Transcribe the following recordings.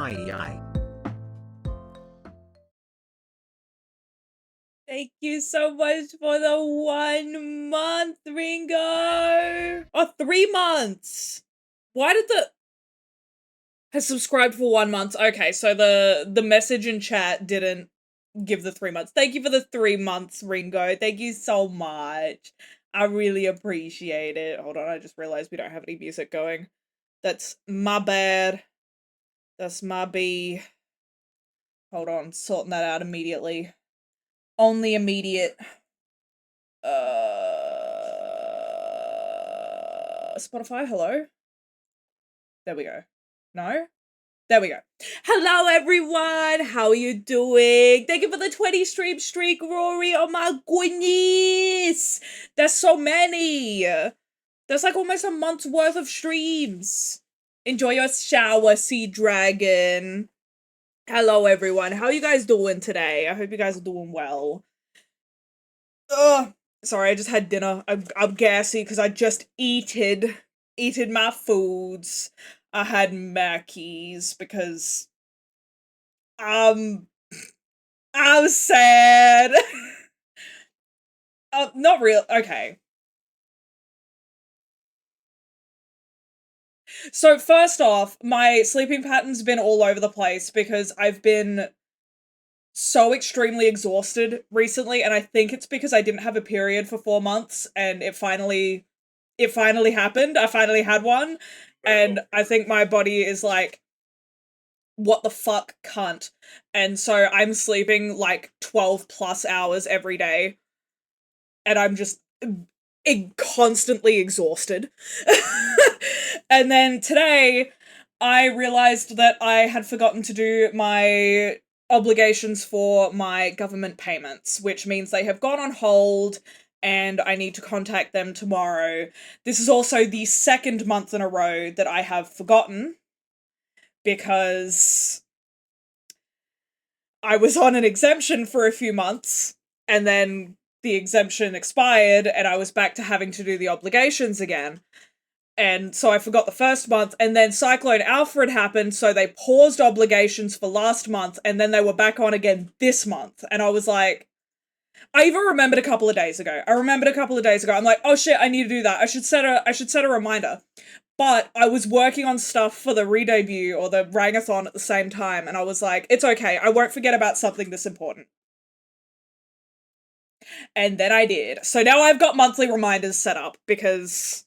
Aye. Thank you so much for the 1 month, Ringo! Oh, 3 months! Why did the... Has subscribed for 1 month. Okay, so the message in chat didn't give the 3 months. Thank you for the 3 months, Ringo. Thank you so much. I really appreciate it. Hold on, I just realized we don't have any music going. That's my bad. That's my B. Hold on, sorting that out immediately. Only immediate. Spotify, hello? There we go. No? There we go. Hello, everyone! How are you doing? Thank you for the 20 stream streak, Rory! Oh my goodness! There's so many! There's like almost a month's worth of streams. Enjoy your shower, Sea Dragon. Hello, everyone. How are you guys doing today? I hope you guys are doing well. Ugh. Sorry, I just had dinner. I'm gassy because I just eated my foods. I had Mackies because I'm sad. Not real. Okay. So first off, my sleeping pattern's been all over the place because I've been so extremely exhausted recently, and I think it's because I didn't have a period for 4 months and it finally happened. I finally had one, and I think my body is like, what the fuck, cunt? And so I'm sleeping like 12 plus hours every day, and I'm just constantly exhausted. And then today, I realized that I had forgotten to do my obligations for my government payments, which means they have gone on hold and I need to contact them tomorrow. This is also the 2nd month in a row that I have forgotten because I was on an exemption for a few months and then the exemption expired and I was back to having to do the obligations again. And so I forgot the 1st month, and then Cyclone Alfred happened, so they paused obligations for last month, and then they were back on again this month. And I was like, I even remembered a couple of days ago. I'm like, oh shit, I need to do that. I should set a reminder. But I was working on stuff for the re-debut or the Rangathon at the same time, and I was like, it's okay, I won't forget about something this important. And then I did. So now I've got monthly reminders set up, because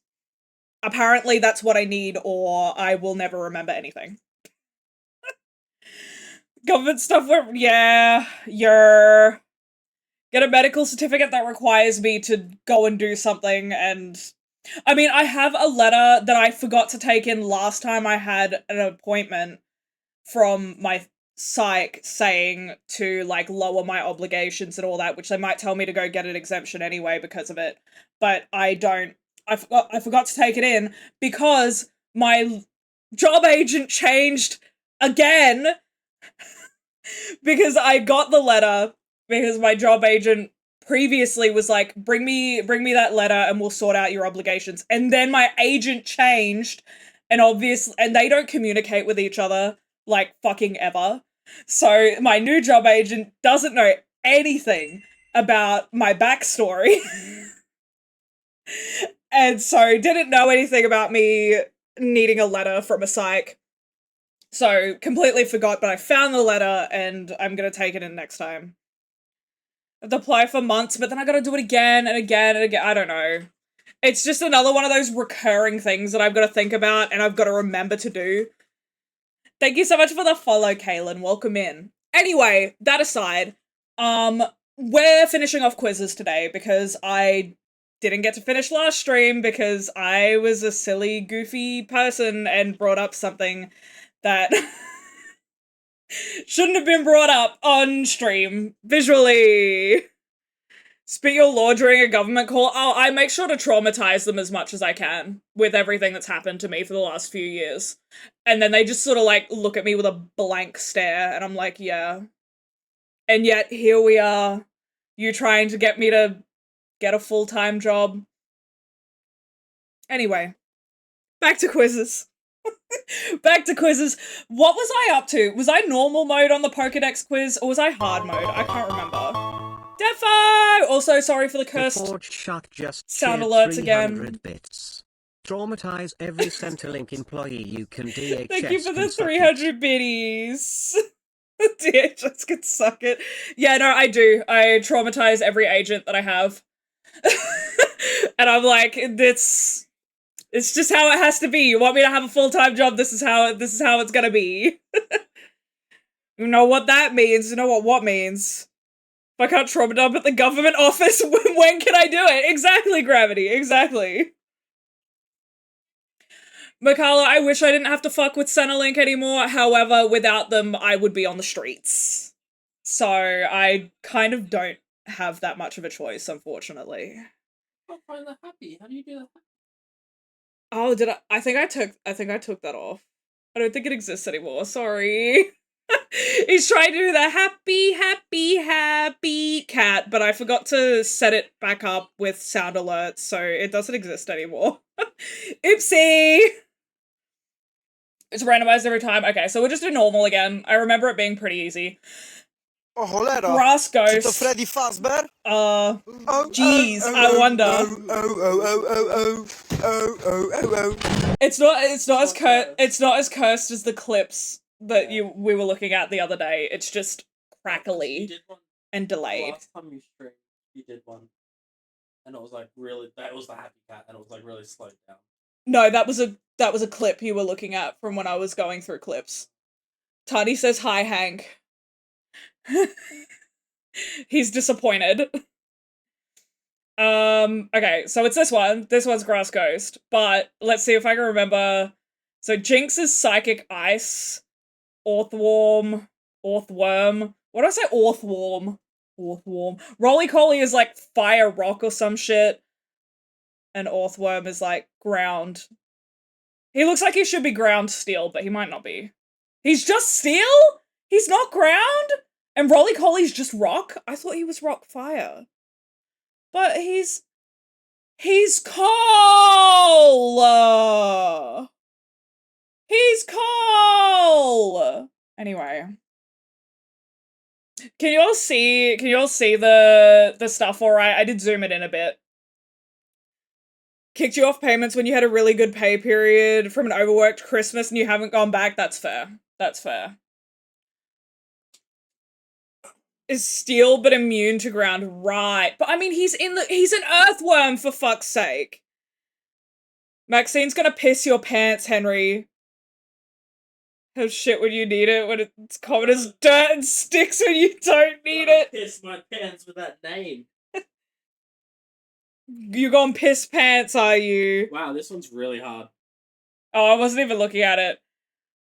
apparently that's what I need, or I will never remember anything. Government stuff where, yeah, you're... Get a medical certificate that requires me to go and do something, and... I mean, I have a letter that I forgot to take in last time I had an appointment from my psych saying to, like, lower my obligations and all that, which they might tell me to go get an exemption anyway because of it, but I don't. I forgot to take it in because my job agent changed again because I got the letter because my job agent previously was like, bring me that letter and we'll sort out your obligations. And then my agent changed, and they don't communicate with each other like fucking ever. So my new job agent doesn't know anything about my backstory. And so didn't know anything about me needing a letter from a psych. So completely forgot, but I found the letter and I'm gonna take it in next time. I have to apply for months, but then I gotta do it again and again and again. I don't know. It's just another one of those recurring things that I've got to think about and I've got to remember to do. Thank you so much for the follow, Kaylin. Welcome in. Anyway, that aside, we're finishing off quizzes today because I didn't get to finish last stream because I was a silly, goofy person and brought up something that shouldn't have been brought up on stream, visually. Spit your law during a government call? Oh, I make sure to traumatize them as much as I can with everything that's happened to me for the last few years. And then they just sort of, like, look at me with a blank stare, and I'm like, yeah. And yet, here we are, you trying to get me to get a full-time job. Anyway, back to quizzes. Back to quizzes. What was I up to? Was I normal mode on the Pokedex quiz, or was I hard mode? I can't remember. Defo! Also, sorry for the cursed sound alerts again. Bits. Traumatize every Centrelink employee you can. DHS Thank you for the 300 biddies. DHS can suck it. Yeah, no, I do. I traumatize every agent that I have. And I'm like, it's just how it has to be. You want me to have a full-time job, this is how it's gonna be. You know what that means, you know what means. If I can't trauma dump at the government office, when can I do it? Exactly, Gravity, exactly. Makala, I wish I didn't have to fuck with Centrelink anymore, however, without them, I would be on the streets. So, I kind of don't have that much of a choice, unfortunately. I don't find that happy. How do you do that? Oh, did I? I think I took that off. I don't think it exists anymore. Sorry. He's trying to do the happy, happy, happy cat, but I forgot to set it back up with sound alerts, so it doesn't exist anymore. Oopsie! It's randomized every time. Okay, so we'll just do normal again. I remember it being pretty easy. Oh, cholera! Grass Ghost. Czy to Freddy Fazbear? Jeez, I wonder. It's not as cursed as the clips that we were looking at the other day. It's just crackly and delayed. Last time you streamed, you did one, and it was like really. That was the happy cat, and it was like really slowed down. No, that was a clip you were looking at from when I was going through clips. Tani says hi, Hank. He's disappointed. Okay, so it's this one. This one's Grass Ghost, but let's see if I can remember. So Jinx is Psychic Ice, Orthworm. What did I say? Orthworm. Roly Coley is like Fire Rock or some shit. And Orthworm is like Ground. He looks like he should be Ground Steel, but he might not be. He's just Steel? He's not Ground? And Roly Coley's just Rock? I thought he was Rock Fire. But he's Coal! He's Coal! Anyway. Can you all see the stuff alright? I did zoom it in a bit. Kicked you off payments when you had a really good pay period from an overworked Christmas and you haven't gone back? That's fair. That's fair. Is Steel but immune to Ground, right? But I mean, he's an Earthworm, for fuck's sake. Maxine's gonna piss your pants, Henry. Have shit when you need it, when it's common as dirt and sticks when you don't need it. Piss my pants with that name. You gone piss pants, are you? Wow, this one's really hard. Oh, I wasn't even looking at it.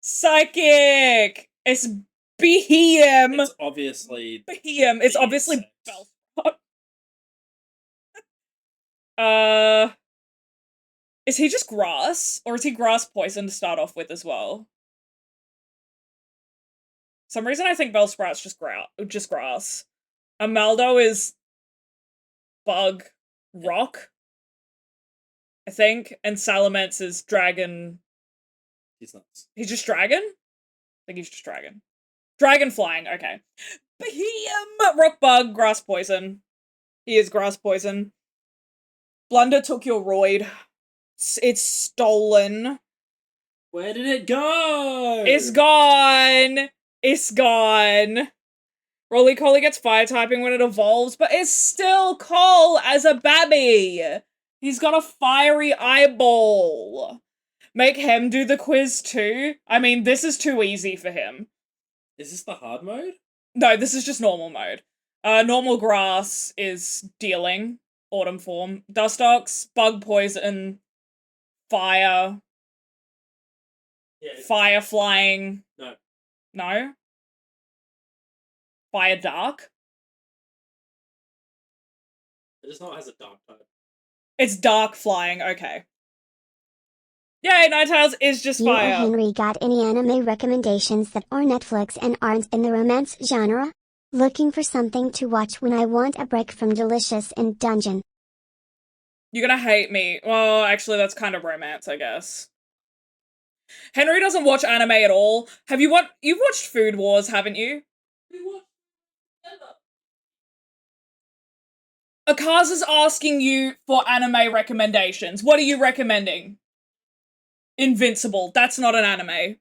Psychic! It's Behem! It's obviously... Behem! It's obviously Bellspot. Is he just grass? Or is he grass poison to start off with as well? For some reason I think Bellsprout's just grass. Amaldo is bug rock, I think, and Salamence is dragon. He's nuts. He's just dragon? I think he's just dragon. Dragon flying, okay. Behem! Rock bug, grass poison. He is grass poison. Blunder took your roid. It's stolen. Where did it go? It's gone! It's gone. Roly Coley gets fire typing when it evolves, but it's still Cole as a babby. He's got a fiery eyeball. Make him do the quiz too? I mean, this is too easy for him. Is this the hard mode? No, this is just normal mode. Normal grass is dealing, autumn form. Dustox, bug poison, fire. Yeah. Fire flying. No. No? Fire dark? It just not has a dark type. It's dark flying, okay. Yay, Ninetales is just You or fire. Henry got any anime recommendations that are Netflix and aren't in the romance genre? Looking for something to watch when I want a break from Delicious and Dungeon. You're gonna hate me. Well, actually, that's kind of romance, I guess. Henry doesn't watch anime at all. You've watched Food Wars, haven't you? We watched together. Akaza's asking you for anime recommendations. What are you recommending? Invincible. That's not an anime.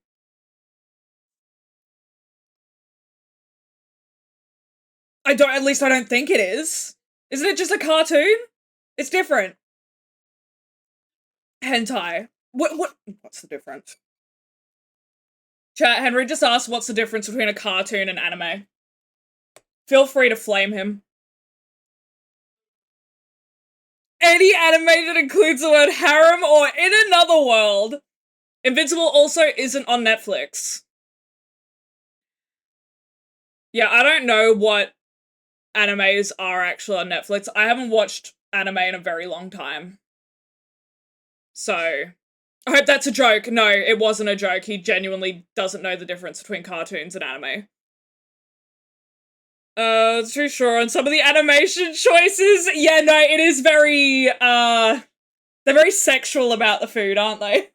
At least I don't think it is. Isn't it just a cartoon? It's different. Hentai. What's the difference? Chat, Henry just asked what's the difference between a cartoon and anime. Feel free to flame him. Any anime that includes the word harem or in another world. Invincible also isn't on Netflix. Yeah, I don't know what animes are actually on Netflix. I haven't watched anime in a very long time. So, I hope that's a joke. No, it wasn't a joke. He genuinely doesn't know the difference between cartoons and anime. Too sure on some of the animation choices. Yeah, no, it is very, they're very sexual about the food, aren't they?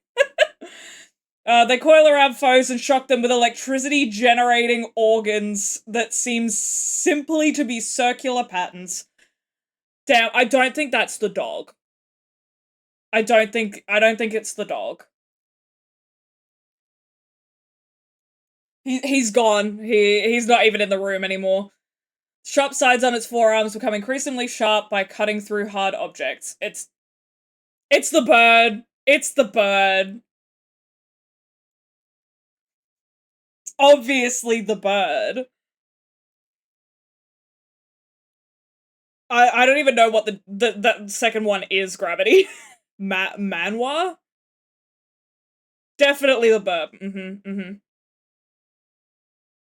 They coil around foes and shock them with electricity-generating organs that seem simply to be circular patterns. Damn, I don't think that's the dog. I don't think it's the dog. He's gone. He's not even in the room anymore. Sharp sides on its forearms become increasingly sharp by cutting through hard objects. It's the bird. It's the bird. Obviously the bird. I don't even know what the second one is, Gravity. Manhwa? Definitely the bird.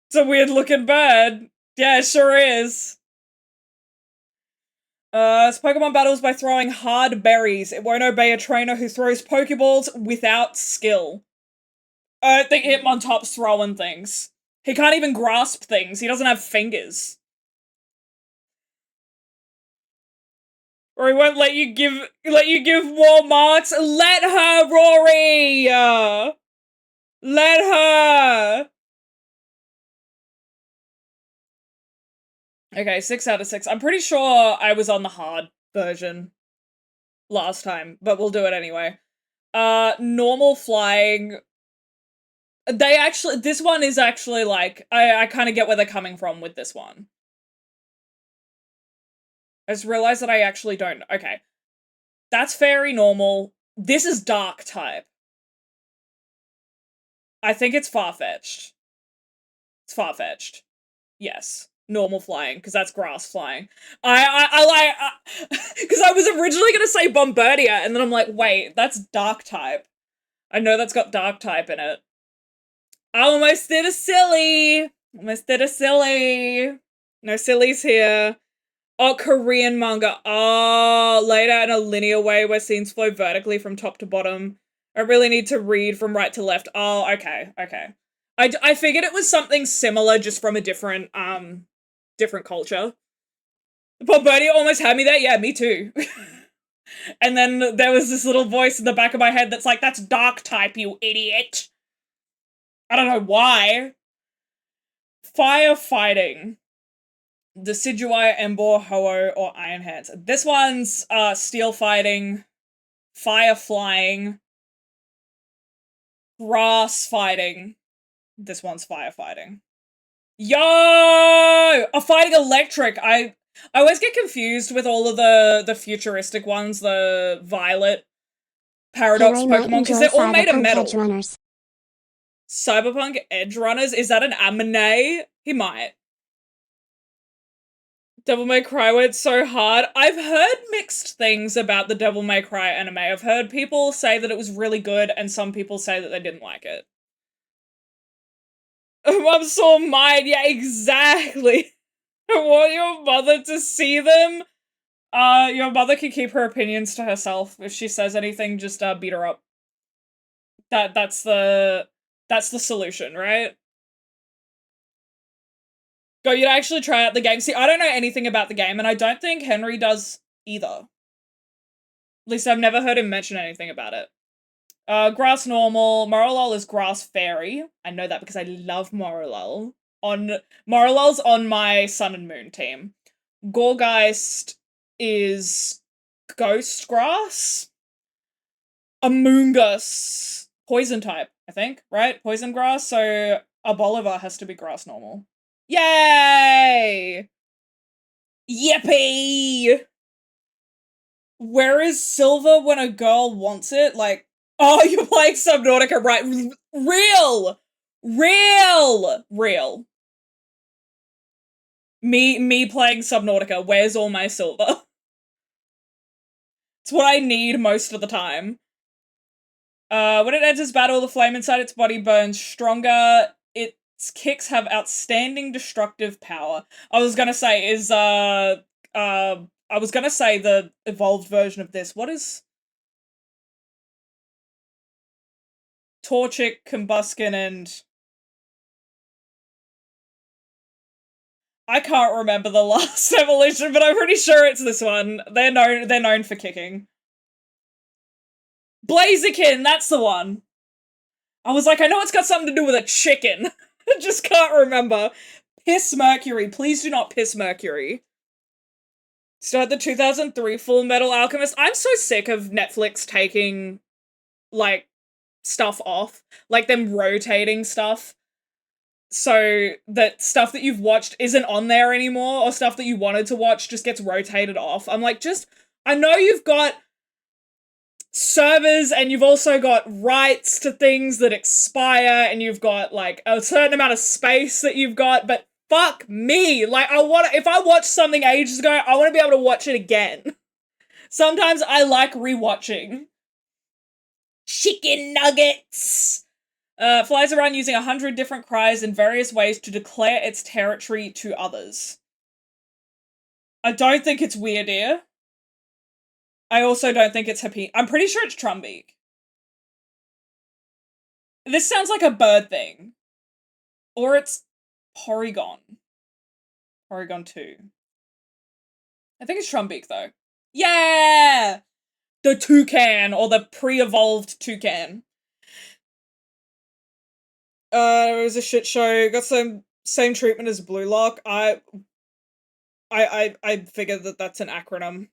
It's a weird looking bird. Yeah, it sure is. It's Pokemon battles by throwing hard berries. It won't obey a trainer who throws Pokeballs without skill. I don't think Hitmontop's throwing things. He can't even grasp things. He doesn't have fingers. Or he won't let you give more marks. Let her, Rory! Let her! Okay, 6 out of 6. I'm pretty sure I was on the hard version last time, but we'll do it anyway. Normal flying. This one is actually like, I kind of get where they're coming from with this one. I just realized that I actually don't. Okay. That's fairy normal. This is dark type. I think it's far-fetched. It's far-fetched. Yes. Normal flying, because that's grass flying. I like, because I was originally going to say Bombardier, and then I'm like, wait, that's dark type. I know that's got dark type in it. I almost did a silly. Almost did a silly. No sillies here. Oh, Korean manga. Oh, laid out in a linear way where scenes flow vertically from top to bottom. I really need to read from right to left. Oh, okay, okay. I figured it was something similar, just from a different culture. Bombardier almost had me there. Yeah, me too. And then there was this little voice in the back of my head that's like, that's dark type, you idiot. I don't know why. Firefighting. Decidueye, Embor, Ho-Oh, or Iron Hands. This one's steel fighting, fire flying, grass fighting. This one's firefighting. Yo! Fighting electric. I always get confused with all of the futuristic ones, the Violet Paradox Pokemon, because they're all made of metal. Cyberpunk Edge Runners? Is that an anime? He might. Devil May Cry went so hard. I've heard mixed things about the Devil May Cry anime. I've heard people say that it was really good, and some people say that they didn't like it. Mum saw mine. Yeah, exactly. I want your mother to see them. Your mother can keep her opinions to herself. If she says anything, just beat her up. That's the solution, right? Go, you'd actually try out the game. See, I don't know anything about the game, and I don't think Henry does either. At least I've never heard him mention anything about it. Grass normal. Morolol is grass fairy. I know that because I love Morolol. Morolol's on my Sun and Moon team. Gorgeist is ghost grass. Amoongus, poison type, I think, right? Poison grass, so a Bolivar has to be grass normal. Yay! Yippee! Where is silver when a girl wants it? Like, oh, you're playing Subnautica, right? Real! Me playing Subnautica, where's all my silver? It's what I need most of the time. When it enters battle, the flame inside its body burns stronger. Its kicks have outstanding destructive power. I was gonna say, I was gonna say the evolved version of this. What is Torchic, Combuskin, and I can't remember the last evolution, but I'm pretty sure it's this one. They're known for kicking. Blaziken, that's the one. I was like, I know it's got something to do with a chicken. I just can't remember. Piss Mercury. Please do not piss Mercury. Start the 2003 Full Metal Alchemist. I'm so sick of Netflix taking, like, stuff off. Like, them rotating stuff. So that stuff that you've watched isn't on there anymore, or stuff that you wanted to watch just gets rotated off. I'm like, I know you've got servers and you've also got rights to things that expire and you've got, like, a certain amount of space that you've got, but fuck me. Like, if I watched something ages ago, I want to be able to watch it again. Sometimes I like rewatching. Chicken nuggets! Flies around using 100 different cries in various ways to declare its territory to others. I don't think it's Weird Ear. I also don't think it's Happy. I'm pretty sure it's Trumbeak. This sounds like a bird thing. Or it's Porygon. Porygon 2. I think it's Trumbeak, though. Yeah! The toucan, or the pre-evolved toucan. It was a shit show. Got same treatment as Blue Lock. I figured that that's an acronym.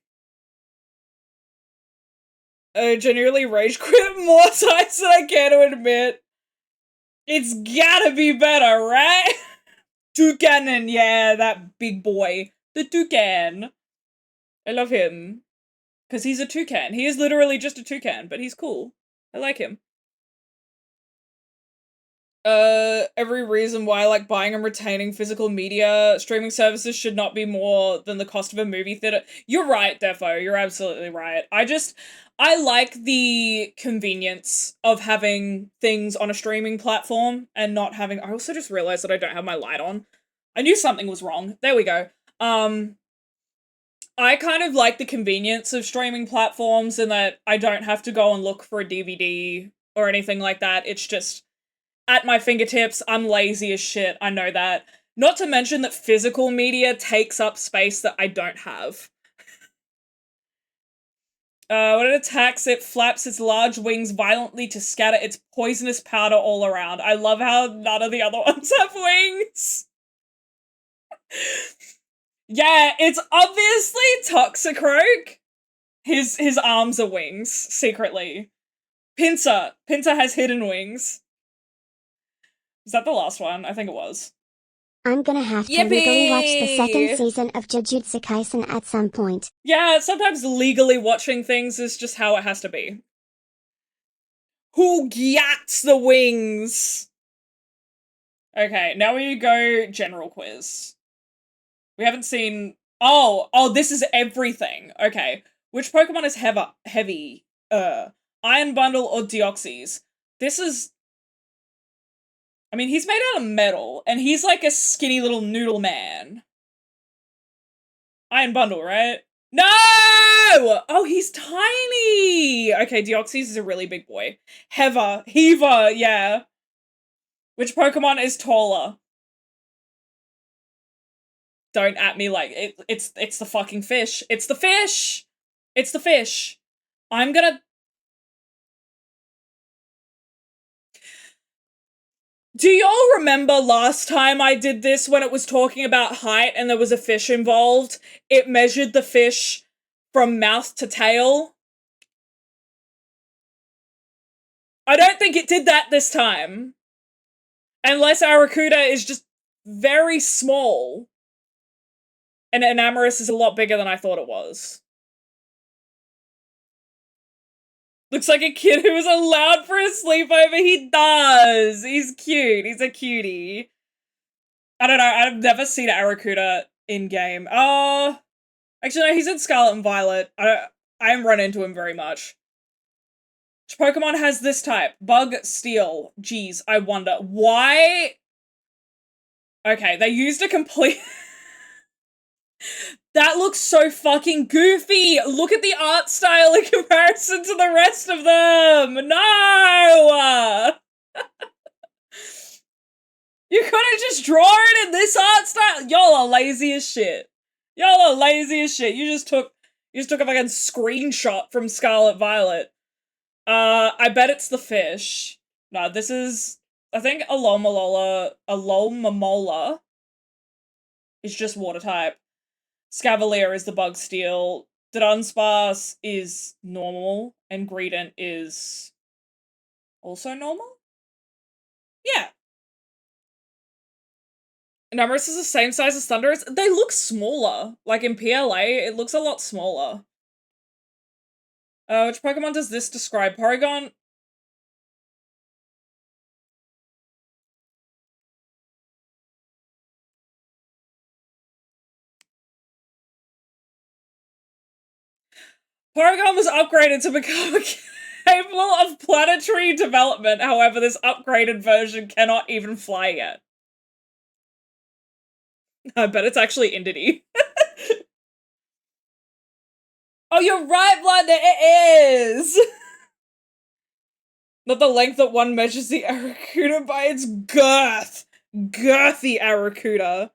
I genuinely rage quit more times than I care to admit. It's gotta be better, right? Toucanon, yeah, that big boy. The toucan. I love him. Because he's a toucan. He is literally just a toucan, but he's cool. I like him. Every reason why, like, buying and retaining physical media streaming services should not be more than the cost of a movie theater. You're right, Defo. You're absolutely right. I like the convenience of having things on a streaming platform and not having— I also just realized that I don't have my light on. I knew something was wrong. There we go. I kind of like the convenience of streaming platforms in that I don't have to go and look for a DVD or anything like that. It's just at my fingertips. I'm lazy as shit, I know that. Not to mention that physical media takes up space that I don't have. When it attacks, it flaps its large wings violently to scatter its poisonous powder all around. I love how none of the other ones have wings. Yeah, it's obviously Toxicroak. His arms are wings, secretly. Pinsir has hidden wings. Is that the last one? I think it was. I'm gonna have to legally watch the second season of Jujutsu Kaisen at some point. Yeah, sometimes legally watching things is just how it has to be. Who gets the wings? Okay, now we go general quiz. We haven't seen— Oh, this is everything. Okay. Which Pokemon is heavy? Iron Bundle or Deoxys? This is— I mean, he's made out of metal, and he's like a skinny little noodle man. Iron Bundle, right? No! Oh, he's tiny! Okay, Deoxys is a really big boy. Heaver, yeah. Which Pokemon is taller? Don't at me like it's the fucking fish. It's the fish! It's the fish. I'm gonna— Do y'all remember last time I did this when it was talking about height and there was a fish involved? It measured the fish from mouth to tail. I don't think it did that this time. Unless Aracuda is just very small. And Enamorus is a lot bigger than I thought it was. Looks like a kid who was allowed for a sleepover. He does. He's cute. He's a cutie. I don't know. I've never seen Aracuda in game. Actually, no, he's in Scarlet and Violet. I haven't run into him very much. Which Pokemon has this type? Bug, Steel. Jeez, I wonder. Why? Okay, they used a complete... That looks so fucking goofy! Look at the art style in comparison to the rest of them! No! You could've just drawn it in this art style? Y'all are lazy as shit. Y'all are lazy as shit. You just took a fucking screenshot from Scarlet Violet. I bet it's the fish. No, this is... I think Alomomola is just water type. Scavalier is the bug steel. Dunsparce is normal. And Greedent is also normal? Yeah. Enamorus is the same size as Thundurus. They look smaller. Like in PLA, it looks a lot smaller. Which Pokemon does this describe? Porygon? Porygon was upgraded to become capable of planetary development. However, this upgraded version cannot even fly yet. I bet it's actually Indity. Oh, you're right, Blunder, it is! Not the length that one measures the Aracuda by its girth. Girthy Aracuda.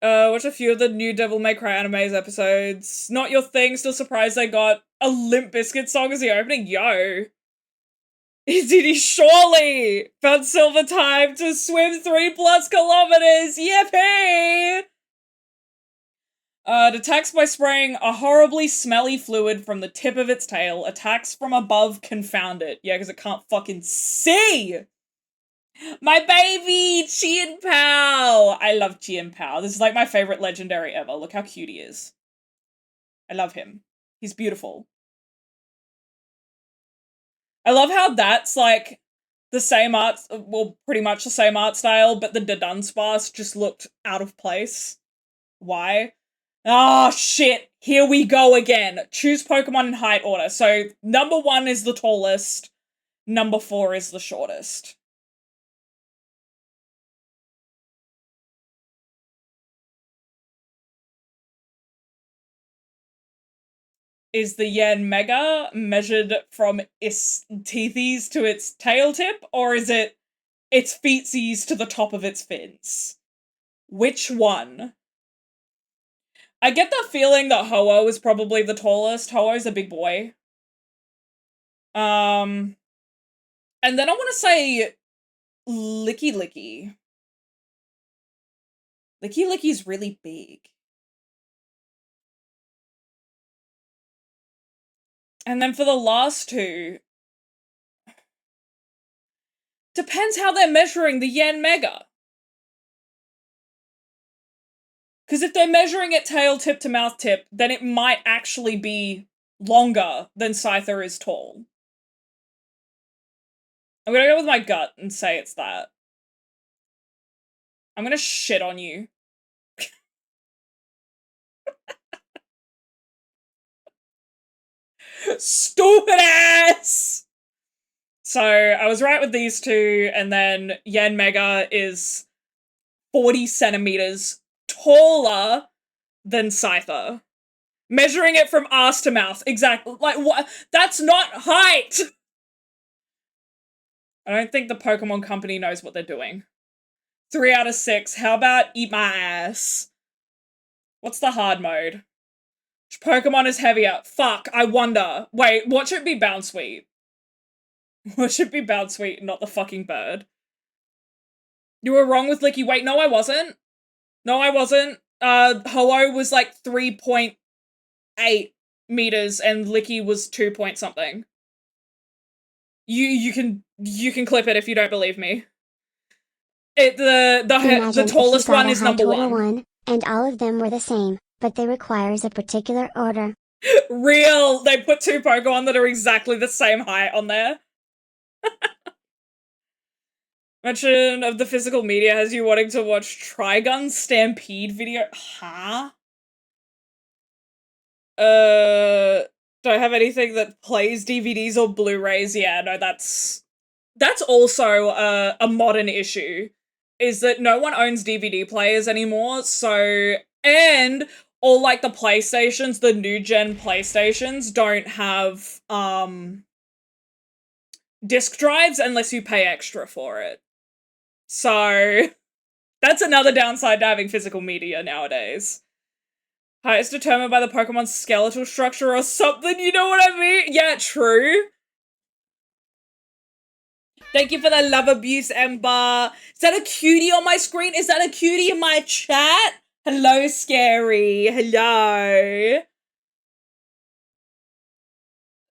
Watch a few of the new Devil May Cry animes episodes. Not your thing, still surprised they got a Limp Bizkit song as the opening. Yo. Did he surely found silver time to swim 3+ kilometers? Yippee! It attacks by spraying a horribly smelly fluid from the tip of its tail. Attacks from above confound it. Yeah, because it can't fucking see! My baby! Chien Pao! I love Chien Pao. This is like my favorite legendary ever. Look how cute he is. I love him. He's beautiful. I love how that's like the same art, well, pretty much the same art style, but the Dunsparce just looked out of place. Why? Oh, shit. Here we go again. Choose Pokemon in height order. So, number 1 is the tallest. Number 4 is the shortest. Is the Yanmega measured from its teethies to its tail tip, or is it its feetsies to the top of its fins? Which one? I get the feeling that Ho-Oh is probably the tallest. Ho-Oh's a big boy. And then I want to say Licky Licky. Licky Licky's really big. And then for the last two, depends how they're measuring the Yanmega. Because if they're measuring it tail tip to mouth tip, then it might actually be longer than Scyther is tall. I'm gonna go with my gut and say it's that. I'm gonna shit on you. Stupid ass! So, I was right with these two, and then Yanmega is 40 centimeters taller than Scyther. Measuring it from ass to mouth. Exactly. Like, what? That's not height! I don't think the Pokemon Company knows what they're doing. 3 out of 6. How about eat my ass? What's the hard mode? Which Pokemon is heavier? Fuck, I wonder. Wait, what should be Bounsweet? What should be Bounsweet, not the fucking bird? You were wrong with Licky. Wait, no, I wasn't. No, I wasn't. Hello was like 3.8 meters and Licky was 2 point something. You can clip it if you don't believe me. The tallest one is number one. And all of them were the same, but they requires a particular order. Real, they put 2 Pokemon that are exactly the same height on there. Mention of the physical media has you wanting to watch Trigun Stampede video. Huh? Don't have anything that plays DVDs or Blu-rays. Yeah, no, that's also a modern issue. Is that no one owns DVD players anymore, so, and all, like, the PlayStations, the new-gen PlayStations don't have, disc drives unless you pay extra for it. So, that's another downside to having physical media nowadays. Height is determined by the Pokemon's skeletal structure or something, you know what I mean? Yeah, true. Thank you for the love abuse, Ember. Is that a cutie on my screen? Is that a cutie in my chat? Hello, Scary. Hello.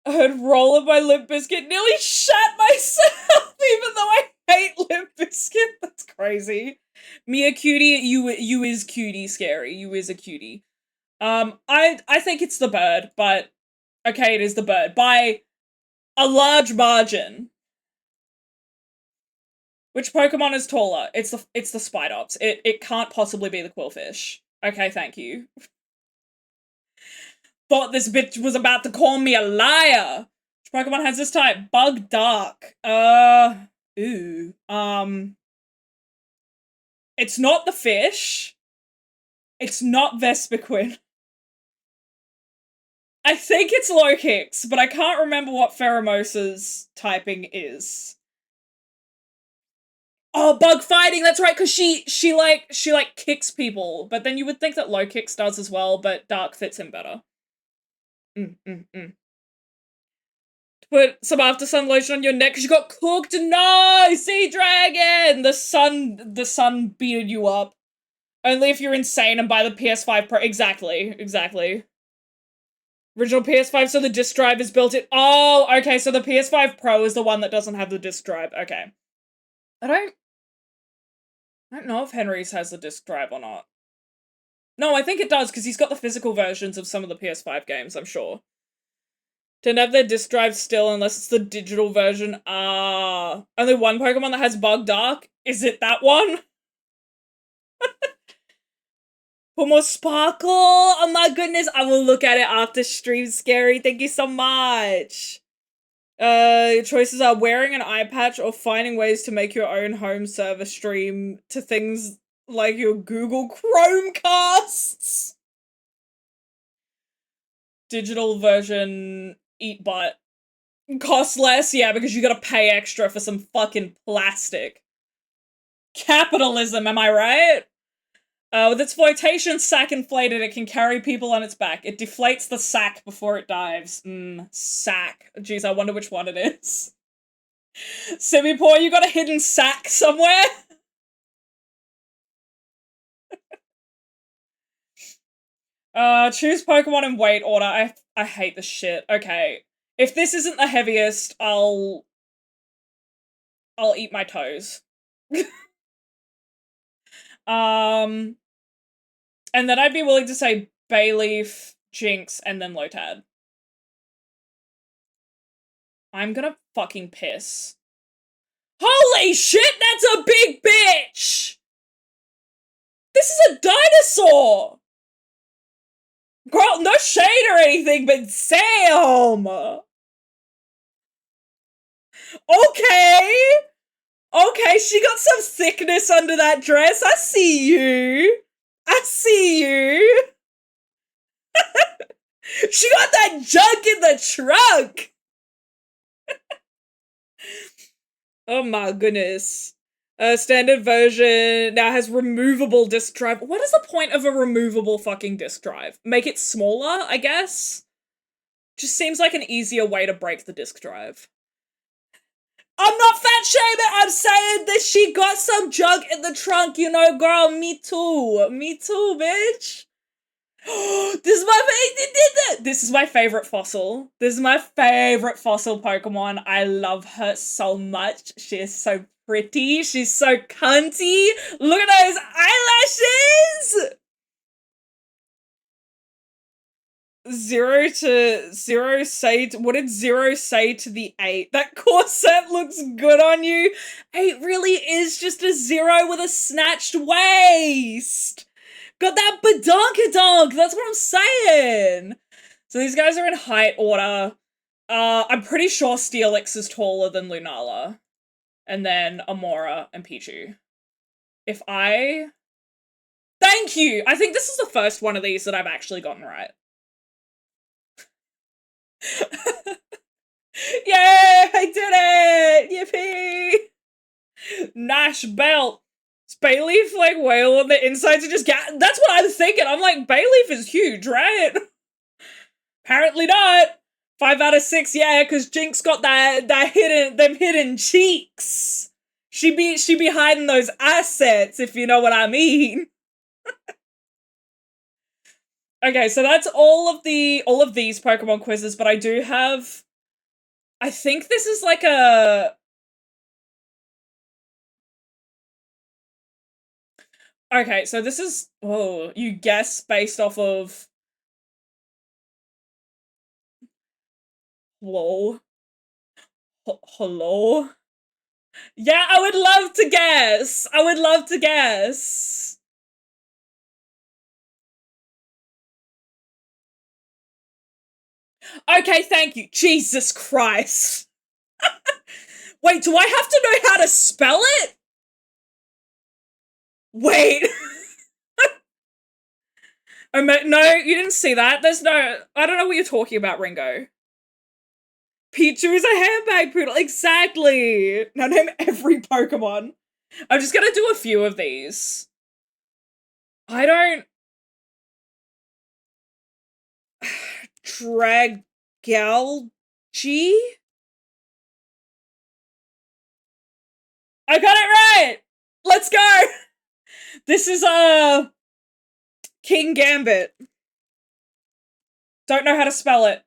I heard Roller by Limp Bizkit. Nearly shat myself, even though I hate Limp Bizkit. That's crazy. Mia Cutie, you is cutie, Scary. You is a cutie. I think it's the bird, but okay, it is the bird by a large margin. Which Pokemon is taller? It's the Spidops. It can't possibly be the Quillfish. Okay, thank you. Thought this bitch was about to call me a liar. Which Pokemon has this type? Bug Dark. Ooh. It's not the fish. It's not Vespiquen. I think it's Lokix, but I can't remember what Pheromosa's typing is. Oh, bug fighting, that's right, because she kicks people, but then you would think that Lokix does as well, but Dark fits him better. Put some after sun lotion on your neck because you got cooked. No, Sea Dragon! The sun beated you up. Only if you're insane and buy the PS5 Pro. Exactly. Original PS5, so the disc drive is built in. Oh, okay, so the PS5 Pro is the one that doesn't have the disc drive. Okay. I don't know if Henry's has the disc drive or not. No, I think it does, because he's got the physical versions of some of the PS5 games, I'm sure. Don't have their disc drive still unless it's the digital version. Only one Pokemon that has Bug Dark? Is it that one? For more sparkle? Oh my goodness, I will look at it after stream, Scary. Thank you so much. Your choices are wearing an eye patch or finding ways to make your own home server stream to things like your Google Chromecasts. Digital version, eat butt. Costs less, yeah, because you gotta pay extra for some fucking plastic. Capitalism, am I right? With its flotation sack inflated, it can carry people on its back. It deflates the sack before it dives. Sack. Jeez, I wonder which one it is. Simipour, you got a hidden sack somewhere? Choose Pokemon in weight order. I hate this shit. Okay. If this isn't the heaviest, I'll eat my toes. And then I'd be willing to say Bayleaf, Jinx, and then Lotad. I'm gonna fucking piss. Holy shit, that's a big bitch! This is a dinosaur! Girl, no shade or anything, but Sam! Okay! Okay, she got some thickness under that dress. I see you. I see you. She got that junk in the trunk. Oh my goodness. Standard version now has removable disk drive. What is the point of a removable fucking disk drive? Make it smaller, I guess? Just seems like an easier way to break the disk drive. I'm not fat shaming. I'm saying that she got some junk in the trunk, you know, girl. Me too. Me too, bitch. This is my favorite fossil. This is my favorite fossil Pokemon. I love her so much. She is so pretty. She's so cunty. Look at those eyelashes. 0 to 0 say what did 0 say to the 8? That corset looks good on you. 8 really is just a 0 with a snatched waist. Got that badonkadonk, that's what I'm saying. So these guys are in height order. I'm pretty sure Steelix is taller than Lunala. And then Amora and Pichu. Thank you! I think this is the first one of these that I've actually gotten right. Yay! I did it! Yippee! Nash belt. Is Bayleaf like whale on the inside to just get? That's what I'm thinking. I'm like, Bayleaf is huge, right? Apparently not. 5 out of 6, yeah, because Jinx got them hidden cheeks. She be hiding those assets, if you know what I mean. Okay, so that's all of these Pokemon quizzes, but I do have, I think this is like a, okay, so this is, oh, you guess based off of, hello? Hello? Yeah, I would love to guess. I would love to guess. Okay, thank you. Jesus Christ. Wait, do I have to know how to spell it? Wait. No, you didn't see that. There's no, I don't know what you're talking about, Ringo. Pichu is a handbag poodle. Exactly. Now name every Pokemon. I'm just gonna do a few of these. I don't... Dragalge? I got it right! Let's go! This is, King Gambit. Don't know how to spell it.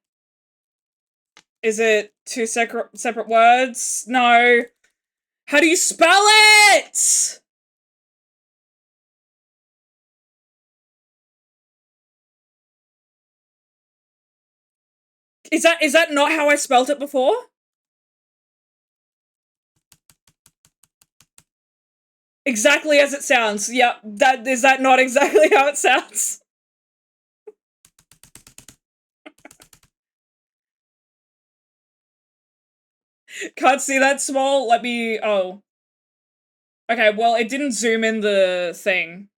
Is it 2 separate words? No. How do you spell it? Is that not how I spelt it before? Exactly as it sounds. Yep. Is that not exactly how it sounds? Can't see that small? Let me... Oh. Okay, well, it didn't zoom in the thing.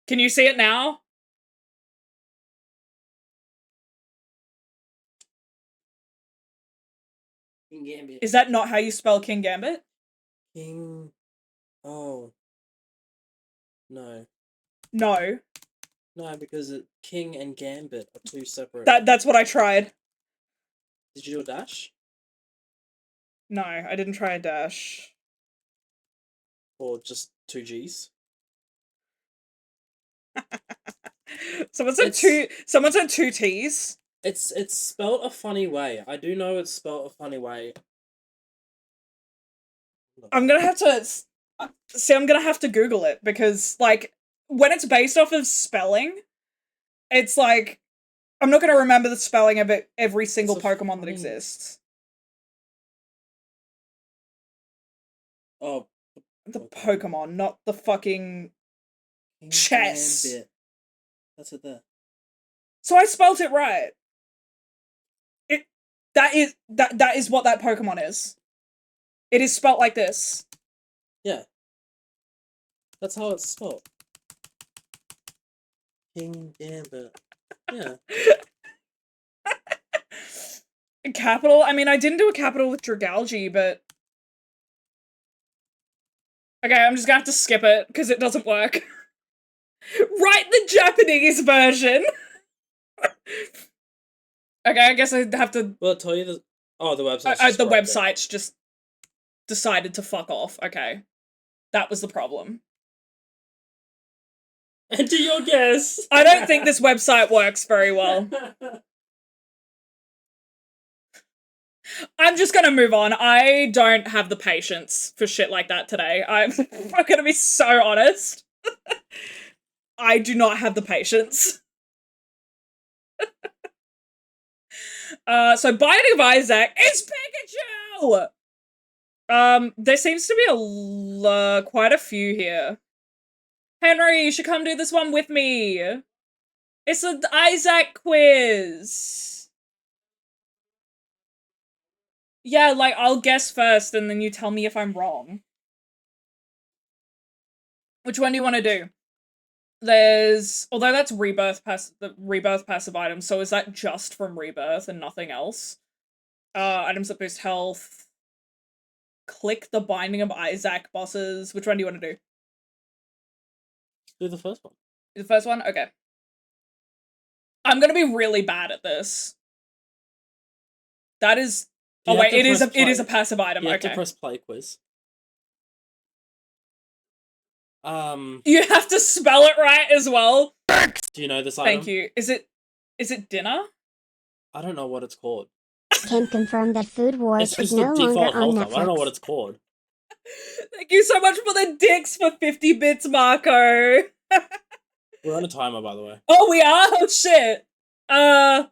Can you see it now? King Gambit. Is that not how you spell King Gambit? King... Oh. No. No. No, because King and Gambit are 2 separate... That's what I tried. Did you do a dash? No, I didn't try a dash. Or just 2 Gs? Someone said 2 T's. It's spelt a funny way. I do know it's spelt a funny way. I'm gonna have to... See, I'm gonna have to Google it, because, like, when it's based off of spelling, it's like... I'm not gonna remember the spelling of it, every single Pokemon that exists. Oh. The Pokemon, not the fucking... King chess. Gambit. That's it there. So I spelt it right. That is what that Pokemon is. It is spelt like this. Yeah. That's how it's spelled. King Gambit. Yeah. Capital? I mean, I didn't do a capital with Dragalge, but... Okay, I'm just gonna have to skip it, because it doesn't work. Write the Japanese version! Okay, I guess I have to... Well, I'll tell you the... Oh, the website. The website's just decided to fuck off. Okay. That was the problem. Enter your guess. I don't think this website works very well. I'm just gonna move on. I don't have the patience for shit like that today. I'm gonna be so honest. I do not have the patience. So Binding of Isaac is Pikachu! There seems to be quite a few here. Henry, you should come do this one with me. It's an Isaac quiz. Yeah, like, I'll guess first and then you tell me if I'm wrong. Which one do you want to do? There's... Although that's the rebirth passive item, so is that just from Rebirth and nothing else? Items that boost health. Click the Binding of Isaac bosses. Which one do you want to do? Do the first one. The first one? Okay. I'm gonna be really bad at this. That is... Oh wait, it is a passive item, You have okay. to press play quiz. You have to spell it right as well. Do you know this item? Thank you. Is it dinner? I don't know what it's called. Can confirm that Food Wars It's is just no the longer default on health Netflix. up. I don't know what it's called. Thank you so much for the dicks for 50 bits, Marco. We're on a timer, by the way. Oh, we are? Oh, shit. I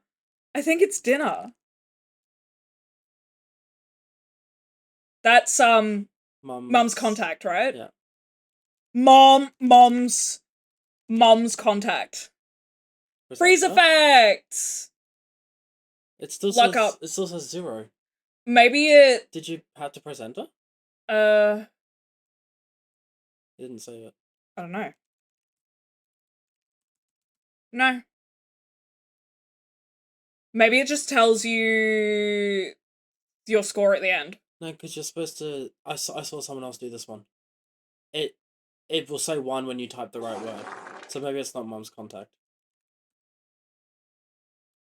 think it's dinner. That's, Mum's contact, right? Yeah. Mom's contact. Freeze effects! It still Lock says up. It still says 0. Maybe it... Did you have to press enter? It didn't say it. I don't know. No. Maybe it just tells you your score at the end. No, because you're supposed to... I saw someone else do this one. It will say 1 when you type the right word. So maybe it's not Mum's contact.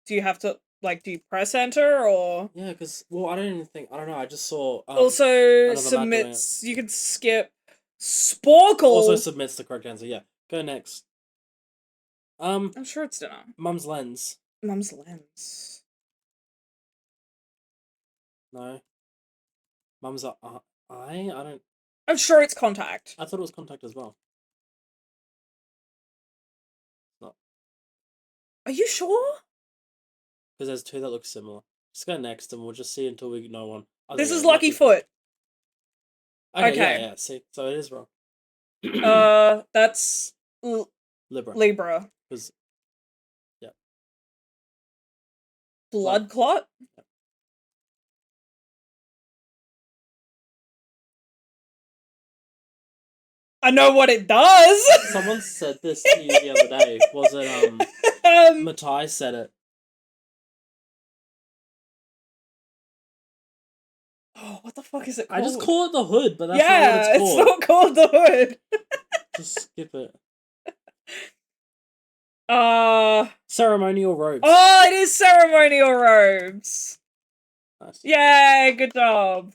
Do you have to, like, do you press enter, or...? Yeah, because... Well, I don't know, I just saw... also submits... You can skip... Sporkle! Also submits the correct answer, yeah. Go next. I'm sure it's dinner. Mum's lens. Mum's lens. No. Mum's eye? I don't... I'm sure it's contact. I thought it was contact as well. It's not. Are you sure? Because there's 2 that look similar. Just go next and we'll just see until we know one. This is Lucky Foot. Okay. Yeah, see. So it is wrong. That's... Libra. Because... Yeah. Blood clot? Yeah. I know what it does! Someone said this to you the other day. Was it, Matai said it. Oh, what the fuck is it called? I just call it the hood, but that's not what it's called. It's not called the hood. Just skip it. Ceremonial robes. Oh, it is ceremonial robes. Nice. Yay, good job.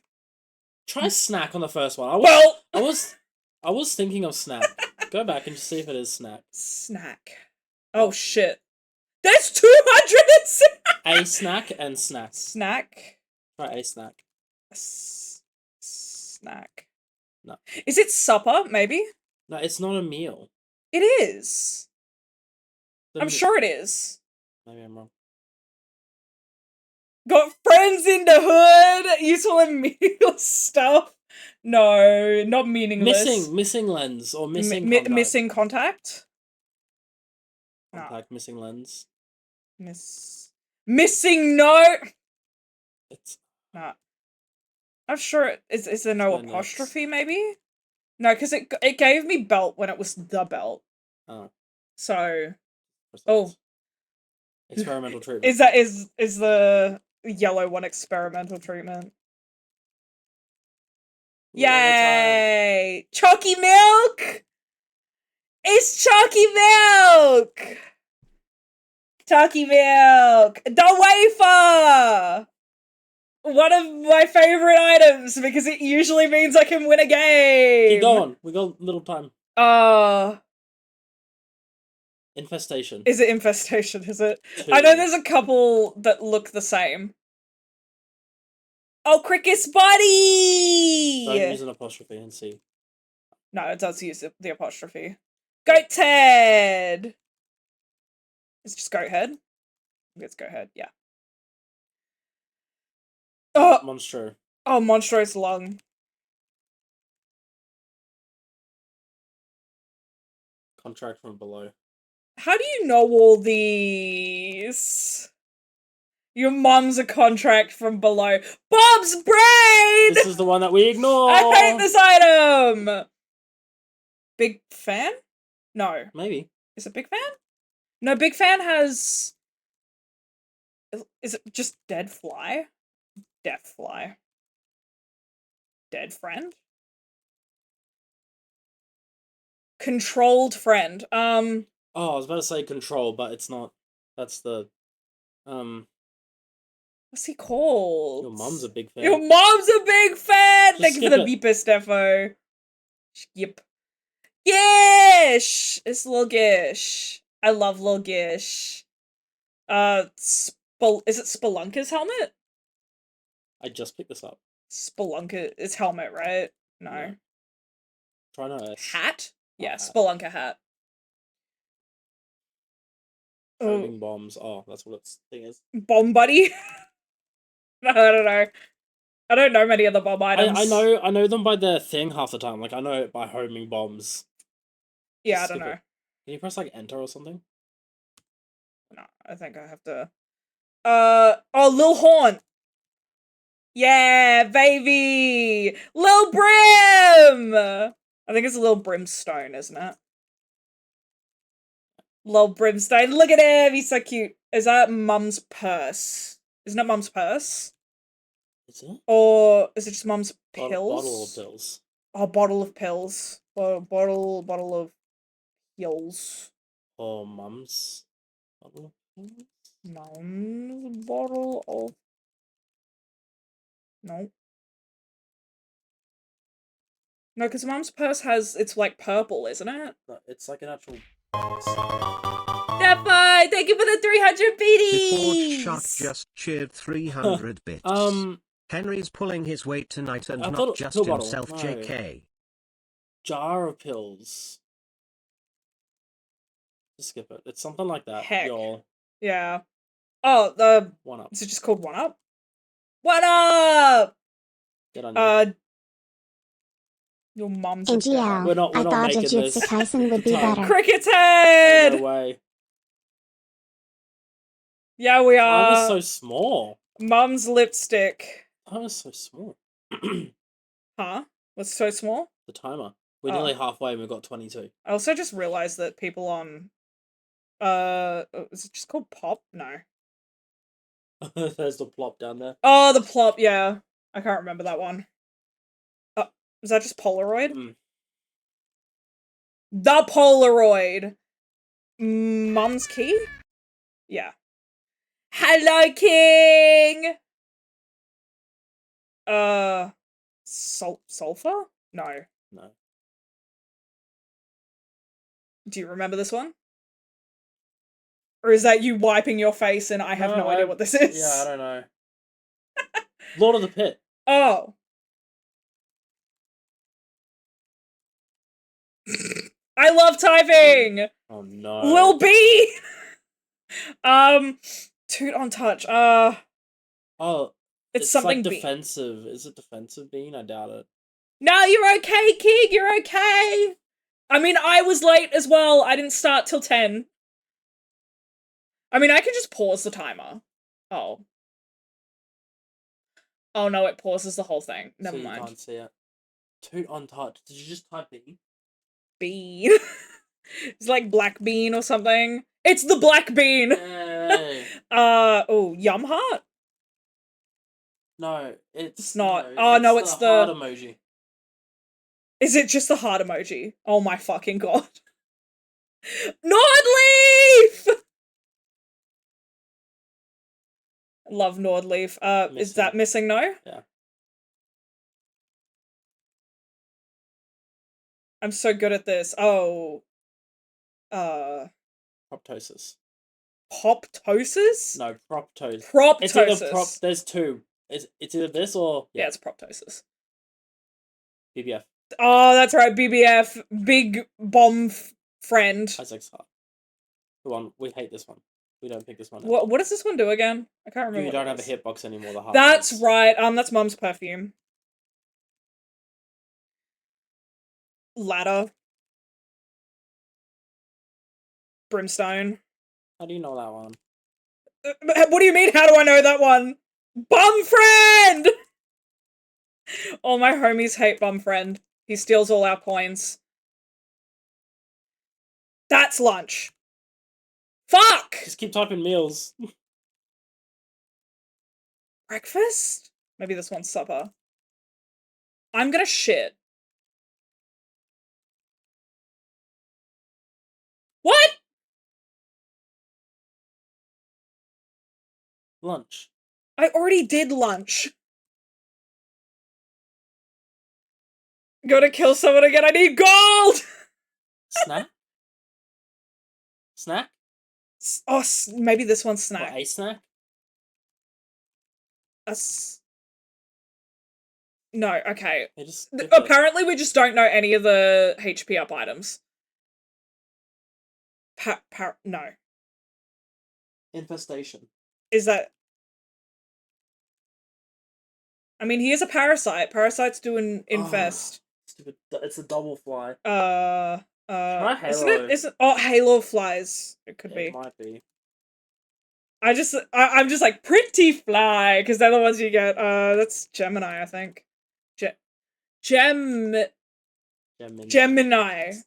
Try snack on the first one. I was thinking of snack. Go back and just see if it is snack. Snack. Oh shit. There's 200 A snack and snack. Snack. Try a snack. Snack. No. Is it supper, maybe? No, it's not a meal. It is. I'm sure it is. Maybe I'm wrong. Got friends in the hood, useful and meal stuff. No, not meaningless. Missing lens or missing contact. Missing contact. Contact, missing lens. Missing note. It's nah. I'm sure is there no apostrophe maybe? No, because it gave me belt when it was the belt. Oh. So. Experimental treatment. Is the yellow one experimental treatment? Yay! Chalky milk! It's chalky milk! Chalky milk! The wafer! one of my favorite items because it usually means I can win a game. Keep going. We got little time. Infestation. Is it infestation? Is it? 2. I know there's a couple that look the same. Oh, Cricket's buddy! Don't use an apostrophe and see. No, it does use the apostrophe. Goat head! It's just goat head? I think it's goat head, yeah. Oh! Monstro. Oh, Monstro's lung. Contract from below. How do you know all these? Your mum's a contract from below. Bob's brain! This is the one that we ignore! I hate this item! Big fan? No. Maybe. Is it Big Fan? No, Big Fan has... Is it just Dead Fly? Death Fly. Dead Friend? Controlled Friend. Oh, I was about to say control, but it's not. That's the... What's he called? Your mum's a big fan. Your mom's a big fan! Just Thank you for the skip beeper, Steffo. Skip. Gish! It's Lil Gish. I love Lil Gish. Is it Spelunker's helmet? I just picked this up. Spelunker is helmet, right? No. Yeah. Try no S. Hat? Yeah, hat. Spelunker hat. Oh, Foaming bombs. Oh, that's what its thing is. bomb buddy? I don't know. I don't know many of the bomb items. I know them by their thing half the time. Like, I know it by homing bombs. Yeah, I Skip don't know. it. Can you press, like, enter or something? No, I think I have to... oh, Lil Horn! Yeah, baby! Lil Brim! I think it's a Lil Brimstone, isn't it? Lil Brimstone. Look at him! He's so cute. Is that Mum's purse? Isn't it Mum's purse? Is it? Or is it just Mum's pills? Bottle of pills. Oh, bottle of pills. Bottle of pills. Or mum's bottle of pills? Mum's bottle of... No. No, because Mum's purse has... It's like purple, isn't it? No, it's like an actual... Defo! Thank you for the 300 Report BDs! Shark just cheered 300 bits. Henry's pulling his weight tonight and I not thought just pill bottle. himself, No. JK. Jar of pills. Just skip it. It's something like that. Heck. Your Yeah. Oh, the... one up. Is it just called One Up? One Up! Get on you. Your mum's a NGL. We're not I thought making Jujutsu this. Kaisen would be Time. better. Cricket's head! No way. Yeah, we Time are. is so small. Mum's lipstick. Time is so small. Huh? What's so small? The timer. We're Oh. nearly halfway and we've got 22. I also just realized that people on... is it just called Pop? No. There's the plop down there. Oh, the Plop, yeah. I can't remember that one. Is that just Polaroid? Mm. The Polaroid! Mum's key? Yeah. Hello, King! Sulfur? No. No. Do you remember this one? Or is that you wiping your face and I have no idea what this is? Yeah, I don't know. Lord of the Pit. Oh. I love typing! Oh no. Lil B! Toot on touch. Oh, It's something like B. defensive. Is it defensive bean? I doubt it. No, you're okay, King, you're okay! I mean, I was late as well. I didn't start till 10. I mean, I can just pause the timer. Oh. Oh no, it pauses the whole thing. Never So you mind. can't see it. Toot on touch. Did you just type bean? Bean. It's like black bean or something. It's the black bean! Yay. Oh, Yum Heart? No, it's It's not. Oh, no, it's the- heart emoji. Is it just the heart emoji? Oh my fucking god. Nordleaf! Love Nordleaf. Is Missing. that missing? No? Yeah. I'm so good at this. Oh. Proptosis. Poptosis? No, proptosis. Proptosis. It's either there's two. It's either this or Yeah, it's proptosis. BBF. Oh, that's right. BBF. Big bomb friend. Isaac's heart. The one we hate this one. We don't pick this one. What does this one do again? I can't remember. You what don't it have a is. hitbox anymore. The heart. That's does. right. That's Mum's perfume. Ladder. Brimstone. How do you know that one? What do you mean? How do I know that one? Bum friend. All my homies hate bum friend. He steals all our coins. That's lunch. Fuck! Just keep typing meals. Breakfast? Maybe this one's supper. I'm gonna shit. What? Lunch. I already did lunch. Gotta kill someone again. I need gold! Snack? Snack? Oh, maybe this one's snack. Or a snack? No, okay. Just Apparently we just don't know any of the HP up items. No. Infestation. Is that... I mean, he is a parasite. Parasites do an infest. Stupid. It's a double fly. Isn't Halo. it? Oh, Halo flies. It could be. It might be. I'm just like, pretty fly, because they're the ones you get. That's Gemini, I think. Gemini.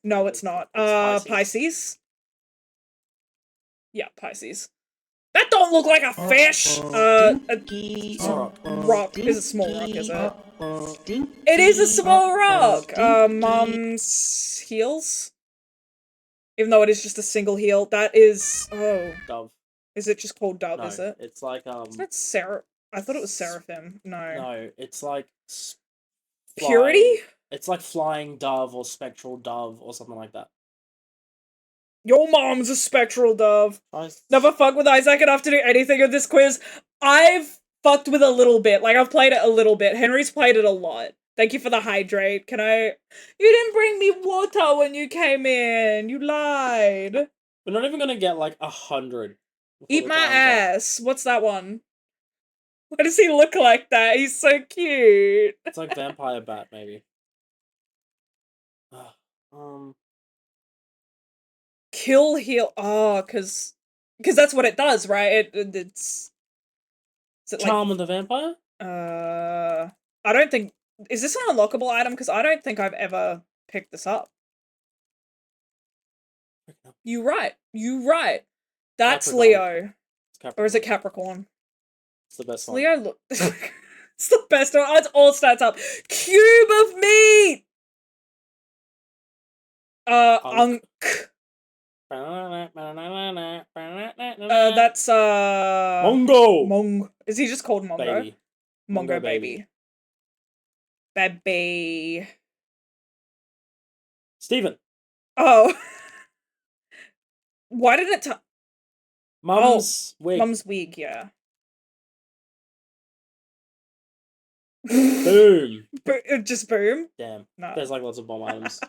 No, it's not. It's Pisces. Yeah, Pisces. That don't look like a fish! Rock. Is a small rock, is it? It is a small rock! Mum's heels? Even though it is just a single heel. That is... Oh. Dove. Is it just called Dove, No, is it? it's like, Isn't that I thought it was Seraphim. No. No, it's like... Purity? It's like flying dove or spectral dove or something like that. Your mom's a spectral dove. Nice. Never fuck with Isaac enough to do anything in this quiz. I've fucked with a little bit. Like, I've played it a little bit. Henry's played it a lot. Thank you for the hydrate. Can I... You didn't bring me water when you came in. You lied. We're not even gonna get, like, 100. Eat my ass. What's that one? Why does he look like that? He's so cute. It's like Vampire Bat, maybe. Kill, heal. Oh, because that's what it does, right? It's... Is it Charm of the Vampire? I don't think... Is this an unlockable item? Because I don't think I've ever picked this up. You right. That's Capricorn. Leo. Capricorn. Or is it Capricorn? It's the best one. Leo look... It's the best one. It's all stats up. Cube of meat! Unk. That's, Mongo! Is he just called Mongo? Baby. Mongo baby. Baby. Steven. Oh. Why did it Mum's wig. Mum's wig, yeah. Boom. Just boom? Damn. No. There's like lots of bomb items.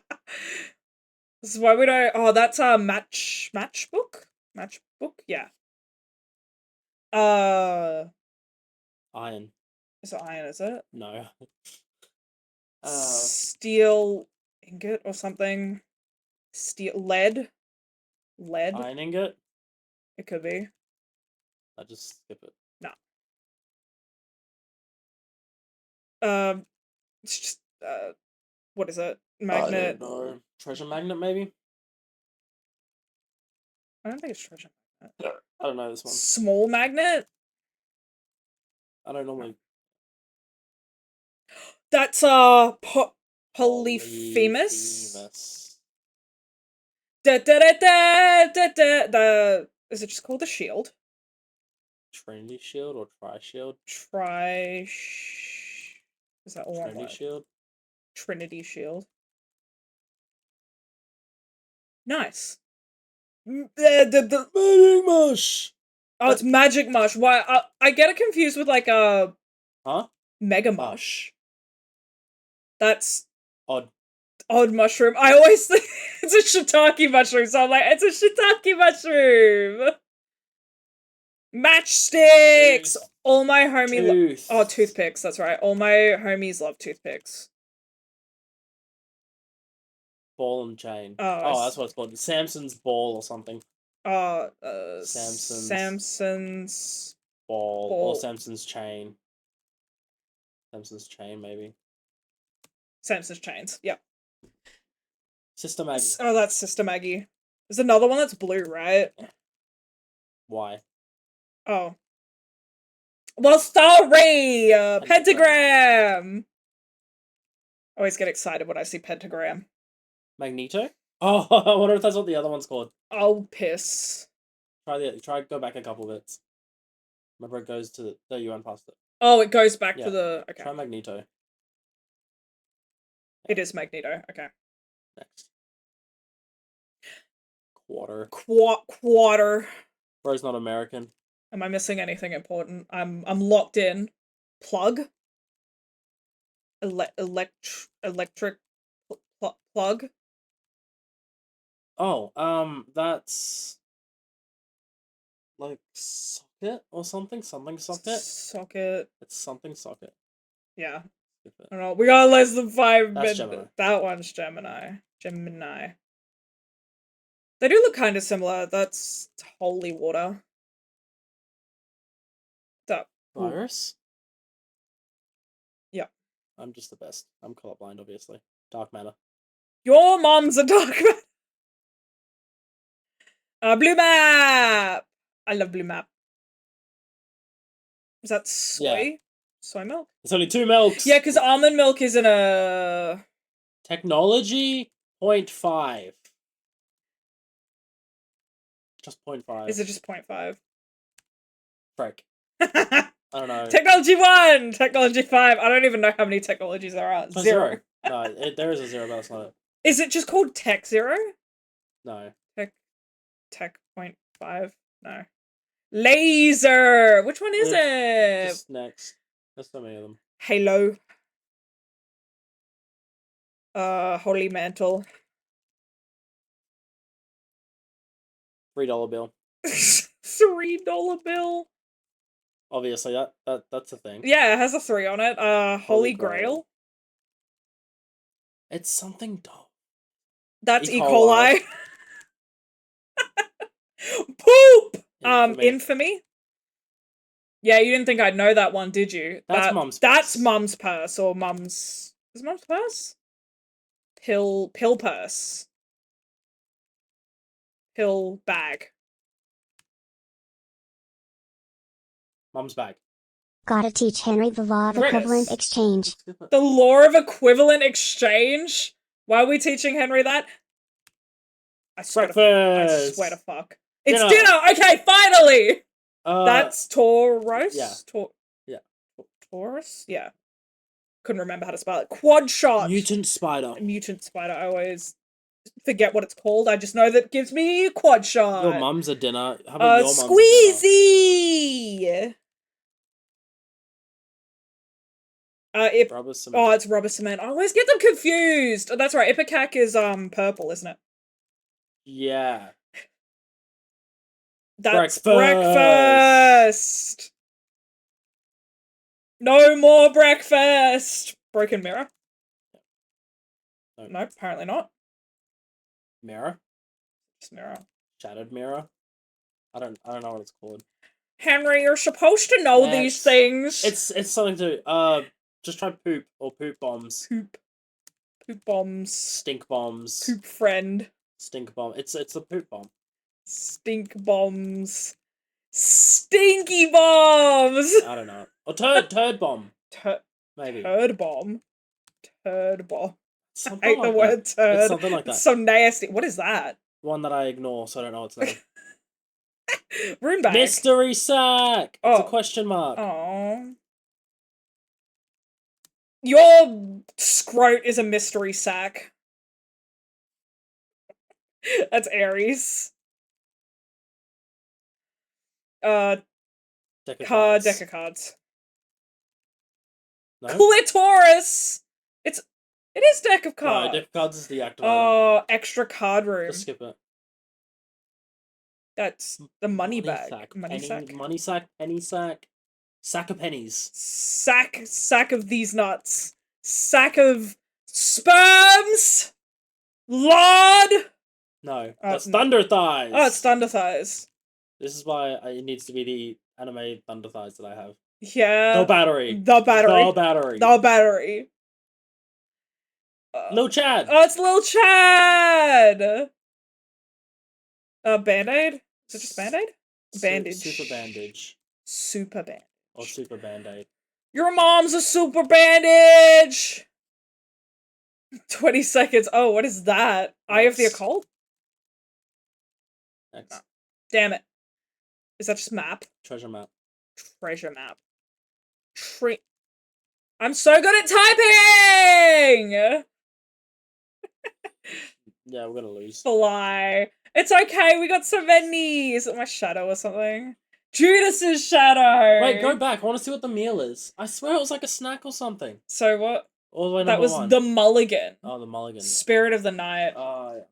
This is why we don't... Oh, that's a matchbook? Matchbook? Yeah. Iron. Is it iron, is it? No. Steel ingot or something. Lead? Iron ingot? It could be. I just skip it. No. It's just, what is it? Magnet. I don't know. Treasure magnet, maybe? I don't think it's treasure magnet. I don't know this one. Small magnet? I don't normally... That's, Polyphemus? Da da da da da da da. Is it just called the shield? Trinity Shield or Tri-Shield? Is that all one Trinity word? Shield? Trinity Shield. Nice. Magic Mush! Oh, it's Magic Mush. Why? I get it confused with like a Huh? Mega Mush. That's Odd. odd mushroom. I always think it's a shiitake mushroom, so I'm like, it's a shiitake mushroom. Matchsticks! Tooth. All my Tooth. oh, toothpicks, that's right. All my homies love toothpicks. Ball and chain. Oh, That's what it's called. Samson's ball or something. Samson's Ball. Ball. Or Samson's chain. Samson's chain, maybe. Samson's chains. Yep. Sister Maggie. Oh, that's Sister Maggie. There's another one that's blue, right? Why? Oh. Well, sorry! Pentagram! I always get excited when I see pentagram. Magneto? Oh, I wonder if that's what the other one's called. Oh, piss. Try go back a couple bits. Remember it goes to the you went past it. Oh, it goes back Yeah. to the... Okay. Try Magneto. It is Magneto. Okay. Next. Quarter. Quarter. Bro's not American. Am I missing anything important? I'm locked in. Plug. Electric plug. Oh, that's like socket or something. Something socket. Socket. It's something socket. Yeah. Skip it. I don't know. We got less than 5 That's minutes. Gemini. That one's Gemini. Gemini. They do look kind of similar. That's holy water. That Virus? Yeah. I'm just the best. I'm colorblind, obviously. Dark matter. Your mom's a dark man. Blue map. I love blue map. Is that soy? Yeah. Soy milk? It's only 2 milks. Yeah, because almond milk isn't a... Technology 0.5. Just 0.5. Is it just 0.5? Frick. I don't know. Technology 1! Technology 5. I don't even know how many technologies there are. Oh, 0. No, there is a 0, but that's not it. Is it just called Tech 0? No. Tech 0.5? No. Laser! Which one is it? Just next. There's so many of them. Halo. Holy Mantle. $3 bill. $3 bill. Obviously, that's a thing. Yeah, it has a 3 on it. Holy Grail. Grail. It's something dumb. That's E. E. coli. Poop! Infamy. Yeah, you didn't think I'd know that one, did you? That's Mum's That's purse. Mum's purse, or Mum's... Is Mum's purse? Pill purse. Pill bag. Mum's bag. Gotta teach Henry the law of Chris. equivalent exchange. The law of equivalent exchange? Why are we teaching Henry that? I swear to fuck. It's dinner! Okay, finally! That's Tauros? Yeah. Taurus? Yeah. Couldn't remember how to spell it. Quad shot! Mutant spider. Mutant spider. I always forget what it's called. I just know that it gives me quad shot. Your mum's a dinner. How about your mum's a dinner? Squeezy! Rubber cement. Oh, it's rubber cement. I always get them confused. Oh, that's right. Ipecac is purple, isn't it? Yeah. That's breakfast. No more breakfast. Broken mirror. No, apparently not. Mirror. Just mirror. Shattered mirror. I don't know what it's called. Henry, you're supposed to know these things. It's something to just try poop or poop bombs. Poop bombs. Stink bombs. Poop friend. Stink bomb. It's a poop bomb. Stink bombs. Stinky bombs. I don't know. Or turd bomb. Maybe. Turd bomb. Turd bomb. Something I hate like the word turd. It's something like that. It's so nasty. What is that? One that I ignore, so I don't know what's name. Rune bag. Mystery sack. It's a Oh. question mark. Oh. Your scrote is a mystery sack. That's Aries. Deck of Deck of cards. No? Clitoris! It is deck of No, cards. deck of cards is the active item. Oh, extra card room. Just skip it. That's the money bag. Sack. Money sack. Money sack, penny sack. Sack of pennies. Sack of these nuts. Sack of sperms! Lord! No, that's no. Thunder Thighs. Oh, it's Thunder Thighs. This is why it needs to be the anime Thunder Thighs that I have. Yeah. The battery. The battery. The battery. The battery. Lil Chad. Oh, it's Lil Chad! Band-Aid? Is it just Band-Aid? Bandage. Super bandage. Super band. Or super band-aid. Your mom's a super bandage! 20 seconds. Oh, what is that? Eye of the Next. Occult? Next. Damn it. Is that just map? Treasure map. Treasure map. I'm so good at typing! Yeah, we're gonna lose. Fly. It's okay, we got so many. Is it my shadow or something? Judas's shadow! Wait, go back. I want to see what the meal is. I swear it was like a snack or something. So what? All the way That number was one. the mulligan. Oh, the mulligan. Spirit of the Night. Oh,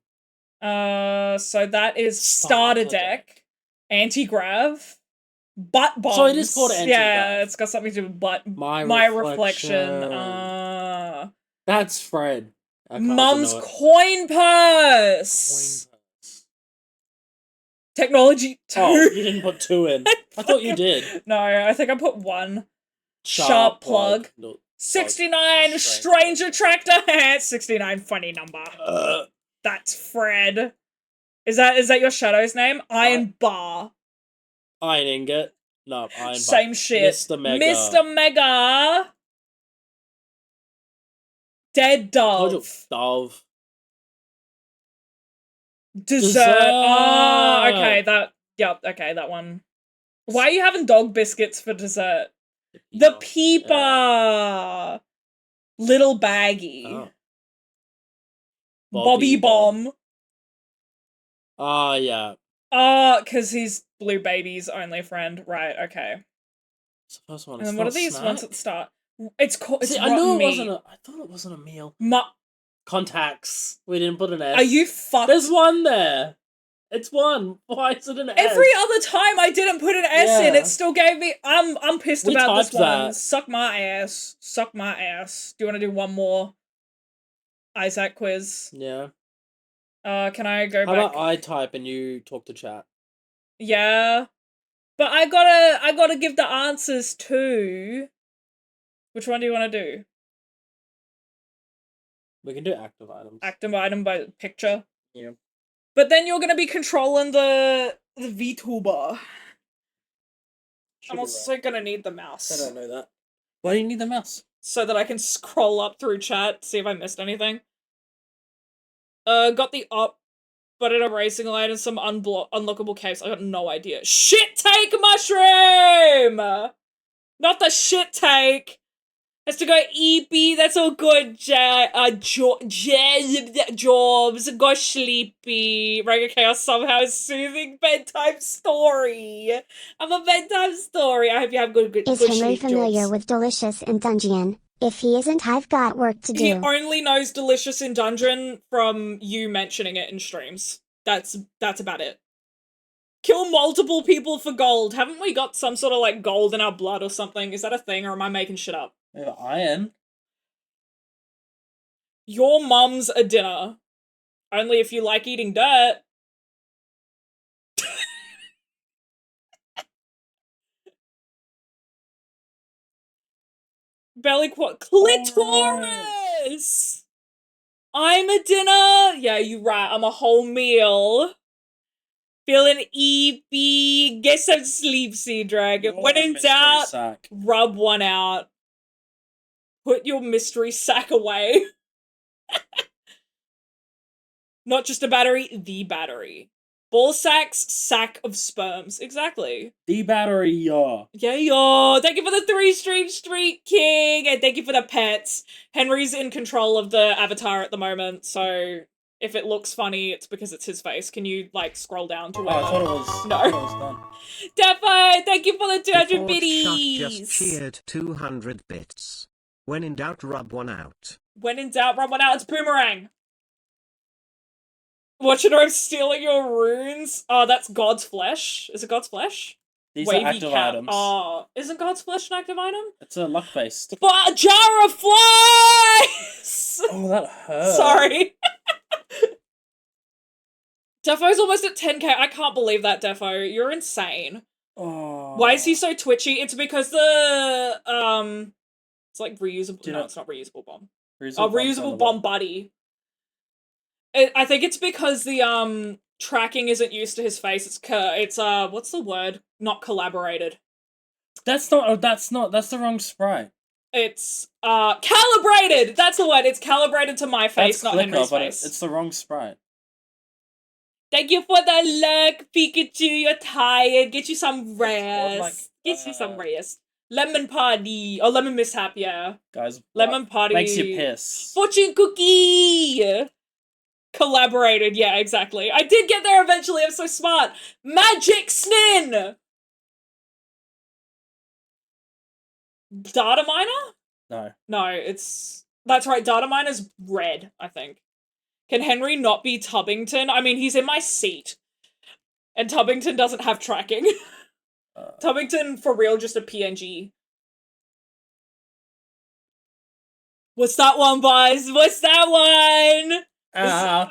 yeah. So that is starter deck. Anti-grav. Butt bombs. So it is called anti-grav. Yeah, it's got something to do with butt. My reflection. That's Fred. Mum's coin purse. Technology 2. Oh, you didn't put 2 in. I thought you did. No, I think I put 1. Sharp plug. No, 69 strange attractor. 69 funny number. That's Fred. Is that your shadow's name? Iron Bar. Iron Ingot. No, Iron Bar. Same shit. Mr. Mega. Mr. Mega. Dead Dove. Dove. Dessert. Oh, okay, okay, that one. Why are you having dog biscuits for dessert? The Peeper. Little Baggy. Oh. Bobby Bomb. Ah, yeah. Oh, because he's Blue Baby's only friend. Right, okay. It's the first one. And then what are these snack? ones at the start? It's called. It's See, I knew it meat. wasn't a. I thought it wasn't a meal. Contacts. We didn't put an S. Are you fucked? There's one there. It's one. Why is it an S? Every other time I didn't put an S in, Yeah. it still gave me. I'm pissed We about this typed one. that. Suck my ass. Suck my ass. Do you want to do one more Isaac quiz? Yeah. Can I go How back? about I type and you talk to chat? Yeah, but I gotta give the answers too. Which one do you want to do? We can do active items. Active item by picture. Yeah. But then you're gonna be controlling the VTuber. I'm also gonna need the mouse. I don't know that. Why do you need the mouse? So that I can scroll up through chat, see if I missed anything. Got the up, but an erasing light and some unlockable caves. I got no idea. Shit take mushroom! Not the shit take! Has to go EP, that's all good, jobs, go sleepy. Regular Chaos somehow is soothing bedtime story. I'm a bedtime story. I hope you have good Is good Henry sleep, familiar Jobs. with Delicious in Dungeon? If he isn't, I've got work to He do. only knows Delicious in Dungeon from you mentioning it in streams. That's about it. Kill multiple people for gold. Haven't we got some sort of like gold in our blood or something? Is that a thing or am I making shit up? Yeah, iron. Your mum's a dinner. Only if you like eating dirt. Belly clitoris! I'm a dinner! Yeah, you right, I'm a whole meal. Feeling eepy. Get some sleep, Sea Dragon. When in doubt, Sack. rub one out. Put your mystery sack away. Not just a battery, the battery. Ball sacks, sack of sperms. Exactly. The battery, yeah. Yeah, yo. Thank you for the 3-stream Street King, and thank you for the pets. Henry's in control of the avatar at the moment, so if it looks funny, it's because it's his face. Can you, like, scroll down to Oh, where... I thought it was. No. I thought it was done. Defo, thank you for the 200 Shot biddies. just cheered 200 bits. When in doubt, rub one out. When in doubt, rub one out. It's Boomerang. Watching her stealing your runes. Oh, that's God's flesh. Is it God's flesh? These Wavy are active cap. items. Oh, isn't God's flesh an active item? It's a luck based. But a jar of flies! Oh, that hurt. Sorry. Defo's almost at 10k. I can't believe that, Defo. You're insane. Oh. Why is he so twitchy? It's because the, it's like reusable. Do you No, know- it's not reusable bomb. Reusable Reusable bomb buddy. I think it's because the, tracking isn't used to his face. It's what's the word? Not collaborated. That's the wrong sprite. It's, calibrated! That's the word. It's calibrated to my face, That's not Clicker, Henry's but face. it's the wrong sprite. Thank you for the luck, Pikachu. You're tired. Get you some rest. like, Get you some rest. Lemon party. Oh, lemon mishap, yeah. Guys, Lemon party. makes you piss. Fortune cookie! Collaborated, yeah, exactly. I did get there eventually, I'm so smart. Magic Snin! Data miner? No. No, it's... That's right, data miner's red, I think. Can Henry not be Tubbington? I mean, he's in my seat. And Tubbington doesn't have tracking. Tubbington, for real, just a PNG. What's that one, boys? What's that one?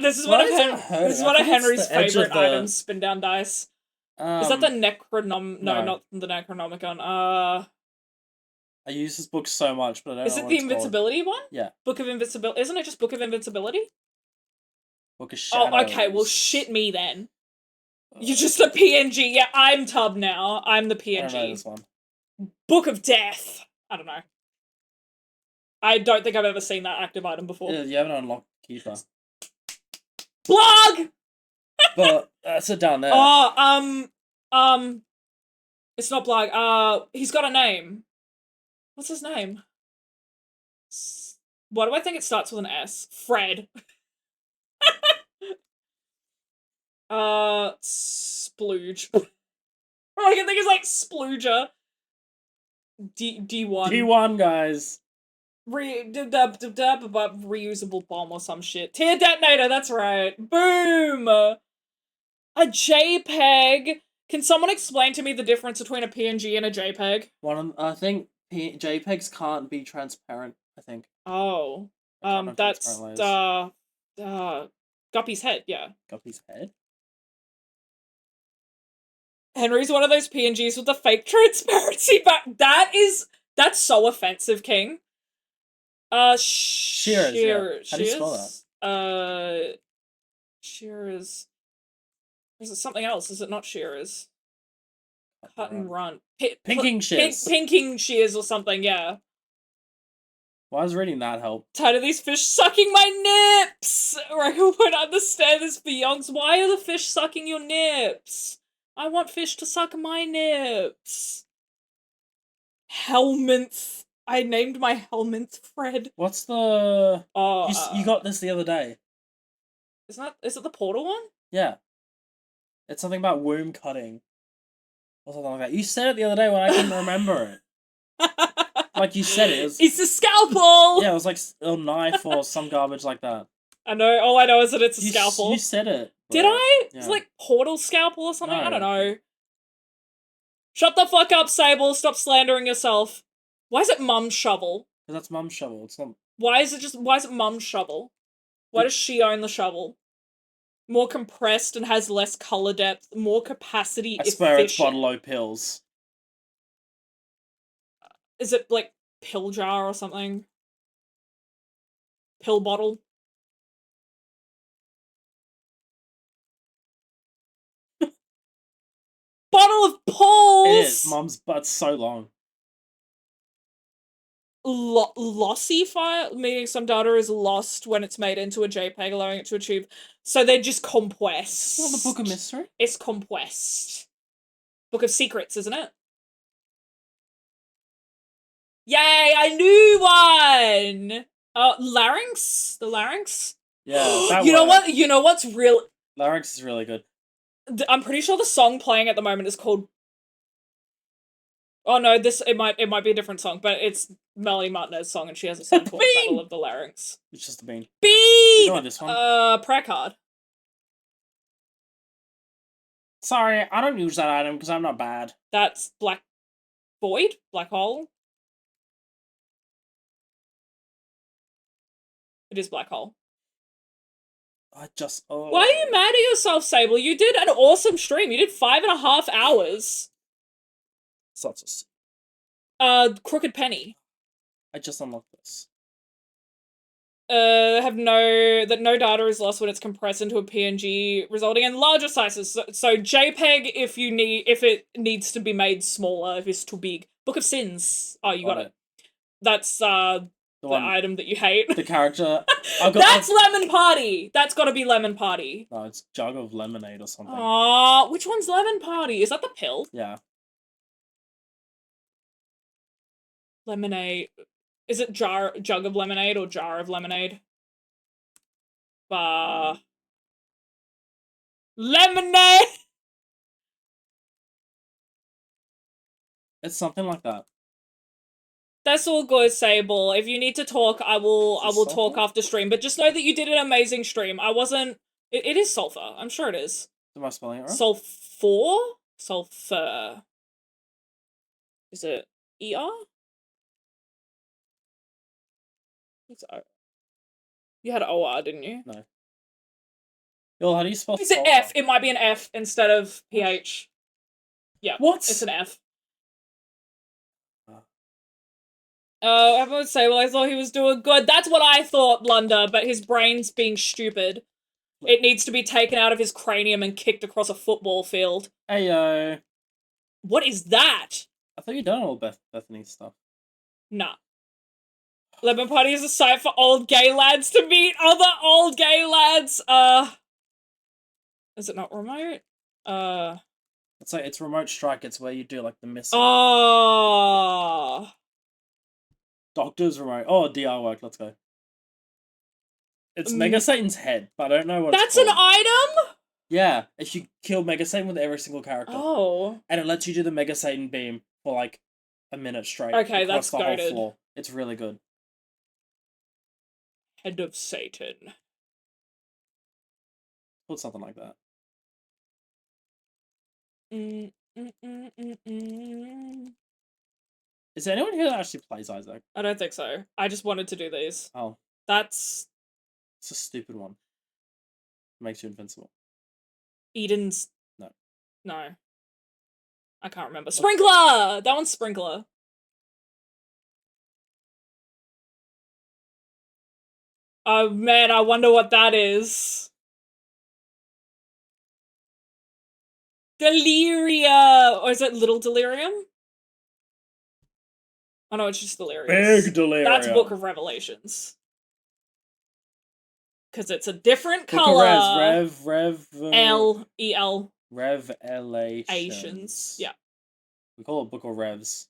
This is one of Henry's favorite items, spin down dice. Is that the Necronom... No, not the Necronomicon. I use this book so much, but I don't know Is it what the it's called. Invincibility one? Yeah. Book of Invincibility. Isn't it just Book of Invincibility? Book of Shadows. Oh, okay, well shit me then. You're just a PNG. Yeah, I'm Tub now. I'm the PNG. I don't know this one. Book of Death. I don't know. I don't think I've ever seen that active item before. Yeah, you haven't unlocked Keeper. Blog! But that's it down there. Oh, it's not Blag. He's got a name. What's his name? Why do I think it starts with an S? Fred. Splooge. All I can think is like Splooger. D1. D1, guys. Reusable bomb or some shit. Tear detonator, that's right. Boom! A JPEG. Can someone explain to me the difference between a PNG and a JPEG? I think JPEGs can't be transparent, I think. Oh. They can't have That's, transparent layers. Guppy's head, yeah. Guppy's head? Henry's one of those PNGs with the fake transparency back. That's so offensive, King. Shearers, yeah. How do you spell that? Shearers. Is it something else? Is it not shearers? Cut and run. Pinking shears. Pinking shears or something, yeah. Why does reading that help? Tired of these fish sucking my nips! I won't understand this for yonks. Why are the fish sucking your nips? I want fish to suck my nips. Helminth. I named my Helminth Fred. What's the... Oh, you got this the other day. is it the portal one? Yeah. It's something about womb cutting. Or something like that. You said it the other day when I couldn't remember it. Like you said it. It's a scalpel! Yeah, it was like a knife or some garbage like that. I know, all I know is that it's a scalpel. You said it. Did I? Yeah. It's like portal scalpel or something? No. I don't know. Shut the fuck up, Sable. Stop slandering yourself. Why is it Mum's shovel? Because that's Mum's shovel. It's not... Why is it Mum's shovel? Why does she own the shovel? More compressed and has less color depth, more capacity. I swear it's efficient. bottle pills. Is it like pill jar or something? Pill bottle? Bottle of pulls! It is. Mum's butt's so long. lossy file, meaning some data is lost when it's made into a JPEG, allowing it to achieve. So they're just compressed. Well, the Book of Mystery? It's compressed. Book of Secrets, isn't it? Yay, I knew one! Larynx? The Larynx? Yeah, that You know word. what? You know what's real? Larynx is really good. I'm pretty sure the song playing at the moment is called... Oh no, it might be a different song, but it's Melanie Martinez's song, and she has a song called Battle of the Larynx. It's just a bean. Bean! You know this one? Prayer card. Sorry, I don't use that item because I'm not bad. That's Black Void? Black Hole? It is Black Hole. I just... Oh. Why are you mad at yourself, Sable? You did an awesome stream. You did 5.5 hours. Such a... Crooked Penny. I just unlocked this. That no data is lost when it's compressed into a PNG, resulting in larger sizes. So JPEG if it needs to be made smaller, if it's too big. Book of Sins. Oh, you got it. That's the item that you hate. The character. That's Lemon Party. That's got to be Lemon Party. No, it's Jug of Lemonade or something. Aw, which one's Lemon Party? Is that the pill? Yeah. Lemonade. Is it Jug of Lemonade or Jar of Lemonade? Lemonade! It's something like that. That's all good, Sable. If you need to talk, I will talk after stream. But just know that you did an amazing stream. I wasn't... It is sulfur. I'm sure it is. Am I spelling it right? Sulfur? Sulfur. Is it ER? It's O. You had OR, didn't you? No. Yo, how do you spell Is it F? It might be an F instead of PH. Yeah. What? It's an F. Everyone would say, well, I thought he was doing good. That's what I thought, Blunder, but his brain's being stupid. It needs to be taken out of his cranium and kicked across a football field. Heyo. What is that? I thought you'd done all Bethany's stuff. Nah. Lemon Party is a site for old gay lads to meet other old gay lads. Is it not remote? It's like, it's Remote Strike. It's where you do, like, the missile. Oh. Doctor's Remote. Oh, DR work. Let's go. It's Mega Satan's head, but I don't know what it's That's called. an item? Yeah, if you kill Mega Satan with every single character. Oh. And it lets you do the Mega Satan beam for, like, a minute straight. Okay, across that's the whole goated. floor. It's really good. Head of Satan. Put something like that. Is there anyone here that actually plays Isaac? I don't think so. I just wanted to do these. Oh. That's... It's a stupid one. Makes you invincible. Eden's... No. No. I can't remember. Sprinkler! That one's Sprinkler. Oh man, I wonder what that is. Deliria! Or is it Little Delirium? Oh no, it's just Delirious. Big Delirium. That's Book of Revelations. Because it's a different Book color. of Rev. L-E-L. Revelations. Yeah. We call it Book of Revs.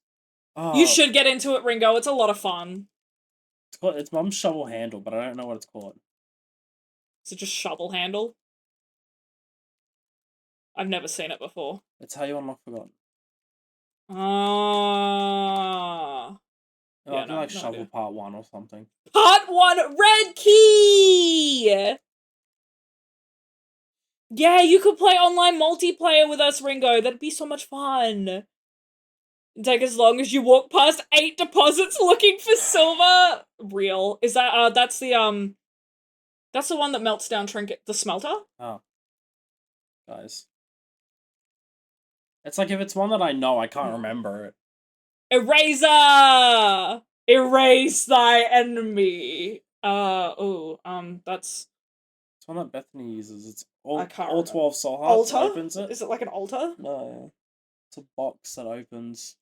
Oh, You should get into it, Ringo. It's a lot of fun. It's Mum's Shovel Handle, but I don't know what it's called. Is it just Shovel Handle? I've never seen it before. It's how you unlock Forgotten. Ah. It might be like Shovel Part 1 or something. Part 1, Red Key! Yeah, you could play online multiplayer with us, Ringo. That'd be so much fun. It'd take as long as you walk past 8 deposits looking for silver. Real. Is that, that's the one that melts down trinket, the smelter? Oh. Guys. It's like if it's one that I know, I can't remember it. Eraser! Erase thy enemy. That's... It's one that Bethany uses. It's I can't all remember. 12 soul hearts Altar? opens it. Is it like an altar? No. It's a box that opens.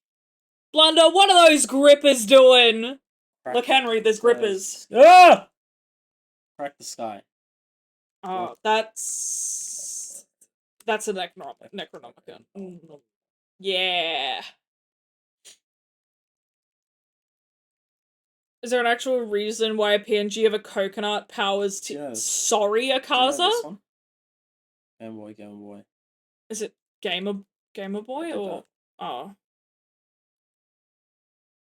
Blunder, what are those grippers doing? Look, Henry, there's grippers. Ah! Crack the sky. Oh, that's a Necronomicon. Yeah. Is there an actual reason why a PNG of a coconut powers to... Yes. Sorry, Do you know Akaza? this one? Game Boy. Is it Gamer Boy Look at or... that. Oh.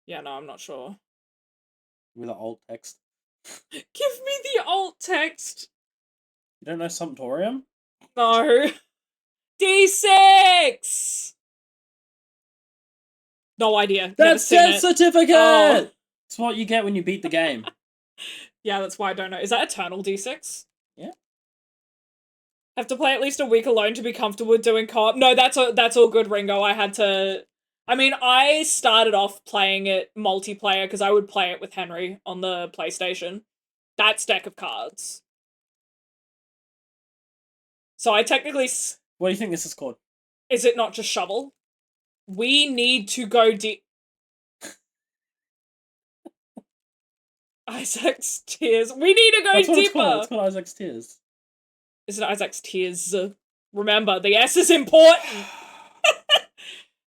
Yeah, no, I'm not sure. With the alt text. Give me the alt text! You don't know Sumptorium? No. D6! No idea. Never That's seen death it. certificate! Oh. It's what you get when you beat the game. Yeah, that's why I don't know. Is that Eternal D6? Yeah. Have to play at least a week alone to be comfortable with doing co-op. No, that's all good, Ringo. I started off playing it multiplayer because I would play it with Henry on the PlayStation. That's deck of cards. So I technically... What do you think this is called? Is it not just shovel? We need to go deep. Isaac's Tears. We need to go That's what deeper. it's called. It's called Isaac's Tears. Is it Isaac's Tears? Remember, the S is important.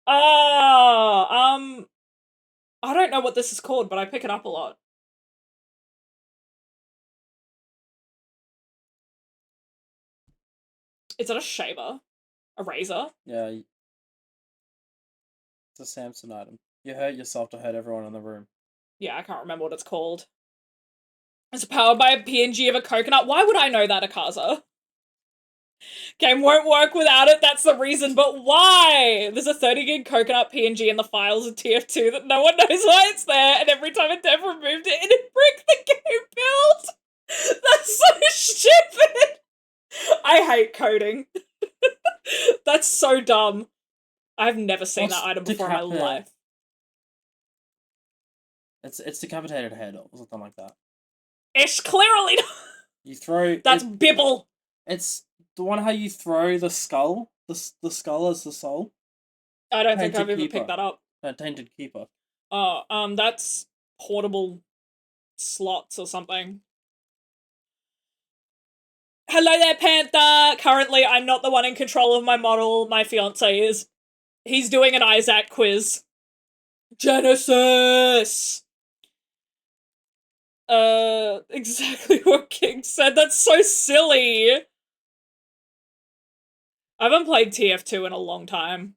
I don't know what this is called, but I pick it up a lot. Is it a shaver? A razor? Yeah. It's a Samson item. You hurt yourself to hurt everyone in the room. Yeah, I can't remember what it's called. It's powered by a PNG of a coconut. Why would I know that, Akaza? Game won't work without it, that's the reason, but why? There's a 30 gig coconut PNG in the files of TF2 that no one knows why it's there, and every time a dev removed it, it bricked the game build! That's so stupid! I hate coding. That's so dumb. I've never seen that item before in my life. It's decapitated head or something like that. It's clearly not. You throw... That's Bibble! It's the one how you throw the skull. The skull as the soul. I don't think Tainted I've ever Keeper. picked that up. No, Tainted Keeper. Oh, that's portable slots or something. Hello there, Panther! Currently, I'm not the one in control of my model. My fiancé is. He's doing an Isaac quiz. Genesis! Exactly what King said. That's so silly! I haven't played TF2 in a long time.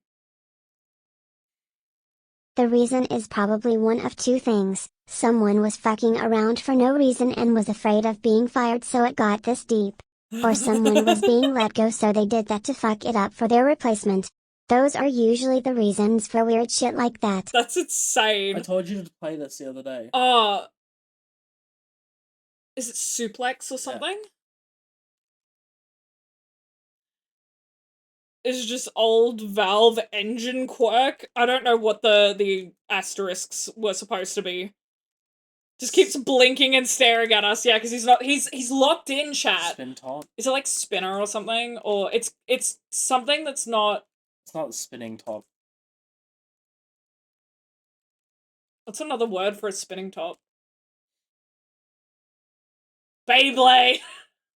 The reason is probably one of two things. Someone was fucking around for no reason and was afraid of being fired, so it got this deep. Or someone was being let go, so they did that to fuck it up for their replacement. Those are usually the reasons for weird shit like that. That's insane. I told you to play this the other day. Is it Suplex or something? Yeah. It's just old Valve engine quirk. I don't know what the asterisks were supposed to be. Just keeps blinking and staring at us. Yeah, because he's locked in, chat. Spin top. Is it like spinner or something? Or it's something that's not... It's not spinning top. What's another word for a spinning top? Beyblade!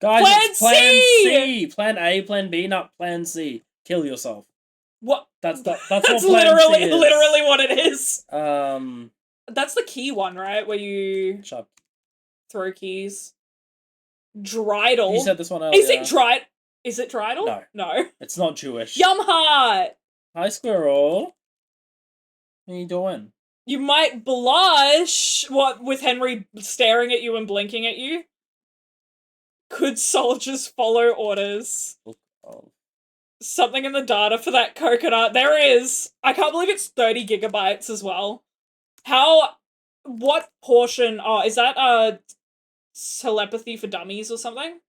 Guys, it's Plan C! Plan A, Plan B, not Plan C. Kill yourself. What? That's what That's Plan literally C is. literally what it is. That's the key one, right? Where you shut. Throw keys. Dreidel. You said this one earlier. Is it Dreidel? No. No. It's not Jewish. Yumheart! Hi, Squirrel. What are you doing? You might blush, what, with Henry staring at you and blinking at you? Could soldiers follow orders? Oh. Something in the data for that coconut. There is! I can't believe it's 30 gigabytes as well. What portion, is that, telepathy for dummies or something?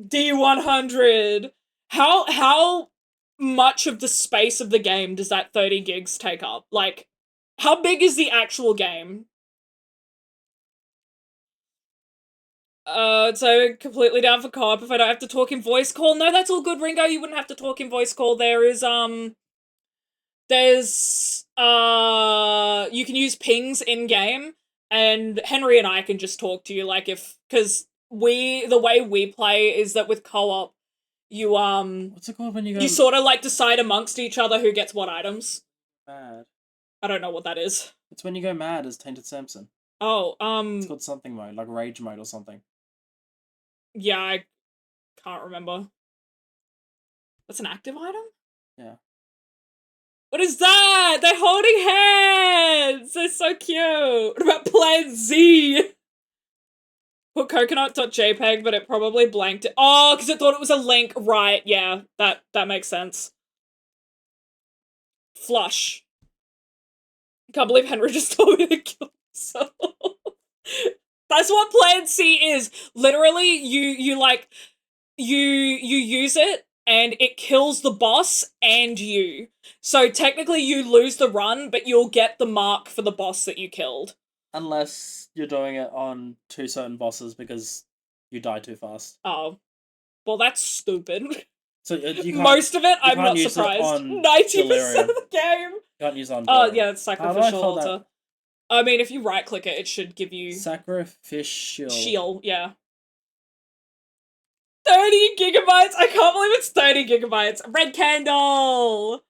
D100! How much of the space of the game does that 30 gigs take up? Like, how big is the actual game? So completely down for co-op if I don't have to talk in voice call. No, that's all good, Ringo. You wouldn't have to talk in voice call. There's you can use pings in game, and Henry and I can just talk to you, like, because the way we play is that with co-op, you What's it called when you go you sort of like decide amongst each other who gets what items. mad? I don't know what that is. It's when you go mad as Tainted Samson. Oh, It's called something mode, like rage mode or something. yeah, I can't remember. That's an active item? Yeah. What is that? They're holding hands! They're so cute! What about Plan Z? Put coconut.jpg, but it probably blanked it. Oh, because it thought it was a link. Right, yeah. That makes sense. Flush. Can't believe Henry just told me to kill himself. That's what Plan C is. Literally, you use it, and it kills the boss and you. So technically you lose the run, but you'll get the mark for the boss that you killed. Unless you're doing it on 2 certain bosses because you die too fast. Oh. Well, that's stupid. So you can't, Most of it, I'm can't not use it surprised. on 90% Delirium. of the game. You can't use it on Oh, Delirium. yeah, it's How do I sacrificial spell that? altar. I mean, if you right-click it, it should give you... Sacrificial. Shield, yeah. 30 gigabytes? I can't believe it's 30 gigabytes. Red candle!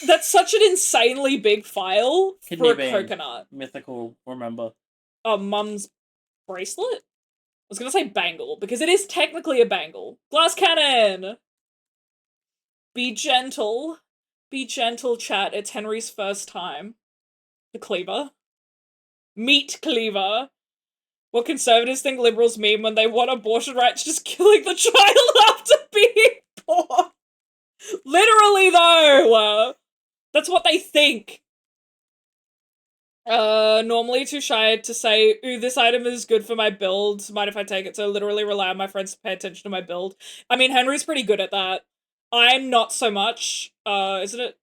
That's such an insanely big file Kidney for a bean. coconut. Mythical, remember. Oh, mum's bracelet? I was gonna say bangle, because it is technically a bangle. Glass cannon! Be gentle. Be gentle, chat. It's Henry's first time. The cleaver. Meat cleaver. What conservatives think liberals mean when they want abortion rights just killing the child after being born. Literally, though! That's what they think. Normally too shy to say, ooh, this item is good for my build. Mind if I take it? So literally rely on my friends to pay attention to my build. I mean, Henry's pretty good at that. I'm not so much. Isn't it?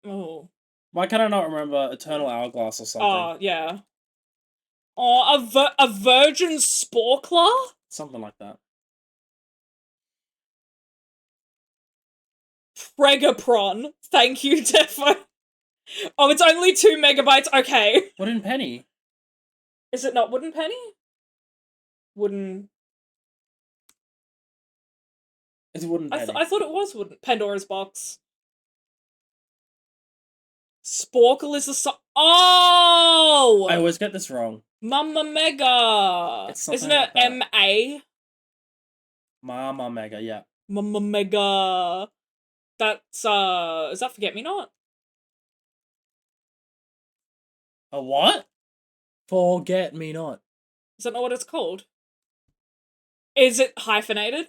Oh. Why can I not remember Eternal Hourglass or something? Oh, yeah. Oh, a virgin sporkler? Something like that. Pregapron. Thank you, Defo. Oh, it's only 2 megabytes. Okay. Wooden Penny. Is it not Wooden Penny? Wooden... It's Wooden Penny. I thought it was Pandora's Box. Sporkle is the Oh! I always get this wrong. Mama Mega! It's something Isn't it like that. M-A? Mama Mega, yeah. Mama Mega. That's, is that Forget Me Not? A what? Forget Me Not. Is that not what it's called? Is it hyphenated?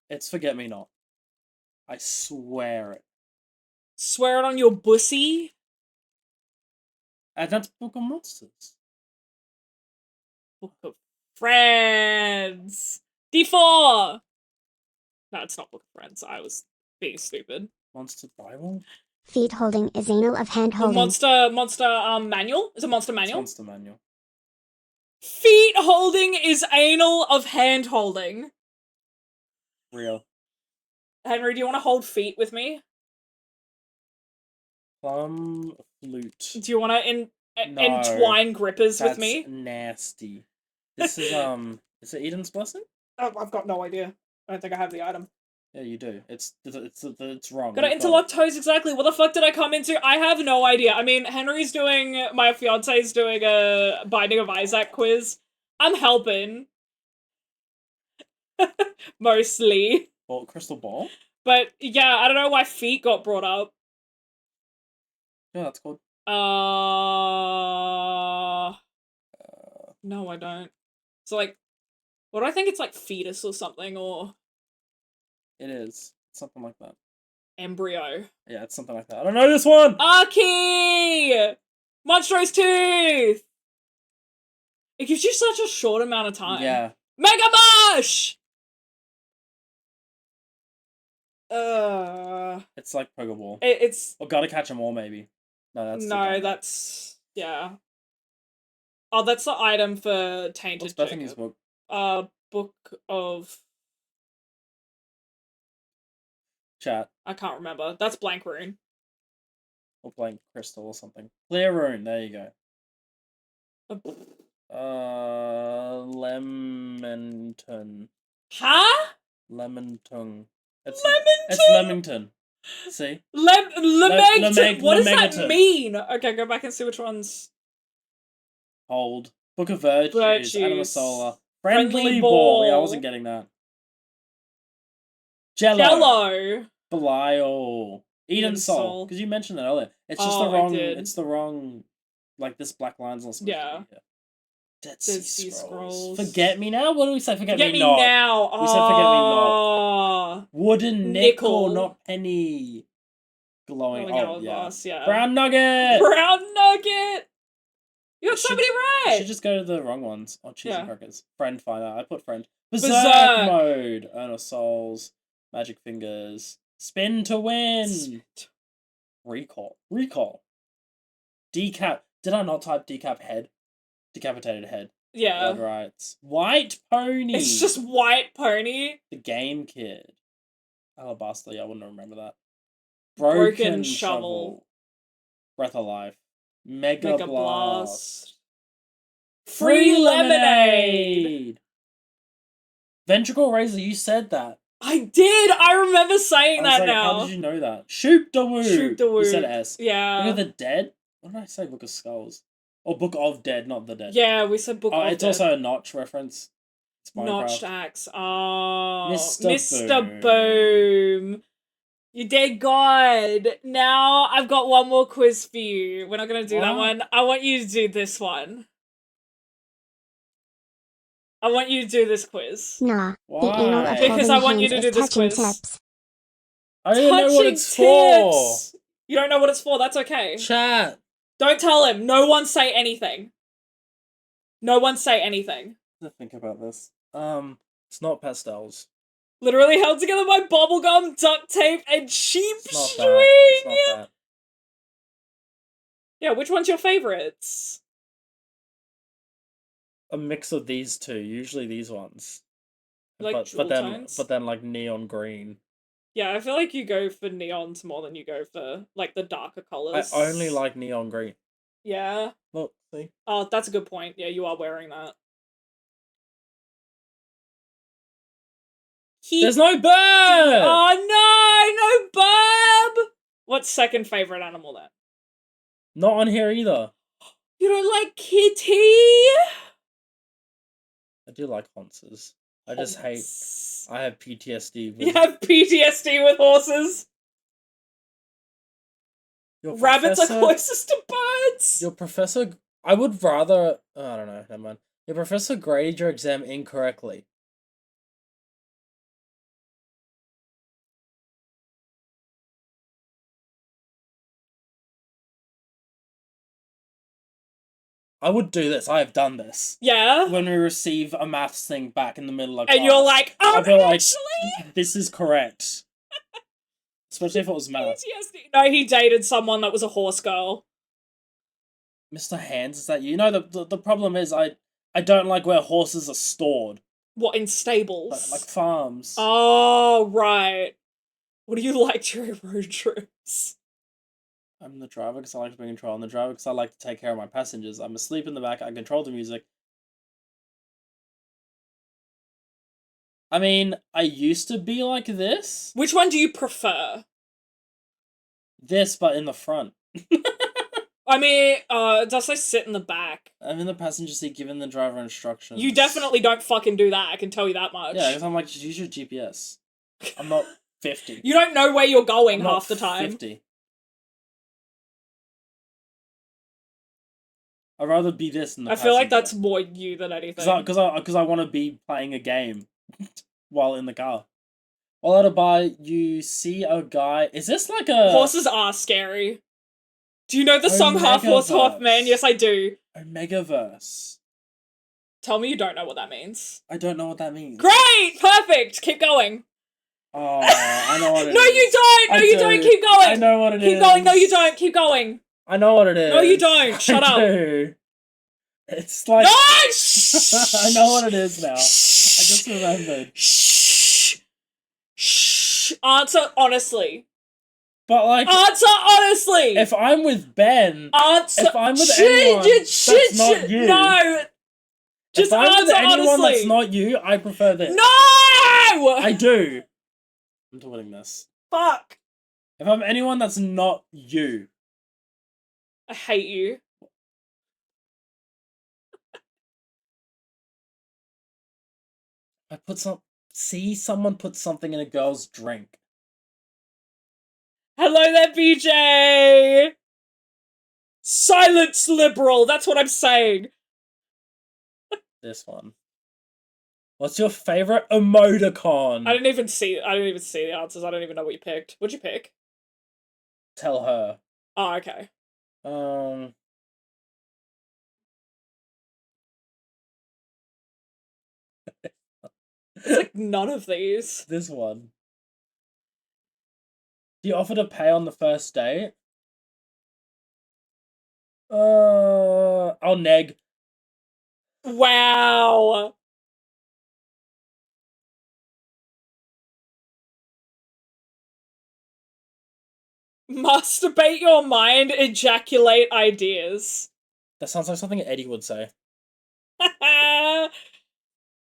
It's Forget Me Not. I swear it. Swear it on your bussy? And that's Book of Monsters. Book of Friends. D4! No, it's not Book of Friends. I was being stupid. Monster Bible? Feet holding is anal of hand holding. Monster manual? Is it Monster It's Manual? Monster Manual. Feet holding is anal of hand holding. Real. Henry, do you want to hold feet with me? Plum Flute. Do you want to No, entwine grippers with That's me? nasty. This is it Eden's Blessing? Oh, I've got no idea. I don't think I have the item. Yeah, you do. It's wrong. Gotta You've got interlock toes exactly. What the fuck did I come into? I have no idea. I mean, my fiance's doing a Binding of Isaac quiz. I'm helping. Mostly. Well, Crystal Ball? But yeah, I don't know why feet got brought up. Yeah, that's called. No, I don't. So like, what do I think? It's like fetus or something, or It is. Something like that. embryo. Yeah, it's something like that. I don't know this one! Aki! Monstro's Tooth! It gives you such a short amount of time. Yeah. Mega Mush! It's like Pokeball. It's Or Gotta Catch 'em All, maybe. No, that's no, that's yeah. Oh, that's the item for Tainted What's Bethany's Jacob. book? Book of Chat. I can't remember. That's Blank Rune. Or Blank Crystal or something. Clear Rune, there you go. Lemonton. Huh? Lemonton. It's Lemonton? Leamington. See? Lemegton. What does that Lemegeton. mean? Okay, go back and see which ones. Hold. Book of Virtues. Virtues. Animasola. Friendly Friendly Ball. Yeah, I Ball. wasn't getting that. Jello. Jello. Belial. Eden Eden Soul. Soul. Because you mentioned that earlier. It's just Oh, the I wrong. did. It's the wrong. Like this black line's not supposed Yeah. to be here. Dead Sea Dead Sea Scrolls. Scrolls. Forget Me Now? What do we say? Forget Forget Me me Not. now. We said Forget Me Not. Oh. Wooden nickel, not penny. Glowing. Glowing Oh, yeah. hourglass, yeah. Brown Nugget. Brown Nugget. You got so Should- many I right. should just go to the wrong ones. Oh, cheesy Yeah. crackers. Friend Finder. I put Friend. Berserk, Berserk. Mode. Earn of Souls. Magic Fingers. Spin to win. Recall. Decap. Did I not type decap head? Decapitated head. Yeah. Blood Rights. White Pony. It's just White Pony. The Game Kid. Alabaster. Yeah, I wouldn't remember that. Broken Shovel. Breath of Life. Mega Blast. Blast. Free Lemonade. Ventricle Razor, you said that. I did. I remember saying I was that like, now. how did you know that? Shoot the Woo. Shoot the Woo. You said S. Yeah. Book of the Dead? What did I say? Book of Skulls. Or Book of Dead, not the Dead. Yeah, we said Book Oh, of it's Dead. also a Notch reference. It's Minecraft. Notched axe. Oh. Mr. Boom. You did good. Now I've got one more quiz for you. We're not going to do that What? one. I want you to do this one. I want you to do this quiz. Nah. Why? The anal of Because I holding want you hands to is do this touching quiz. tips. I don't know what Touching it's for. tips. You don't know what it's for. That's okay. Chat. Don't tell him. No one say anything. No one say anything. To think about this. It's not pastels. Literally held together by bubblegum, duct tape, and cheap It's not string. that. It's not that. Yeah, which one's your favorites? A mix of these two. Usually these ones. Like jewel tones? But then like neon green. Yeah, I feel like you go for neons more than you go for like the darker I colors. only like neon green. Yeah. Look, see. Oh, that's a good point. Yeah, you are wearing that. There's no bird. Oh no, no Bob! What's second favorite animal then? Not on here either. You don't like kitty? I do like honces. I just hate. Honks. I have PTSD. With You have PTSD with horses. Your Rabbits are professor- closest to birds. Your professor. I would rather. Oh, I don't know. Never mind. Your professor graded your exam incorrectly. I would do this. I have done this. Yeah. When we receive a maths thing back in the middle of And class, you're like, I'd be like, actually this is correct. Especially if it was math. PTSD. No, he dated someone that was a horse girl. Mr. Hands, is that you? No, the problem is I don't like where horses are stored. What, in stables? Like farms. Oh, right. What do you like during road trips? I'm the driver because I like to be in control. I'm the driver because I like to take care of my passengers. I'm asleep in the back. I control the music. I mean, I used to be like this. Which one do you prefer? This, but in the front. I mean, does I sit in the back? I'm in the passenger seat giving the driver instructions. You definitely don't fucking do that, I can tell you that much. Yeah, because I'm like, just use your GPS. I'm not 50. You don't know where you're going I'm half not the time. 50. I'd rather be this than the I feel like passenger. that's more you than anything. Because I want to be playing a game while in the car. All out of buy, you see a guy. Is this like a Horses are scary. Do you know the song Half Horse, Half Man? Yes, I do. Omegaverse? Tell me you don't know what that means. I don't know what that means. Great! Perfect! Keep going. Oh, I know what it is. No, you don't! No, you don't! Keep going! I know what it is. Keep going! No, you don't! Keep going! I know what it is. No, you don't! Shut I up! do. It's like... No! Shh! I know what it is now. I just remembered. Shh! Shh! Answer honestly. But like... Answer honestly! If I'm with Ben... Answer... If I'm with anyone that's not you... No! Just if I'm answer with anyone honestly! that's not you, I prefer this. No! I do. I'm doing this. Fuck. If I'm anyone that's not you... I hate you. I put some... See, someone put something in a girl's drink. Hello there, BJ! Silence, liberal! That's what I'm saying! This one. What's your favorite emoticon? I didn't even see the answers. I don't even know what you picked. What'd you pick? Tell her. Oh, okay. It's like none of these. This one. Do you offer to pay on the first date? I'll neg. Wow. Masturbate your mind, ejaculate ideas. That sounds like something Eddie would say.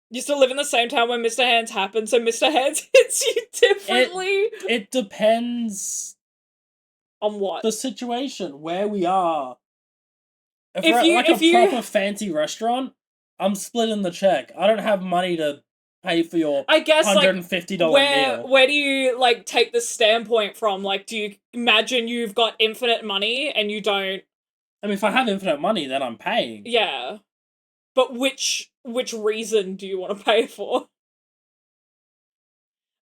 Used to live in the same town when Mr. Hands happened, so Mr. Hands hits you differently. It depends on what? The situation, where we are. If If we're you- at like if a you- proper fancy restaurant, I'm splitting the check. I don't have money to pay for your I guess $150 meal. where do you like take the standpoint from? Like, do you imagine you've got infinite money and you don't? I mean, if I have infinite money, then I'm paying. Yeah, but which reason do you want to pay for?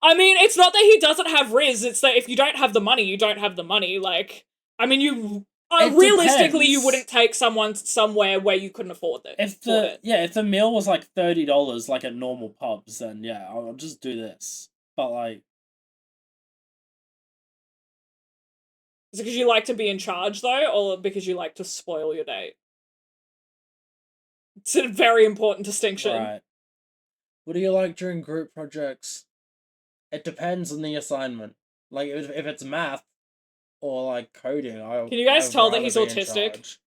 I mean, it's not that he doesn't have Riz. It's that if you don't have the money, you don't have the money. Like, I mean, you realistically you wouldn't take someone somewhere where you couldn't afford it. If the meal was like $30, like at normal pubs, then yeah, I'll just do this. But like, Is it because you like to be in charge though, or because you like to spoil your date? It's a very important distinction. right. What do you like during group projects? It depends on the assignment. Like if it's math or like coding, Can you guys tell that he's autistic? If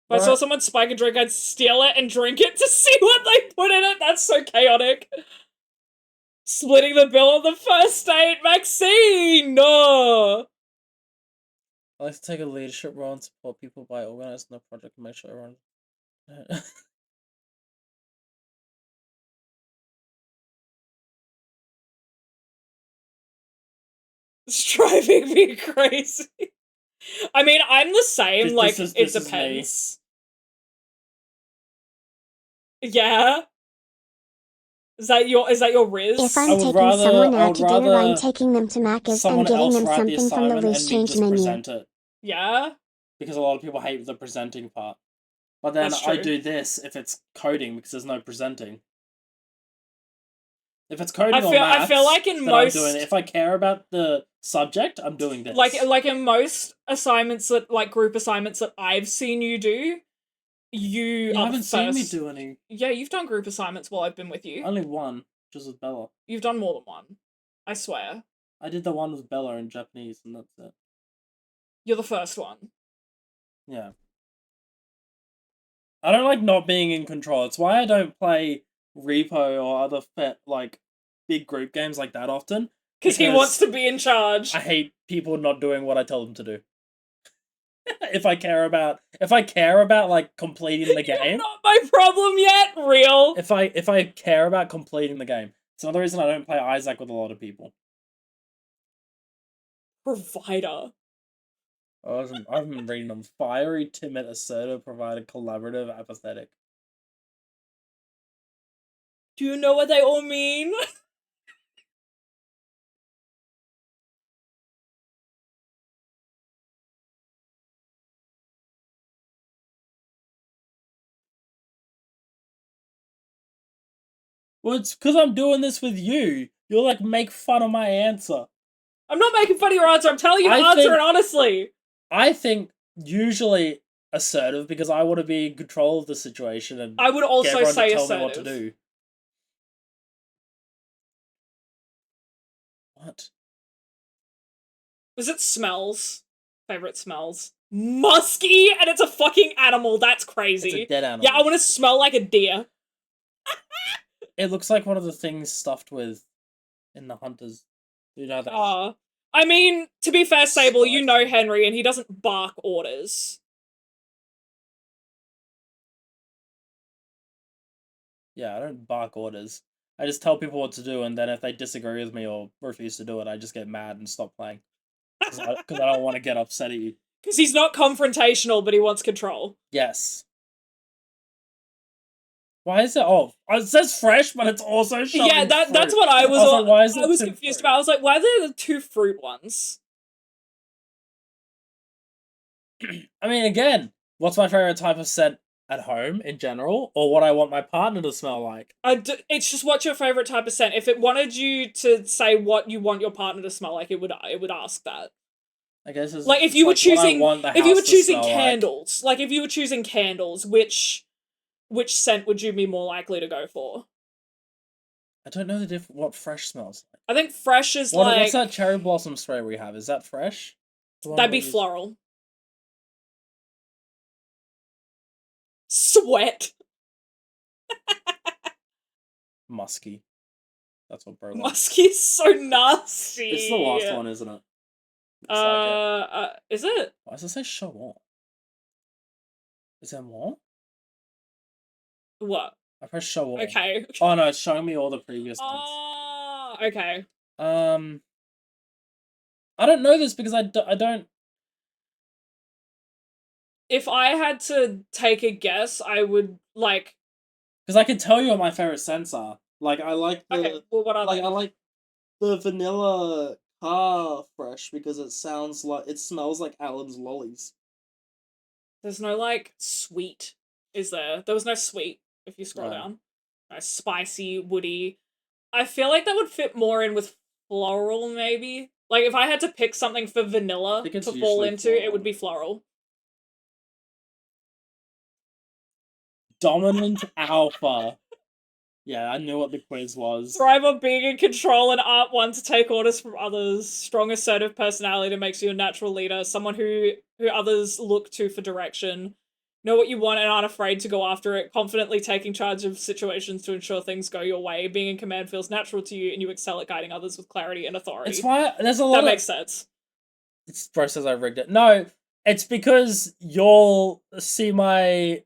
I saw someone spike a drink, I'd steal it and drink it to see what they put in it. That's so chaotic. Splitting the bill on the first date, Maxine! No! I like to take a leadership role and support people by organizing the project and make sure everyone... It's driving me crazy. I mean, I'm the same, it depends. Yeah? Is that your Riz? If I'm taking someone out to dinner, I'm taking them to Macca's and getting them something from the loose change menu. Yeah? Because a lot of people hate the presenting part. But then I do this if it's coding because there's no presenting. If it's coding or maths, I feel like in most... I'm doing it. If I care about the subject, I'm doing this. Like in most assignments group assignments that I've seen you do, you haven't seen me do any. Yeah, you've done group assignments while I've been with you. Only one, just with Bella. You've done more than one. I swear. I did the one with Bella in Japanese, and that's it. You're the first one. Yeah. I don't like not being in control. It's why I don't play Repo or other big group games like that often. Because he wants to be in charge. I hate people not doing what I tell them to do. If I care about like completing the game. Not my problem yet, real. If I care about completing the game. It's another reason I don't play Isaac with a lot of people. Provider. I've been reading them. Fiery, timid, assertive, provider, collaborative, apathetic. Do you know what they all mean? Well, it's because I'm doing this with you. You'll like make fun of my answer. I'm not making fun of your answer. I'm telling you to I answer think- it honestly. I think usually assertive because I want to be in control of the situation and I would get also everyone say to tell assertive. me what to do. What? Was it smells? Favorite smells? Musky, and it's a fucking animal. That's crazy. It's a dead animal. Yeah, I want to smell like a deer. It looks like one of the things stuffed with in the Hunters. You know that? I mean, to be fair, Sable, you know Spicy. Henry, and he doesn't bark orders. Yeah, I don't bark orders. I just tell people what to do, and then if they disagree with me or refuse to do it, I just get mad and stop playing. Because I don't want to get upset at you. Because he's not confrontational, but he wants control. Yes. Why is it? Oh, it says fresh, but it's also showing Yeah, that's fruit. what I was. like, why is I it was two confused fruit? about. I was like, why are there the 2 fruit ones? I mean, again, what's my favorite type of scent at home in general, or what I want my partner to smell like? It's just what's your favorite type of scent. If it wanted you to say what you want your partner to smell like, it would ask that. I guess it's Like if you were what I choosing, want the if you were house to choosing smell like. candles, like if you were choosing candles, which scent would you be more likely to go for? I don't know what fresh smells like. I think fresh is like What's that cherry blossom spray we have? Is that fresh? The one that'd we be use- floral. Sweat. Musky. That's what bro likes. Musky is so nasty. It's the last one, isn't it? Looks is it? Why does it say show on? Is there more? What? I pressed show on. Okay. Oh no, it's showing me all the previous ones. Oh, okay. I don't know this because I don't. If I had to take a guess, I would like. Because I can tell you what my favorite scents are. Like I like the Okay, well, what are like they? I like the vanilla car fresh because it smells like Alan's lollies. There's no like sweet, is there? There was no sweet if you scroll No. down. No, spicy, woody. I feel like that would fit more in with floral, maybe. Like if I had to pick something for vanilla think it's to fall usually into, it floral. would be floral. Dominant alpha. Yeah, I knew what the quiz was. Thrive on being in control and aren't one to take orders from others. Strong assertive personality that makes you a natural leader. Someone who others look to for direction. Know what you want and aren't afraid to go after it. Confidently taking charge of situations to ensure things go your way. Being in command feels natural to you and you excel at guiding others with clarity and authority. It's why there's a lot That of... makes sense. It's bro says I rigged it. No, it's because you'll see my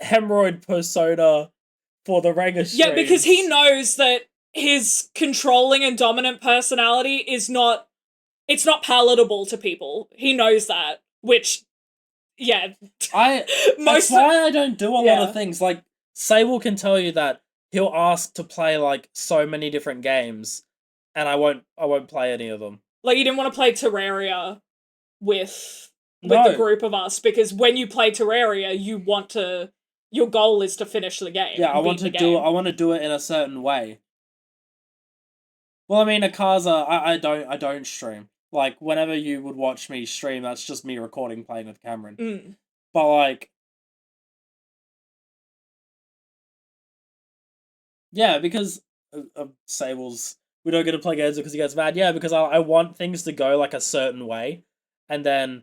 hemorrhoid persona for the Ranger streams. Yeah, because he knows that his controlling and dominant personality is not... It's not palatable to people. He knows that. Which... Yeah. That's why I don't do a lot Yeah. of things. Like, Sable can tell you that he'll ask to play, like, so many different games, and I won't play any of them. Like, you didn't want to play Terraria with No. the group of us, because when you play Terraria, you want to... Your goal is to finish the game. Yeah, I beat want the to game. I want to do it in a certain way. Well, I mean, Akaza, I don't stream. Like, whenever you would watch me stream, that's just me recording playing with Cameron. Mm. But, like... Yeah, because of Sable's... We don't get to play games because he gets mad. Yeah, because I want things to go, like, a certain way. And then...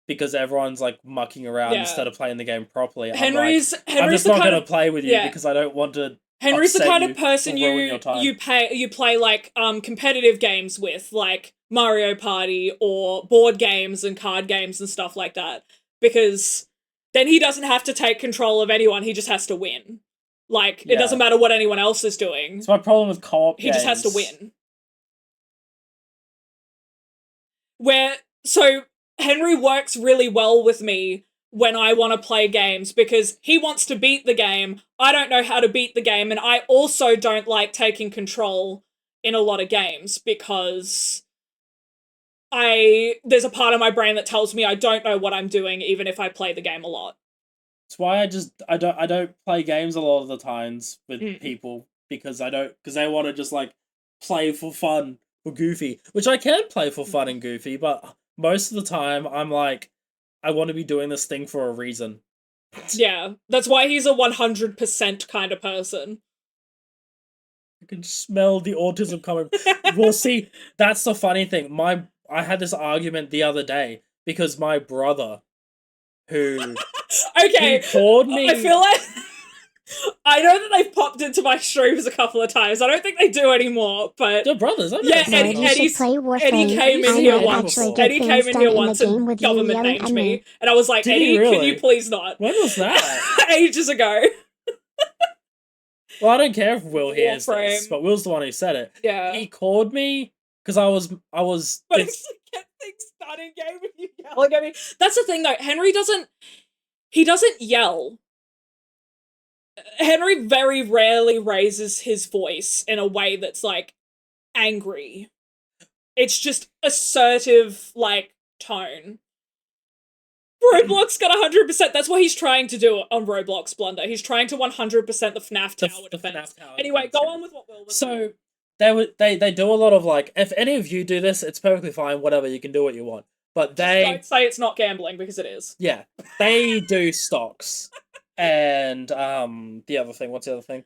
Because everyone's, like, mucking around Yeah. instead of playing the game properly. Henry's I'm just the not kind going to of... play with you yeah. because I don't want to... Henry's the upset kind you of person or ruin your time. you play like competitive games with, like Mario Party or board games and card games and stuff like that, because then he doesn't have to take control of anyone, he just has to win. Like, Yeah. it doesn't matter what anyone else is doing. It's my problem with co-op He just has to games. win. So Henry works really well with me when I want to play games, because he wants to beat the game, I don't know how to beat the game, and I also don't like taking control in a lot of games, because there's a part of my brain that tells me I don't know what I'm doing even if I play the game a lot. It's why I don't play games a lot of the times with people because they want to just like play for fun for Goofy, which I can play for fun and Goofy, but most of the time I'm like, I want to be doing this thing for a reason. Yeah, that's why he's a 100% kind of person. I can smell the autism coming. Well, see, that's the funny thing. I had this argument the other day because my brother, who Okay, he called me. I feel like I know that they've popped into my streams a couple of times. I don't think they do anymore, but They're brothers. I yeah, never Nerd, you should play Warframe. Eddie came in I here might once. actually get Eddie came things in done here in the once game and with you government yelling named at me, me. and I was like, Did he Eddie, can really? you please not? When was that? Ages ago. Well, I don't care if Will hears this, Warframe. but Will's the one who said it. Yeah. He called me because I was. But actually get things done in game with you yelling at me. That's the thing though, Henry doesn't yell. Henry very rarely raises his voice in a way that's like angry. It's just assertive, like, tone. Roblox got 100%. That's what he's trying to do on Roblox Blunder. He's trying to 100% the FNAF Tower defense. Anyway, go on with what Will was saying. So they do a lot of like, if any of you do this, it's perfectly fine. Whatever, you can do what you want. But they Don't say it's not gambling because it is. Yeah, they do stocks, and the other thing. What's the other thing?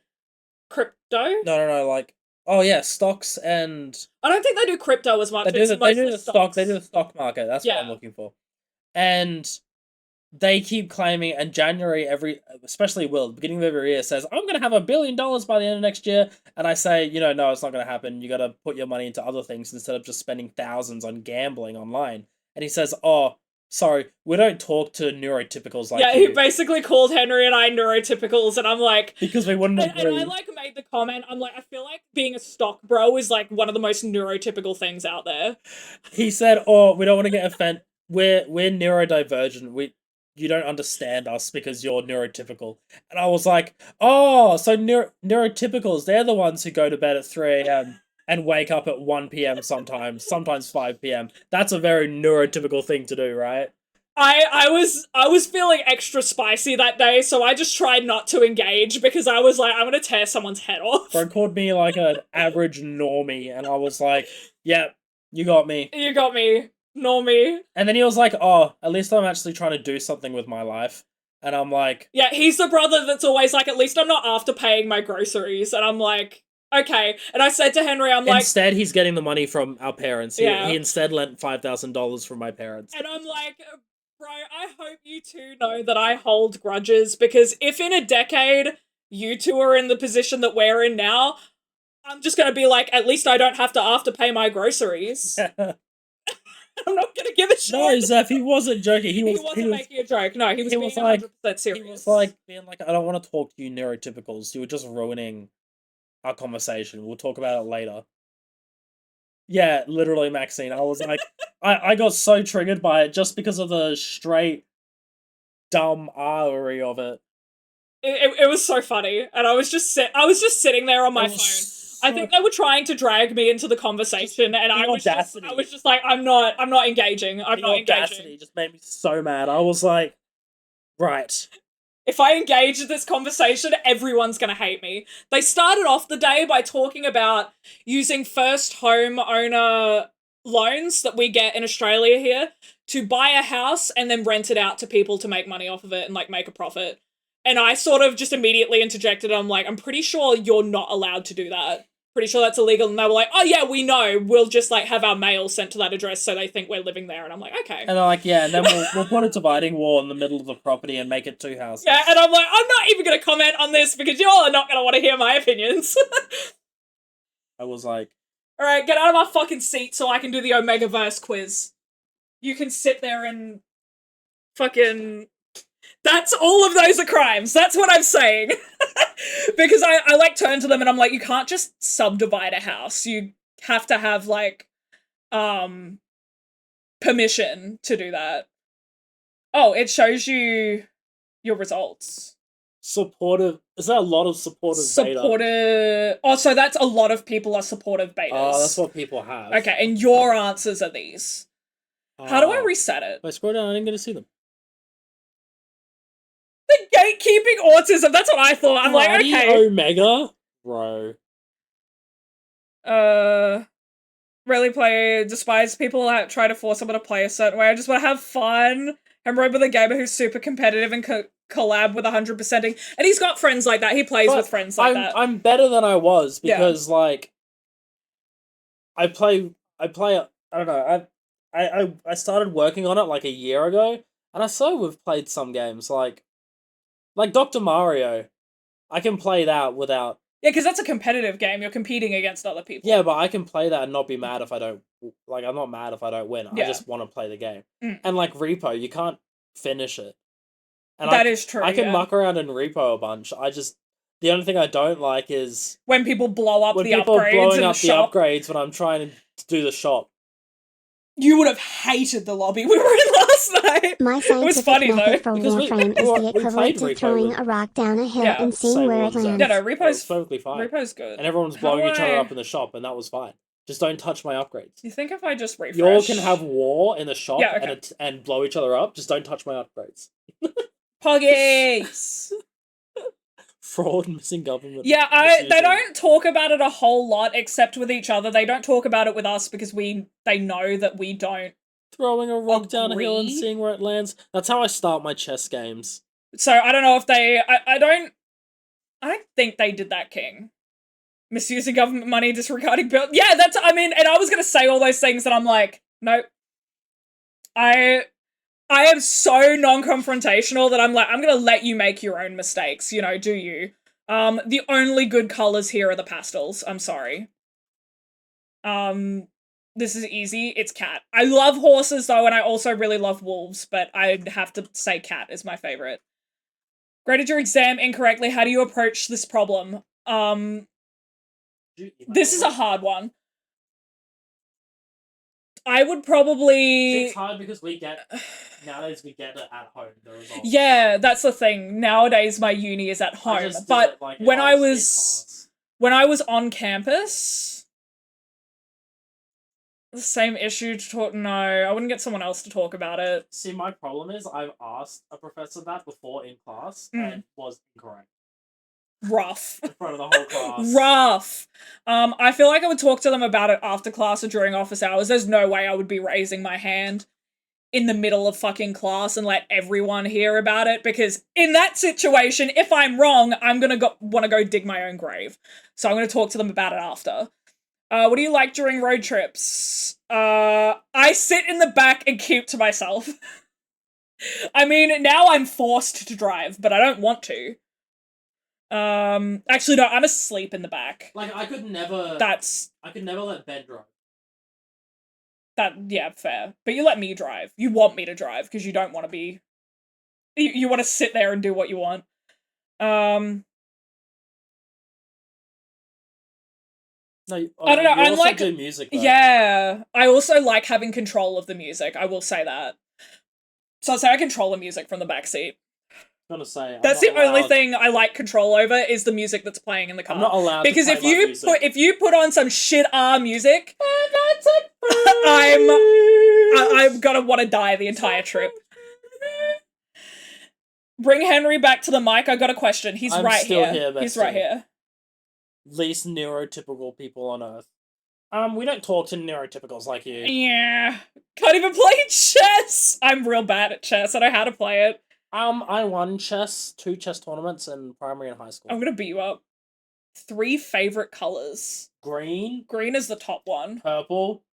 Crypto? No. Like, oh yeah, stocks and I don't think they do crypto as much. they do the stock. They do the stock market. That's what I'm Yeah. looking for. And they keep claiming, and January especially Will, beginning of every year says, I'm going to have $1 billion by the end of next year. And I say, no, it's not going to happen. You got to put your money into other things instead of just spending thousands on gambling online. And he says, oh, sorry, we don't talk to neurotypicals like yeah, you. he basically called Henry and I neurotypicals, and I'm like... Because we wouldn't agree. And I, like, made the comment, I'm like, I feel like being a stock bro is, like, one of the most neurotypical things out there. He said, oh, we don't want to get offended. We're neurodivergent. You don't understand us because you're neurotypical. And I was like, oh, so neurotypicals, they're the ones who go to bed at 3 a.m. and wake up at 1 p.m. sometimes 5 p.m. That's a very neurotypical thing to do, right? I was feeling extra spicy that day, so I just tried not to engage because I was like, I'm gonna tear someone's head off. Bro called me like an average normie, and I was like, yeah, you got me. You got me. Normie. And then he was like, oh, at least I'm actually trying to do something with my life. And I'm like... Yeah, he's the brother that's always like, at least I'm not after paying my groceries. And I'm like, okay. And I said to Henry, I'm like... Instead, he's getting the money from our parents. Yeah. He instead lent $5,000 from my parents. And I'm like, bro, I hope you two know that I hold grudges, because if in a decade you two are in the position that we're in now, I'm just gonna be like, at least I don't have to afterpay my groceries. I'm not gonna give a shit. No, Zeph, he wasn't joking. He wasn't making a joke. No, he was being like 100% serious. He was like being like, I don't want to talk to you neurotypicals. You were just ruining our conversation. We'll talk about it later. Yeah, literally, Maxine. I was like, I got so triggered by it just because of the straight dumb R-ery of it. It was so funny, and I was just sitting there on my phone. I think they were trying to drag me into the conversation, and I was just like, I'm not engaging. I'm not engaging. It just made me so mad. I was like, right. If I engage in this conversation, everyone's gonna hate me. They started off the day by talking about using first home owner loans that we get in Australia here to buy a house and then rent it out to people to make money off of it and like make a profit. And I sort of just immediately interjected. I'm like, I'm pretty sure you're not allowed to do that. Pretty sure that's illegal. And they were like, oh yeah, we know. We'll just like have our mail sent to that address so they think we're living there. And I'm like, okay. And they're like, yeah, and then we'll put a dividing wall in the middle of the property and make it 2 houses. Yeah, and I'm like, I'm not even going to comment on this because you all are not going to want to hear my opinions. I was like... Alright, get out of my fucking seat so I can do the Omegaverse quiz. You can sit there and fucking... That's all of those are crimes. That's what I'm saying. Because I like turn to them and I'm like, you can't just subdivide a house. You have to have like permission to do that. Oh, it shows you your results. Supportive. Is that a lot of supportive? Oh, so that's a lot of people are supportive betas. Oh, that's what people have. Okay, and your answers are these. How do I reset it? If I scroll down, I didn't get to see them. The gatekeeping autism, that's what I thought. I'm like, okay. Omega? Bro. Really play, despise people that try to force someone to play a certain way. I just want to have fun. And remember the gamer who's super competitive and collab with 100%ing. And he's got friends like that. He plays with friends like that. I'm better than I was because like I play I don't know, I started working on it like a year ago, and I saw we've played some games like Dr. Mario. I can play that without. Yeah, because that's a competitive game. You're competing against other people. Yeah, but I can play that and not be mad if I don't. Like, I'm not mad if I don't win. Yeah. I just want to play the game. Mm. And like Repo, you can't finish it. And that is true. I can muck around in Repo a bunch. The only thing I don't like is when people blow up the upgrades. When people are blowing in up the the upgrades when I'm trying to do the shop. You would have hated the lobby we were in last night. My scientific method for Warframe is the equivalent to throwing a rock down a hill and seeing where it lands. Yeah, no, Repo's perfectly fine. Repo's good. And everyone's blowing each other up in the shop, and that was fine. Just don't touch my upgrades. You think if I just refresh... You all can have war in the shop okay. and blow each other up, just don't touch my upgrades. Poggies! Fraud, missing government. Yeah, they don't talk about it a whole lot, except with each other. They don't talk about it with us because they know that we don't. Throwing a rock down a hill and seeing where it lands. That's how I start my chess games. So I don't know if they... I don't think they did that, King. Misusing government money, disregarding bill. Yeah, that's... I mean, and I was going to say all those things that I'm like, nope. I am so non-confrontational that I'm like, I'm going to let you make your own mistakes. You know, do you? The only good colors here are the pastels. I'm sorry. This is easy. It's cat. I love horses, though, and I also really love wolves, but I'd have to say cat is my favorite. Graded your exam incorrectly. How do you approach this problem? This is a hard one. I would probably... It's hard because nowadays we get it at home, the results. Yeah, that's the thing. Nowadays my uni is at home. But when I was on campus, the same issue to talk... No, I wouldn't get someone else to talk about it. See, my problem is I've asked a professor that before in class and it was incorrect. Rough. In front of the whole class. Rough. I feel like I would talk to them about it after class or during office hours. There's no way I would be raising my hand in the middle of fucking class and let everyone hear about it, because in that situation, if I'm wrong, I'm gonna want to go dig my own grave. So I'm gonna talk to them about it after. What do you like during road trips? I sit in the back and keep to myself. I mean, now I'm forced to drive, but I don't want to. Actually, no, I'm asleep in the back. Like, I could never let Ben drive. Yeah, fair. But you let me drive. You want me to drive, because you don't want to be... You want to sit there and do what you want. No, I don't know, I'm like... do music, though. Yeah, I also like having control of the music, I will say that. So I'd say I control the music from the backseat. Gonna say that's the only thing I like control over is the music that's playing in the car. I'm not allowed because to play if you put on some shit music, I'm gonna want to die the entire trip. Bring Henry back to the mic. I got a question. He's right here. He's right here. Least neurotypical people on Earth. We don't talk to neurotypicals like you. Yeah, can't even play chess. I'm real bad at chess. I know how to play it. I won 2 chess tournaments in primary and high school. I'm gonna beat you up. 3 favorite colors. Green. Green is the top one. Purple.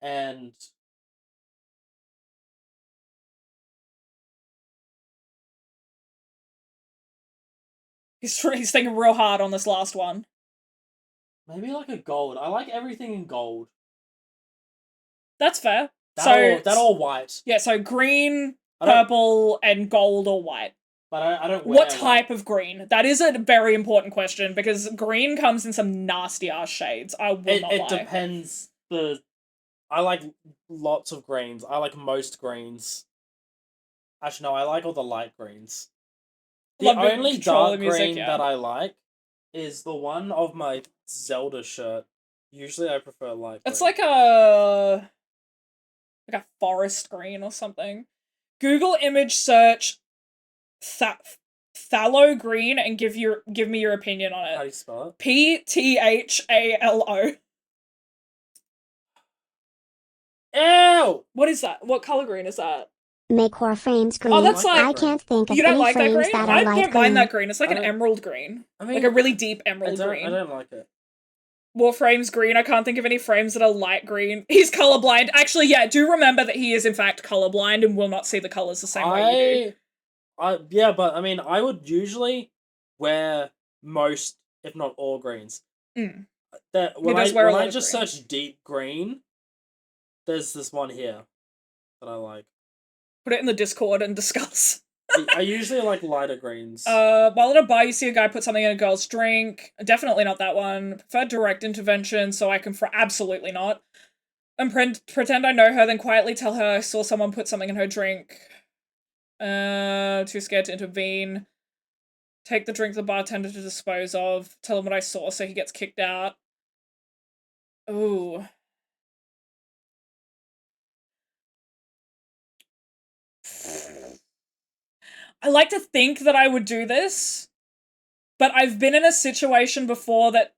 And... He's thinking real hard on this last one. Maybe like a gold. I like everything in gold. That's fair. That all white. Yeah, so green, purple, and gold or white. But I don't wear what type of green? That is a very important question, because green comes in some nasty-ass shades. I will not lie. It depends. I like lots of greens. I like most greens. Actually, no, I like all the light greens. The only dark green that I like is the one of my Zelda shirt. Usually I prefer light green. It's like a forest green or something. Google image search phthalo green and give me your opinion on How do it. you spell it? PTHALO. Ew! What is that? What color green is that? Make Warframes green. Oh, that's like I that can't think of You don't any like that frames green? that I are light don't green. mind that green. It's like I an don't- emerald green. I mean, Like a really deep I emerald don't green. like it. Warframes green. I can't think of any frames that are light green. He's colorblind. Actually, yeah, do remember that he is in fact colorblind and will not see the colors the same way you do. Yeah, but I mean, I would usually wear most, if not all, greens. Mm. That He does wear a when lot I of just green. search deep green, there's this one here that I like. Put it in the Discord and discuss. I usually like lighter greens. While at a bar, you see a guy put something in a girl's drink. Definitely not that one. Prefer direct intervention, so I can absolutely not. And pretend I know her, then quietly tell her I saw someone put something in her drink. Too scared to intervene. Take the drink to the bartender to dispose of. Tell him what I saw so he gets kicked out. Ooh. I like to think that I would do this, but I've been in a situation before that,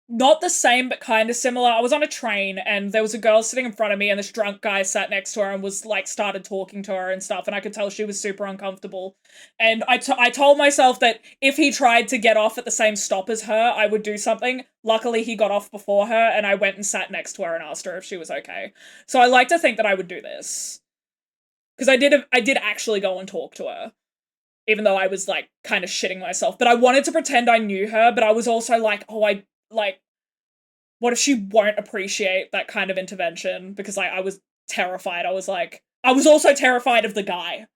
not the same, but kind of similar. I was on a train and there was a girl sitting in front of me and this drunk guy sat next to her and was like, started talking to her and stuff. And I could tell she was super uncomfortable. And I told myself that if he tried to get off at the same stop as her, I would do something. Luckily, he got off before her and I went and sat next to her and asked her if she was okay. So I like to think that I would do this. Because I did actually go and talk to her. Even though I was like kind of shitting myself. But I wanted to pretend I knew her, but I was also like, what if she won't appreciate that kind of intervention? Because I was terrified. I was also terrified of the guy.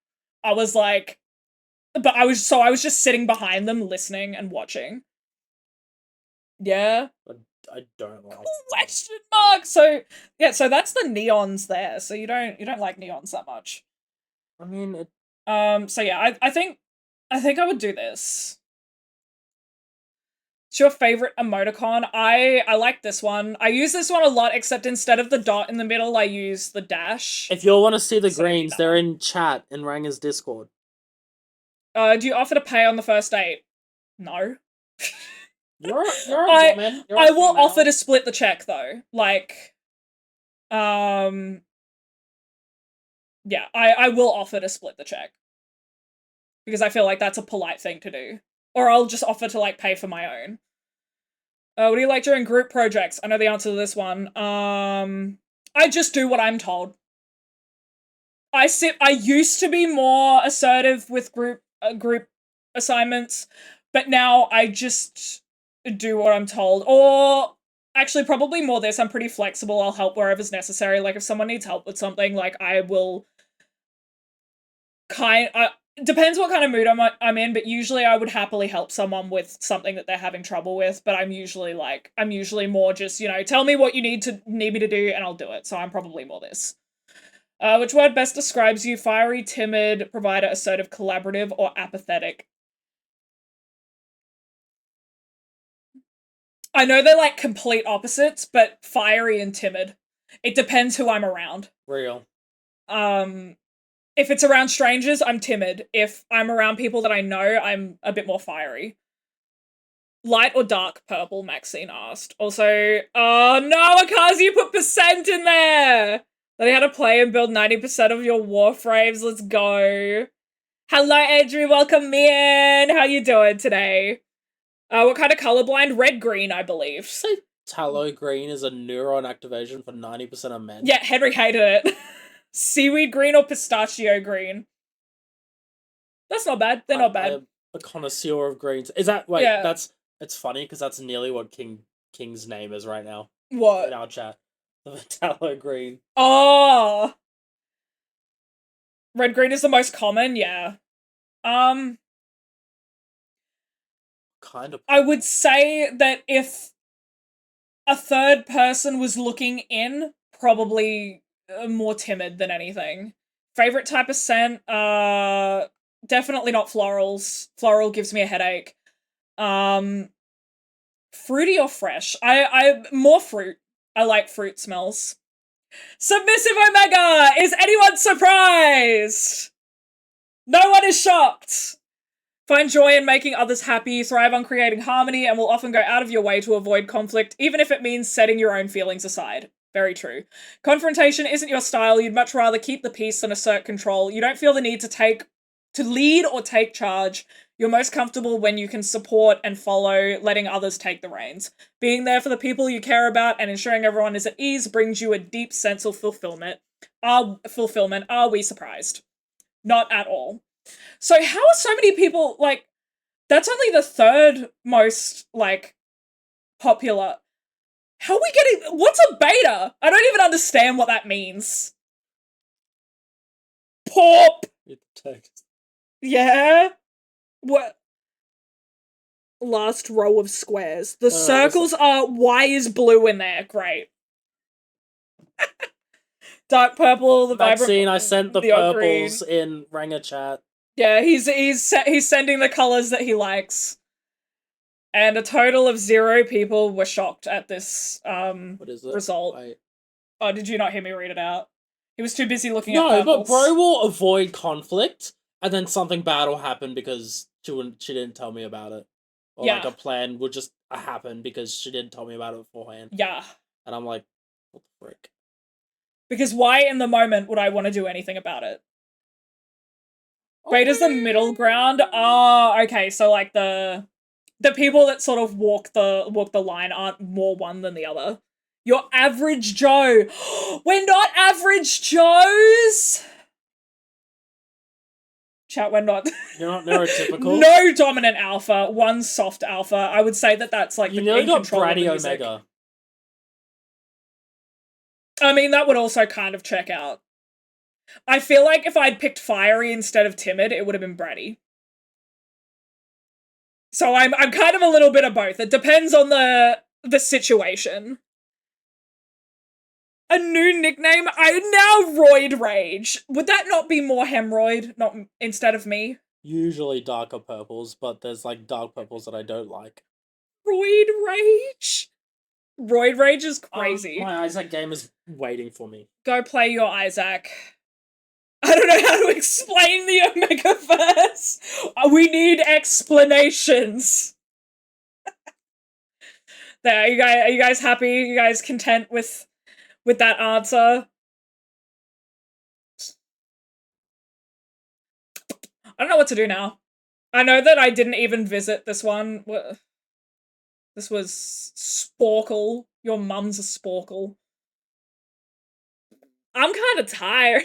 I was like, but I was just sitting behind them, listening and watching. Yeah. I don't like Question mark. So yeah, so that's the neons there. So you don't like neons that much. I mean, So yeah, I think I would do this. It's your favorite emoticon? I like this one. I use this one a lot, except instead of the dot in the middle, I use the dash. if you all want to see the So I need greens, that they're one. in chat in Ranger's Discord. Do you offer to pay on the first date? No. You're a I- woman. You're a I will female. offer to split the check though. Like, yeah, I will offer to split the check. Because I feel like that's a polite thing to do. Or I'll just offer to like pay for my own. What do you like during group projects? I know the answer to this one. I just do what I'm told. I used to be more assertive with group assignments, but now I just do what I'm told. Or actually probably more this, I'm pretty flexible. I'll help wherever's necessary. Like if someone needs help with something, like I will depends what kind of mood I'm in, but usually I would happily help someone with something that they're having trouble with, but I'm usually more just, tell me what you need me to do and I'll do it. So I'm probably more this. Which word best describes you? Fiery, timid, provider, assertive, collaborative, or apathetic? I know they're like complete opposites, but fiery and timid. It depends who I'm around. Real. If it's around strangers, I'm timid. If I'm around people that I know, I'm a bit more fiery. Light or dark purple, Maxine asked. Also, oh no, Akazi, you put percent in there! Learning how to play and build 90% of your warframes, let's go. Hello, Andrew, welcome in! How you doing today? What kind of colorblind? Red-green, I believe. Say tallow green is a neuron activation for 90% of men. Yeah, Henry hated it. Seaweed green or pistachio green? That's not bad. They're not bad. I'm a connoisseur of greens. Is that wait? Yeah. It's funny because that's nearly what King's name is right now What? in our chat. The tallow green. Oh. Red green is the most common. Yeah. Kind of. I would say that if a third person was looking in, probably more timid than anything. Favorite type of scent? Definitely not florals. Floral gives me a headache. Fruity or fresh? I more fruit. I like fruit smells. Submissive Omega! Is anyone surprised? No one is shocked. Find joy in making others happy, thrive on creating harmony, and will often go out of your way to avoid conflict, even if it means setting your own feelings aside. Very true. Confrontation isn't your style. You'd much rather keep the peace than assert control. You don't feel the need to lead or take charge. You're most comfortable when you can support and follow, letting others take the reins. Being there for the people you care about and ensuring everyone is at ease brings you a deep sense of fulfillment. Are we surprised? Not at all. So how are so many people, like, that's only the third most, like, popular. How are we getting, what's a beta? I don't even understand what that means. Pop! Yeah? What? Last row of squares. The circles are, why is blue in there? Great. Dark purple, the Vaccine, vibrant... I sent the purples in Ranger chat. Yeah, he's sending the colors that he likes. And a total of 0 people were shocked at this What is it? result. Oh, did you not hear me read it out? He was too busy looking at No, purples. but bro will avoid conflict, and then something bad will happen because she didn't tell me about it. Or like a plan would just happen because she didn't tell me about it beforehand. Yeah. And I'm like, what the frick? Because why in the moment would I want to do anything about it? Beta's the middle ground. Oh, okay, so like the people that sort of walk the line aren't more one than the other. You're average Joe. We're not average Joes. Chat, we're not. You're not neurotypical. No dominant alpha, one soft alpha. I would say that's like you nearly got Bratty Omega. I mean, that would also kind of check out. I feel like if I'd picked fiery instead of timid, it would have been bratty. So I'm kind of a little bit of both. It depends on the situation. A new nickname? I now Roid Rage. Would that not be more hemorrhoid, not instead of me? Usually darker purples, but there's like dark purples that I don't like. Roid Rage? Roid Rage is crazy. My Isaac game is waiting for me. Go play your Isaac. I don't know how to explain the Omegaverse. We need explanations. There, are you guys happy? Are you guys content with that answer? I don't know what to do now. I know that I didn't even visit this one. This was Sporkle. Your mum's a Sporkle. I'm kind of tired.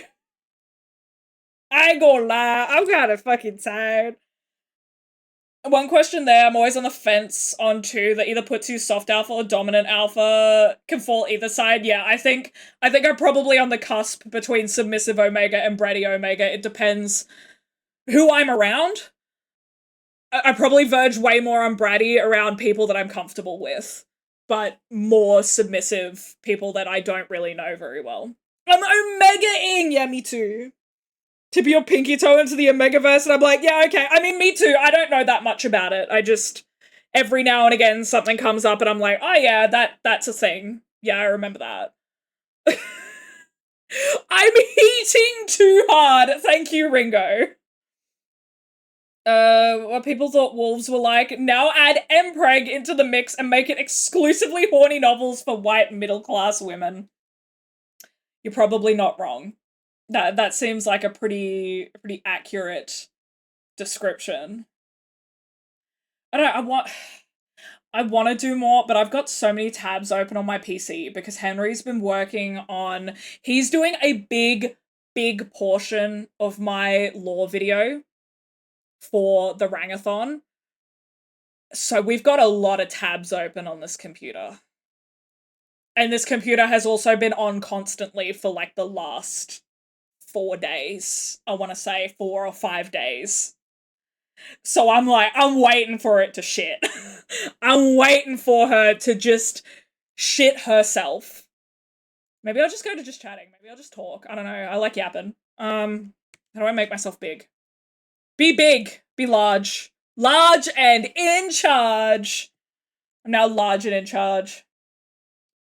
I ain't gonna lie, I'm kind of fucking tired. One question there, I'm always on the fence on two that either puts you soft alpha or dominant alpha, can fall either side. Yeah, I think I'm probably on the cusp between submissive Omega and bratty Omega. It depends who I'm around. I probably verge way more on bratty around people that I'm comfortable with, but more submissive people that I don't really know very well. I'm Omega-ing! Yeah, me too. Tip your pinky toe into the Omegaverse, and I'm like, yeah, okay. I mean, me too. I don't know that much about it. I just, every now and again, something comes up, and I'm like, oh yeah, that's a thing. Yeah, I remember that. I'm eating too hard. Thank you, Ringo. What people thought wolves were like. Now add Mpreg into the mix and make it exclusively horny novels for white middle-class women. You're probably not wrong. That seems like a pretty accurate description. I want to do more, but I've got so many tabs open on my PC because Henry's been working on, he's doing a big portion of my lore video for the Rangathon. So we've got a lot of tabs open on this computer. And this computer has also been on constantly for like the last 4 days. I want to say 4 or 5 days. So I'm like, I'm waiting for it to shit. I'm waiting for her to just shit herself. Maybe I'll just go to just chatting. Maybe I'll just talk. I don't know. I like yapping. How do I make myself big? Be big. Be large. Large and in charge. I'm now large and in charge.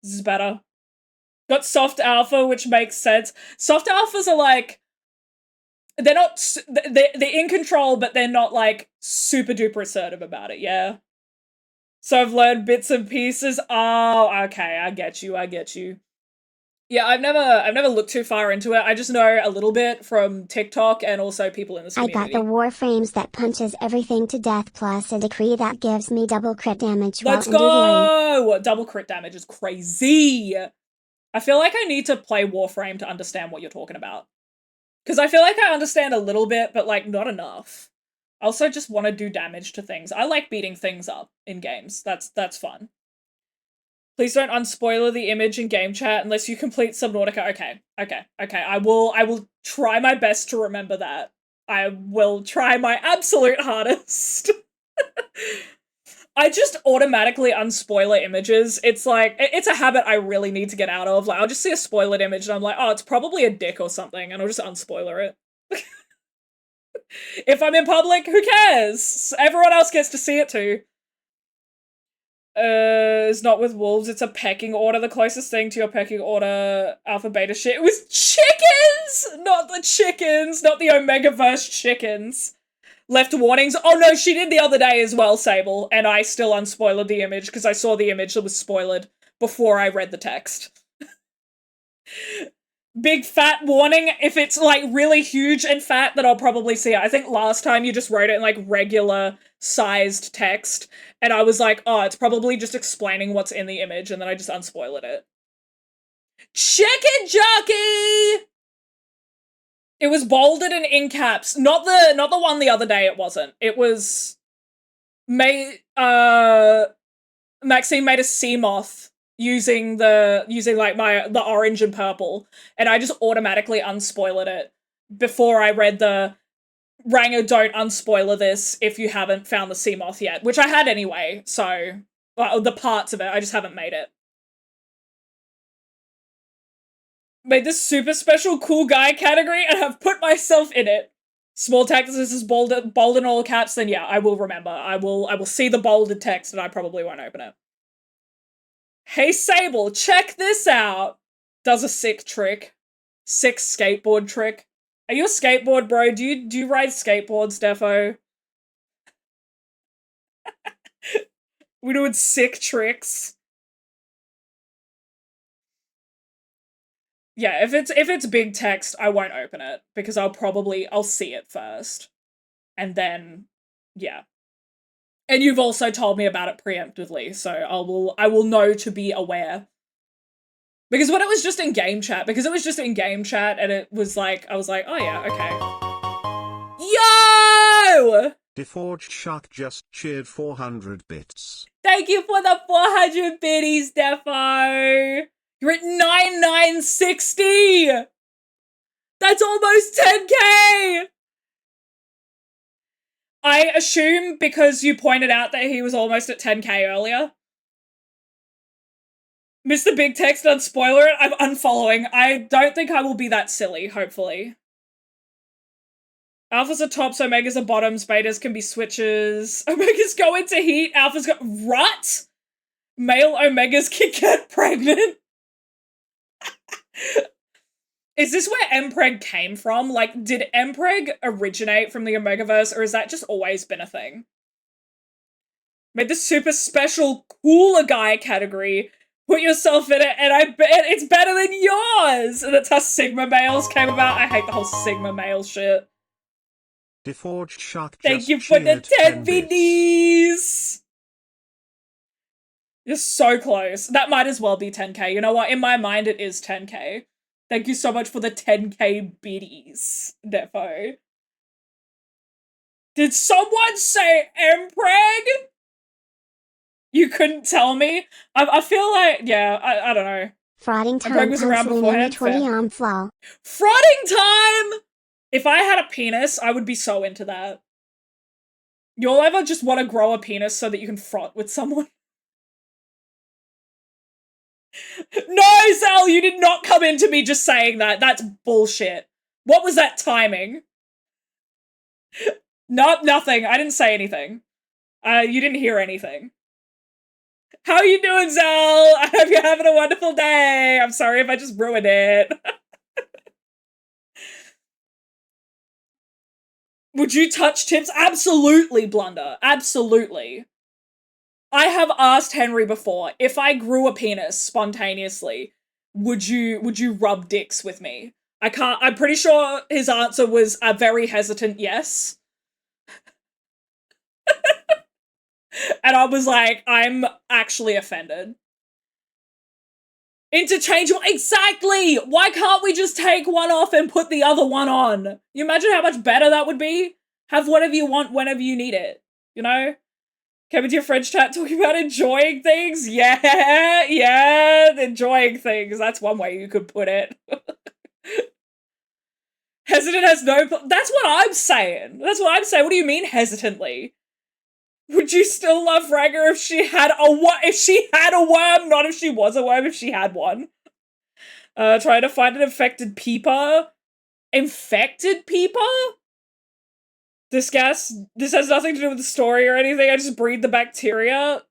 This is better. Got soft alpha, which makes sense. Soft alphas are like, they're not, they're in control, but they're not like super duper assertive about it, yeah? So I've learned bits and pieces. Oh, okay, I get you. Yeah, I've never looked too far into it. I just know a little bit from TikTok and also people in this I community. got the Warframes that punches everything to death plus a decree that gives me double crit damage Let's while go! Double crit damage is crazy. I feel like I need to play Warframe to understand what you're talking about. Because I feel like I understand a little bit, but like not enough. I also just want to do damage to things. I like beating things up in games. That's fun. Please don't unspoiler the image in game chat unless you complete Subnautica. Okay. I will try my best to remember that. I will try my absolute hardest. I just automatically unspoiler images. It's like, it's a habit I really need to get out of. Like, I'll just see a spoiled image and I'm like, oh, it's probably a dick or something, and I'll just unspoiler it. If I'm in public, who cares? Everyone else gets to see it too. It's not with wolves, it's a pecking order. The closest thing to your pecking order alpha beta shit. It was chickens! Not the chickens, not the Omegaverse chickens. Left warnings. Oh no, she did the other day as well, Sable, and I still unspoiled the image because I saw the image that was spoiled before I read the text. Big fat warning. If it's like really huge and fat, then I'll probably see it. I think last time you just wrote it in like regular sized text, and I was like, oh, it's probably just explaining what's in the image, and then I just unspoiled it. Chicken jockey! It was bolded and in caps. Not the one the other day, it wasn't. It was Maxine made a sea moth using like the orange and purple, and I just automatically unspoiled it before I read the Ranger, don't unspoiler this if you haven't found the sea moth yet, which I had anyway, so well, the parts of it, I just haven't made it. Made this super special cool guy category and have put myself in it. Small text, this is bold in all caps, then yeah, I will remember. I will see the bolded text and I probably won't open it. Hey Sable, check this out! Does a sick trick. Sick skateboard trick. Are you a skateboard bro? Do you ride skateboards, Defo? We're doing sick tricks. Yeah, if it's big text, I won't open it because I'll see it first. And then yeah. And you've also told me about it preemptively, so I will know to be aware. Because when it was just in game chat, and it was like, I was like, oh yeah, okay. Yo! DeForged Shark just cheered 400 bits. Thank you for the 400 biddies, Defo! You're at 9960! That's almost 10k! I assume because you pointed out that he was almost at 10k earlier. Mr. Big Text, unspoiler it, I'm unfollowing. I don't think I will be that silly, hopefully. Alphas are tops, Omegas are bottoms, Betas can be switches. Omegas go into heat, Alphas go- What? Male Omegas can get pregnant? Is this where Mpreg came from? Like, did Mpreg originate from the Omegaverse, or has that just always been a thing? Made the super special cooler guy category. Put yourself in it, and I bet it's better than yours! And that's how Sigma males came about. I hate the whole Sigma male shit. DeForged Shark Thank just you for the 10 bits. VDs! You're so close. That might as well be 10k. You know what? In my mind, it is 10k. Thank you so much for the 10k biddies, Defo. Did someone say Mpreg? You couldn't tell me? I feel like, yeah, I don't know. Frauding time Greg was around beforehand, 20 fair. on flaw. Frauding time! If I had a penis, I would be so into that. You'll ever just want to grow a penis so that you can fraud with someone? No, Zell, you did not come into me just saying that. That's bullshit. What was that timing? Nothing. I didn't say anything. You didn't hear anything. How you doing, Zell? I hope you're having a wonderful day. I'm sorry if I just ruined it. Would you touch tips? Absolutely, Blunder. Absolutely. I have asked Henry before, if I grew a penis spontaneously, would you rub dicks with me? I'm pretty sure his answer was a very hesitant yes. And I was like, I'm actually offended. Interchangeable, exactly! Why can't we just take one off and put the other one on? You imagine how much better that would be? Have whatever you want whenever you need it, you know? Come into your French chat talking about enjoying things? Yeah, enjoying things. That's one way you could put it. Hesitant has no... That's what I'm saying. That's what I'm saying. What do you mean hesitantly? Would you still love Ragger if she had a worm? Not if she was a worm, if she had one. Trying to find an infected peeper. Infected peeper? This has nothing to do with the story or anything. I just breed the bacteria.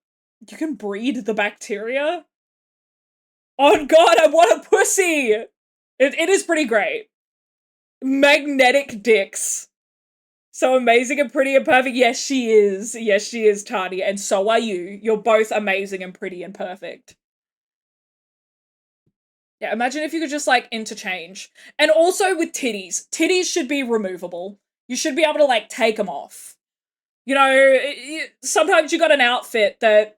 You can breed the bacteria? Oh god, I want a pussy! It is pretty great. Magnetic dicks. So amazing and pretty and perfect. Yes, she is. Yes, she is, Tani. And so are you. You're both amazing and pretty and perfect. Yeah, imagine if you could just, like, interchange. And also with titties. Titties should be removable. You should be able to, like, take them off. You know, sometimes you got an outfit that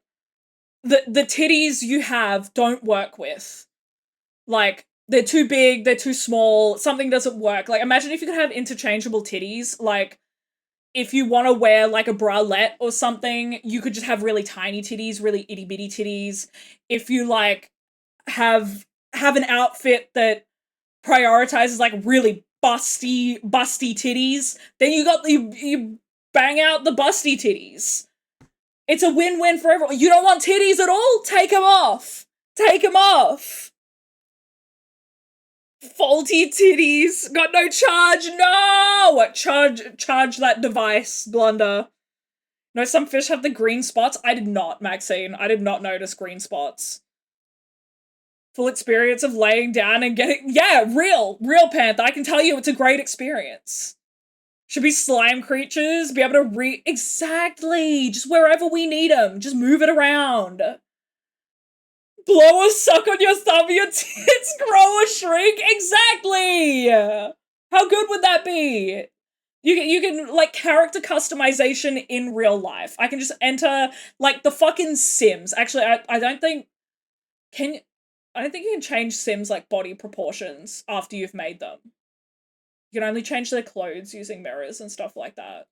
the titties you have don't work with. Like, they're too big, they're too small, something doesn't work. Like, imagine if you could have interchangeable titties. Like, if you want to wear, like, a bralette or something, you could just have really tiny titties, really itty-bitty titties. If you, like, have an outfit that prioritizes, like, really busty titties, then you bang out the busty titties. It's a win-win for everyone. You don't want titties at all? Take them off. Take them off. Faulty titties. Got no charge. No! Charge that device, Blunder. No, some fish have the green spots. I did not, Maxine. I did not notice green spots. Full experience of laying down and getting... Yeah, real Panther. I can tell you it's a great experience. Should be slime creatures, be able to Exactly! Just wherever we need them. Just move it around. Blow a suck on your thumb, your tits grow or shrink? Exactly! How good would that be? You can, like, character customization in real life. I can just enter, like, the fucking Sims. Actually, I don't think... I don't think you can change Sims, like, body proportions after you've made them. You can only change their clothes using mirrors and stuff like that.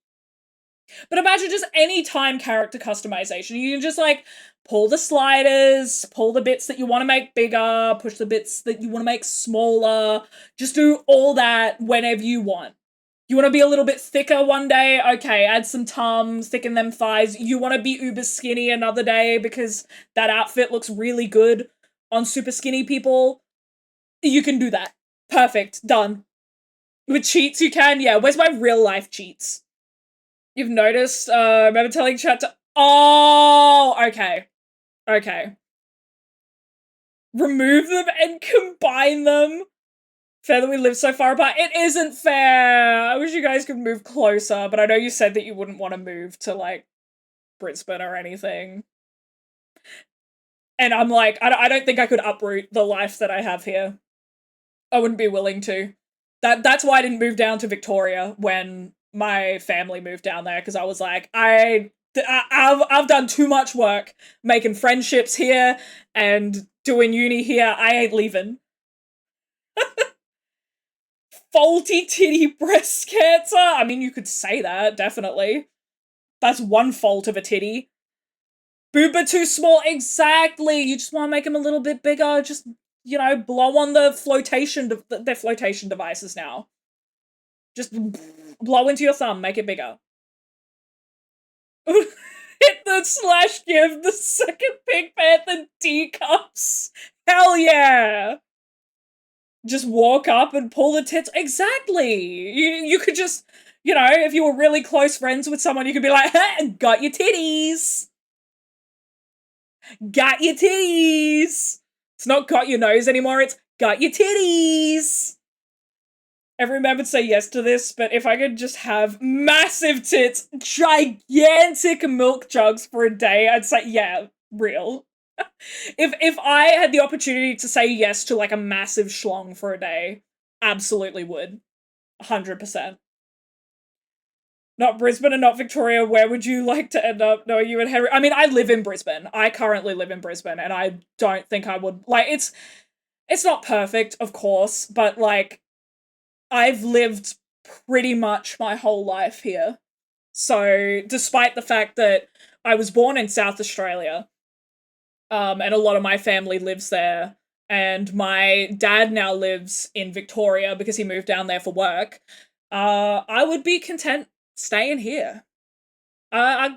But imagine just any time character customization. You can just, like, pull the sliders, pull the bits that you want to make bigger, push the bits that you want to make smaller. Just do all that whenever you want. You want to be a little bit thicker one day? Okay, add some tums, thicken them thighs. You want to be uber skinny another day because that outfit looks really good on super skinny people? You can do that. Perfect. Done. With cheats you can? Yeah, where's my real life cheats? You've noticed, remember telling chat to... Oh, okay. Okay. Remove them and combine them? Fair that we live so far apart. It isn't fair! I wish you guys could move closer, but I know you said that you wouldn't want to move to, like, Brisbane or anything. And I'm like, I don't think I could uproot the life that I have here. I wouldn't be willing to. That's why I didn't move down to Victoria when my family moved down there, because I was like, I've done too much work making friendships here and doing uni here. I ain't leaving. Faulty titty breast cancer? I mean, you could say that, definitely. That's one fault of a titty. Booba too small? Exactly! You just want to make them a little bit bigger, just, you know, blow on the flotation, their flotation devices now. Just blow into your thumb, make it bigger. Hit the / give the second Pink Panther D-cups. Hell yeah! Just walk up and pull the tits. Exactly! You could just, you know, if you were really close friends with someone, you could be like, hey, got your titties! Got your titties! It's not got your nose anymore, it's got your titties! Every man would say yes to this, but if I could just have massive tits, gigantic milk jugs for a day, I'd say, yeah, real. If I had the opportunity to say yes to like a massive schlong for a day, absolutely would. 100%. Not Brisbane and not Victoria, where would you like to end up? No, you and Henry. I mean, I live in Brisbane. I currently live in Brisbane, and I don't think I would, like, it's not perfect, of course, but like, I've lived pretty much my whole life here. So, despite the fact that I was born in South Australia, and a lot of my family lives there, and my dad now lives in Victoria because he moved down there for work, I would be content staying here. I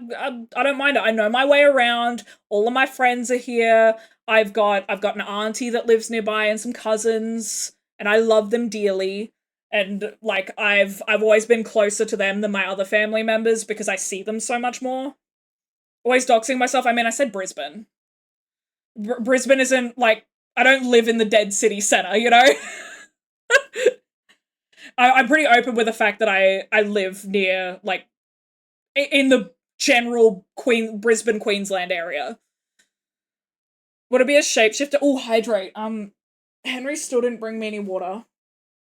don't mind it. I know my way around. All of my friends are here. I've got an auntie that lives nearby and some cousins, and I love them dearly. And like I've always been closer to them than my other family members because I see them so much more. Always doxing myself. I mean, I said Brisbane. Brisbane isn't like, I don't live in the dead city centre, you know? I'm pretty open with the fact that I live near, like, in the general Brisbane, Queensland area. Would it be a shapeshifter? Oh, hydrate. Henry still didn't bring me any water.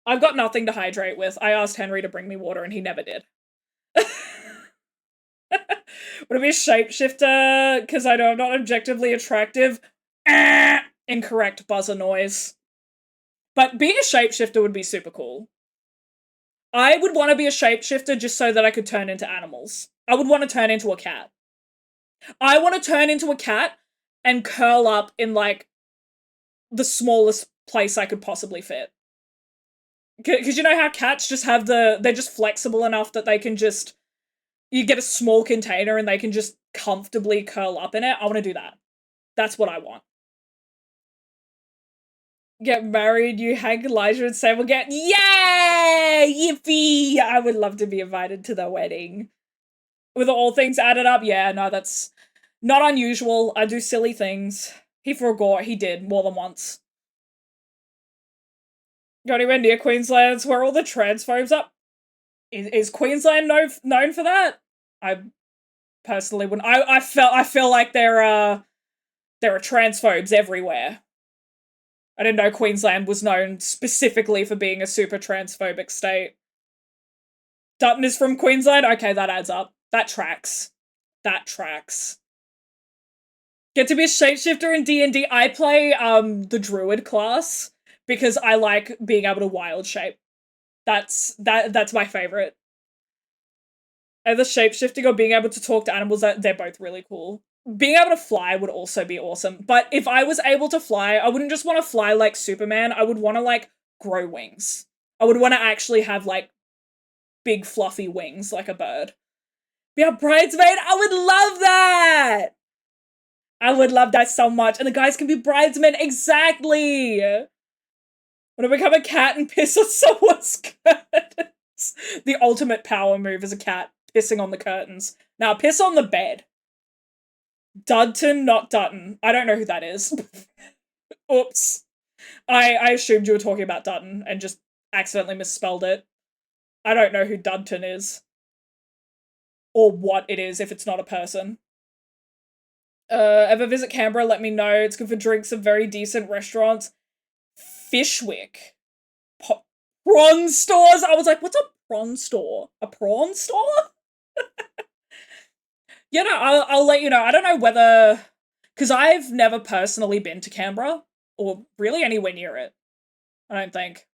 I've got nothing to hydrate with. I asked Henry to bring me water and he never did. Would it be a shapeshifter? Because I know I'm not objectively attractive. Incorrect buzzer noise. But being a shapeshifter would be super cool. I would want to be a shapeshifter just so that I could turn into animals. I would want to turn into a cat. I want to turn into a cat and curl up in, like, the smallest place I could possibly fit. Because you know how cats just have they're just flexible enough that they can just, you get a small container and they can just comfortably curl up in it? I want to do that. That's what I want. Get married, you Hank, Elijah, and Sam will get, yay! Yippee! I would love to be invited to the wedding. With all things added up, yeah, no, that's not unusual. I do silly things. He forgot, he did, more than once. Got anywhere near Queensland where all the transphobes up? Is Queensland known for that? I personally wouldn't. I feel like there are transphobes everywhere. I didn't know Queensland was known specifically for being a super transphobic state. Dutton is from Queensland? Okay, that adds up. That tracks. That tracks. Get to be a shapeshifter in D&D. I play the druid class because I like being able to wild shape. That's my favorite. Either shapeshifting or being able to talk to animals, they're both really cool. Being able to fly would also be awesome. But if I was able to fly, I wouldn't just want to fly like Superman. I would want to, like, grow wings. I would want to actually have, like, big fluffy wings like a bird. Be a bridesmaid? I would love that! I would love that so much. And the guys can be bridesmen. Exactly! When I become a cat and piss on someone's curtains. The ultimate power move is a cat pissing on the curtains. Now, piss on the bed. Dudton, not Dutton. I don't know who that is. Oops. I assumed you were talking about Dutton and just accidentally misspelled it. I don't know who Dudton is. Or what it is if it's not a person. Ever visit Canberra, let me know. It's good for drinks and very decent restaurants. Fishwick. Prawn stores? I was like, what's a prawn store? A prawn store? Yeah, no, I'll let you know. I don't know whether... Because I've never personally been to Canberra. Or really anywhere near it. I don't think.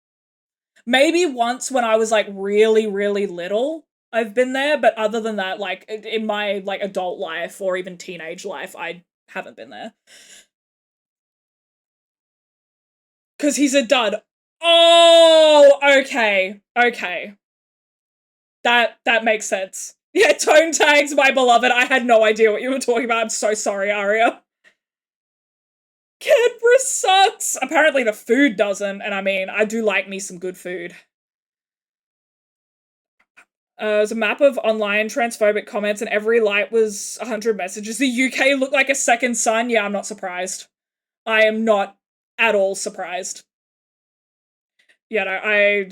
Maybe once when I was, like, really, really little, I've been there. But other than that, like, in my, like, adult life or even teenage life, I haven't been there. Because he's a dud. Oh, okay. Okay. That makes sense. Yeah, tone tags, my beloved. I had no idea what you were talking about. I'm so sorry, Aria. Canberra sucks. Apparently the food doesn't, and I mean, I do like me some good food. There's a map of online transphobic comments and every light was 100 messages. The UK looked like a second sun. Yeah, I'm not surprised. I am not at all surprised. Yeah, no,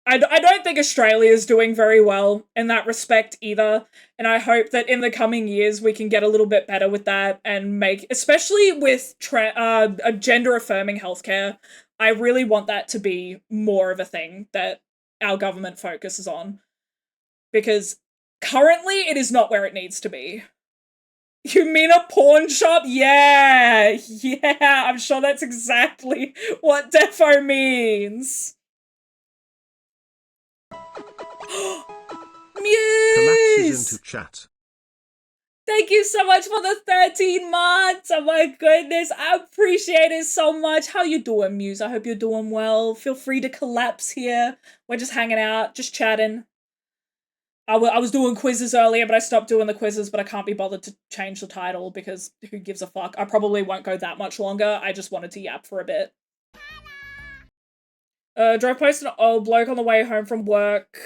I don't think Australia is doing very well in that respect either, and I hope that in the coming years we can get a little bit better with that and make, especially with a gender-affirming healthcare, I really want that to be more of a thing that our government focuses on, because currently it is not where it needs to be. You mean a pawn shop? Yeah, I'm sure that's exactly what defo means. Collapses Muse! into chat. Thank you so much for the 13 months. Oh my goodness, I appreciate it so much. How you doing, Muse? I hope you're doing well. Feel free to collapse here. We're just hanging out, just chatting. I was doing quizzes earlier, but I stopped doing the quizzes, but I can't be bothered to change the title because who gives a fuck? I probably won't go that much longer. I just wanted to yap for a bit. Drove past an old bloke on the way home from work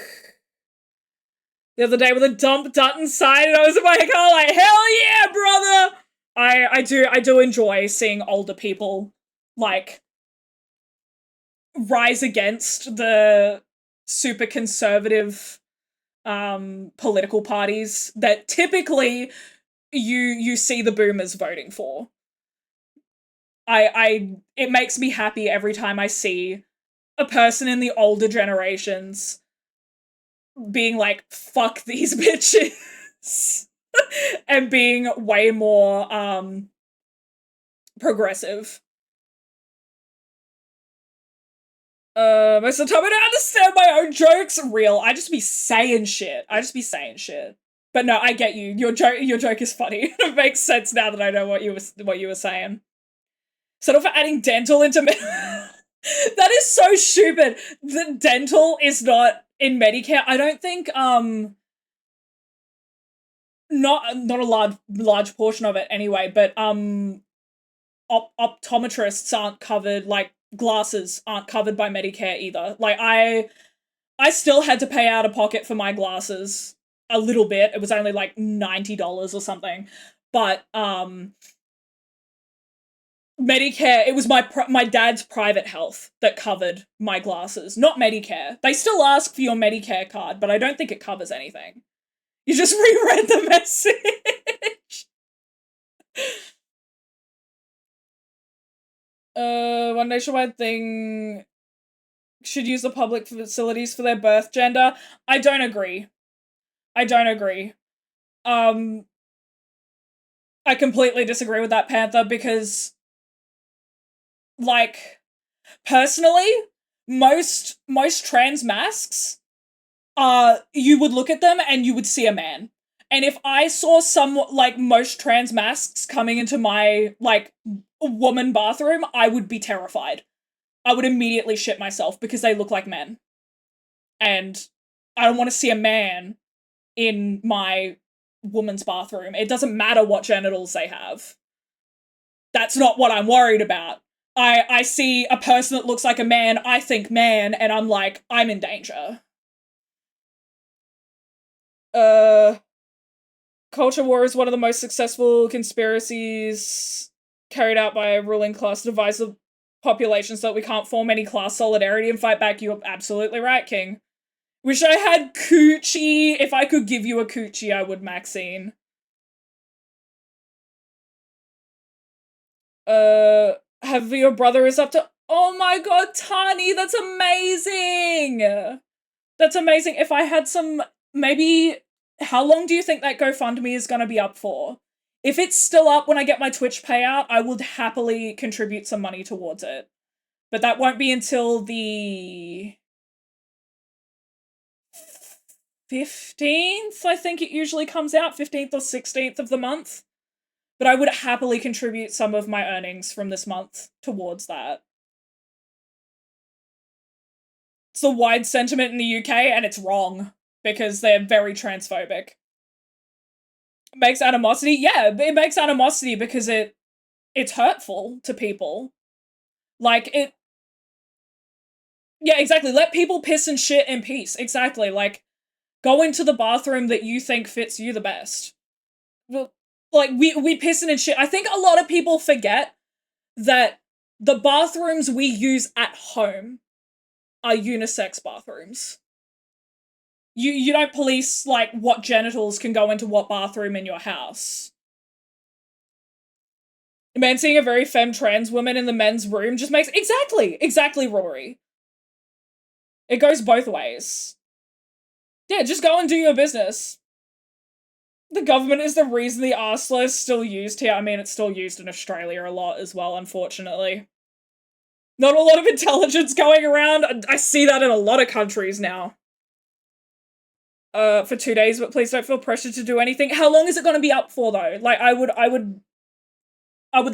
the other day with a Dump Dutton sign, and I was in my car like, hell yeah, brother! I do enjoy seeing older people, like, rise against the super conservative political parties that typically you see the boomers voting for. It makes me happy every time I see a person in the older generations being like, fuck these bitches, and being way more progressive. Most of the time I don't understand my own jokes. Real. I just be saying shit. But no, I get you. Your joke is funny. It makes sense now that I know what you were saying. Settle for adding dental into that is so stupid. The dental is not in Medicare. I don't think not a large portion of it anyway, but optometrists aren't covered, like glasses aren't covered by Medicare either. Like I still had to pay out of pocket for my glasses a little bit. It was only like $90 or something. But Medicare, it was my dad's private health that covered my glasses, not Medicare. They still ask for your Medicare card, but I don't think it covers anything. You just reread the message. One nationwide thing should use the public facilities for their birth gender. I don't agree. I completely disagree with that, Panther, because, like, personally, most trans masks, you would look at them and you would see a man. And if I saw most trans masks coming into my, like, woman bathroom, I would be terrified. I would immediately shit myself because they look like men. And I don't want to see a man in my woman's bathroom. It doesn't matter what genitals they have. That's not what I'm worried about. I see a person that looks like a man, I think man, and I'm like, I'm in danger. Culture war is one of the most successful conspiracies carried out by a ruling class to devise a population so that we can't form any class solidarity and fight back. You're absolutely right, King. Wish I had coochie. If I could give you a coochie, I would, Maxine. Have your brother is up to... Oh my god, Tani, that's amazing! That's amazing. If I had some... Maybe... How long do you think that GoFundMe is gonna be up for? If it's still up when I get my Twitch payout, I would happily contribute some money towards it. But that won't be until the 15th, I think it usually comes out, 15th or 16th of the month. But I would happily contribute some of my earnings from this month towards that. It's the wide sentiment in the UK, and it's wrong, because they're very transphobic. It makes animosity? Yeah, it makes animosity because it's hurtful to people. Like, it... Yeah, exactly. Let people piss and shit in peace. Exactly. Like, go into the bathroom that you think fits you the best. Well, like, we pissing and shit. I think a lot of people forget that the bathrooms we use at home are unisex bathrooms. You don't police, like, what genitals can go into what bathroom in your house. Man, seeing a very femme trans woman in the men's room just makes... Exactly, Rory. It goes both ways. Yeah, just go and do your business. The government is the reason the arselow is still used here. I mean, it's still used in Australia a lot as well, unfortunately. Not a lot of intelligence going around. I see that in a lot of countries now. For 2 days, but please don't feel pressured to do anything. How long is it going to be up for, though? Like, I would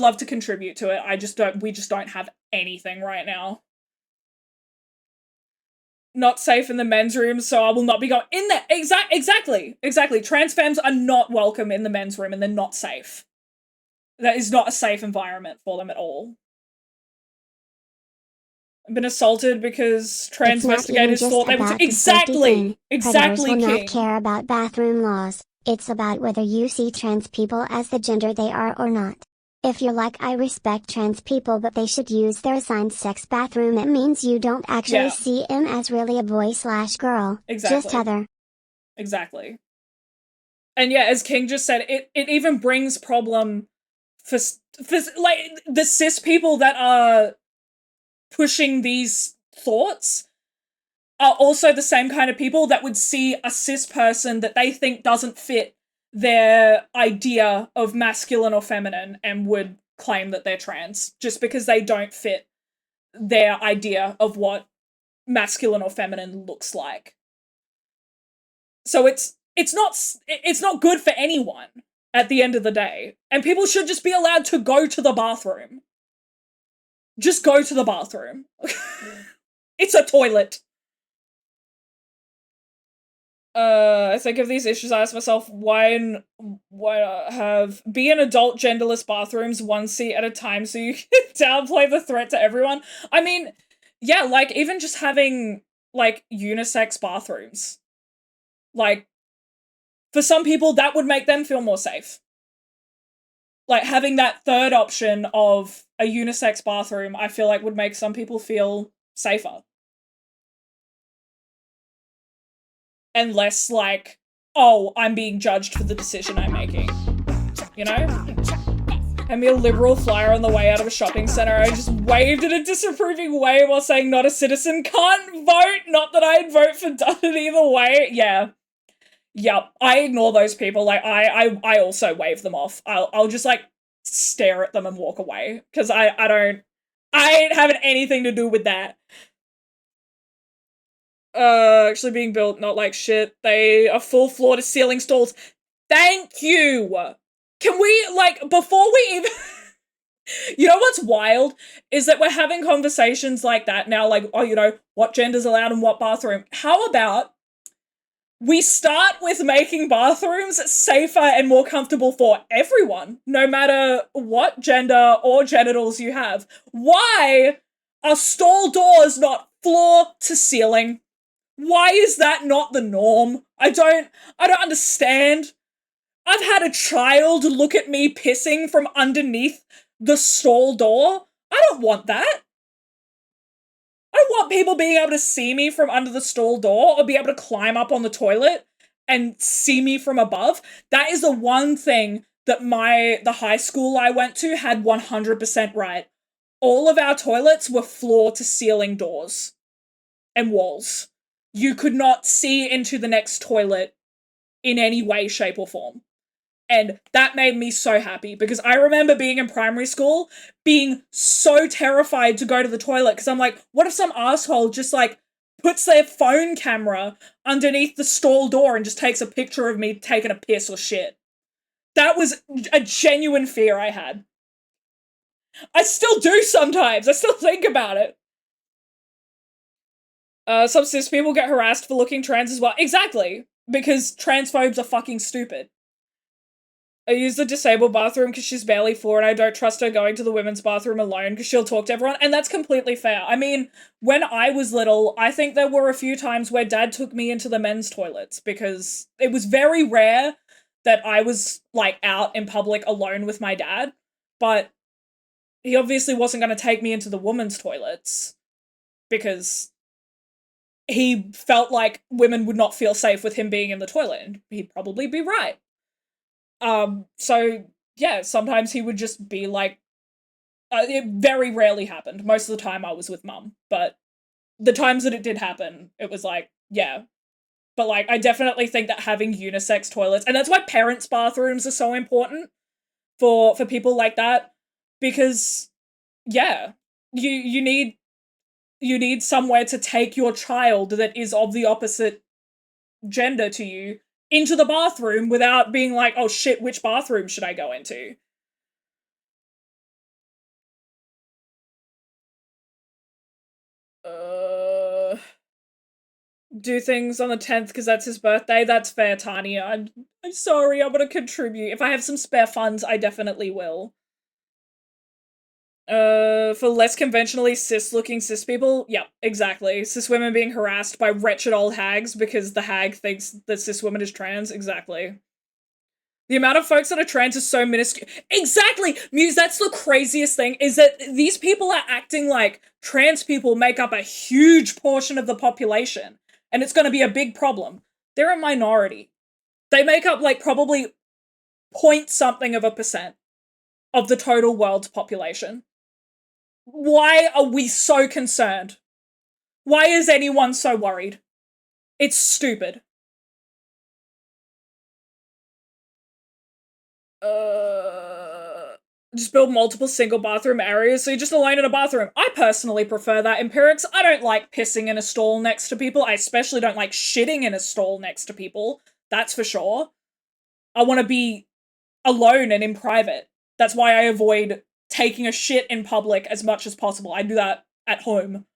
love to contribute to it. We just don't have anything right now. Not safe in the men's room, so I will not be going in there. Exactly. Trans femmes are not welcome in the men's room, and they're not safe. That is not a safe environment for them at all. I've been assaulted because trans investigators thought they were exactly will not care about bathroom laws. It's about whether you see trans people as the gender they are or not. If you're like, I respect trans people but they should use their assigned sex bathroom, it means you don't actually see him as really a boy/girl. Exactly. Just other. Exactly. And yeah, as King just said, it even brings problem for like the cis people that are pushing these thoughts are also the same kind of people that would see a cis person that they think doesn't fit their idea of masculine or feminine and would claim that they're trans just because they don't fit their idea of what masculine or feminine looks like. So it's not good for anyone at the end of the day. And people should just be allowed to go to the bathroom. Just go to the bathroom. It's a toilet. I think of these issues, I ask myself, why not be in adult genderless bathrooms one seat at a time so you can downplay the threat to everyone? I mean, yeah, like, even just having, like, unisex bathrooms. Like, for some people, that would make them feel more safe. Like, having that third option of a unisex bathroom, I feel like would make some people feel safer. And less like, oh, I'm being judged for the decision I'm making. You know? Hand me a liberal flyer on the way out of a shopping centre. I just waved in a disapproving way while saying not a citizen. Can't vote! Not that I'd vote for Dutton either way. Yeah. Yep. I ignore those people. Like, I also wave them off. I'll just, like, stare at them and walk away. Because I ain't having anything to do with that. Actually being built not like shit. They are full floor to ceiling stalls. Thank you! Can we, like, before we even... You know what's wild? Is that we're having conversations like that now, like, oh, you know, what gender's allowed in what bathroom. How about we start with making bathrooms safer and more comfortable for everyone, no matter what gender or genitals you have? Why are stall doors not floor to ceiling? Why is that not the norm? I don't understand. I've had a child look at me pissing from underneath the stall door. I don't want that. I don't want people being able to see me from under the stall door or be able to climb up on the toilet and see me from above. That is the one thing that the high school I went to had 100% right. All of our toilets were floor to ceiling doors and walls. You could not see into the next toilet in any way, shape, or form. And that made me so happy because I remember being in primary school, being so terrified to go to the toilet because I'm like, what if some asshole just, like, puts their phone camera underneath the stall door and just takes a picture of me taking a piss or shit? That was a genuine fear I had. I still do sometimes. I still think about it. Some cis people get harassed for looking trans as well. Exactly. Because transphobes are fucking stupid. I use the disabled bathroom because she's barely 4 and I don't trust her going to the women's bathroom alone because she'll talk to everyone. And that's completely fair. I mean, when I was little, I think there were a few times where Dad took me into the men's toilets because it was very rare that I was, like, out in public alone with my dad. But he obviously wasn't going to take me into the women's toilets because he felt like women would not feel safe with him being in the toilet, and he'd probably be right. So yeah, sometimes he would just be like, it very rarely happened. Most of the time I was with mum, but the times that it did happen, it was like, yeah. But like, I definitely think that having unisex toilets, and that's why parents' bathrooms are so important for people like that, because yeah, you need somewhere to take your child that is of the opposite gender to you into the bathroom without being like, oh shit, which bathroom should I go into? Do things on the 10th because that's his birthday. That's fair, Tanya. I'm sorry, I'm gonna contribute. If I have some spare funds, I definitely will. For less conventionally cis-looking cis people? Yep, exactly. Cis women being harassed by wretched old hags because the hag thinks that cis woman is trans? Exactly. The amount of folks that are trans is so minuscule. Exactly! Muse, that's the craziest thing, is that these people are acting like trans people make up a huge portion of the population, and it's gonna be a big problem. They're a minority. They make up, like, probably point something of a percent of the total world's population. Why are we so concerned? Why is anyone so worried? It's stupid. Just build multiple single bathroom areas so you're just alone in a bathroom. I personally prefer that. Empirics, I don't like pissing in a stall next to people. I especially don't like shitting in a stall next to people. That's for sure. I want to be alone and in private. That's why I avoid taking a shit in public as much as possible. I do that at home.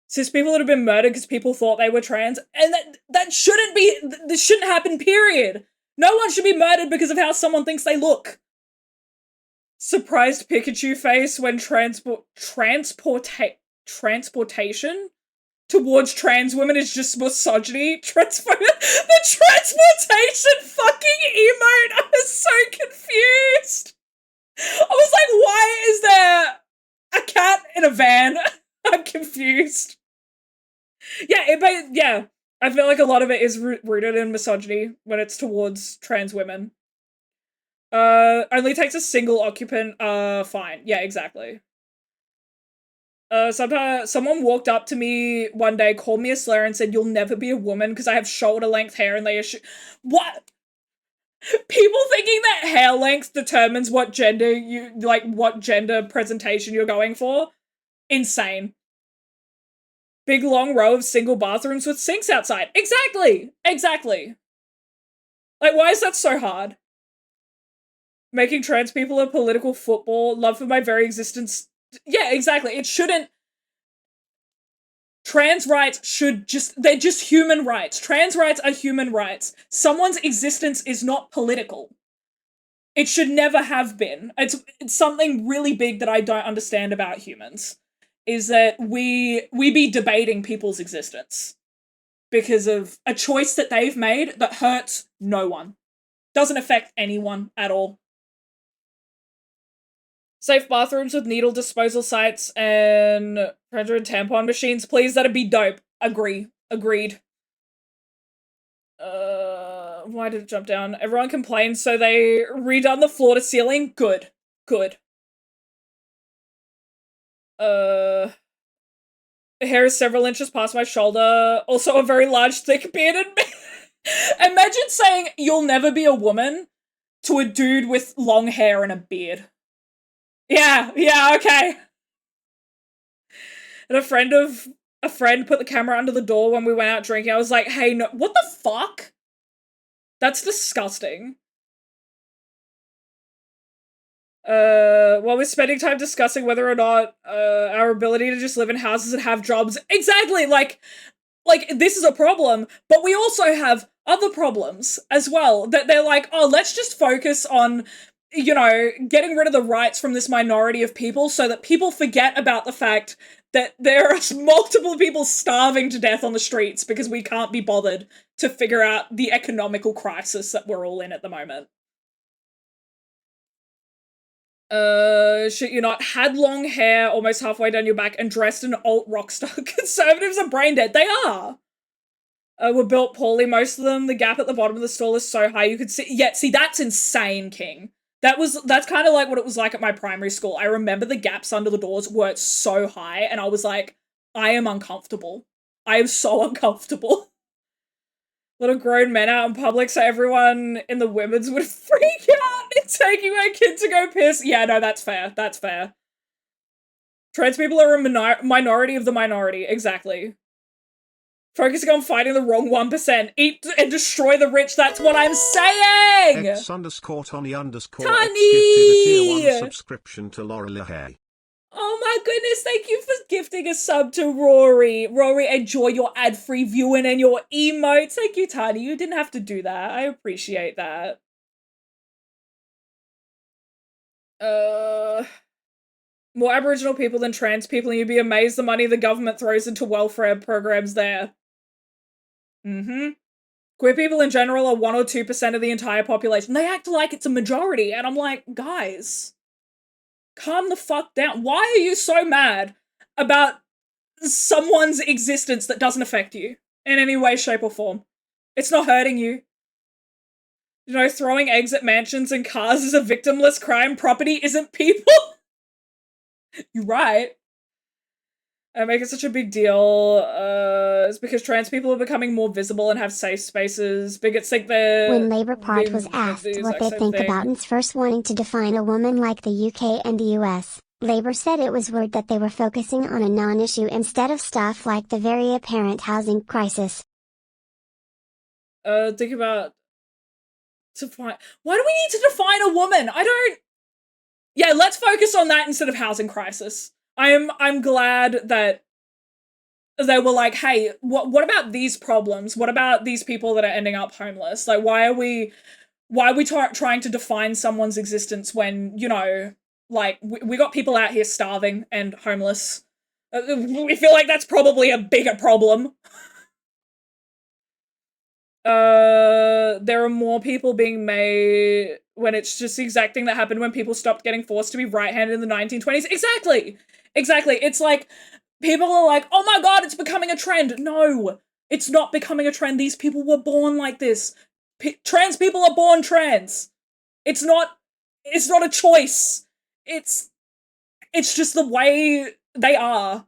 Cis people that have been murdered because people thought they were trans, and that shouldn't be, this shouldn't happen, period. No one should be murdered because of how someone thinks they look. Surprised Pikachu face when transportation towards trans women is just misogyny. The transportation fucking emote! I was so confused! I was like, why is there a cat in a van? I'm confused. Yeah, I feel like a lot of it is rooted in misogyny when it's towards trans women. Only takes a single occupant, fine. Yeah, exactly. Sometimes someone walked up to me one day, called me a slur, and said, "You'll never be a woman because I have shoulder-length hair," and they assume— What? People thinking that hair length determines what gender what gender presentation you're going for? Insane. Big long row of single bathrooms with sinks outside. Exactly! Exactly. Like, why is that so hard? Making trans people a political football, love for my very existence. Yeah, exactly. It shouldn't. Trans rights should they're just human rights. Trans rights are human rights. Someone's existence is not political. It should never have been. It's something really big that I don't understand about humans, is that we be debating people's existence because of a choice that they've made that hurts no one. Doesn't affect anyone at all. Safe bathrooms with needle disposal sites and printer and tampon machines, please. That'd be dope. Agreed. Why did it jump down? Everyone complains, so they redone the floor to ceiling. Good. Hair is several inches past my shoulder. Also a very large, thick bearded man. Imagine saying you'll never be a woman to a dude with long hair and a beard. Yeah, okay. And a friend put the camera under the door when we went out drinking. I was like, hey, no, what the fuck? That's disgusting. While we're spending time discussing whether or not, our ability to just live in houses and have jobs. Exactly, like, this is a problem, but we also have other problems as well, that they're like, oh, let's just focus on, you know, getting rid of the rights from this minority of people so that people forget about the fact that there are multiple people starving to death on the streets because we can't be bothered to figure out the economical crisis that we're all in at the moment. Shit you not, had long hair almost halfway down your back and dressed in alt rock star. Conservatives are brain dead. They are. Were built poorly, most of them. The gap at the bottom of the stall is so high you could see. Yeah, see, that's insane, King. That's kind of like what it was like at my primary school. I remember the gaps under the doors were so high, and I was like, I am uncomfortable. I am so uncomfortable. A lot of grown men out in public, so everyone in the women's would freak out in taking my kid to go piss. Yeah, no, that's fair. That's fair. Trans people are a minority of the minority. Exactly. Focusing on fighting the wrong 1%. Eat and destroy the rich, that's what I'm saying! X_Tony_X gifted a tier 1 subscription to Laura LaHaye. Oh my goodness, thank you for gifting a sub to Rory. Rory, enjoy your ad-free viewing and your emotes. Thank you, Tani. You didn't have to do that. I appreciate that. More Aboriginal people than trans people, and you'd be amazed the money the government throws into welfare programs there. Queer people in general are 1 or 2% of the entire population. They act like it's a majority, and I'm like, guys, calm the fuck down. Why are you so mad about someone's existence that doesn't affect you in any way, shape, or form? It's not hurting you. You know, throwing eggs at mansions and cars is a victimless crime. Property isn't people. You're right. Make it such a big deal. It's because trans people are becoming more visible and have safe spaces. Bigots think they're... When Labour Party was asked what they think about its first wanting to define a woman like the UK and the US, Labour said it was weird that they were focusing on a non-issue instead of stuff like the very apparent housing crisis. Think about... Why do we need to define a woman? I don't... Yeah, let's focus on that instead of housing crisis. I'm glad that they were like, hey, what about these problems? What about these people that are ending up homeless? Like, why are we trying to define someone's existence when, you know, like, we got people out here starving and homeless. We feel like that's probably a bigger problem. There are more people being made when it's just the exact thing that happened when people stopped getting forced to be right-handed in the 1920s. Exactly! Exactly. It's like, people are like, oh my god, it's becoming a trend. No, it's not becoming a trend. These people were born like this. Trans people are born trans. It's not a choice. It's just the way they are.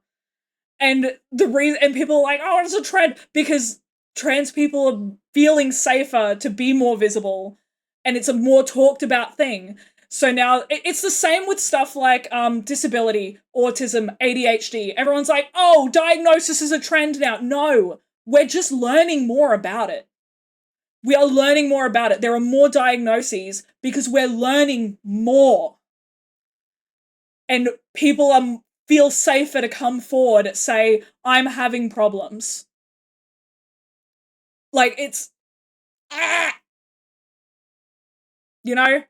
And the reason, and people are like, oh, it's a trend, because trans people are feeling safer to be more visible, and it's a more talked about thing. So now, it's the same with stuff like disability, autism, ADHD. Everyone's like, oh, diagnosis is a trend now. No, we're just learning more about it. We are learning more about it. There are more diagnoses because we're learning more. And people feel safer to come forward, say, I'm having problems. Like, it's... You know?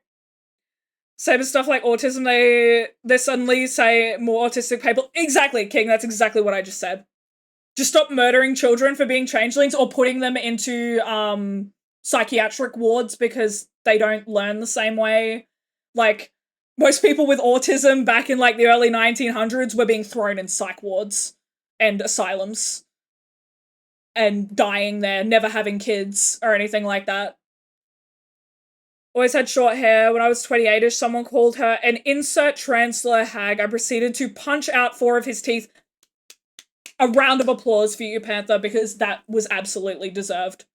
Same as stuff like autism, they suddenly say more autistic people. Exactly, King, that's exactly what I just said. Just stop murdering children for being changelings or putting them into psychiatric wards because they don't learn the same way. Like, most people with autism back in like the early 1900s were being thrown in psych wards and asylums and dying there, never having kids or anything like that. Always had short hair. When I was 28ish, someone called her an insert transler hag. I proceeded to punch out 4 of his teeth. A round of applause for you, Panther, because that was absolutely deserved.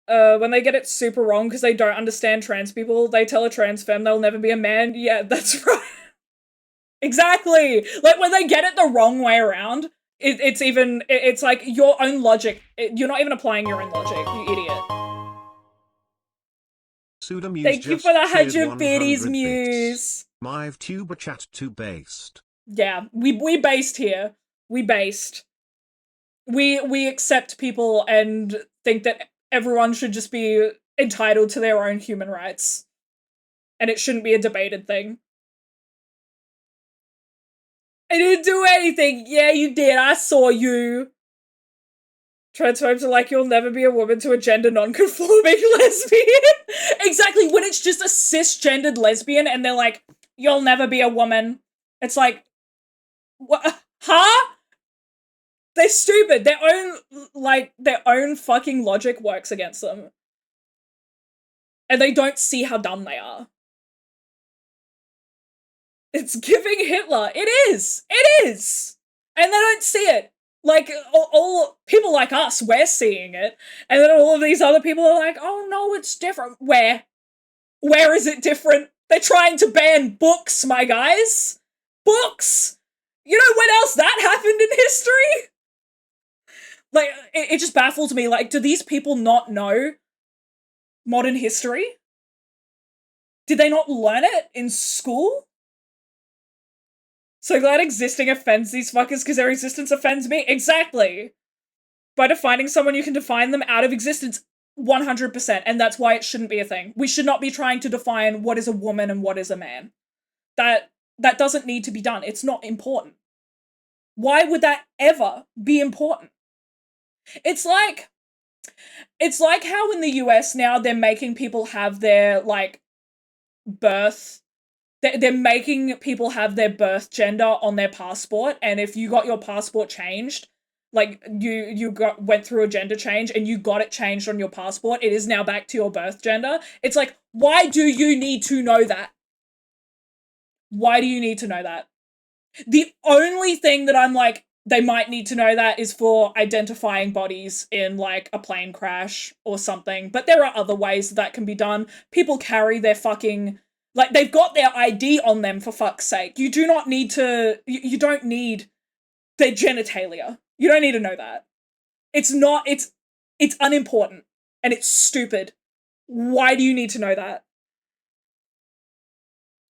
When they get it super wrong because they don't understand trans people, they tell a trans femme they'll never be a man. Yeah, that's right. Exactly. Like, when they get it the wrong way around, it's like your own logic. You're not even applying your own logic, you idiot. Thank you for the 100 biddies, Muse. My VTuber chat too based. Yeah, we based here. We based. We accept people and think that everyone should just be entitled to their own human rights. And it shouldn't be a debated thing. I didn't do anything. Yeah, you did. I saw you. Transphobes are like, you'll never be a woman to a gender non-conforming lesbian. Exactly, when it's just a cisgendered lesbian and they're like, you'll never be a woman. It's like, what? Huh? They're stupid. Their own fucking logic works against them. And they don't see how dumb they are. It's giving Hitler. It is. It is. And they don't see it. Like, all people like us, we're seeing it. And then all of these other people are like, oh no, it's different. Where? Where is it different? They're trying to ban books, my guys. Books! You know when else that happened in history? Like, it just baffles me. Like, do these people not know modern history? Did they not learn it in school? So glad existing offends these fuckers because their existence offends me. Exactly. By defining someone, you can define them out of existence 100%, and that's why it shouldn't be a thing. We should not be trying to define what is a woman and what is a man. That doesn't need to be done. It's not important. Why would that ever be important? It's like how in the US now they're making people have their, like, birth... They're making people have their birth gender on their passport, and if you got your passport changed, like, you went through a gender change and you got it changed on your passport, it is now back to your birth gender. It's like, why do you need to know that? Why do you need to know that? The only thing that I'm like, they might need to know that is for identifying bodies in, like, a plane crash or something, but there are other ways that can be done. People carry their fucking... Like, they've got their ID on them, for fuck's sake. You do not need to... You don't need their genitalia. You don't need to know that. It's not... It's unimportant. And it's stupid. Why do you need to know that?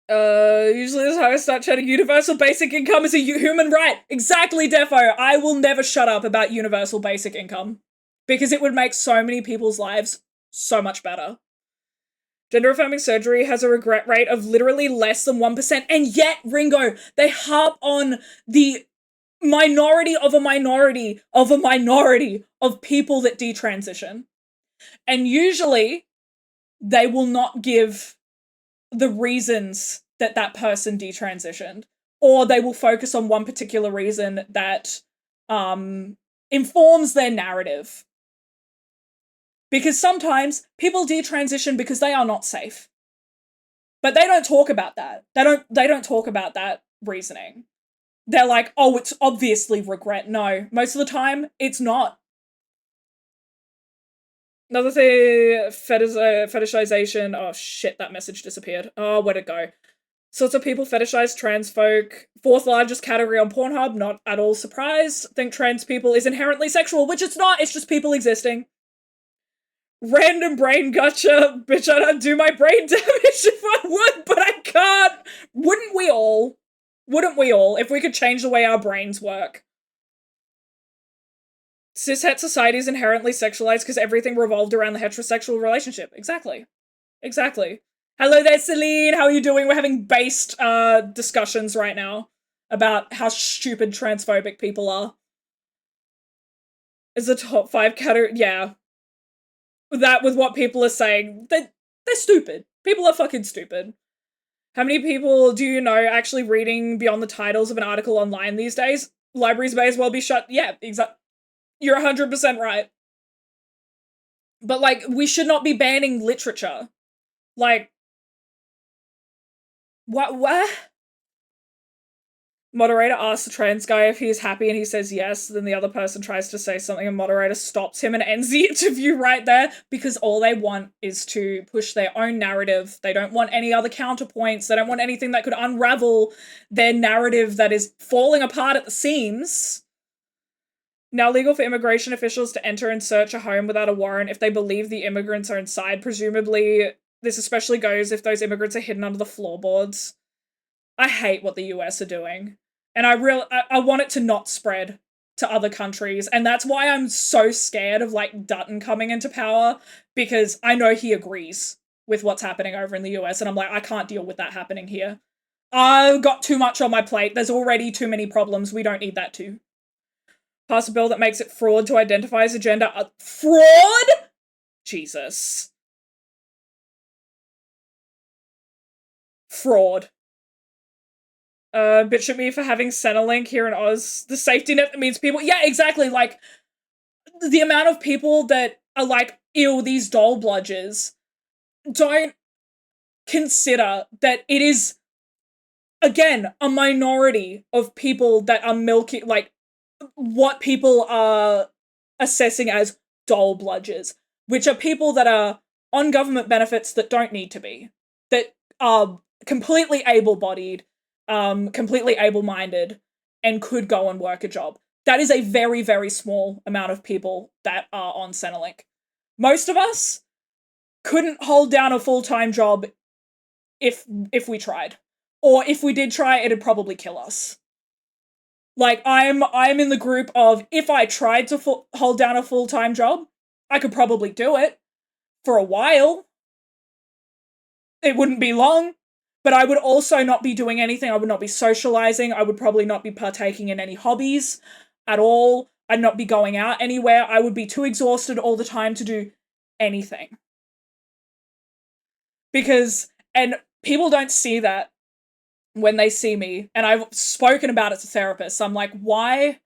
Usually this is how I start chatting. Universal basic income is a human right. Exactly, Defo. I will never shut up about universal basic income. Because it would make so many people's lives so much better. Gender-affirming surgery has a regret rate of literally less than 1%, and yet, Ringo, they harp on the minority of a minority of a minority of people that detransition. And usually, they will not give the reasons that that person detransitioned, or they will focus on one particular reason that informs their narrative. Because sometimes people detransition because they are not safe. But they don't talk about that. They don't talk about that reasoning. They're like, oh, it's obviously regret. No, most of the time, it's not. Another thing, fetishization. Oh shit, that message disappeared. Oh, where'd it go? Sorts of people fetishize trans folk. 4th largest category on Pornhub, not at all surprised. Think trans people is inherently sexual, which it's not, it's just people existing. Random brain gotcha. Bitch, I'd do my brain damage if I would, but I can't. Wouldn't we all? Wouldn't we all, if we could change the way our brains work? Cishet society is inherently sexualized because everything revolved around the heterosexual relationship. Exactly. Exactly. Hello there, Celine. How are you doing? We're having based discussions right now about how stupid transphobic people are. Is the top 5 category... Yeah. That with what people are saying, they're stupid. People are fucking stupid. How many people do you know actually reading beyond the titles of an article online these days? Libraries may as well be shut. Yeah, exactly. You're 100% right. But, like, we should not be banning literature. Like, what? Moderator asks the trans guy if he's happy and he says yes, then the other person tries to say something and moderator stops him and ends the interview right there because all they want is to push their own narrative. They don't want any other counterpoints. They don't want anything that could unravel their narrative that is falling apart at the seams. Now legal for immigration officials to enter and search a home without a warrant if they believe the immigrants are inside. Presumably, this especially goes if those immigrants are hidden under the floorboards. I hate what the US are doing. And I want it to not spread to other countries. And that's why I'm so scared of, like, Dutton coming into power, because I know he agrees with what's happening over in the US. And I'm like, I can't deal with that happening here. I've got too much on my plate. There's already too many problems. We don't need that too. Pass a bill that makes it fraud to identify as a gender. Fraud? Jesus. Fraud. Bitch at me for having Centrelink here in Oz. The safety net that means people... Yeah, exactly, like, the amount of people that are like, ew, these doll bludgers, don't consider that it is, again, a minority of people that are milking, like, what people are assessing as doll bludgers, which are people that are on government benefits that don't need to be, that are completely able-bodied, completely able-minded, and could go and work a job. That is a very, very small amount of people that are on Centrelink. Most of us couldn't hold down a full-time job if we tried. Or if we did try, it'd probably kill us. Like, I'm in the group of, if I tried to hold down a full-time job, I could probably do it for a while. It wouldn't be long, but I would also not be doing anything. I would not be socializing. I would probably not be partaking in any hobbies at all. I'd not be going out anywhere. I would be too exhausted all the time to do anything. Because, and people don't see that when they see me, and I've spoken about it to therapists. I'm like, why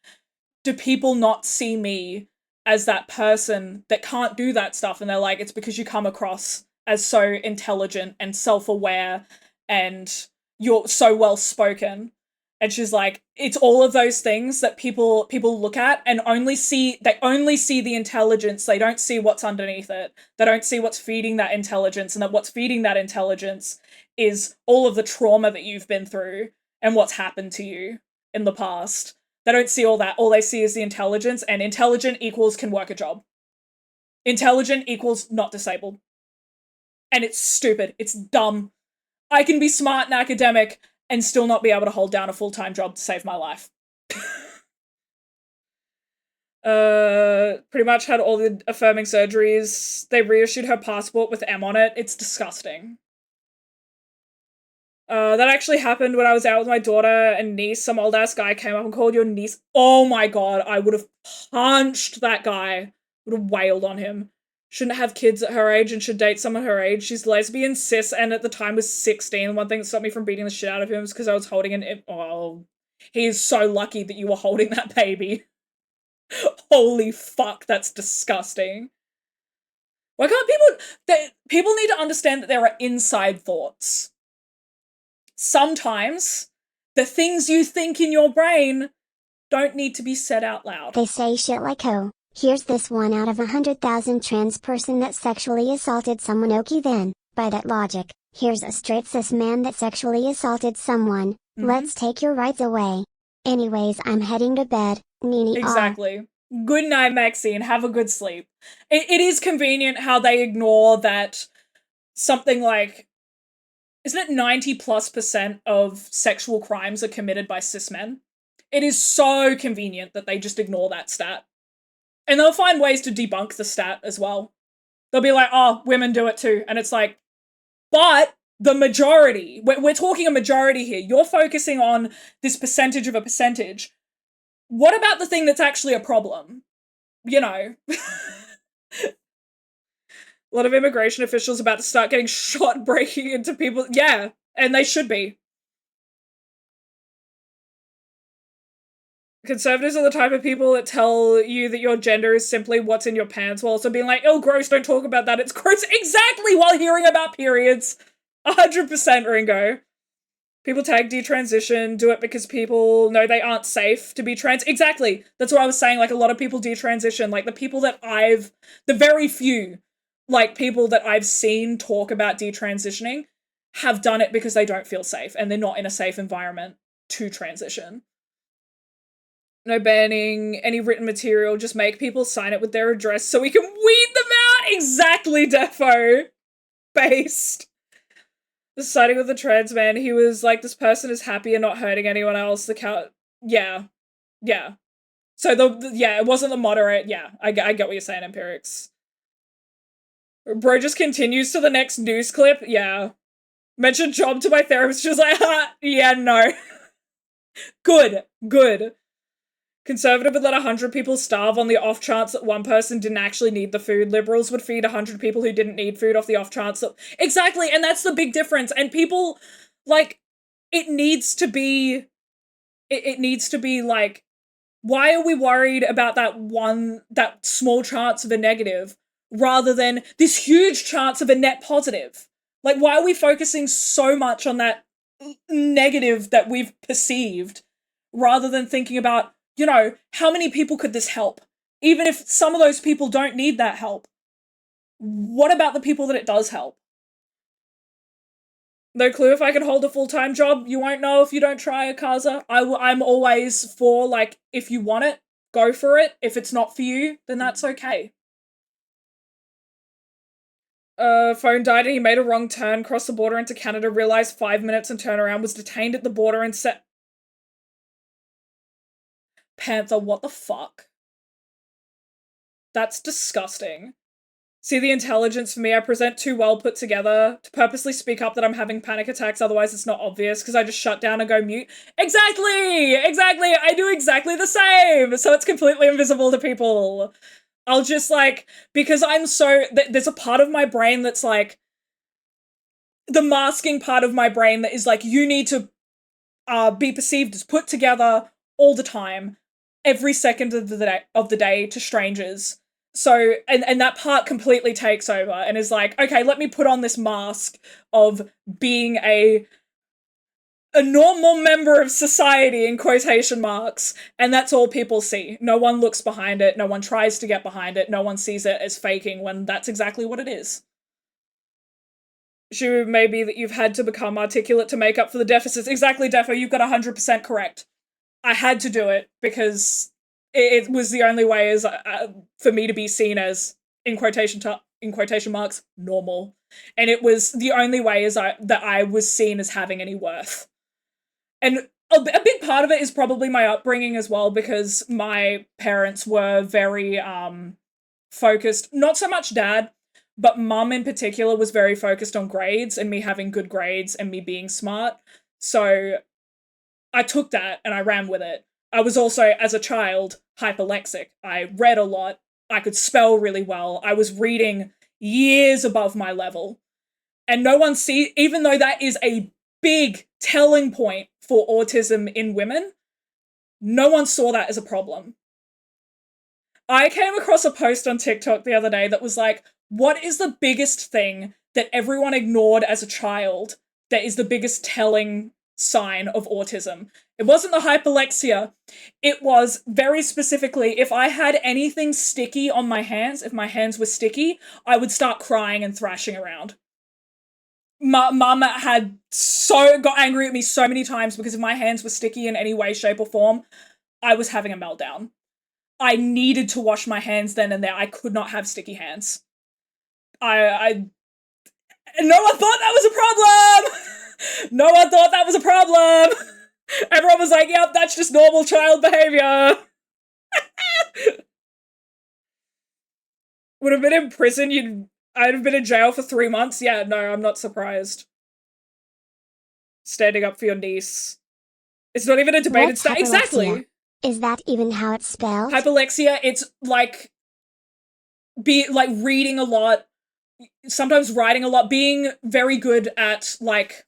do people not see me as that person that can't do that stuff? And they're like, it's because you come across as so intelligent and self-aware and you're so well-spoken. And she's like, it's all of those things that people look at and they only see the intelligence. They don't see what's underneath it. They don't see what's feeding that intelligence, and that what's feeding that intelligence is all of the trauma that you've been through and what's happened to you in the past. They don't see all that. All they see is the intelligence, and intelligent equals can work a job. Intelligent equals not disabled. And it's stupid. It's dumb. I can be smart and academic and still not be able to hold down a full-time job to save my life. Pretty much had all the affirming surgeries. They reissued her passport with M on it. It's disgusting. That actually happened when I was out with my daughter and niece. Some old-ass guy came up and called your niece. Oh my god, I would have punched that guy. Would have wailed on him. Shouldn't have kids at her age and should date someone her age. She's lesbian, cis, and at the time was 16. One thing that stopped me from beating the shit out of him is because I was holding an... Oh, he is so lucky that you were holding that baby. Holy fuck, that's disgusting. Why can't people need to understand that there are inside thoughts. Sometimes the things you think in your brain don't need to be said out loud. They say shit like, oh, here's this 1 out of 100,000 trans person that sexually assaulted someone. Okay then, by that logic, here's a straight cis man that sexually assaulted someone. Let's take your rights away. Anyways, I'm heading to bed. Nini. Exactly. Good night, Maxine. Have a good sleep. It is convenient how they ignore that something like, isn't it 90+% of sexual crimes are committed by cis men? It is so convenient that they just ignore that stat. And they'll find ways to debunk the stat as well. They'll be like, oh, women do it too. And it's like, but the majority, we're talking a majority here. You're focusing on this percentage of a percentage. What about the thing that's actually a problem? You know. A lot of immigration officials about to start getting shot breaking into people. Yeah, and they should be. Conservatives are the type of people that tell you that your gender is simply what's in your pants while also being like, oh, gross, don't talk about that, it's gross. Exactly, while hearing about periods. 100% Ringo. People tag detransition, do it because people know they aren't safe to be trans. Exactly. That's what I was saying. Like, a lot of people detransition. Like, the people that the very few, like, people that I've seen talk about detransitioning have done it because they don't feel safe and they're not in a safe environment to transition. No banning any written material, just make people sign it with their address so we can weed them out! Exactly, Defo! Based. The sighting with the trans man, he was like, this person is happy and not hurting anyone else. Yeah. Yeah. So yeah, it wasn't the moderate. Yeah, I get what you're saying, Empirics. Bro just continues to the next news clip. Yeah. Mentioned job to my therapist. She was like, yeah, no. Good. Conservative would let 100 people starve on the off chance that one person didn't actually need the food. Liberals would feed 100 people who didn't need food off the off chance that... Exactly, and that's the big difference. And people Like, it needs to be, it needs to be like, why are we worried about that small chance of a negative rather than this huge chance of a net positive? Like, why are we focusing so much on that negative that we've perceived rather than thinking about, you know, how many people could this help? Even if some of those people don't need that help. What about the people that it does help? No clue if I can hold a full-time job. You won't know if you don't try, Akaza. I'm always for, like, if you want it, go for it. If it's not for you, then that's okay. Phone died and he made a wrong turn, crossed the border into Canada, realized 5 minutes and turned around, was detained at the border and set... Panther, what the fuck? That's disgusting. See the intelligence for me, I present too well put together to purposely speak up that I'm having panic attacks, otherwise it's not obvious, because I just shut down and go mute. Exactly! Exactly! I do exactly the same! So it's completely invisible to people. I'll just, like, because I'm so... There's a part of my brain that's, like... The masking part of my brain that is, like, you need to be perceived as put together all the time, every second of the day to strangers. So, and that part completely takes over and is like, okay, let me put on this mask of being a normal member of society, in quotation marks, and that's all people see. No one looks behind it, no one tries to get behind it, no one sees it as faking when that's exactly what it is. Issue may be that you've had to become articulate to make up for the deficits. Exactly, Defo, you've got 100% correct. I had to do it because it was the only way as for me to be seen as, in quotation marks, normal. And it was the only way that I was seen as having any worth. And a big part of it is probably my upbringing as well, because my parents were very focused, not so much dad, but mum in particular was very focused on grades and me having good grades and me being smart. So I took that and I ran with it. I was also, as a child, hyperlexic. I read a lot. I could spell really well. I was reading years above my level. And no one even though that is a big telling point for autism in women, no one saw that as a problem. I came across a post on TikTok the other day that was like, what is the biggest thing that everyone ignored as a child that is the biggest telling sign of autism? It wasn't the hyperlexia. It was very specifically, if I had anything sticky on my hands, if my hands were sticky, I would start crying and thrashing around. Mum had got angry at me so many times because if my hands were sticky in any way, shape, or form, I was having a meltdown. I needed to wash my hands then and there. I could not have sticky hands. No one thought that was a problem! No one thought that was a problem! Everyone was like, yep, that's just normal child behavior. Would have been in prison, I'd have been in jail for 3 months. Yeah, no, I'm not surprised. Standing up for your niece. It's not even a debate, What's it's exactly. Is that even how it's spelled? Hyperlexia, it's like reading a lot, sometimes writing a lot, being very good at, like,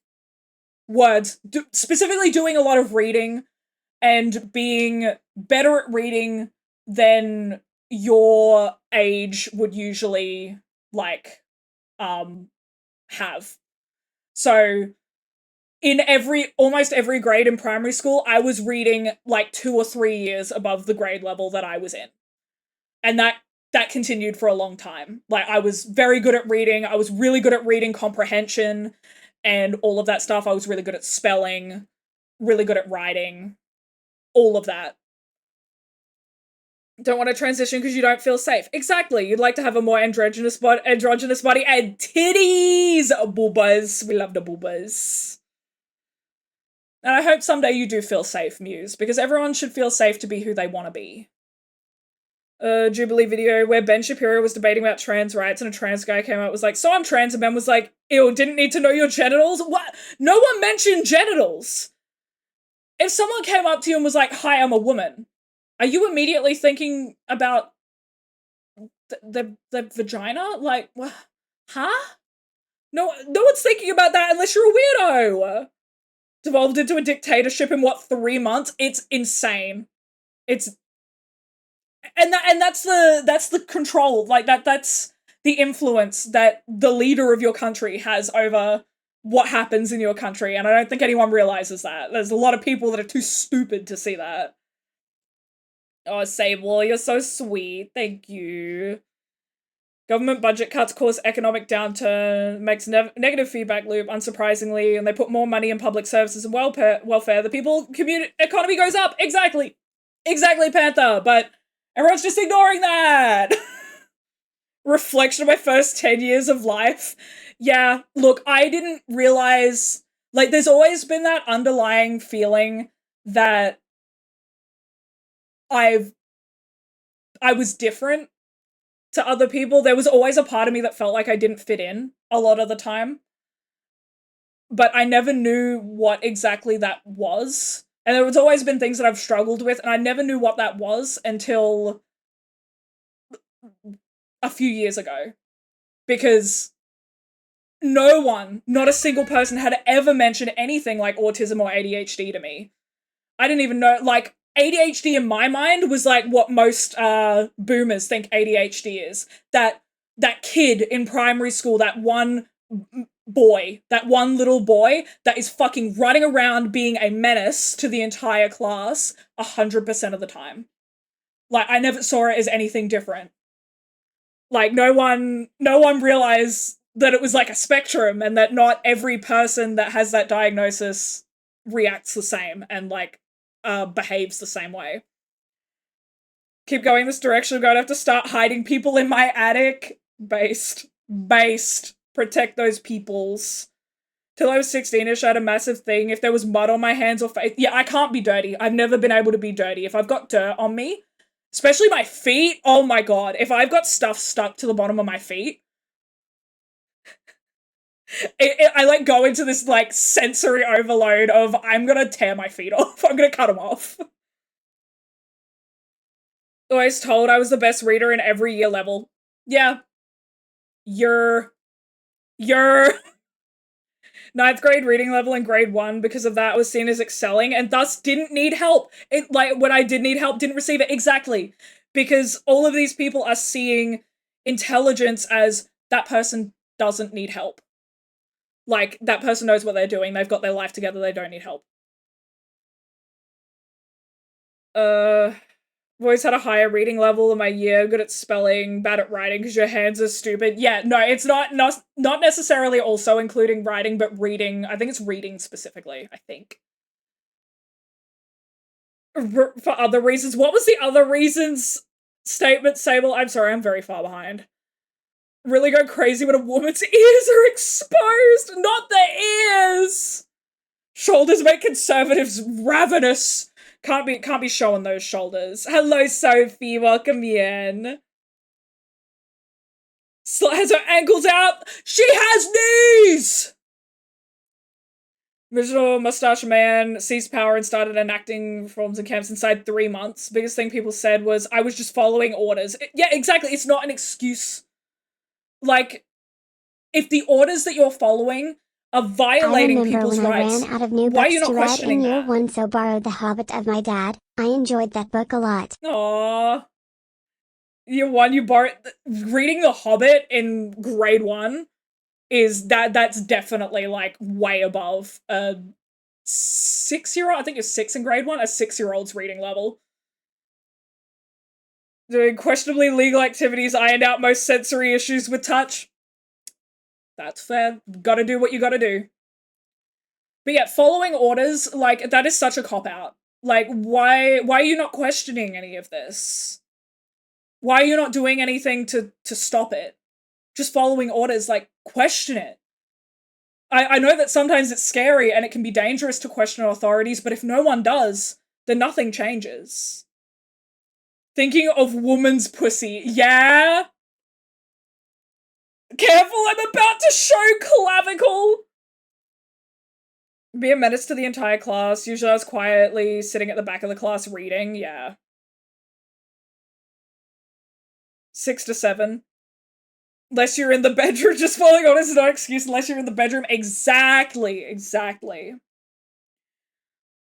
words, specifically doing a lot of reading and being better at reading than your age would usually, like, have. So in almost every grade in primary school, I was reading like 2 or 3 years above the grade level that I was in. And that continued for a long time. Like, I was very good at reading. I was really good at reading comprehension and all of that stuff. I was really good at spelling, really good at writing, all of that. Don't want to transition because you don't feel safe. Exactly. You'd like to have a more androgynous body and titties. Boobas. We love the boobas. And I hope someday you do feel safe, Muse, because everyone should feel safe to be who they want to be. Jubilee video where Ben Shapiro was debating about trans rights and a trans guy came out was like, so I'm trans, and Ben was like, ew, didn't need to know your genitals? What? No one mentioned genitals. If someone came up to you and was like, hi, I'm a woman, are you immediately thinking about the vagina? Like, huh? No one's thinking about that unless you're a weirdo. devolved into a dictatorship in what, 3 months? It's insane. It's and that's the control, like that's the influence that the leader of your country has over what happens in your country, and I don't think anyone realizes that. There's a lot of people that are too stupid to see that. Oh, Sable, you're so sweet. Thank you. Government budget cuts cause economic downturn, makes negative feedback loop, unsurprisingly, and they put more money in public services and welfare. The economy goes up. Exactly. Exactly, Panther. But everyone's just ignoring that. Reflection of my first 10 years of life. Yeah, look, I didn't realize, like, there's always been that underlying feeling that I was different to other people. There was always a part of me that felt like I didn't fit in a lot of the time. But I never knew what exactly that was. And there was always been things that I've struggled with, and I never knew what that was until a few years ago. Because no one, not a single person, had ever mentioned anything like autism or ADHD to me. I didn't even know, like, ADHD in my mind was like what most boomers think ADHD is. That kid in primary school, that one little boy that is fucking running around being a menace to the entire class 100% of the time. Like, I never saw it as anything different. Like, no one realized that it was like a spectrum and that not every person that has that diagnosis reacts the same and, like, behaves the same way. Keep going this direction, I'm going to have to start hiding people in my attic. Based. Protect those peoples. Till I was 16ish, I had a massive thing. If there was mud on my hands or face, yeah, I can't be dirty. I've never been able to be dirty. If I've got dirt on me, especially my feet, oh my god. If I've got stuff stuck to the bottom of my feet, I like go into this like sensory overload of I'm gonna tear my feet off. I'm gonna cut them off. Always told I was the best reader in every year level. Yeah. You're 9th grade reading level in grade 1 because of that I was seen as excelling and thus didn't need help. It, like, when I did need help, didn't receive it. Exactly. Because all of these people are seeing intelligence as that person doesn't need help. Like, that person knows what they're doing, they've got their life together, they don't need help. I've always had a higher reading level in my year, good at spelling, bad at writing because your hands are stupid. Yeah, no, it's not necessarily also including writing, but reading. I think it's reading specifically, I think. For other reasons. What was the other reasons statement, Sable? I'm sorry, I'm very far behind. Really go crazy when a woman's ears are exposed. Not the ears! Shoulders make conservatives ravenous. Can't be showing those shoulders. Hello, Sophie. Welcome in. Slut has her ankles out. She has knees! Original mustache man seized power and started enacting reforms and camps inside 3 months. Biggest thing people said was, I was just following orders. Yeah, exactly. It's not an excuse. Like, if the orders that you're following are violating people's rights, I remember when I ran out of new why are you books not to read questioning in year that? 1, so borrowed The Hobbit of my dad. I enjoyed that book a lot. Aww. Year 1, you borrowed... Reading The Hobbit in grade 1 is... That's definitely, like, way above a 6-year-old. I think it's 6 in grade 1. A 6-year-old's reading level. Doing questionably legal activities ironed out most sensory issues with touch. That's fair. Gotta do what you gotta do. But yeah, following orders, like, that is such a cop-out. Like, why are you not questioning any of this? Why are you not doing anything to stop it? Just following orders, like, question it. I know that sometimes it's scary and it can be dangerous to question authorities, but if no one does, then nothing changes. Thinking of woman's pussy. Yeah? Careful, I'm about to show clavicle! Be a menace to the entire class. Usually I was quietly sitting at the back of the class reading. Yeah. 6 to 7. Unless you're in the bedroom, just following orders is no excuse unless you're in the bedroom. Exactly.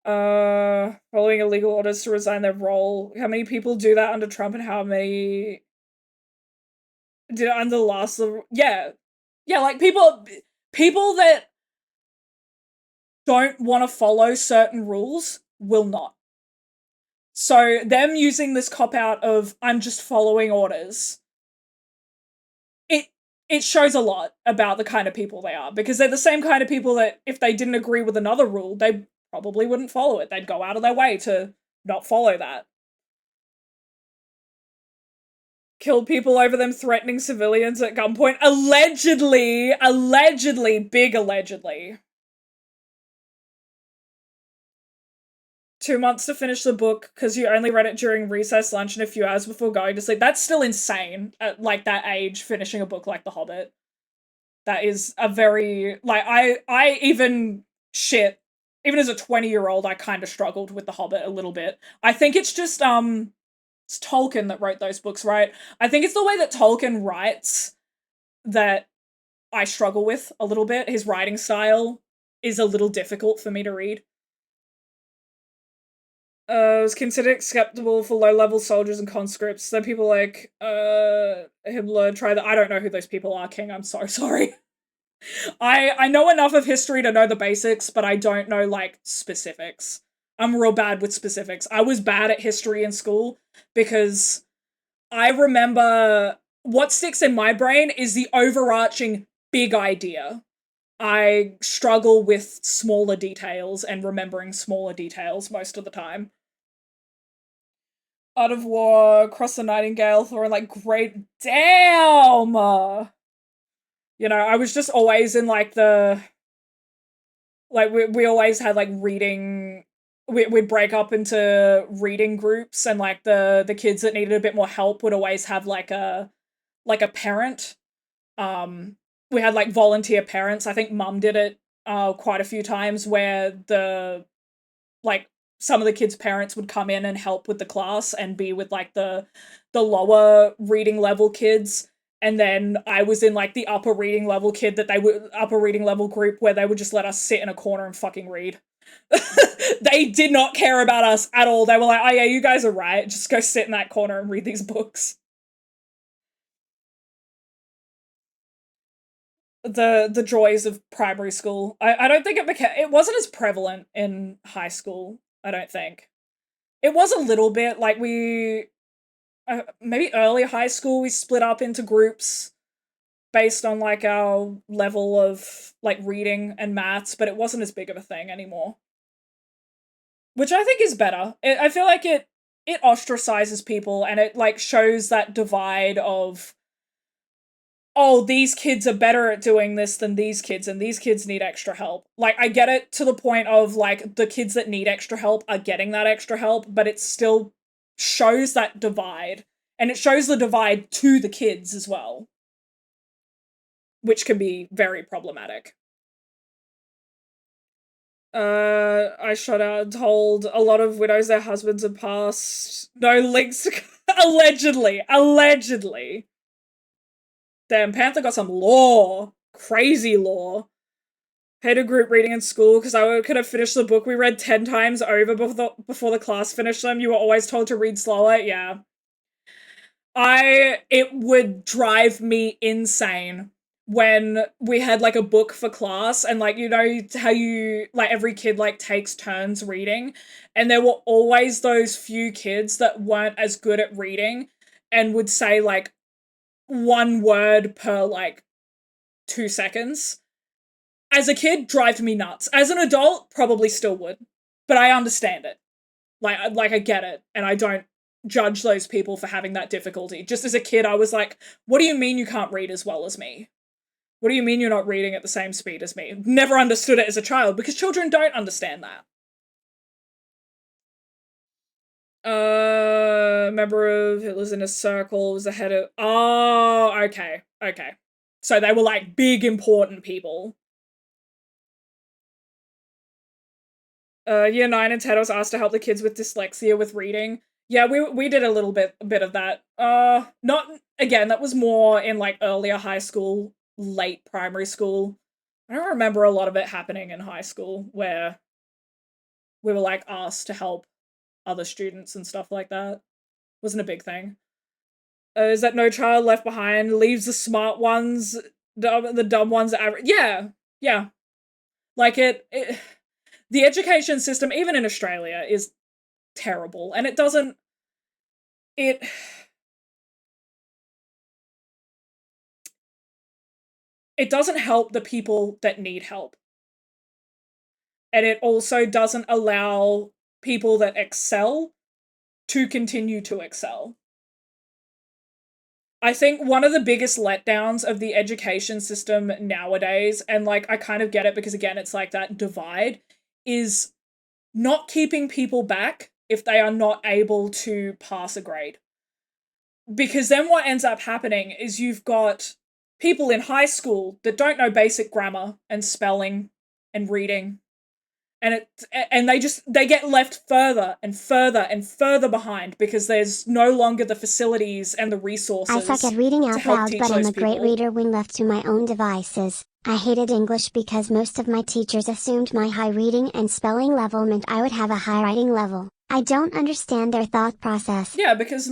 Following illegal orders to resign their role. How many people do that under Trump, and how many did it under the last? Yeah, like people that don't want to follow certain rules will not. So them using this cop out of I'm just following orders, it shows a lot about the kind of people they are, because they're the same kind of people that if they didn't agree with another rule, they probably wouldn't follow it. They'd go out of their way to not follow that. Killed people over them threatening civilians at gunpoint. Allegedly, big allegedly. 2 months to finish the book because you only read it during recess, lunch, and a few hours before going to sleep. That's still insane at like that age, finishing a book like The Hobbit. That is a very, like, I even as a 20-year-old, I kind of struggled with The Hobbit a little bit. I think it's just, it's Tolkien that wrote those books, right? I think it's the way that Tolkien writes that I struggle with a little bit. His writing style is a little difficult for me to read. It was considered acceptable for low-level soldiers and conscripts. So people like, Himmler try that. I don't know who those people are, King. I'm so sorry. I know enough of history to know the basics, but I don't know, like, specifics. I'm real bad with specifics. I was bad at history in school because I remember what sticks in my brain is the overarching big idea. I struggle with smaller details and remembering smaller details most of the time. Art of War, Cross the Nightingale, Thor, like, great. Damn! You know, I was just always in, like, like, we always had, like, reading. We'd break up into reading groups, and, like, the kids that needed a bit more help would always have, like a parent. We had, like, volunteer parents. I think Mum did it quite a few times, where some of the kids' parents would come in and help with the class and be with, like, the lower reading level kids. And then I was in, like, the upper reading level group where they would just let us sit in a corner and fucking read. They did not care about us at all. They were like, oh yeah, you guys are right. Just go sit in that corner and read these books. The joys of primary school. I don't think it wasn't as prevalent in high school, I don't think. It was a little bit, like, maybe early high school we split up into groups based on, like, our level of, like, reading and maths, but it wasn't as big of a thing anymore. Which I think is better. I feel like it ostracizes people, and it, like, shows that divide of, oh, these kids are better at doing this than these kids, and these kids need extra help. Like, I get it to the point of, like, the kids that need extra help are getting that extra help, but it still shows that divide. And it shows the divide to the kids as well, which can be very problematic. I shot out and told a lot of widows their husbands have passed. No links. Allegedly. Damn, Panther got some lore. Crazy lore. Hated group reading in school because I could have finished the book we read 10 times over before the class finished them. You were always told to read slower. Yeah. It would drive me insane when we had, like, a book for class, and, like, you know how you, like, every kid, like, takes turns reading, and there were always those few kids that weren't as good at reading and would say, like, one word per, like, 2 seconds. As a kid, drive me nuts. As an adult, probably still would. But I understand it. Like, I get it, and I don't judge those people for having that difficulty. Just as a kid, I was like, what do you mean you can't read as well as me? What do you mean you're not reading at the same speed as me? Never understood it as a child, because children don't understand that. Member of Hitler's Inner Circle was the head of... Oh, okay. So they were, like, big, important people. Year 9 and 10, I was asked to help the kids with dyslexia with reading. Yeah, we did a little bit of that. Not... Again, that was more in, like, earlier high school, late primary school. I don't remember a lot of it happening in high school, where we were like asked to help other students and stuff like that. Wasn't a big thing. Is that No Child Left Behind leaves the smart ones, the dumb ones average? Yeah, yeah. Like the education system, even in Australia, is terrible, and it doesn't help the people that need help. And it also doesn't allow people that excel to continue to excel. I think one of the biggest letdowns of the education system nowadays, and like I kind of get it because again it's like that divide, is not keeping people back if they are not able to pass a grade. Because then what ends up happening is you've got people in high school that don't know basic grammar and spelling and reading. And they get left further and further and further behind because there's no longer the facilities and the resources. I suck at reading out loud, but I'm a great people. reader when left to my own devices. I hated English because most of my teachers assumed my high reading and spelling level meant I would have a high writing level. I don't understand their thought process. Yeah, because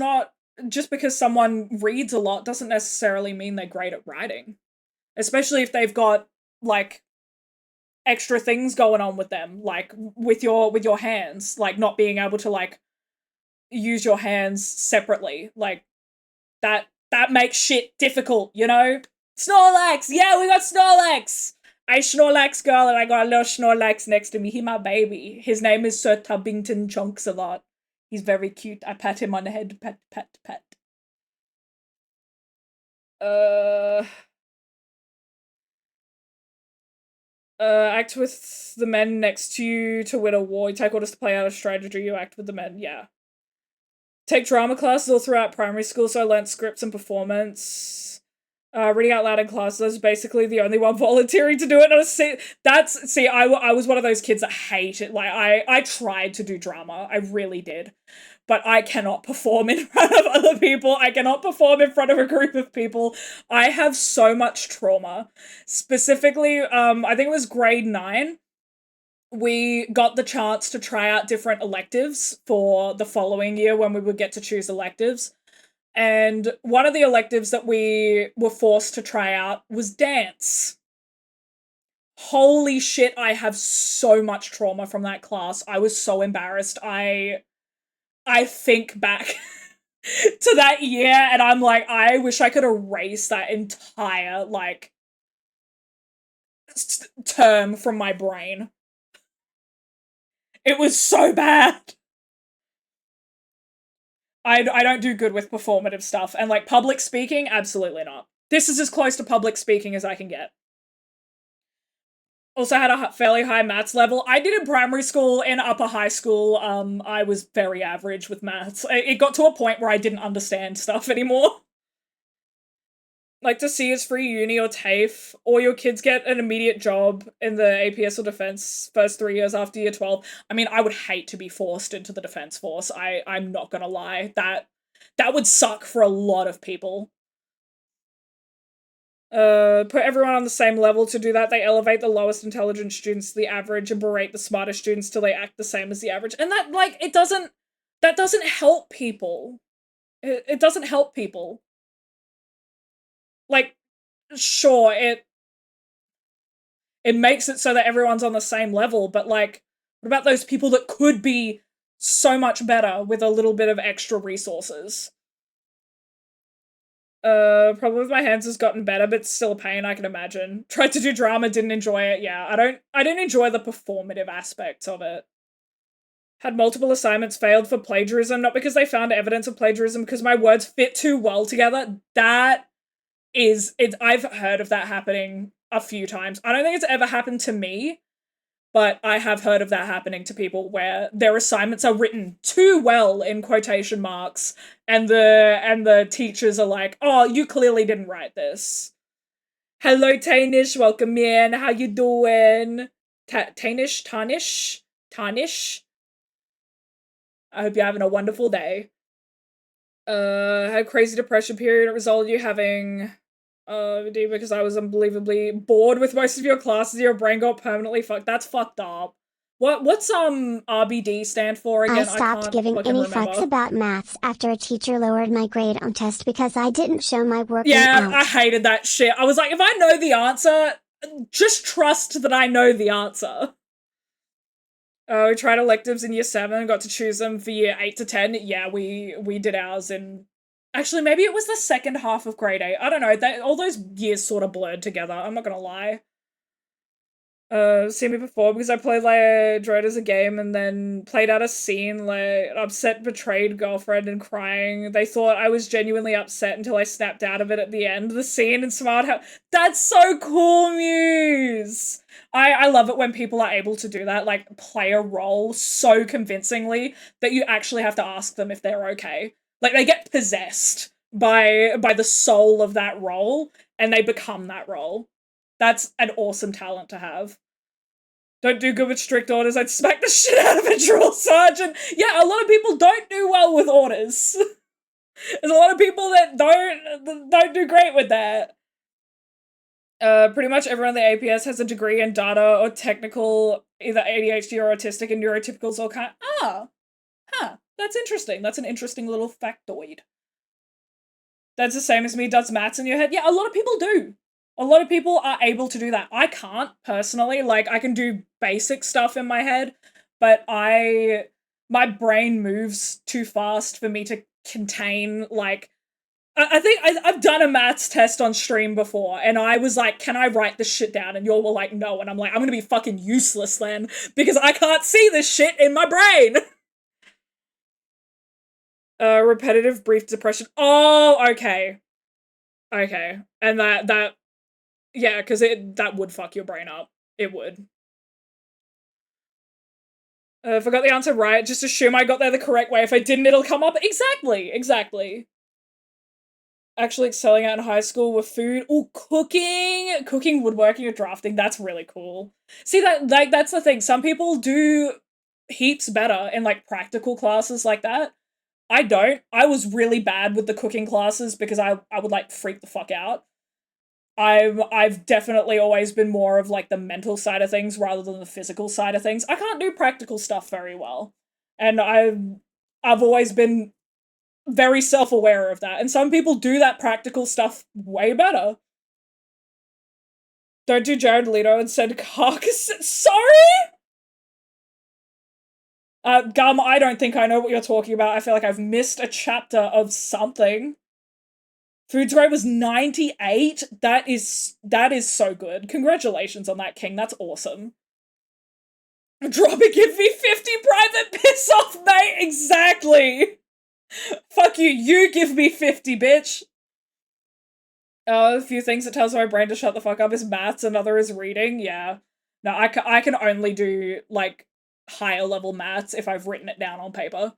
just because someone reads a lot doesn't necessarily mean they're great at writing. Especially if they've got, like, extra things going on with them, like with your hands, like not being able to like use your hands separately, like that makes shit difficult, you know? Snorlax! Yeah, we got Snorlax! I Snorlax girl and I got a little Snorlax next to me. He my baby. His name is Sir Tubbington Chunks-a-lot. He's very cute. I pat him on the head. Pat, pat, pat. Act with the men next to you to win a war. You take orders to play out a strategy. You act with the men. Yeah. Take drama classes all throughout primary school, so I learnt scripts and performance. Reading out loud in class. That's basically the only one volunteering to do it. I was one of those kids that hate it. Like, I tried to do drama. I really did. But I cannot perform in front of other people. I cannot perform in front of a group of people. I have so much trauma. Specifically, I think it was grade 9. We got the chance to try out different electives for the following year when we would get to choose electives. And one of the electives that we were forced to try out was dance. Holy shit, I have so much trauma from that class. I was so embarrassed. I think back to that year and I'm like, I wish I could erase that entire, like, term from my brain. It was so bad. I don't do good with performative stuff, and like public speaking, absolutely not. This is as close to public speaking as I can get. Also had a fairly high maths level. I did in primary school, in upper high school, I was very average with maths. It got to a point where I didn't understand stuff anymore. Like, to see as free uni or TAFE, or your kids get an immediate job in the APS or defense first 3 years after year 12. I mean, I would hate to be forced into the defense force. I'm not gonna lie. That would suck for a lot of people. Put everyone on the same level. To do that, they elevate the lowest intelligent students to the average and berate the smartest students till they act the same as the average. And that, like, that doesn't help people. It doesn't help people. Like, sure, it makes it so that everyone's on the same level, but like, what about those people that could be so much better with a little bit of extra resources? Problem with my hands has gotten better, but it's still a pain, I can imagine. Tried to do drama, didn't enjoy it. Yeah, I don't enjoy the performative aspects of it. Had multiple assignments failed for plagiarism, not because they found evidence of plagiarism, because my words fit too well together. I've heard of that happening a few times. I don't think it's ever happened to me, but I have heard of that happening to people where their assignments are written too well in quotation marks, and the teachers are like, "Oh, you clearly didn't write this." Hello, Tainish, welcome in. How you Tanish. I hope you're having a wonderful day. Had crazy depression period. It resulted in you having VD because I was unbelievably bored with most of your classes. Your brain got permanently fucked. That's fucked up. What's RBD stand for again? I stopped can't giving fucking any remember. fucks about maths after a teacher lowered my grade on test because I didn't show my work Yeah, out. I hated that shit. I was like, if I know the answer, just trust that I know the answer. We tried electives in year 7, got to choose them for year 8 to 10. Yeah, we did ours in... Actually, maybe it was the second half of grade 8. I don't know. All those years sort of blurred together. I'm not gonna lie. Seen me before because I played like Dread as a game and then played out a scene like upset betrayed girlfriend and crying. They thought I was genuinely upset until I snapped out of it at the end of the scene and smiled. That's so cool, Muse! I love it when people are able to do that, like play a role so convincingly that you actually have to ask them if they're okay. Like they get possessed by the soul of that role and they become that role. That's an awesome talent to have. Don't do good with strict orders. I'd smack the shit out of a drill sergeant. Yeah, a lot of people don't do well with orders. There's a lot of people that don't do great with that. Pretty much everyone in the APS has a degree in data or technical, either ADHD or autistic, and neurotypicals all kind. That's interesting. That's an interesting little factoid. That's the same as me does maths in your head. Yeah, a lot of people do. A lot of people are able to do that. I can't, personally. Like, I can do basic stuff in my head, but my brain moves too fast for me to contain, like... I think I've done a maths test on stream before, and I was like, can I write this shit down? And you all were like, no. And I'm like, I'm gonna be fucking useless then, because I can't see this shit in my brain. Repetitive brief depression. Oh, okay. Okay. And that yeah, because that would fuck your brain up. It would. If I got the answer right, just assume I got there the correct way. If I didn't, it'll come up. Exactly. Actually excelling out in high school with food. Oh, cooking, woodworking, or drafting. That's really cool. See, that's the thing. Some people do heaps better in like practical classes like that. I don't. I was really bad with the cooking classes because I would like freak the fuck out. I've definitely always been more of like the mental side of things rather than the physical side of things. I can't do practical stuff very well. And I've always been very self-aware of that. And some people do that practical stuff way better. Don't do Jared Leto and send carcass. Sorry? Gum, I don't think I know what you're talking about. I feel like I've missed a chapter of something. Food's grade was 98. That is so good. Congratulations on that, King. That's awesome. Drop it, give me 50 private, piss off, mate. Exactly. Fuck you. You give me 50, bitch. A few things that tells my brain to shut the fuck up is maths, another is reading. Yeah. No, I can only do like higher level maths if I've written it down on paper.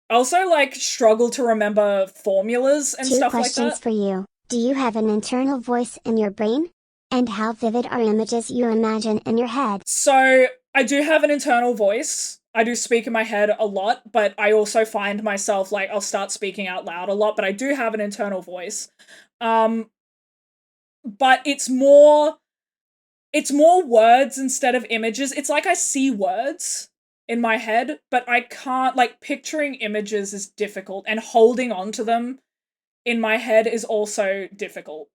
Also, like, struggle to remember formulas and stuff like that. 2 questions for you. Do you have an internal voice in your brain? And how vivid are images you imagine in your head? So, I do have an internal voice. I do speak in my head a lot, but I also find myself, like, I'll start speaking out loud a lot, but I do have an internal voice. But it's more words instead of images. It's like I see words in my head, but I can't, like, picturing images is difficult, and holding on to them in my head is also difficult.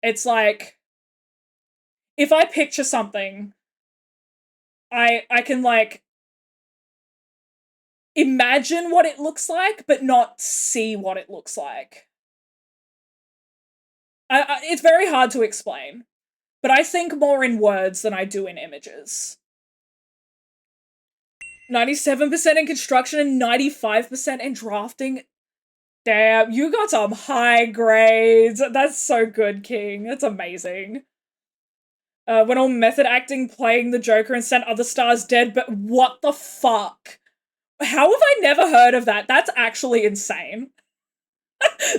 It's like, if I picture something, I can, like, imagine what it looks like, but not see what it looks like. It's very hard to explain, but I think more in words than I do in images. 97% in construction and 95% in drafting. Damn, you got some high grades. That's so good, King. That's amazing. When all method acting playing the Joker and sent other stars dead, but what the fuck? How have I never heard of that? That's actually insane.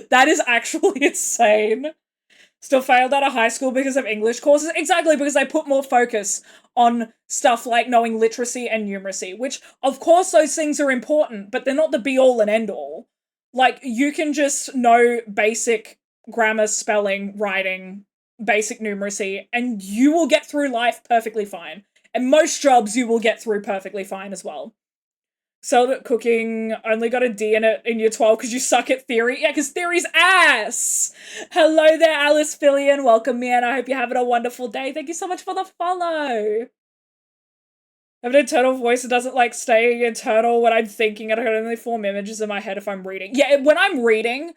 That is actually insane. Still failed out of high school because of English courses. Exactly, because they put more focus on stuff like knowing literacy and numeracy, which, of course, those things are important, but they're not the be-all and end-all. Like, you can just know basic grammar, spelling, writing, basic numeracy, and you will get through life perfectly fine. And most jobs you will get through perfectly fine as well. So at cooking, only got a D in it in year 12 because you suck at theory. Yeah, because theory's ass! Hello there, Alice Fillion. Welcome, man. I hope you're having a wonderful day. Thank you so much for the follow. I have an internal voice that doesn't like stay internal when I'm thinking. I can only form images in my head if I'm reading. Yeah, when I'm reading,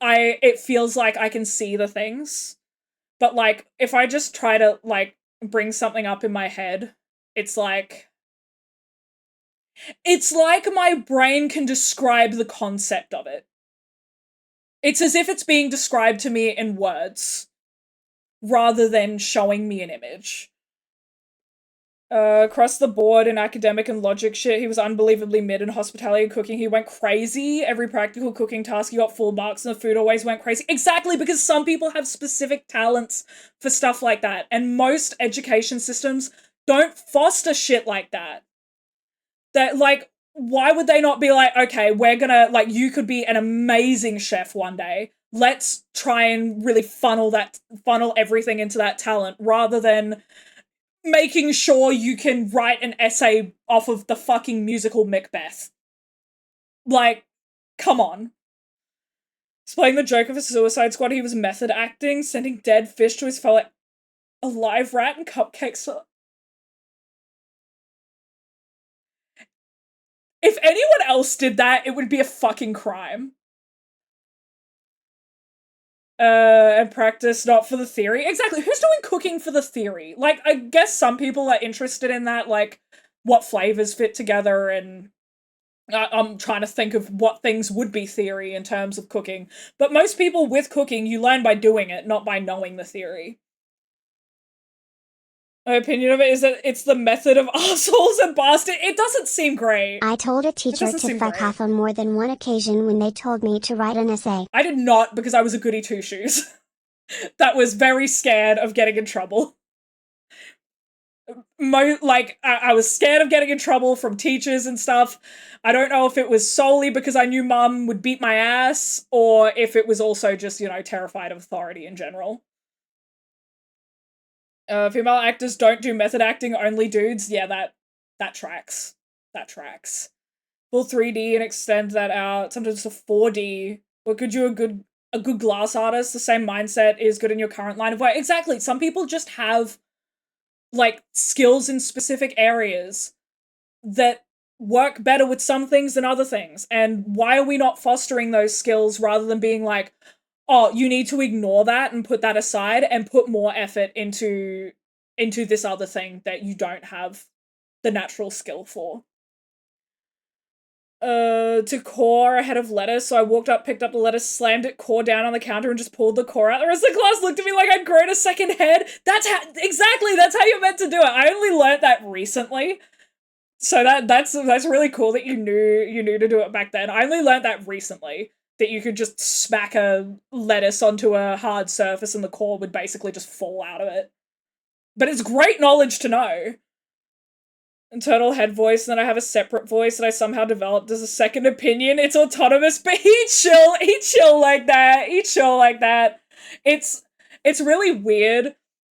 it feels like I can see the things. But like, if I just try to like bring something up in my head, it's like my brain can describe the concept of it. It's as if it's being described to me in words, rather than showing me an image. Across the board in academic and logic shit, he was unbelievably mid in hospitality and cooking. He went crazy. Every practical cooking task, he got full marks, and the food always went crazy. Exactly, because some people have specific talents for stuff like that, and most education systems don't foster shit like that. That, like, why would they not be like, okay, we're gonna, like, you could be an amazing chef one day. Let's try and really funnel everything into that talent, rather than making sure you can write an essay off of the fucking musical Macbeth. Like, come on. He's playing the joke of a Suicide Squad. He was method acting, sending dead fish to his fellow alive rat and cupcakes. If anyone else did that, it would be a fucking crime. And practice not for the theory. Exactly. Who's doing cooking for the theory? Like, I guess some people are interested in that, like, what flavors fit together, and I'm trying to think of what things would be theory in terms of cooking. But most people with cooking, you learn by doing it, not by knowing the theory. My opinion of it is that it's the method of assholes and bastard. It doesn't seem great. I told a teacher to fuck off on more than one occasion when they told me to write an essay. I did not, because I was a goody two-shoes. That was very scared of getting in trouble. I was scared of getting in trouble from teachers and stuff. I don't know if it was solely because I knew mum would beat my ass, or if it was also just, you know, terrified of authority in general. Female actors don't do method acting, only dudes. Yeah, that tracks. That tracks. Full 3D and extend that out. Sometimes to 4D. But could you a good glass artist? The same mindset is good in your current line of work. Exactly. Some people just have, like, skills in specific areas that work better with some things than other things. And why are we not fostering those skills rather than being like, oh, you need to ignore that and put that aside and put more effort into this other thing that you don't have the natural skill for. To core ahead of lettuce, so I walked up, picked up the lettuce, slammed it core down on the counter, and just pulled the core out. The rest of the class looked at me like I'd grown a second head. That's how you're meant to do it. I only learnt that recently. So that's really cool that you knew to do it back then. I only learnt that recently, that you could just smack a lettuce onto a hard surface and the core would basically just fall out of it. But it's great knowledge to know. Internal head voice, and then I have a separate voice that I somehow developed as a second opinion. It's autonomous, but he'd chill like that. It's really weird,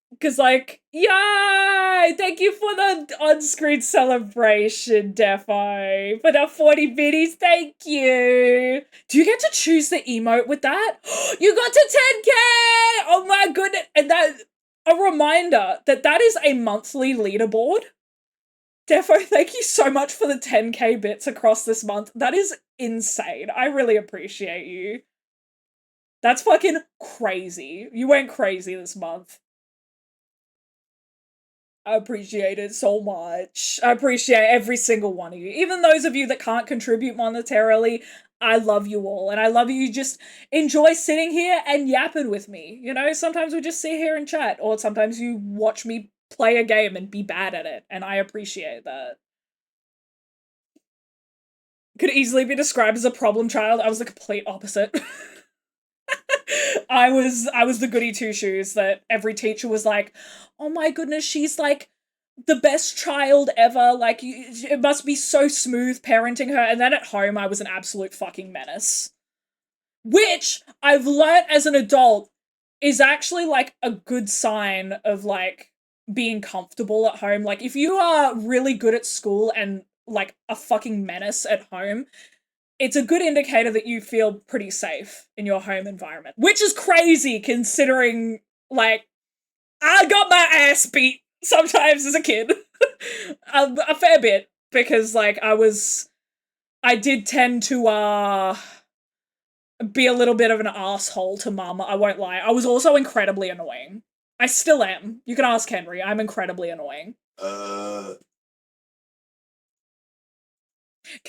because, like, yay! Thank you for the on-screen celebration, Defo. For the 40 biddies, thank you! Do you get to choose the emote with that? You got to 10k! Oh my goodness! And a reminder that is a monthly leaderboard. Defo, thank you so much for the 10k bits across this month. That is insane. I really appreciate you. That's fucking crazy. You went crazy this month. I appreciate it so much. I appreciate every single one of you. Even those of you that can't contribute monetarily, I love you all. And I love you just enjoy sitting here and yapping with me. You know, sometimes we just sit here and chat, or sometimes you watch me play a game and be bad at it, and I appreciate that. Could easily be described as a problem child. I was the complete opposite. I was the goody two-shoes that every teacher was like, oh my goodness, she's like the best child ever, like, it must be so smooth parenting her, and then at home I was an absolute fucking menace. Which I've learnt as an adult is actually, like, a good sign of, like, being comfortable at home. Like, if you are really good at school and, like, a fucking menace at home, it's a good indicator that you feel pretty safe in your home environment. Which is crazy, considering, like, I got my ass beat sometimes as a kid. A fair bit. Because, like, I did tend to, be a little bit of an asshole to mum, I won't lie. I was also incredibly annoying. I still am. You can ask Henry. I'm incredibly annoying. Can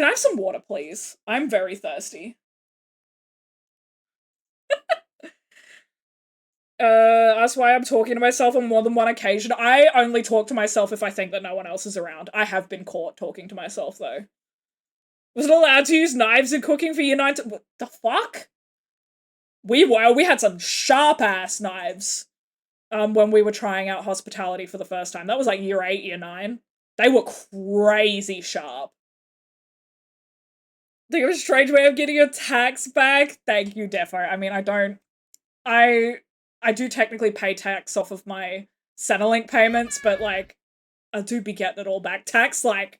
I have some water, please? I'm very thirsty. That's why I'm talking to myself on more than one occasion. I only talk to myself if I think that no one else is around. I have been caught talking to myself, though. Wasn't allowed to use knives in cooking for year 9 to— what the fuck? We had some sharp-ass knives, when we were trying out hospitality for the first time. That was like year 8, year 9. They were crazy sharp. Think of a strange way of getting your tax back? Thank you, Defo. I mean, I do technically pay tax off of my Centrelink payments, but, like, I do be getting it all back. Tax, like,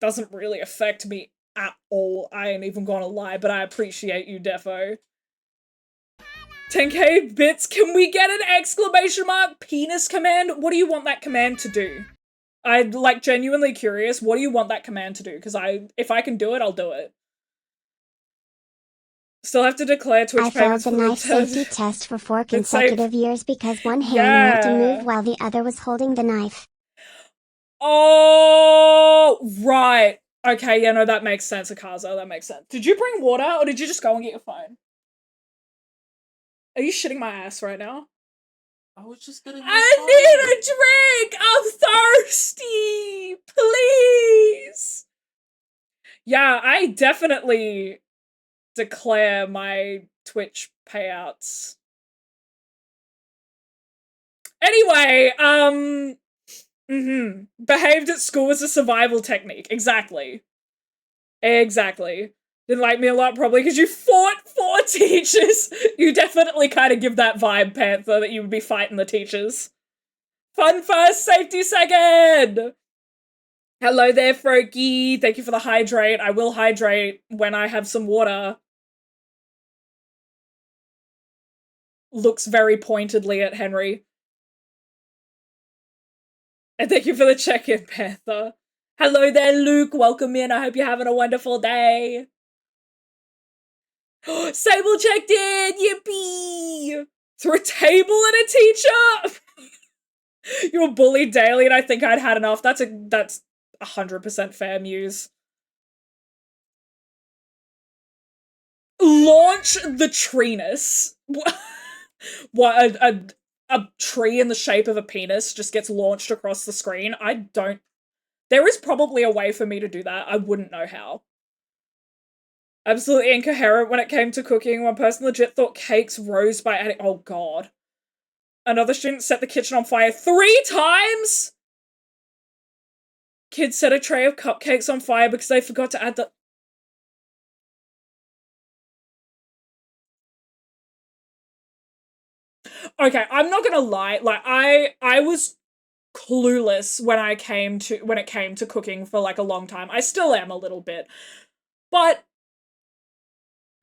doesn't really affect me at all. I ain't even gonna lie, but I appreciate you, Defo. 10k bits, can we get an exclamation mark penis command? What do you want that command to do? I'm, like, genuinely curious. What do you want that command to do? Because if I can do it, I'll do it. Still have to declare Twitch I failed payments the for knife the safety test for 4 It's safe. consecutive years because one hand went to Yeah. move while the other was holding the knife. Oh, right. Okay, yeah, no, that makes sense, Akaza. That makes sense. Did you bring water, or did you just go and get your phone? Are you shitting my ass right now? I was just getting. I need a drink! I'm thirsty! Please! Yeah, I definitely declare my Twitch payouts. Anyway, behaved at school as a survival technique. Exactly. Exactly. Didn't like me a lot, probably because you fought 4 teachers. You definitely kind of give that vibe, Panther, that you would be fighting the teachers. Fun first, safety second! Hello there, Froky. Thank you for the hydrate. I will hydrate when I have some water. Looks very pointedly at Henry. And thank you for the check-in, Panther. Hello there, Luke. Welcome in. I hope you're having a wonderful day. Sable checked in! Yippee! Through a table and a teacher? You were bullied daily and I think I'd had enough. That's 100% fair, Muse. Launch the treenus. What, a tree in the shape of a penis just gets launched across the screen? There is probably a way for me to do that. I wouldn't know how. Absolutely incoherent when it came to cooking. One person legit thought cakes rose by adding— oh god. Another student set the kitchen on fire 3 times?! Kids set a tray of cupcakes on fire because they forgot to add the— okay, I'm not gonna lie, like, I was clueless when it came to cooking for, like, a long time. I still am a little bit. But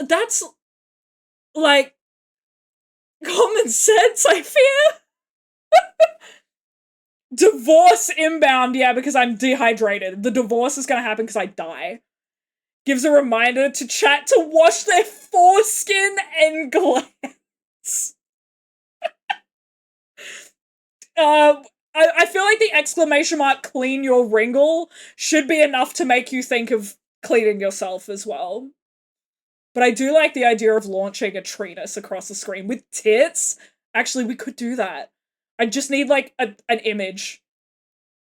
that's, like, common sense, I fear. Divorce inbound, yeah, because I'm dehydrated. The divorce is gonna happen because I die. Gives a reminder to chat to wash their foreskin and glands. I feel like the exclamation mark clean your wrinkle should be enough to make you think of cleaning yourself as well. But I do like the idea of launching a treenus across the screen with tits. Actually, we could do that. I just need, like, an image.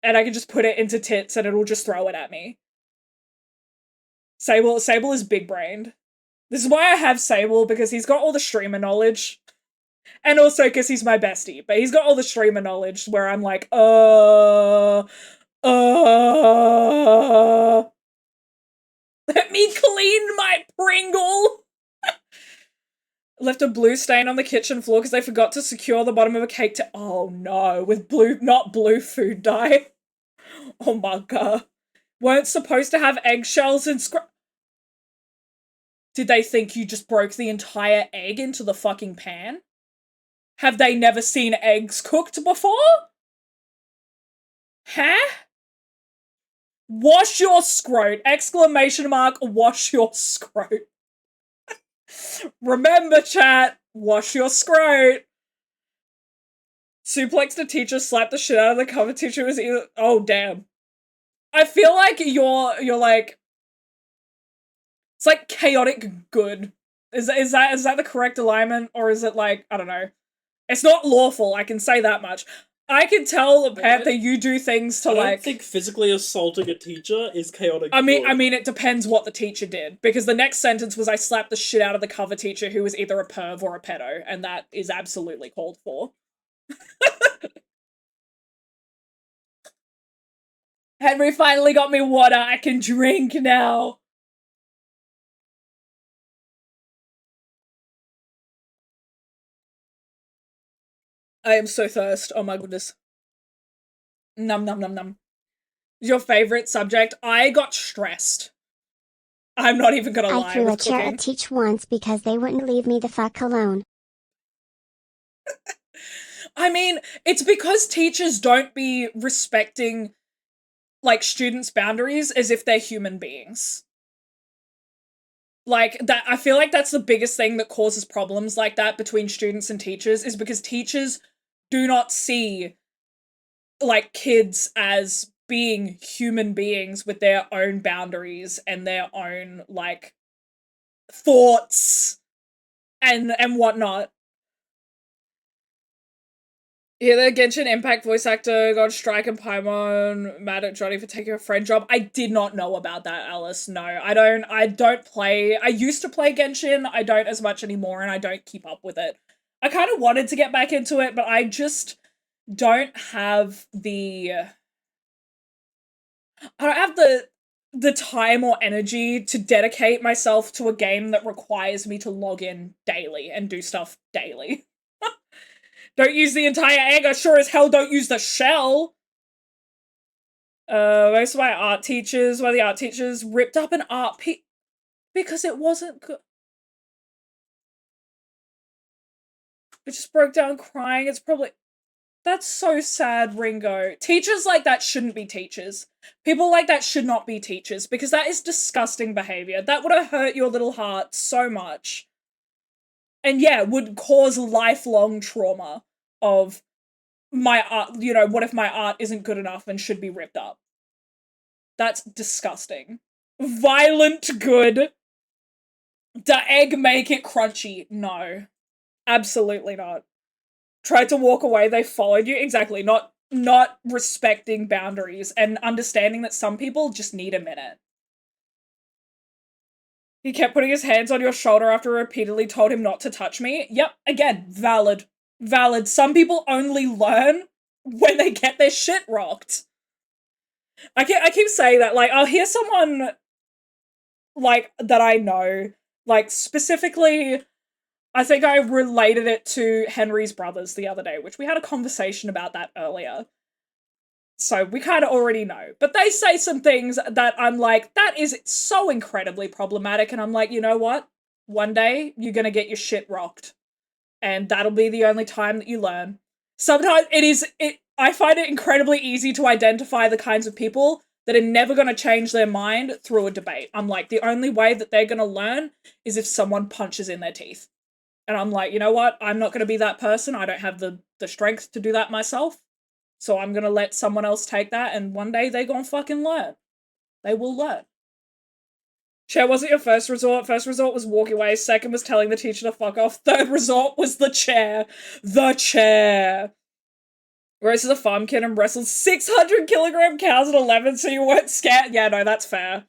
And I can just put it into tits and it'll just throw it at me. Sable is big-brained. This is why I have Sable, because he's got all the streamer knowledge. And also because he's my bestie. But he's got all the streamer knowledge where I'm like, let me clean my Pringle! Left a blue stain on the kitchen floor because they forgot to secure the bottom of a cake to— oh no, with blue, not blue food dye. Oh my god. Weren't supposed to have eggshells and Did they think you just broke the entire egg into the fucking pan? Have they never seen eggs cooked before? Huh? Wash your scrote! Exclamation mark, wash your scrote. Remember, chat, wash your scrote. Suplexed a teacher, slapped the shit out of the cover teacher. Was either— oh damn. I feel like you're like, it's like chaotic good. Is that the correct alignment, or is it like, I don't know. It's not lawful, I can say that much. I can tell, Pat, that you do things to, like... I don't think physically assaulting a teacher is chaotic I good. mean, it depends what the teacher did. Because the next sentence was, I slapped the shit out of the cover teacher who was either a perv or a pedo. And that is absolutely called for. Henry finally got me water. I can drink now. I am so thirsty. Oh my goodness. Num num num num. Your favorite subject? I got stressed. I'm not even gonna lie. I threw a with chair cooking. at Teach once because they wouldn't leave me the fuck alone. I mean, it's because teachers don't be respecting, like, students' boundaries as if they're human beings. Like, that, I feel like that's the biggest thing that causes problems like that between students and teachers, is because teachers do not see, like, kids as being human beings with their own boundaries and their own, like, thoughts and whatnot. Yeah, the Genshin Impact voice actor got strike and Paimon mad at Johnny for taking a friend job. I did not know about that, Alice. No, I don't play. I used to play Genshin. I don't as much anymore, and I don't keep up with it. I kind of wanted to get back into it, but I just don't have the... I don't have the time or energy to dedicate myself to a game that requires me to log in daily and do stuff daily. Don't use the entire egg, I sure as hell don't use the shell! Most of my art teachers, one of the art teachers ripped up an art piece because it wasn't good. It just broke down crying. It's probably... That's so sad, Ringo. Teachers like that shouldn't be teachers. People like that should not be teachers, because that is disgusting behavior. That would have hurt your little heart so much. And yeah, would cause lifelong trauma of my art, you know, what if my art isn't good enough and should be ripped up? That's disgusting. Violent good. The egg make it crunchy? No. Absolutely not. Tried to walk away, they followed you? Exactly, not respecting boundaries and understanding that some people just need a minute. He kept putting his hands on your shoulder after I repeatedly told him not to touch me. Yep, again, valid. Valid. Some people only learn when they get their shit rocked. I keep saying that, like, I'll hear someone, like, that I know, like, specifically, I think I related it to Henry's brothers the other day, which we had a conversation about that earlier. So we kind of already know. But they say some things that I'm like, that is so incredibly problematic, and I'm like, you know what? One day, you're gonna get your shit rocked. And that'll be the only time that you learn. Sometimes I find it incredibly easy to identify the kinds of people that are never going to change their mind through a debate. I'm like, the only way that they're going to learn is if someone punches in their teeth. And I'm like, you know what? I'm not going to be that person. I don't have the strength to do that myself. So I'm going to let someone else take that, and one day they're going to fucking learn. They will learn. Chair wasn't your first resort. First resort was walking away. Second was telling the teacher to fuck off. Third resort was the chair. The chair. Roasted a farm kid and wrestled 600-kilogram cows at 11 so you weren't scared. Yeah, no, that's fair.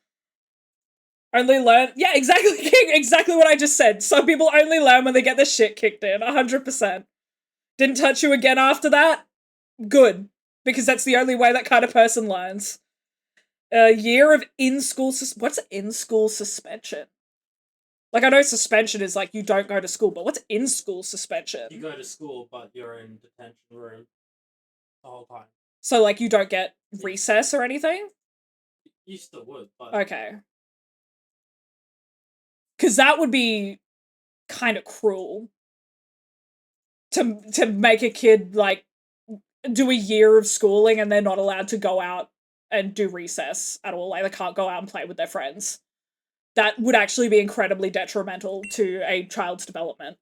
Only learn... Yeah, exactly, King. Exactly what I just said. Some people only learn when they get their shit kicked in. 100%. Didn't touch you again after that? Good. Because that's the only way that kind of person learns. A year of in-school... What's in-school suspension? Like, I know suspension is like you don't go to school, but what's in-school suspension? You go to school, but you're in detention room the whole time. So, like, you don't get recess or anything? You still would, but... Okay. Because that would be kind of cruel. To make a kid, like, do a year of schooling and they're not allowed to go out and do recess at all. Like, they can't go out and play with their friends. That would actually be incredibly detrimental to a child's development.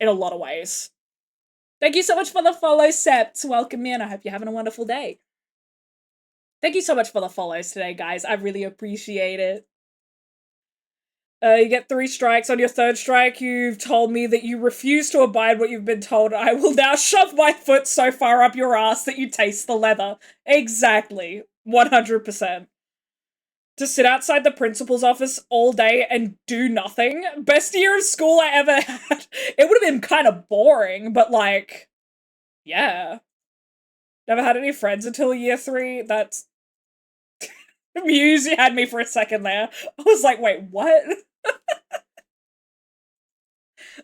In a lot of ways. Thank you so much for the follow, Sept. Welcome in. I hope you're having a wonderful day. Thank you so much for the follows today, guys. I really appreciate it. You get 3 strikes. On your 3rd strike, you've told me that you refuse to abide what you've been told. I will now shove my foot so far up your ass that you taste the leather. Exactly. 100%. To sit outside the principal's office all day and do nothing. Best year of school I ever had. It would have been kind of boring, but like, yeah. Never had any friends until year 3. That's... Muse, you had me for a second there. I was like, wait, what?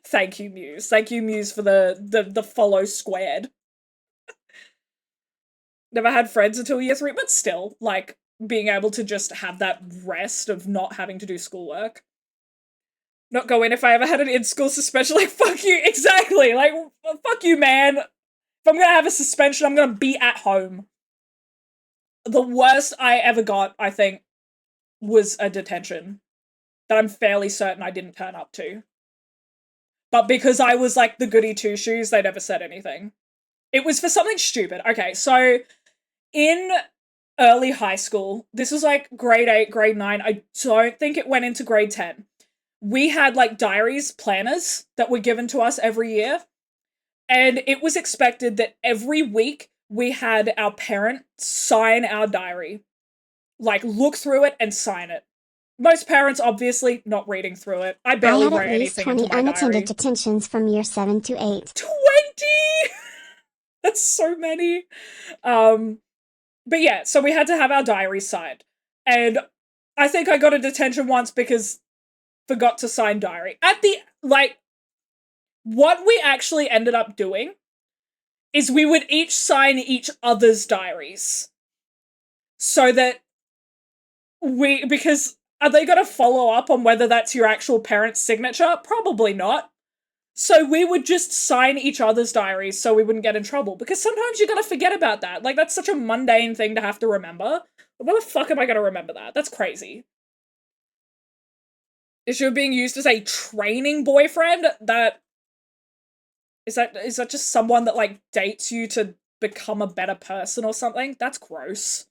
Thank you, Muse. Thank you, Muse, for the follow squared. Never had friends until year 3, but still, like, being able to just have that rest of not having to do schoolwork. Not go in if I ever had an in-school suspension, like, fuck you, exactly, like, fuck you, man. If I'm gonna have a suspension, I'm gonna be at home. The worst I ever got, I think, was a detention that I'm fairly certain I didn't turn up to. But because I was, like, the goody two-shoes, they never said anything. It was for something stupid. Okay, so in early high school, this was, like, grade 8, grade 9, I don't think it went into grade 10. We had, like, diaries, planners, that were given to us every year. And it was expected that every week we had our parent sign our diary. Like, look through it and sign it. Most parents, obviously, not reading through it. I barely wrote anything into my diary. I had at least 20 unattended detentions from year 7 to 8. 20?! That's so many. But yeah, so we had to have our diary signed. And I think I got a detention once because forgot to sign diary. At the, like, what we actually ended up doing is we would each sign each other's diaries. So that because are they going to follow up on whether that's your actual parent's signature? Probably not. So we would just sign each other's diaries so we wouldn't get in trouble. Because sometimes you're going to forget about that. Like, that's such a mundane thing to have to remember. Where the fuck am I going to remember that? That's crazy. Is she being used as a training boyfriend? Is that just someone that, like, dates you to become a better person or something? That's gross.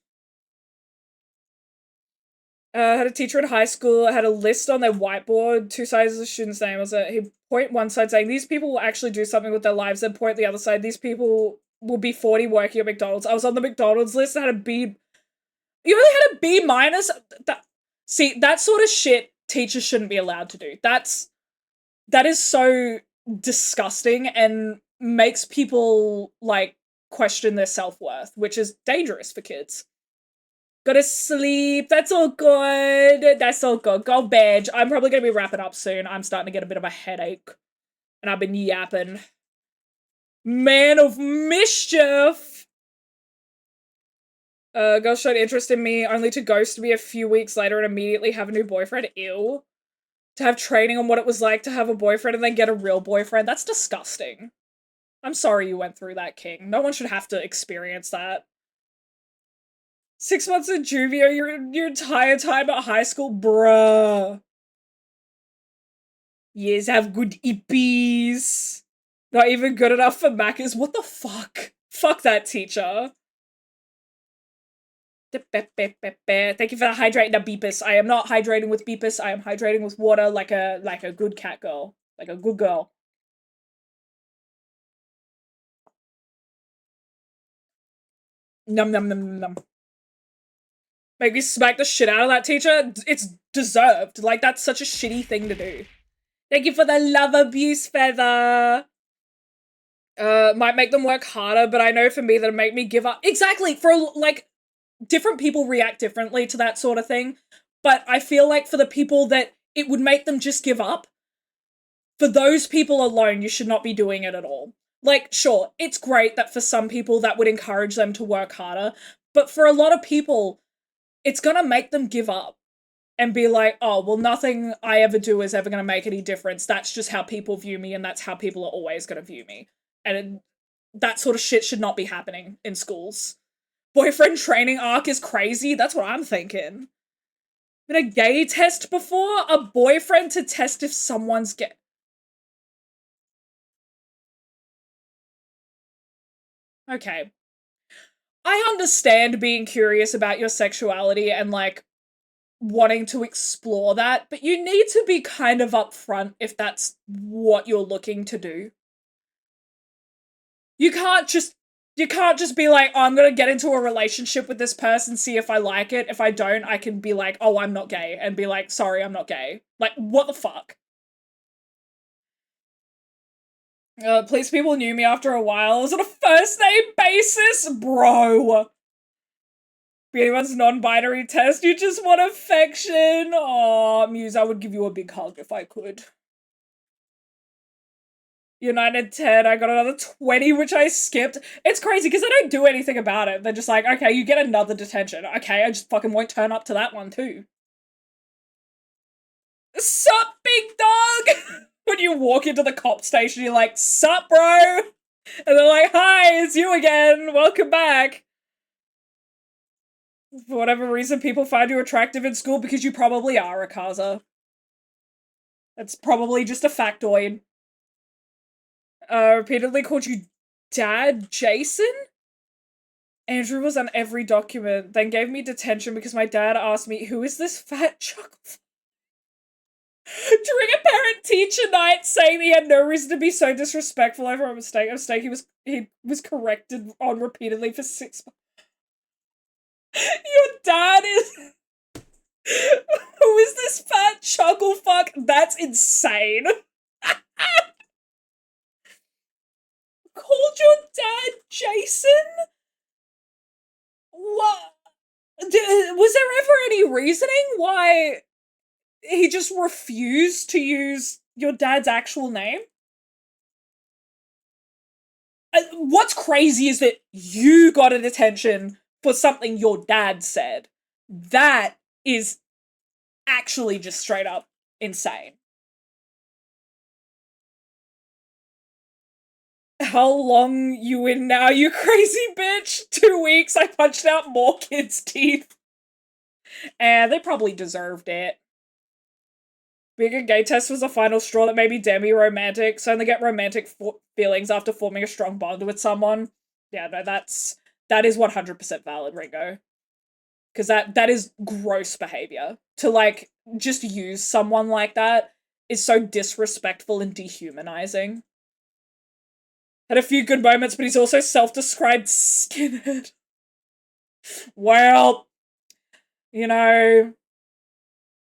I had a teacher in high school. I had a list on their whiteboard, 2 sides of the student's name. He'd point one side saying, these people will actually do something with their lives, then point the other side, these people will be 40 working at McDonald's. I was on the McDonald's list. I had a B. You only had a B minus? See, that sort of shit teachers shouldn't be allowed to do. That is so disgusting and makes people, like, question their self-worth, which is dangerous for kids. Gotta sleep. That's all good. That's all good. Go bed. I'm probably gonna be wrapping up soon. I'm starting to get a bit of a headache. And I've been yapping. Man of mischief! Girl showed interest in me, only to ghost me a few weeks later and immediately have a new boyfriend. Ew. To have training on what it was like to have a boyfriend and then get a real boyfriend. That's disgusting. I'm sorry you went through that, King. No one should have to experience that. 6 months in juvia, your entire time at high school, bruh. Yes, have good hippies. Not even good enough for Macca's. What the fuck? Fuck that teacher. Thank you for the hydrating the Beepus. I am not hydrating with Beepus. I am hydrating with water like a good cat girl. Like a good girl. Num num num num num. Make me smack the shit out of that teacher? It's deserved. Like, that's such a shitty thing to do. Thank you for the love abuse, Feather. Might make them work harder, but I know for me that'll make me give up. Exactly! For, like, different people react differently to that sort of thing. But I feel like for the people that it would make them just give up. For those people alone, you should not be doing it at all. Like, sure, it's great that for some people that would encourage them to work harder, but for a lot of people, it's gonna make them give up and be like, oh, well, nothing I ever do is ever gonna make any difference. That's just how people view me, and that's how people are always gonna view me. And that sort of shit should not be happening in schools. Boyfriend training arc is crazy. That's what I'm thinking. Been a gay test before? A boyfriend to test if someone's gay. Okay. I understand being curious about your sexuality and, like, wanting to explore that, but you need to be kind of upfront if that's what you're looking to do. You can't just be like, oh, I'm gonna get into a relationship with this person, see if I like it. If I don't, I can be like, oh, I'm not gay, and be like, sorry, I'm not gay. Like, what the fuck? Please, people knew me after a while. I was on a first name basis? Bro. Be anyone's non-binary test, you just want affection. Aw, Muse, I would give you a big hug if I could. United 10, I got another 20, which I skipped. It's crazy, because they don't do anything about it. They're just like, okay, you get another detention. Okay, I just fucking won't turn up to that one, too. Sup, big dog? When you walk into the cop station, you're like, sup, bro? And they're like, hi, it's you again. Welcome back. For whatever reason, people find you attractive in school because you probably are, Akaza. That's probably just a factoid. Repeatedly called you Dad Jason? Andrew was on every document, then gave me detention because my dad asked me, who is this fat chuckle? During a parent-teacher night, saying he had no reason to be so disrespectful over a mistake he was corrected on repeatedly for 6 months. Your dad is... Who is this fat chuckle fuck? That's insane. Called your dad Jason? What? Was there ever any reasoning why he just refused to use your dad's actual name? What's crazy is that you got a detention for something your dad said. That is actually just straight up insane. How long you in now, you crazy bitch? 2 weeks, I punched out more kids' teeth. And they probably deserved it. Being a gay test was a final straw that made me demi-romantic, so I only get romantic feelings after forming a strong bond with someone. Yeah, no, that is 100% valid, Ringo. Because that is gross behavior. To, like, just use someone like that is so disrespectful and dehumanizing. Had a few good moments, but he's also self-described skinhead. Well, you know,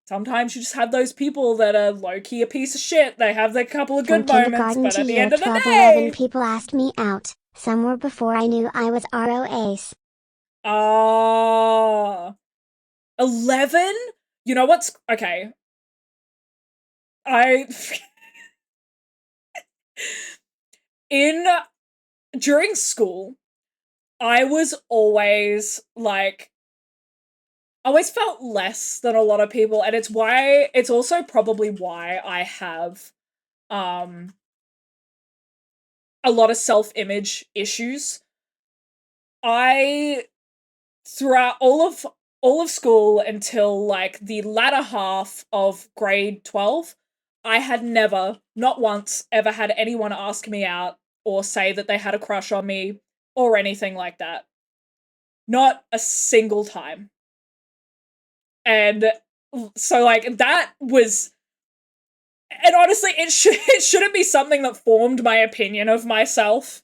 sometimes you just have those people that are low-key a piece of shit. They have their couple of good moments, but at the end of the day... 11 people asked me out. Some were before I knew I was RO ace. 11? You know what's... Okay. During school, I was always, like... I always felt less than a lot of people, and it's also probably why I have, a lot of self-image issues. Throughout all of school until, like, the latter half of grade 12, I had never, not once, ever had anyone ask me out or say that they had a crush on me or anything like that. Not a single time. And so, like, that was... And honestly, it shouldn't be something that formed my opinion of myself.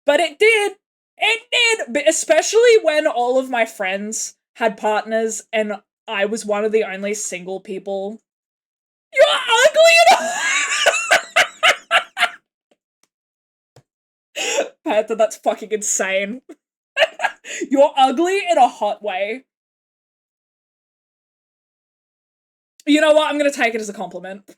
But it did. It did! But especially when all of my friends had partners and I was one of the only single people. You're ugly and... Panther, that's fucking insane. You're ugly in a hot way. You know what? I'm gonna take it as a compliment.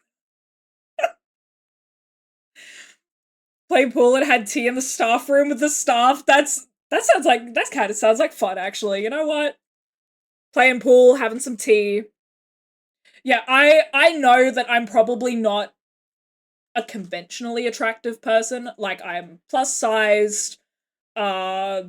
Play pool and had tea in the staff room with the staff. That kind of sounds like fun, actually. You know what? Playing pool, having some tea. Yeah, I know that I'm probably not a conventionally attractive person. Like, I'm plus sized. I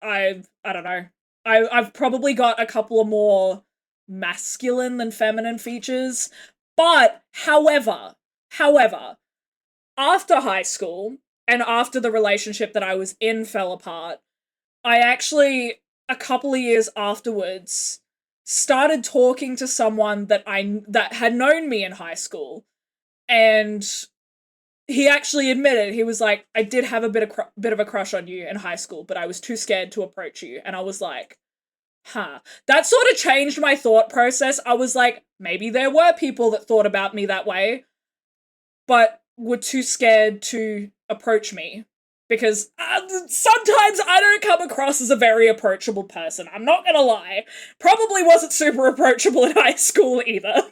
don't know. I've probably got a couple of more masculine than feminine features. But however, after high school and after the relationship that I was in fell apart, I actually, a couple of years afterwards, started talking to someone that had known me in high school, and he actually admitted, he was like, I did have a bit of a crush on you in high school, but I was too scared to approach you. And I was like, huh. That sort of changed my thought process. I was like, maybe there were people that thought about me that way, but were too scared to approach me. Because sometimes I don't come across as a very approachable person. I'm not gonna lie. Probably wasn't super approachable in high school either.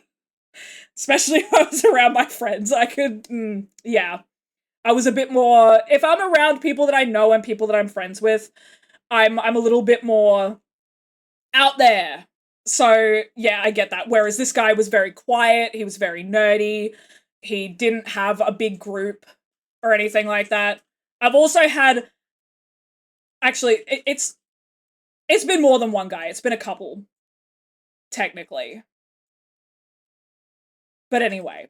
Especially if I was around my friends. Yeah. I was a bit more, if I'm around people that I know and people that I'm friends with, I'm a little bit more out there. So, yeah, I get that. Whereas this guy was very quiet, he was very nerdy, he didn't have a big group or anything like that. I've also had, actually, it's been more than one guy. It's been a couple, technically. But anyway,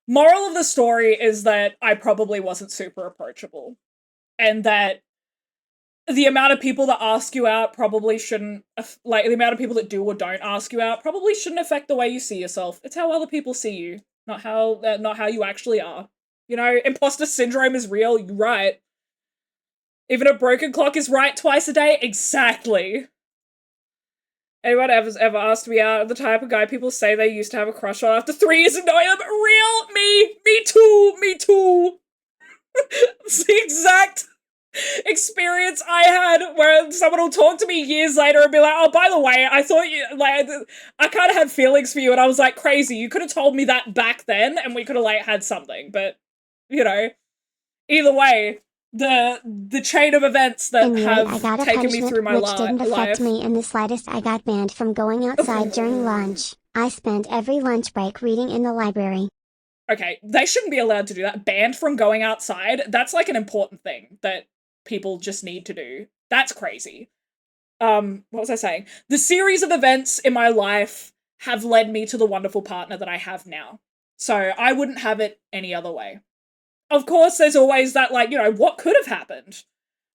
moral of the story is that I probably wasn't super approachable, and that the amount of people that ask you out probably shouldn't, like, the amount of people that do or don't ask you out probably shouldn't affect the way you see yourself. It's how other people see you, not how you actually are. You know, imposter syndrome is real, you're right. Even a broken clock is right twice a day? Exactly. Anyone ever asked me out? The type of guy people say they used to have a crush on after 3 years of knowing them? Real? Me too. It's the exact experience I had where someone will talk to me years later and be like, oh, by the way, I thought you, like, I kind of had feelings for you, and I was like, crazy, you could have told me that back then, and we could have, like, had something, but, you know, either way, the chain of events that have taken me through my life. Which didn't affect me in the slightest. I got banned from going outside during lunch. I spent every lunch break reading in the library. Okay, they shouldn't be allowed to do that. Banned from going outside? That's like an important thing that people just need to do. That's crazy. What was I saying? The series of events in my life have led me to the wonderful partner that I have now. So I wouldn't have it any other way. Of course, there's always that, like, you know, what could have happened?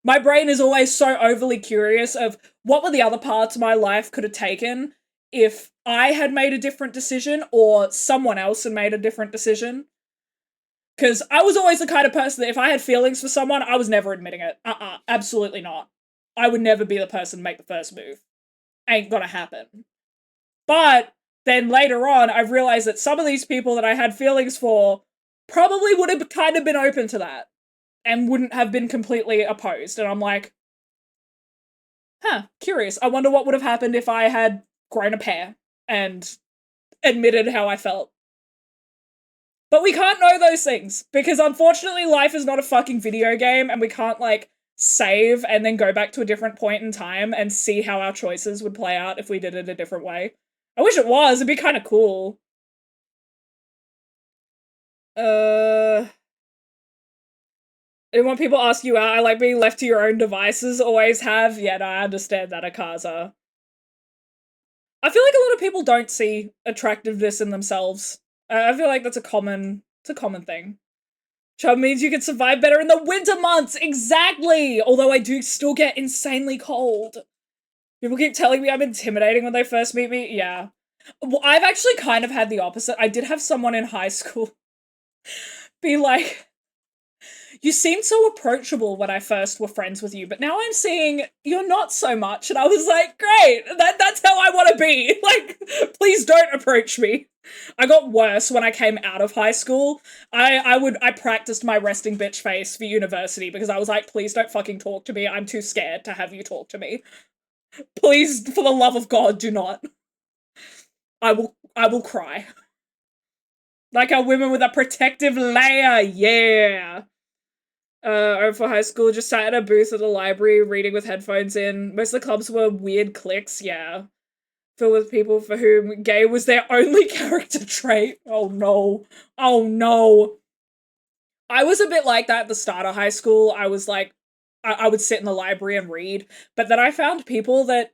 My brain is always so overly curious of what were the other parts of my life could have taken if I had made a different decision or someone else had made a different decision. Because I was always the kind of person that if I had feelings for someone, I was never admitting it. Absolutely not. I would never be the person to make the first move. Ain't gonna happen. But then later on, I've realized that some of these people that I had feelings for probably would have kind of been open to that and wouldn't have been completely opposed. And I'm like, huh, curious. I wonder what would have happened if I had grown a pair and admitted how I felt. But we can't know those things because unfortunately life is not a fucking video game and we can't, like, save and then go back to a different point in time and see how our choices would play out if we did it a different way. I wish it was. It'd be kind of cool. And when people ask you out, I like being left to your own devices, always have. Yeah, no, I understand that, Akaza. I feel like a lot of people don't see attractiveness in themselves. I feel like that's a common thing. Chub means you can survive better in the winter months! Exactly! Although I do still get insanely cold. People keep telling me I'm intimidating when they first meet me. Yeah. Well, I've actually kind of had the opposite. I did have someone in high school be like, you seemed so approachable when I first were friends with you, but now I'm seeing you're not so much. And I was like, great, that's how I want to be. Like, please don't approach me. I got worse when I came out of high school. I practiced my resting bitch face for university because I was like, please don't fucking talk to me. I'm too scared to have you talk to me. Please, for the love of God, do not. I will cry. Like our women with a protective layer, yeah. For high school, just sat at a booth at the library reading with headphones in. Most of the clubs were weird cliques, yeah. Filled with people for whom gay was their only character trait. Oh no. Oh no. I was a bit like that at the start of high school. I was like, I would sit in the library and read, but then I found people that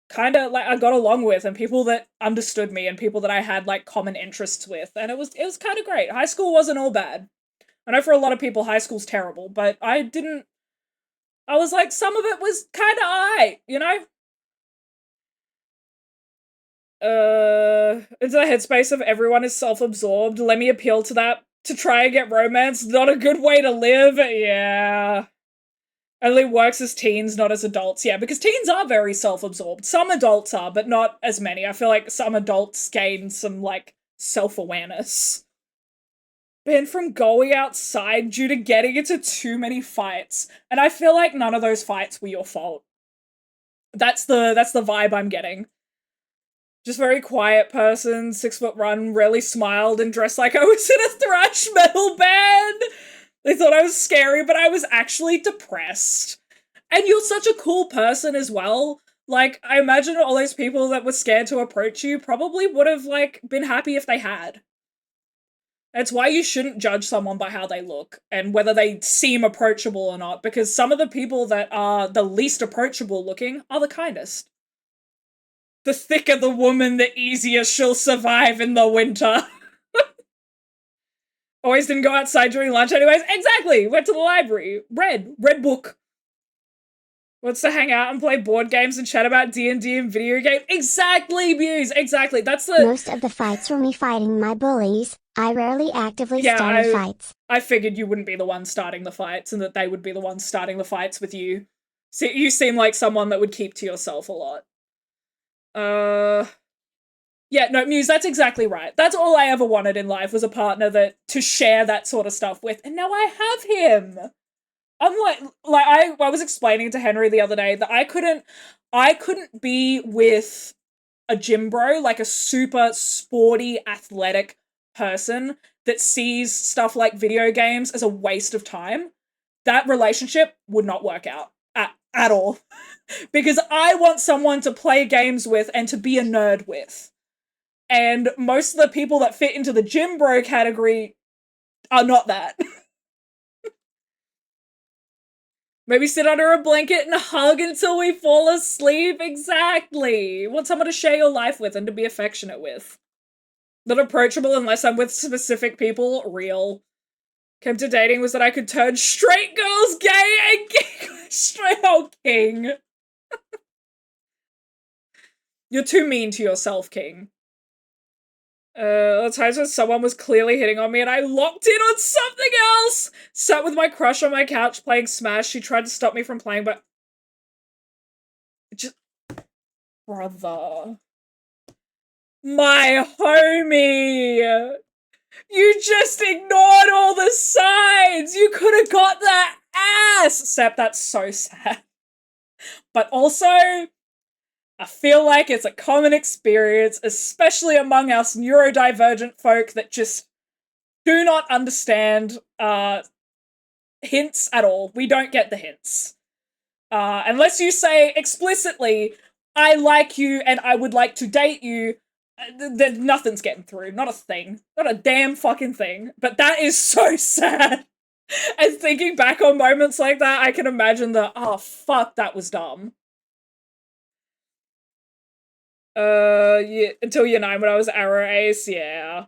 kind of like I got along with, and people that understood me, and people that I had like common interests with, and it was kind of great. High school wasn't all bad. I know for a lot of people high school's terrible, but I was like, some of it was kind of alright, you know? Into the headspace of everyone is self-absorbed. Let me appeal to that. To try and get romance, not a good way to live. Yeah. Only works as teens, not as adults. Yeah, because teens are very self-absorbed. Some adults are, but not as many. I feel like some adults gain some, like, self-awareness. Banned from going outside due to getting into too many fights. And I feel like none of those fights were your fault. That's the vibe I'm getting. Just very quiet person, 6 foot run, rarely smiled and dressed like I was in a thrash metal band. They thought I was scary, but I was actually depressed. And you're such a cool person as well. Like, I imagine all those people that were scared to approach you probably would have, like, been happy if they had. That's why you shouldn't judge someone by how they look and whether they seem approachable or not, because some of the people that are the least approachable looking are the kindest. The thicker the woman, the easier she'll survive in the winter. Always didn't go outside during lunch anyways. Exactly! Went to the library. Read book. Wants to hang out and play board games and chat about D&D and video games. Exactly, Muse! Exactly. That's the... Most of the fights were me fighting my bullies. I rarely actively started fights. I figured you wouldn't be the one starting the fights and that they would be the ones starting the fights with you. So you seem like someone that would keep to yourself a lot. Yeah, no, Muse, that's exactly right. That's all I ever wanted in life, was a partner to share that sort of stuff with, and now I have him! I'm I was explaining to Henry the other day that I couldn't be with a gym bro, like a super sporty, athletic person that sees stuff like video games as a waste of time. That relationship would not work out at all. Because I want someone to play games with and to be a nerd with. And most of the people that fit into the gym bro category are not that. Maybe sit under a blanket and hug until we fall asleep. Exactly. Want someone to share your life with and to be affectionate with. Not approachable unless I'm with specific people. Real. Came to dating was that I could turn straight girls gay and gay straight old king. You're too mean to yourself, King. The times when someone was clearly hitting on me and I locked in on something else! Sat with my crush on my couch playing Smash. She tried to stop me from playing, but... Brother. My homie! You just ignored all the signs! You could have got that ass! Except that's so sad. But also... I feel like it's a common experience, especially among us neurodivergent folk that just do not understand hints at all. We don't get the hints. Unless you say explicitly, I like you and I would like to date you, then nothing's getting through. Not a thing. Not a damn fucking thing. But that is so sad. And thinking back on moments like that, I can imagine oh fuck, that was dumb. Yeah, until year 9 when I was Arrow Ace, yeah.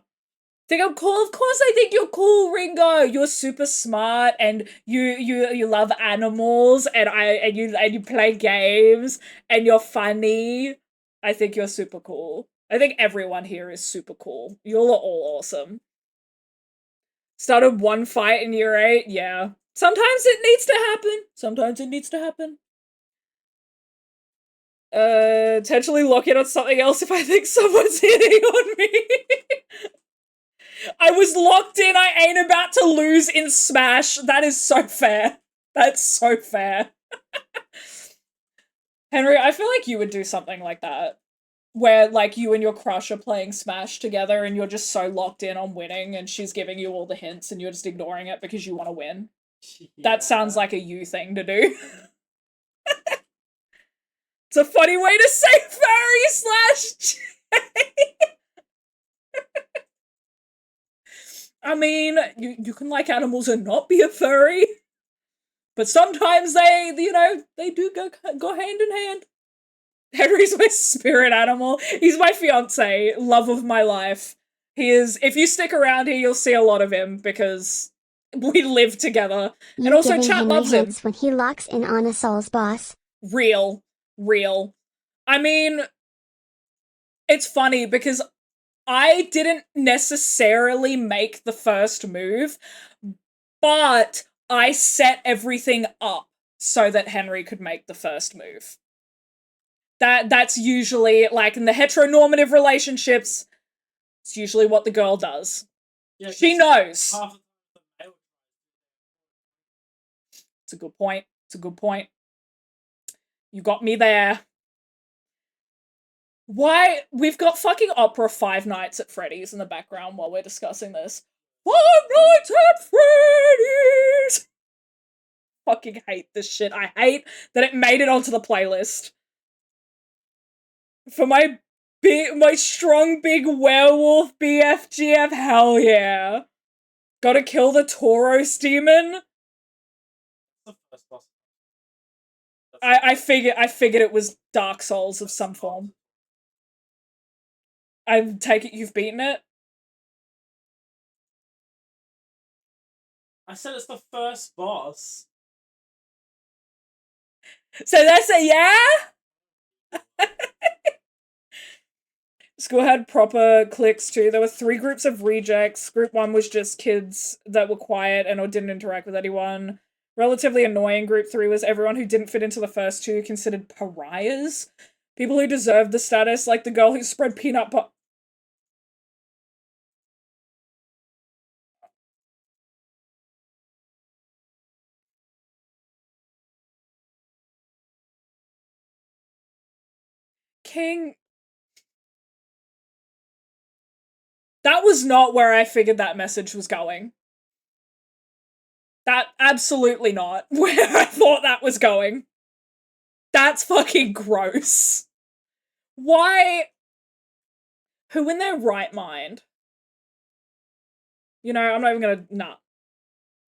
Think I'm cool? Of course I think you're cool, Ringo! You're super smart, and you love animals, and you play games, and you're funny. I think you're super cool. I think everyone here is super cool. You all are all awesome. Started one fight in year 8, yeah. Sometimes it needs to happen. Sometimes it needs to happen. Potentially lock in on something else if I think someone's hitting on me. I was locked in, I ain't about to lose in Smash. That is so fair. That's so fair. Henry, I feel like you would do something like that. where like you and your crush are playing Smash together and you're just so locked in on winning and she's giving you all the hints and you're just ignoring it because you want to win. That sounds like a you thing to do. It's a funny way to say furry / I mean, you can like animals and not be a furry. But sometimes they do go hand in hand. Henry's my spirit animal. He's my fiance, love of my life. He is, if you stick around here, you'll see a lot of him because we live together. And also chat Henry loves him. hates when he locks in on a Soul's boss. Real. I mean, it's funny because I didn't necessarily make the first move, but I set everything up so that Henry could make the first move. That's usually, like, in the heteronormative relationships, it's usually what the girl does. Yeah, she knows. It's a good point. You got me there. Why? We've got fucking opera Five Nights at Freddy's in the background while we're discussing this. 5 Nights at Freddy's! Fucking hate this shit. I hate that it made it onto the playlist. For my strong big werewolf BFGF, hell yeah. Gotta kill the Tauros demon. I figured it was Dark Souls of some form. I take it you've beaten it? I said it's the first boss. So that's a yeah? School had proper cliques too. There were 3 groups of rejects. Group 1 was just kids that were quiet and or didn't interact with anyone. Relatively annoying. Group 3 was everyone who didn't fit into the first 2 considered pariahs. People who deserved the status, like the girl who spread peanut butter. King. That was not where I figured that message was going. That absolutely not where I thought that was going. That's fucking gross. Why? Who in their right mind? You know, I'm not even gonna, nah.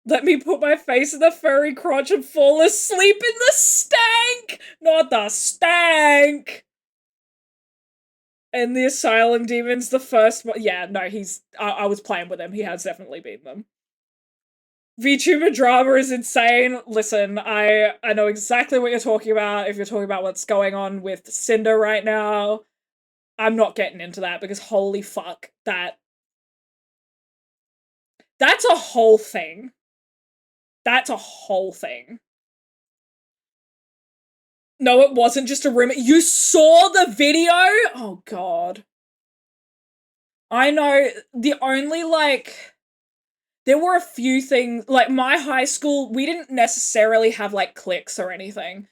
Let me put my face in the furry crotch and fall asleep in the stank! Not the stank! And the Asylum Demon's the first one. Yeah, no, I was playing with him. He has definitely beaten them. VTuber drama is insane. Listen, I know exactly what you're talking about. If you're talking about what's going on with Cinder right now, I'm not getting into that because holy fuck, that's a whole thing. That's a whole thing. No, it wasn't just a rumor. You saw the video? Oh god. I know, the only, like, there were a few things, like, my high school, we didn't necessarily have, like, cliques or anything.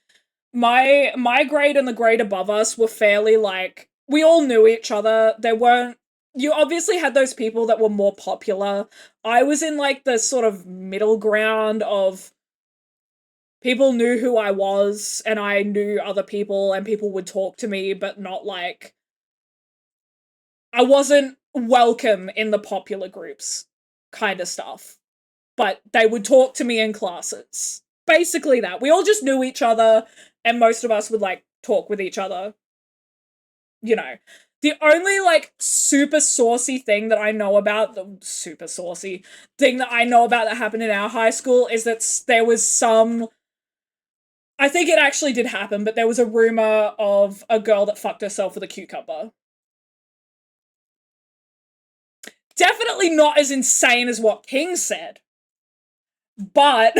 My grade and the grade above us were fairly, like, we all knew each other. There weren't, you obviously had those people that were more popular. I was in, like, the sort of middle ground of people knew who I was, and I knew other people, and people would talk to me, but not, like, I wasn't welcome in the popular groups kind of stuff. But they would talk to me in classes. Basically that. We all just knew each other, and most of us would, like, talk with each other. You know. The only, like, super saucy thing that I know about, the super saucy thing that I know about that happened in our high school is that there was some, I think it actually did happen, but there was a rumor of a girl that fucked herself with a cucumber. Definitely not as insane as what King said. But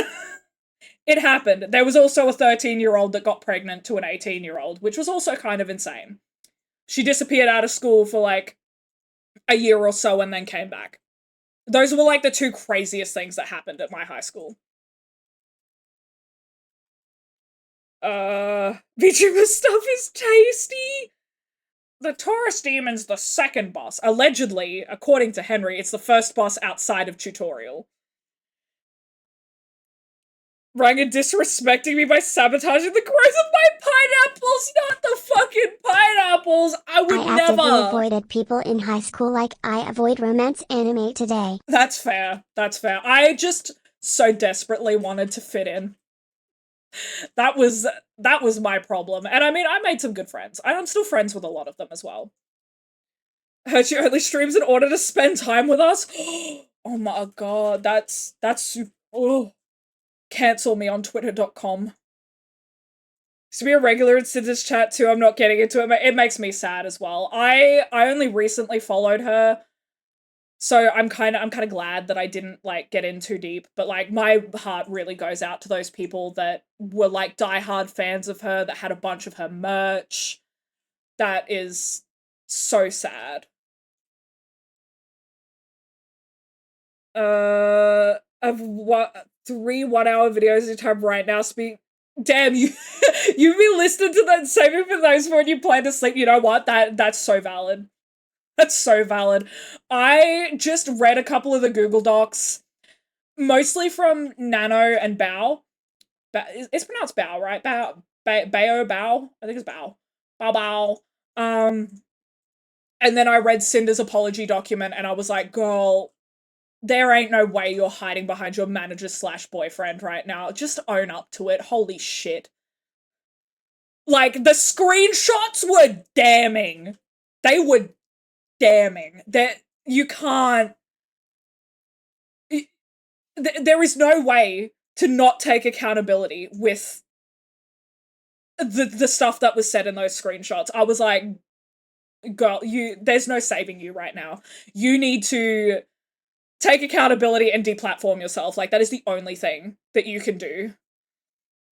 it happened. There was also a 13-year-old that got pregnant to an 18-year-old, which was also kind of insane. She disappeared out of school for, like, a year or so and then came back. Those were, like, the 2 craziest things that happened at my high school. VTuber stuff is tasty! the Taurus Demon's the second boss. Allegedly, according to Henry, it's the first boss outside of tutorial. Ranga disrespecting me by sabotaging the growth of my pineapples, not the fucking pineapples! I would I actively never! avoided people in high school like I avoid romance anime today. That's fair. That's fair. I just so desperately wanted to fit in. That was my problem. And I mean, I made some good friends. I'm still friends with a lot of them as well. Heard she only streams in order to spend time with us? Oh my god, that's super. Oh. Cancel me on twitter.com. Used to be a regular in Sid's chat too. I'm not getting into it. It makes me sad as well. I only recently followed her, so I'm kind of glad that I didn't like get in too deep. But like my heart really goes out to those people that were like diehard fans of her, that had a bunch of her merch. That is so sad. Of what 3 1-hour videos at a time right now. Damn, you've been listening to that, saving for those for when you plan to sleep. You know what? That's so valid. That's so valid. I just read a couple of the Google Docs, mostly from Nano and Bao. It's pronounced Bao, right? Bao. I think it's Bao. Bao. And then I read Cinder's apology document, and I was like, girl, there ain't no way you're hiding behind your manager/boyfriend right now. Just own up to it. Holy shit. Like, the screenshots were damning. They were damning. That you can't... There is no way to not take accountability with the stuff that was said in those screenshots. I was like, girl, there's no saving you right now. You need to take accountability and deplatform yourself. Like, that is the only thing that you can do.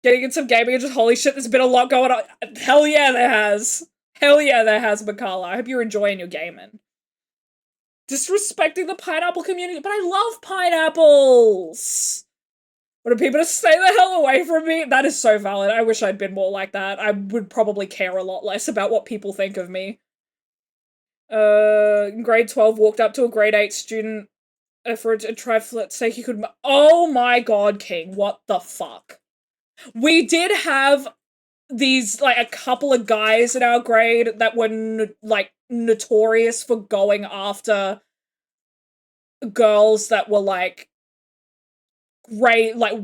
Getting in some gaming and just, holy shit, there's been a lot going on. Hell yeah, there has. Hell yeah, there has, Makala. I hope you're enjoying your gaming. Disrespecting the pineapple community, but I love pineapples! What are people to stay the hell away from me? That is so valid. I wish I'd been more like that. I would probably care a lot less about what people think of me. In grade 12, walked up to a grade 8 student for a trifle's sake he could... Oh my god, King, what the fuck? We did have these, like, a couple of guys in our grade that were, like, notorious for going after girls that were, like,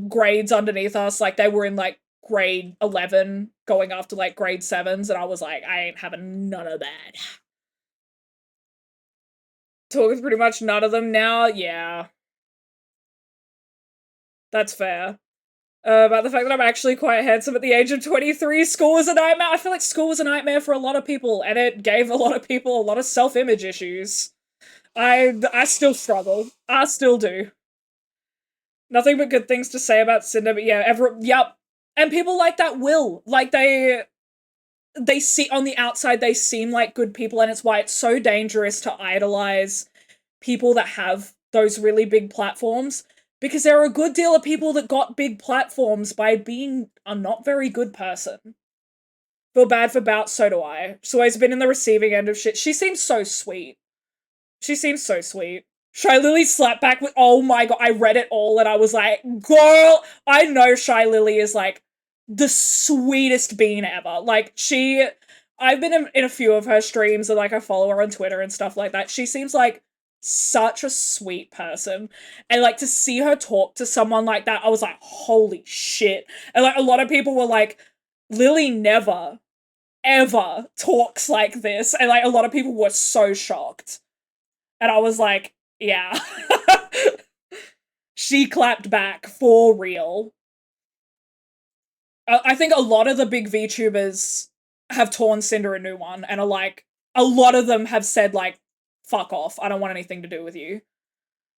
grades underneath us. Like, they were in, like, grade 11 going after, like, grade 7s, and I was like, I ain't having none of that. Talk with pretty much none of them now? Yeah. That's fair. About the fact that I'm actually quite handsome at the age of 23. School was a nightmare. I feel like school was a nightmare for a lot of people, and it gave a lot of people a lot of self-image issues. I still struggle. I still do. Nothing but good things to say about Cinder, but yeah, yep. And people like that will. Like, they see, on the outside, they seem like good people, and it's why it's so dangerous to idolize people that have those really big platforms. Because there are a good deal of people that got big platforms by being a not very good person. Feel bad for Bout, so do I. She's always been in the receiving end of shit. She seems so sweet. She seems so sweet. Shy Lily slapped back with, oh my god, I read it all and I was like, girl, I know Shy Lily is like the sweetest being ever. Like, I've been in a few of her streams and like I follow her on Twitter and stuff like that. She seems like such a sweet person, and like to see her talk to someone like that, I was like, holy shit. And like a lot of people were like, Lily never ever talks like this, and like a lot of people were so shocked, and I was like, yeah. She clapped back for real. I think a lot of the big VTubers have torn Cinder a new one, and are like, a lot of them have said like, fuck off, I don't want anything to do with you.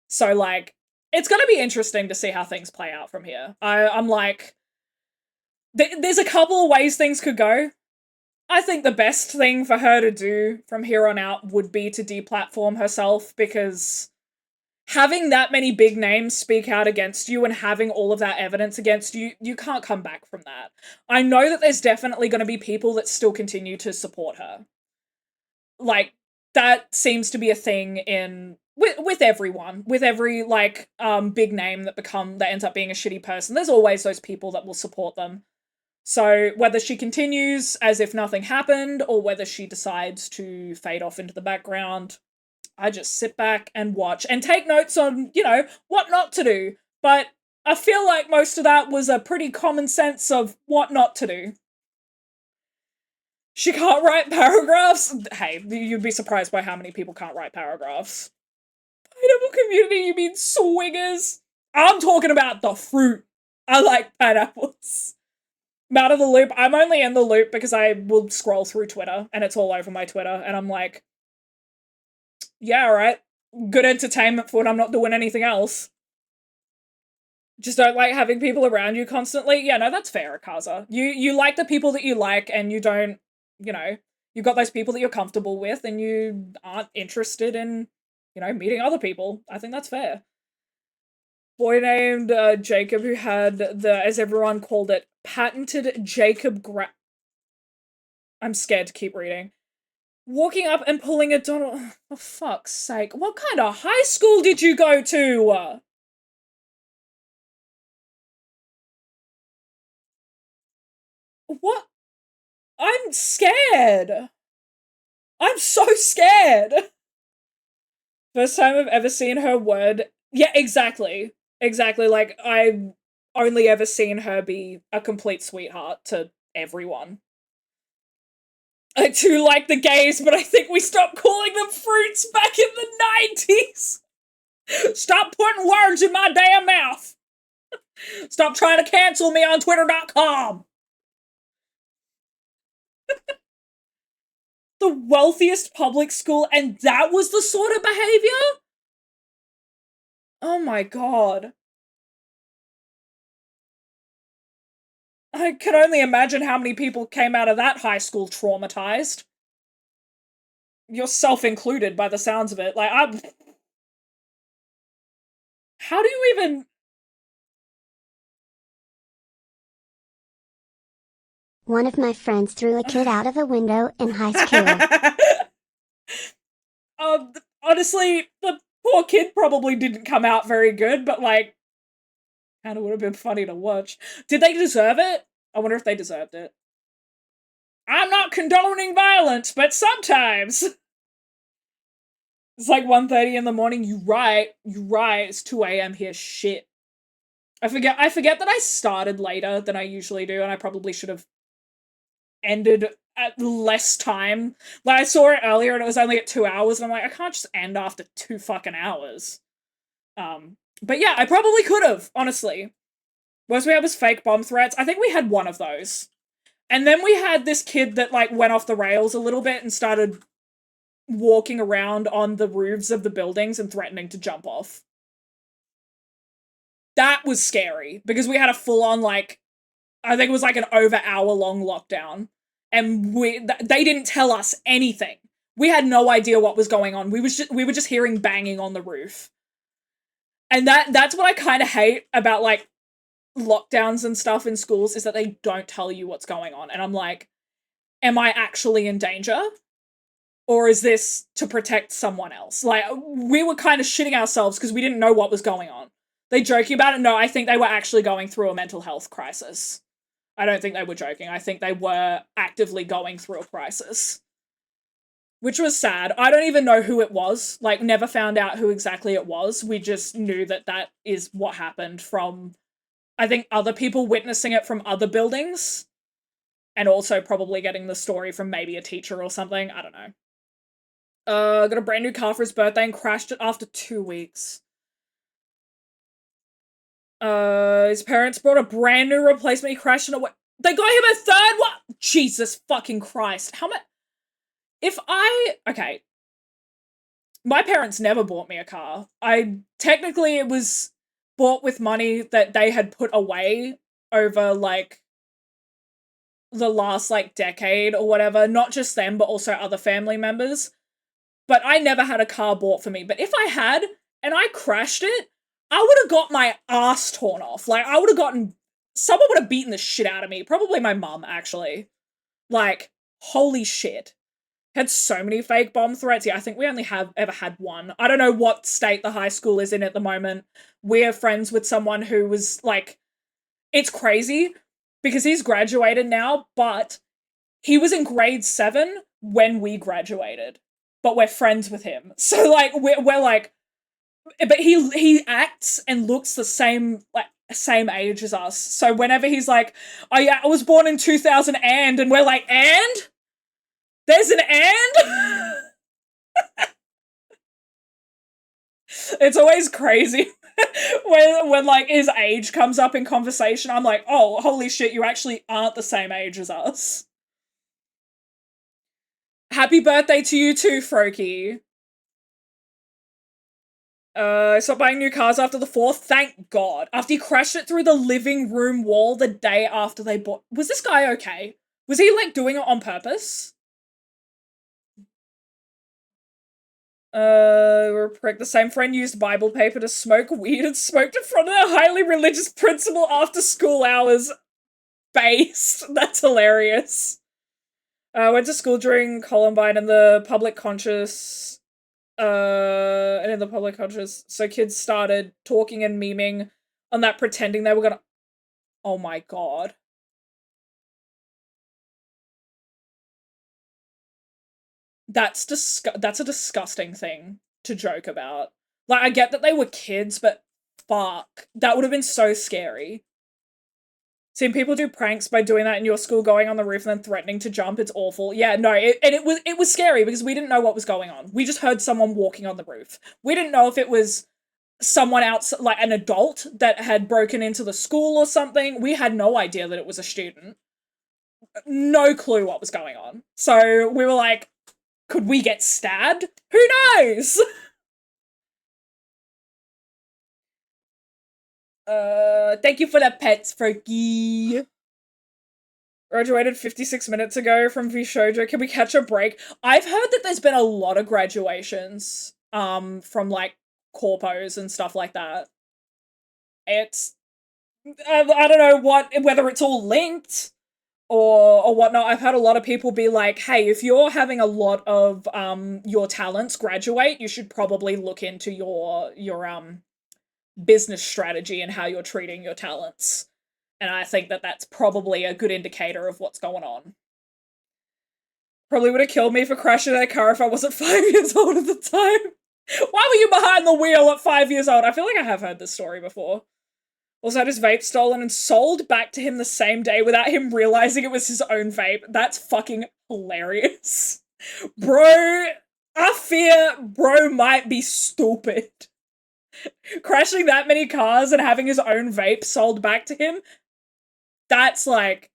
So, like, it's gonna be interesting to see how things play out from here. I'm like, there's a couple of ways things could go. I think the best thing for her to do from here on out would be to deplatform herself, because having that many big names speak out against you and having all of that evidence against you, you can't come back from that. I know that there's definitely going to be people that still continue to support her. like, that seems to be a thing with everyone, with every, like, big name that ends up being a shitty person. There's always those people that will support them. So whether she continues as if nothing happened, or whether she decides to fade off into the background, I just sit back and watch and take notes on, what not to do. But I feel like most of that was a pretty common sense of what not to do. She can't write paragraphs? Hey, you'd be surprised by how many people can't write paragraphs. Pineapple community, you mean swingers? I'm talking about the fruit. I like pineapples. I'm out of the loop. I'm only in the loop because I will scroll through Twitter, and it's all over my Twitter, and I'm like, yeah, alright. Good entertainment for when I'm not doing anything else. Just don't like having people around you constantly. Yeah, no, that's fair, Akaza. You like the people that you like, and you don't, you've got those people that you're comfortable with, and you aren't interested in, meeting other people. I think that's fair. Boy named Jacob, who had as everyone called it, patented Jacob I'm scared to keep reading. Walking up and pulling a Donald... For fuck's sake. What kind of high school did you go to? What? I'm scared. I'm so scared. First time I've ever seen her word. Yeah, exactly. Exactly. Like, I've only ever seen her be a complete sweetheart to everyone. I do like the gays, but I think we stopped calling them fruits back in the 90s. Stop putting words in my damn mouth. Stop trying to cancel me on Twitter.com. The wealthiest public school, and that was the sort of behavior? Oh my god. I can only imagine how many people came out of that high school traumatized. Yourself included, by the sounds of it. Like, how do you even... One of my friends threw a kid out of a window in high school. Honestly, the poor kid probably didn't come out very good, but, like, kinda would have been funny to watch. Did they deserve it? I wonder if they deserved it. I'm not condoning violence, but sometimes... It's like 1:30 in the morning, you right, it's 2 a.m. here, shit. I forget that I started later than I usually do, and I probably should have ended at less time. Like, I saw it earlier and it was only at 2 hours, and I'm like, I can't just end after 2 fucking hours. But yeah, I probably could have, honestly. Worst we had was fake bomb threats. I think we had one of those. And then we had this kid that, like, went off the rails a little bit and started walking around on the roofs of the buildings and threatening to jump off. That was scary, because we had a full-on, like, I think it was like an over hour-long lockdown, and they didn't tell us anything. We had no idea what was going on. We were just hearing banging on the roof. And that's what I kind of hate about, like, lockdowns and stuff in schools, is that they don't tell you what's going on. And I'm like, am I actually in danger? Or is this to protect someone else? Like, we were kind of shitting ourselves because we didn't know what was going on. They joking about it? No, I think they were actually going through a mental health crisis. I don't think they were joking. I think they were actively going through a crisis. Which was sad. I don't even know who it was. Like, never found out who exactly it was. We just knew that that is what happened from, I think, other people witnessing it from other buildings. And also probably getting the story from maybe a teacher or something. I don't know. Got a brand new car for his birthday and crashed it after 2 weeks. His parents brought a brand new replacement. He crashed in a way. They got him a third one? Jesus fucking Christ. How much? Okay. My parents never bought me a car. Technically it was bought with money that they had put away over, like, the last, like, decade or whatever. Not just them, but also other family members. But I never had a car bought for me. But if I had, and I crashed it, I would have got my ass torn off. Like, I would have gotten... Someone would have beaten the shit out of me. Probably my mum, actually. Like, holy shit. Had so many fake bomb threats. Yeah, I think we only have ever had one. I don't know what state the high school is in at the moment. We're friends with someone who was like, it's crazy because he's graduated now, but he was in grade 7 when we graduated, but we're friends with him. So like, we're like, but he acts and looks the same, like, same age as us. So whenever he's like, oh yeah, I was born in 2000 and we're like, and? There's an and? It's always crazy when like his age comes up in conversation. I'm like, oh, holy shit, you actually aren't the same age as us. Happy birthday to you too, Froky. I stopped buying new cars after the 4th. Thank God. After he crashed it through the living room wall the day after they bought. Was this guy okay? Was he like doing it on purpose? We're a prick. The same friend used Bible paper to smoke weed and smoked in front of a highly religious principal after school hours. Based. That's hilarious. Went to school during Columbine and the public conscious. So kids started talking and memeing on that, pretending they were gonna. Oh my God. That's a disgusting thing to joke about. Like, I get that they were kids, but fuck. That would have been so scary. Seeing people do pranks by doing that in your school, going on the roof and then threatening to jump, it's awful. Yeah, no, it was scary because we didn't know what was going on. We just heard someone walking on the roof. We didn't know if it was someone else, like an adult that had broken into the school or something. We had no idea that it was a student. No clue what was going on. So we were like, could we get stabbed? Who knows? Thank you for the pets, Fergie. Graduated 56 minutes ago from VShojo. Can we catch a break? I've heard that there's been a lot of graduations, from like corpos and stuff like that. It's, I don't know whether it's all linked or whatnot. I've had a lot of people be like, hey, if you're having a lot of your talents graduate, you should probably look into your business strategy and how you're treating your talents. And I think that that's probably a good indicator of what's going on. Probably would have killed me for crashing that car if I wasn't 5 years old at the time. Why were you behind the wheel at 5 years old? I feel like I have heard this story before. Also had his vape stolen and sold back to him the same day without him realizing it was his own vape. That's fucking hilarious. Bro, I fear bro might be stupid. Crashing that many cars and having his own vape sold back to him, that's like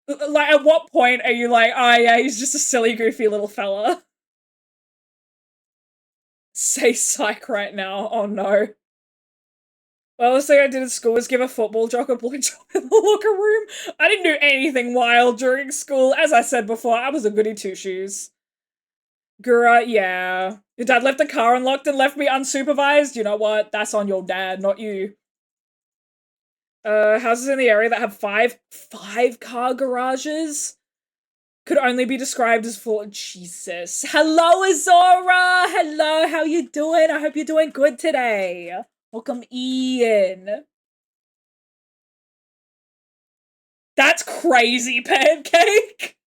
at what point are you like, oh yeah, he's just a silly, goofy little fella? Say psych right now, oh no. Well, the thing I did at school was give a football jock a blowjob in the locker room. I didn't do anything wild during school. As I said before, I was a goody two-shoes. Gura, yeah. Your dad left the car unlocked and left me unsupervised? You know what? That's on your dad, not you. Houses in the area that have five car garages could only be described as full. Jesus. Hello, Azora! Hello, how you doing? I hope you're doing good today. Welcome in. That's crazy, Pancake!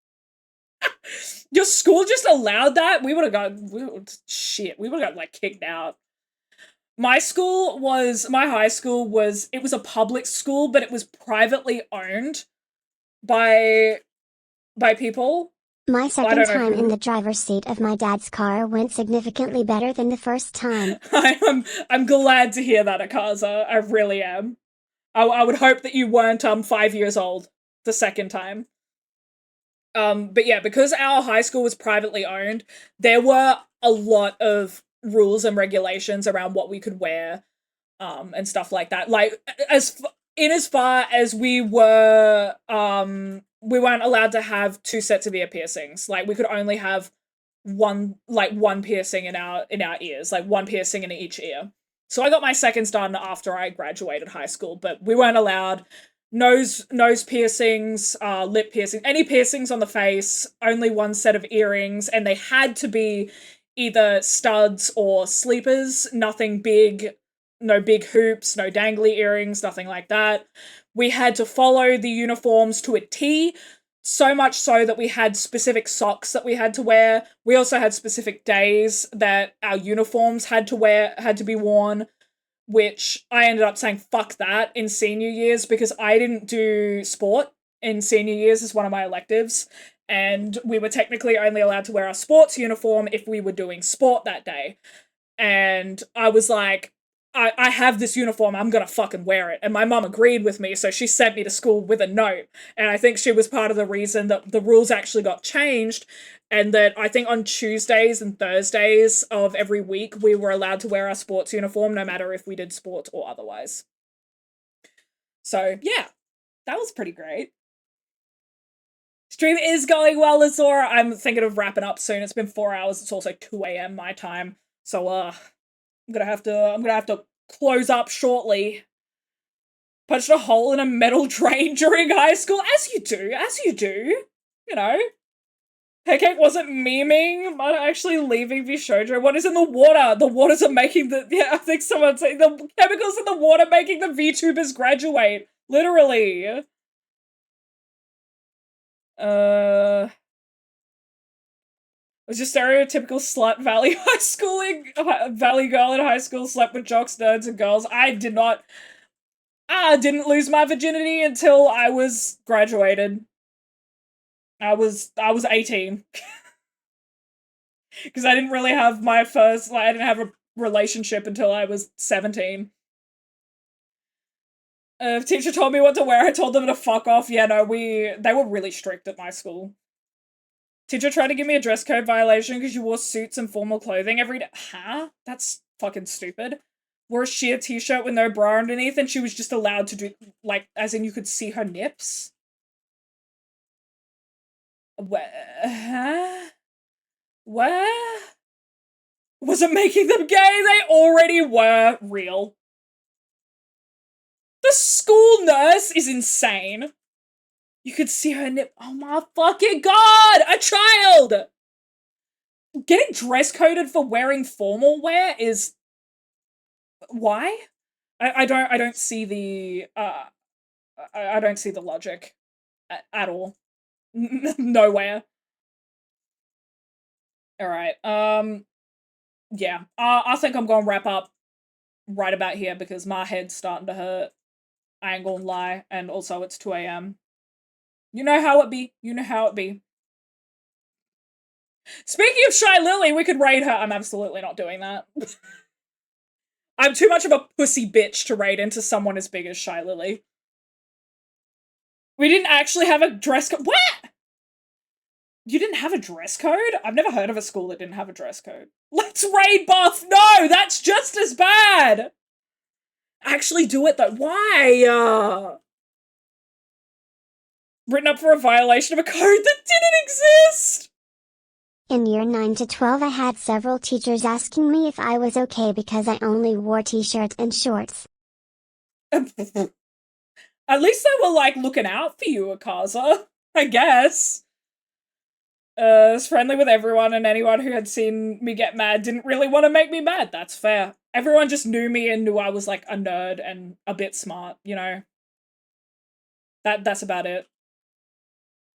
Your school just allowed that? We would've got, we would've got, like, kicked out. My high school was, it was a public school, but it was privately owned by people. My second time in the driver's seat of my dad's car went significantly better than the first time. I'm glad to hear that, Akaza. I really am. I would hope that you weren't 5 years old the second time. But yeah, because our high school was privately owned, there were a lot of rules and regulations around what we could wear, and stuff like that. Like, as far as we weren't allowed to have 2 sets of ear piercings. Like, we could only have one piercing in our ears, like 1 piercing in each ear. So I got my seconds done after I graduated high school, but we weren't allowed nose piercings, lip piercing, any piercings on the face, only one set of earrings, and they had to be either studs or sleepers, nothing big, no big hoops, no dangly earrings, nothing like that. We had to follow the uniforms to a T, so much so that we had specific socks that we had to wear. We also had specific days that our uniforms had to be worn, which I ended up saying fuck that in senior years because I didn't do sport in senior years as one of my electives, and we were technically only allowed to wear our sports uniform if we were doing sport that day. And I was like, I have this uniform, I'm gonna fucking wear it. And my mum agreed with me, so she sent me to school with a note. And I think she was part of the reason that the rules actually got changed, and that I think on Tuesdays and Thursdays of every week, we were allowed to wear our sports uniform, no matter if we did sports or otherwise. So, yeah, that was pretty great. Stream is going well, Azora. I'm thinking of wrapping up soon. It's been 4 hours. It's also 2 a.m. my time. So, I'm gonna have to close up shortly. Punched a hole in a metal drain during high school, as you do. You know. Pancake wasn't memeing, but actually leaving Vishojo. What is in the water? The waters are making the... Yeah, I think someone said the chemicals in the water making the VTubers graduate. Literally. Was your stereotypical slut valley valley girl in high school, slept with jocks, nerds, and girls. I did not... I didn't lose my virginity until I was graduated. I was 18. Because I didn't really have my first... I didn't have a relationship until I was 17. If teacher told me what to wear, I told them to fuck off. Yeah, no, they were really strict at my school. Teacher tried to give me a dress code violation because you wore suits and formal clothing every day. Huh? That's fucking stupid. Wore a sheer t-shirt with no bra underneath, and she was just allowed to do, like, as in you could see her nips? Where? Where? Was it making them gay? They already were real. The school nurse is insane. You could see her nip. Oh my fucking god! A child! Getting dress coded for wearing formal wear is... Why? I don't see the... I don't see the logic. At all. Nowhere. Alright, yeah. I think I'm gonna wrap up right about here because my head's starting to hurt. I ain't gonna lie. And also it's 2 a.m. You know how it be. You know how it be. Speaking of Shy Lily, we could raid her. I'm absolutely not doing that. I'm too much of a pussy bitch to raid into someone as big as Shy Lily. We didn't actually have a dress code. What? You didn't have a dress code? I've never heard of a school that didn't have a dress code. Let's raid buff! No! That's just as bad! Actually do it though. Why? Written up for a violation of a code that didn't exist! In year 9 to 12 I had several teachers asking me if I was okay because I only wore t-shirts and shorts. At least they were, like, looking out for you, Akaza. I guess. Was friendly with everyone, and anyone who had seen me get mad didn't really want to make me mad. That's fair. Everyone just knew me and knew I was, like, a nerd and a bit smart, you know? That's about it.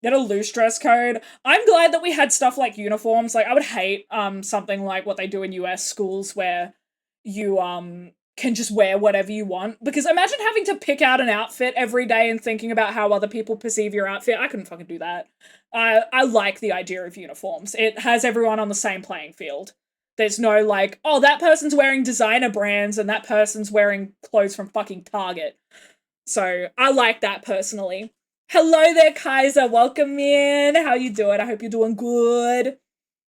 Get a loose dress code. I'm glad that we had stuff like uniforms. Like, I would hate, something like what they do in US schools where you, can just wear whatever you want. Because imagine having to pick out an outfit every day and thinking about how other people perceive your outfit. I couldn't fucking do that. I like the idea of uniforms. It has everyone on the same playing field. There's no like, oh, that person's wearing designer brands and that person's wearing clothes from fucking Target. So I like that personally. Hello there, Kaiser. Welcome in. How you doing? I hope you're doing good.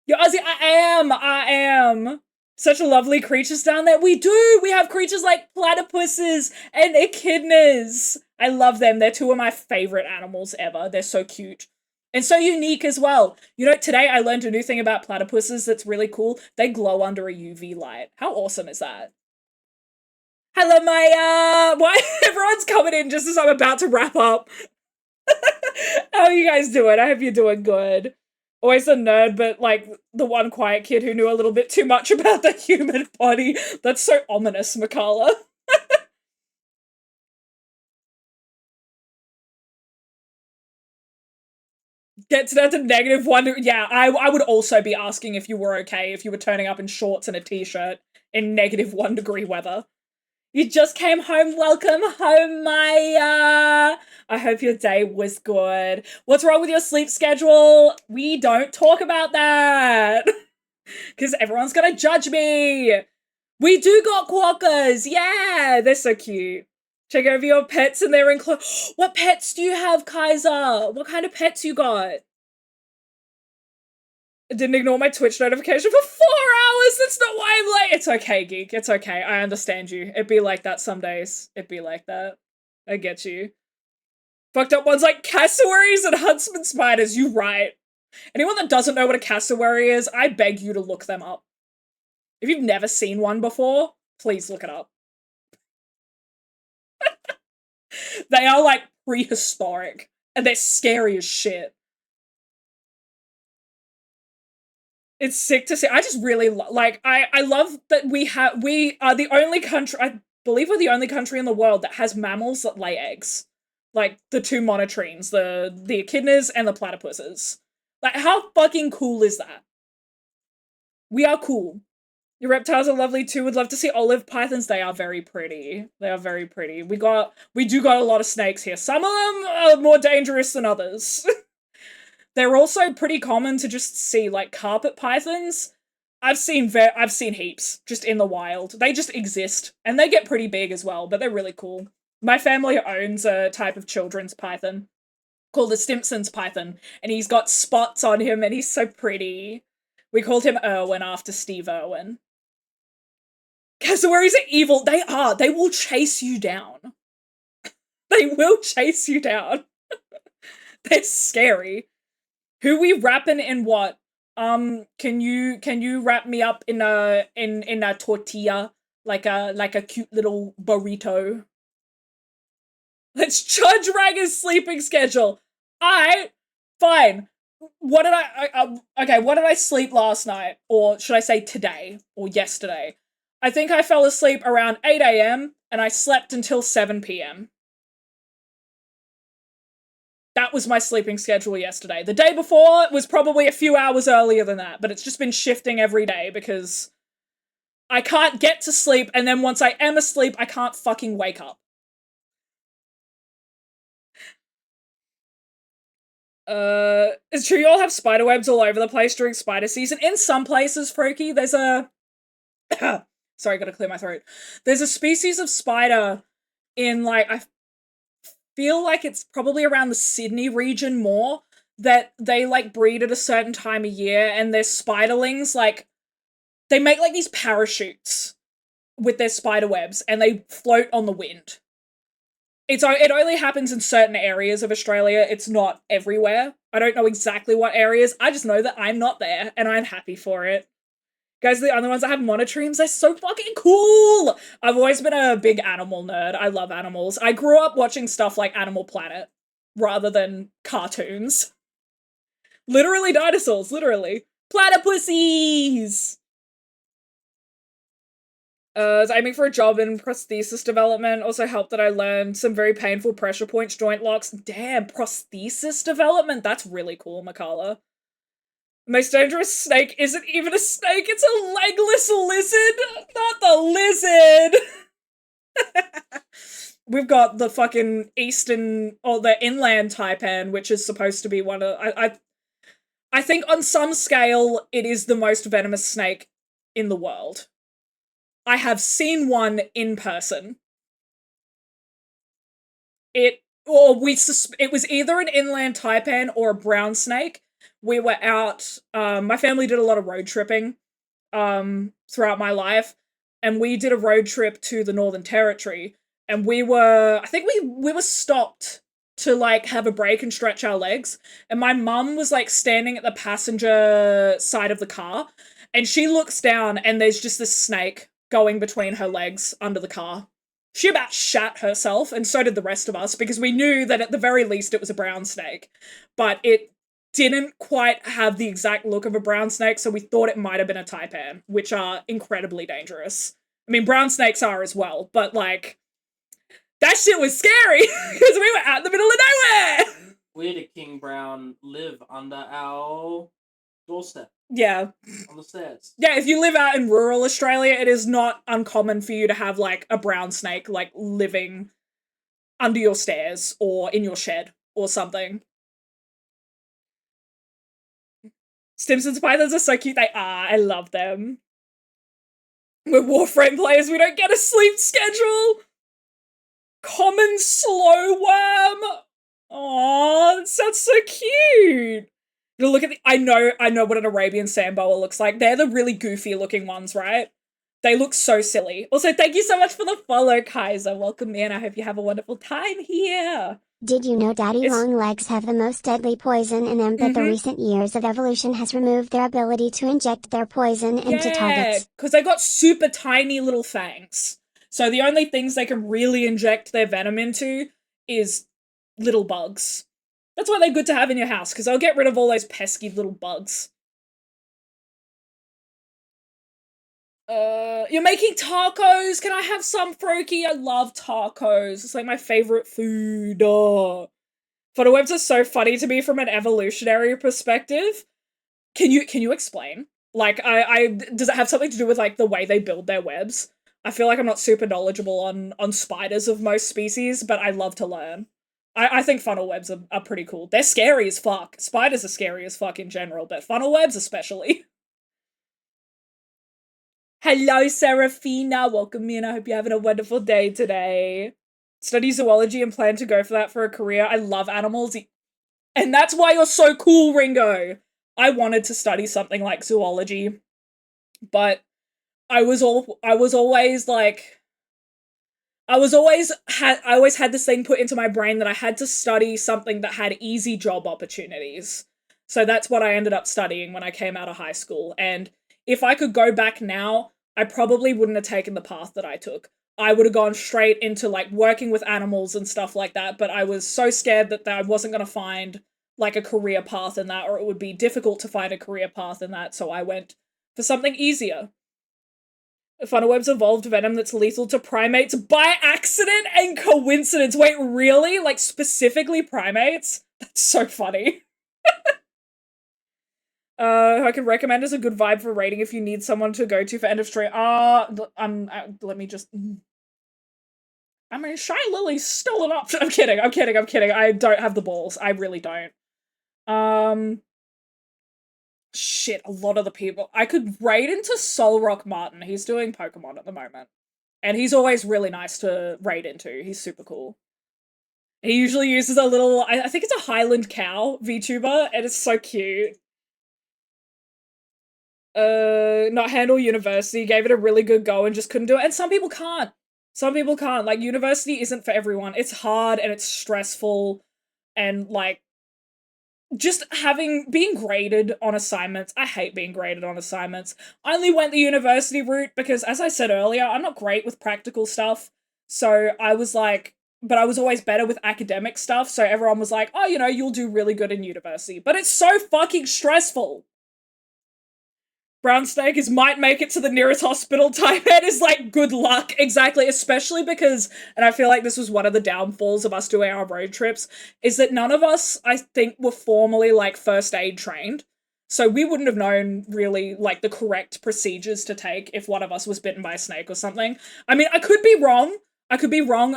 Yo, Ozzy, I am. Such lovely creatures down there. We do. We have creatures like platypuses and echidnas. I love them. They're two of my favorite animals ever. They're so cute. And so unique as well. You know, today I learned a new thing about platypuses that's really cool. They glow under a UV light. How awesome is that? Hello, Maya! Why everyone's coming in just as I'm about to wrap up? How are you guys doing? I hope you're doing good. Always a nerd, but like the one quiet kid who knew a little bit too much about the human body. That's so ominous, Makala. Gets down to -1. Yeah, I would also be asking if you were okay if you were turning up in shorts and a t-shirt in -1 degree weather. You just came home. Welcome home, Maya. I hope your day was good. What's wrong with your sleep schedule? We don't talk about that. Because everyone's gonna judge me. We do got quokkas. Yeah, they're so cute. Check over your pets and they're included. What pets do you have, Kaiser? What kind of pets you got? I didn't ignore my Twitch notification for 4 hours. That's not why I'm late. It's okay, Geek. It's okay. I understand you. It'd be like that some days. It'd be like that. I get you. Fucked up ones like cassowaries and huntsman spiders. You right. Anyone that doesn't know what a cassowary is, I beg you to look them up. If you've never seen one before, please look it up. They are like prehistoric and they're scary as shit. It's sick to see. I just really like, I love that we are the only country, I believe we're the only country in the world that has mammals that lay eggs. Like the two monotremes, the echidnas and the platypuses. Like how fucking cool is that? We are cool. Your reptiles are lovely too. Would love to see olive pythons. They are very pretty. They are very pretty. We do got a lot of snakes here. Some of them are more dangerous than others. They're also pretty common to just see, like carpet pythons. I've seen heaps just in the wild. They just exist and they get pretty big as well, but they're really cool. My family owns a type of children's python called the Stimpson's python, and he's got spots on him and he's so pretty. We called him Irwin after Steve Irwin. Cassowaries are evil. They are. They will chase you down. They will chase you down. They're scary. Who we wrapping in what? Can you wrap me up in a tortilla like a cute little burrito? Let's judge Ragger's sleeping schedule. Fine. What did what did I sleep last night? Or should I say today or yesterday? I think I fell asleep around 8 AM and I slept until 7 PM. That was my sleeping schedule yesterday. The day before was probably a few hours earlier than that, but it's just been shifting every day because I can't get to sleep, and then once I am asleep, I can't fucking wake up. It's true you all have spider webs all over the place during spider season. In some places, Froakie, there's a... Sorry, gotta clear my throat. There's a species of spider in, like, I feel like it's probably around the Sydney region more, that they, like, breed at a certain time of year, and their spiderlings, like, they make, like, these parachutes with their spider webs, and they float on the wind. It only happens in certain areas of Australia. It's not everywhere. I don't know exactly what areas. I just know that I'm not there, and I'm happy for it. Guys, the only ones that have monotremes, they're so fucking cool! I've always been a big animal nerd. I love animals. I grew up watching stuff like Animal Planet, rather than cartoons. Literally dinosaurs, literally. Platypussies! I was aiming for a job in prosthesis development. Also helped that I learned some very painful pressure points, joint locks. Damn, prosthesis development? That's really cool, Makala. Most dangerous snake isn't even a snake, it's a legless lizard! Not the lizard! We've got the fucking the inland taipan, which is supposed to be one of... I think on some scale, it is the most venomous snake in the world. I have seen one in person. It was either an inland taipan or a brown snake. We were out, my family did a lot of road tripping, throughout my life, and we did a road trip to the Northern Territory, and I think we were stopped to, like, have a break and stretch our legs, and my mum was, like, standing at the passenger side of the car, and she looks down, and there's just this snake going between her legs under the car. She about shat herself, and so did the rest of us, because we knew that at the very least it was a brown snake. But it didn't quite have the exact look of a brown snake, so we thought it might have been a taipan, which are incredibly dangerous. I mean, brown snakes are as well, but like, that shit was scary because we were out in the middle of nowhere. We had a king brown live under our doorstep Yeah. on the stairs. Yeah, if you live out in rural Australia, it is not uncommon for you to have like a brown snake like living under your stairs or in your shed or something. Stimson's pythons are so cute. They are. I love them. We're Warframe players. We don't get a sleep schedule. Common slow worm. Aw, that sounds so cute. Look at the, I know what an Arabian sand boa looks like. They're the really goofy looking ones, right? They look so silly. Also, thank you so much for the follow, Kaiser. Welcome in. I hope you have a wonderful time here. Did you know daddy long legs have the most deadly poison in them, but the recent years of evolution has removed their ability to inject their poison into targets? Because they got super tiny little fangs. So the only things they can really inject their venom into is little bugs. That's why they're good to have in your house, because they'll get rid of all those pesky little bugs. You're making tacos. Can I have some, Froakie? I love tacos. It's like my favorite food. Photowebs are so funny to me from an evolutionary perspective. Can you explain? Like, does it have something to do with like the way they build their webs? I feel like I'm not super knowledgeable on spiders of most species, but I love to learn. I think funnel webs are pretty cool. They're scary as fuck. Spiders are scary as fuck in general, but funnel webs especially. Hello, Serafina. Welcome in. I hope you're having a wonderful day today. Study zoology and plan to go for that for a career. I love animals. And that's why you're so cool, Ringo. I wanted to study something like zoology, but I always had this thing put into my brain that I had to study something that had easy job opportunities. So that's what I ended up studying when I came out of high school. And if I could go back now, I probably wouldn't have taken the path that I took. I would have gone straight into like working with animals and stuff like that, but I was so scared that I wasn't going to find like a career path in that, or it would be difficult to find a career path in that, so I went for something easier. Funnelwebs evolved venom that's lethal to primates by accident and coincidence. Wait, really? Like, specifically primates? That's so funny. I could recommend as a good vibe for rating if you need someone to go to for end of stream. Let me just... I mean, Shy Lily's still an option. I'm kidding. I don't have the balls. I really don't. Shit, a lot of the people. I could raid into Solrock Martin. He's doing Pokemon at the moment. And he's always really nice to raid into. He's super cool. He usually uses a little, I think it's a Highland cow VTuber, and it's so cute. Not handle university, gave it a really good go and just couldn't do it. And some people can't. Some people can't. Like, university isn't for everyone. It's hard and it's stressful and, like, just being graded on assignments. I hate being graded on assignments. I only went the university route because, as I said earlier, I'm not great with practical stuff. So I was like, but I was always better with academic stuff. So everyone was like, oh, you know, you'll do really good in university. But it's so fucking stressful. Brown snake is might make it to the nearest hospital type head is like good luck. Exactly. Especially because, and I feel like this was one of the downfalls of us doing our road trips, is that none of us, I think, were formally like first aid trained. So we wouldn't have known really like the correct procedures to take if one of us was bitten by a snake or something. I mean, I could be wrong.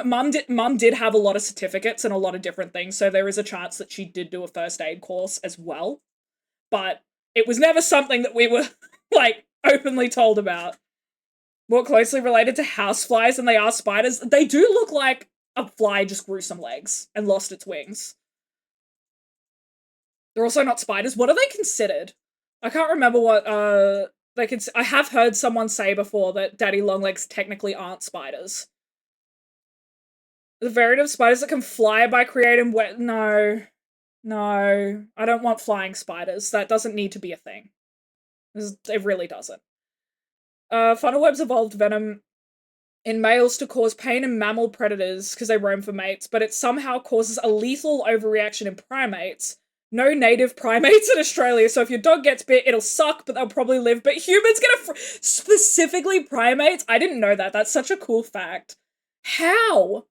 Mum did have a lot of certificates and a lot of different things. So there is a chance that she did do a first aid course as well. But it was never something that we were like openly told about. More closely related to houseflies than they are spiders. They do look like a fly just grew some legs and lost its wings. They're also not spiders. What are they considered? I can't remember what they can. I have heard someone say before that daddy longlegs technically aren't spiders. The variant of spiders that can fly by creating No, I don't want flying spiders. That doesn't need to be a thing. It really doesn't. Funnelweb's evolved venom in males to cause pain in mammal predators because they roam for mates, but it somehow causes a lethal overreaction in primates. No native primates in Australia, so if your dog gets bit, it'll suck, but they'll probably live. But humans get specifically primates? I didn't know that. That's such a cool fact. How?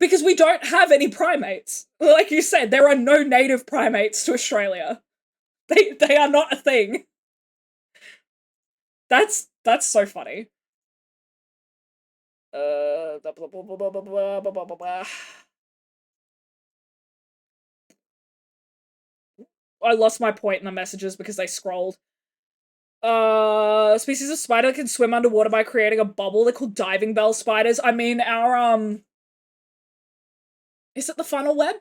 Because we don't have any primates. Like you said, there are no native primates to Australia. They are not a thing. That's so funny. Blah, blah, blah, blah, blah, blah, blah, blah, blah. I lost my point in the messages because they scrolled. Species of spider can swim underwater by creating a bubble. They're called diving bell spiders. I mean, our, is it the funnel web?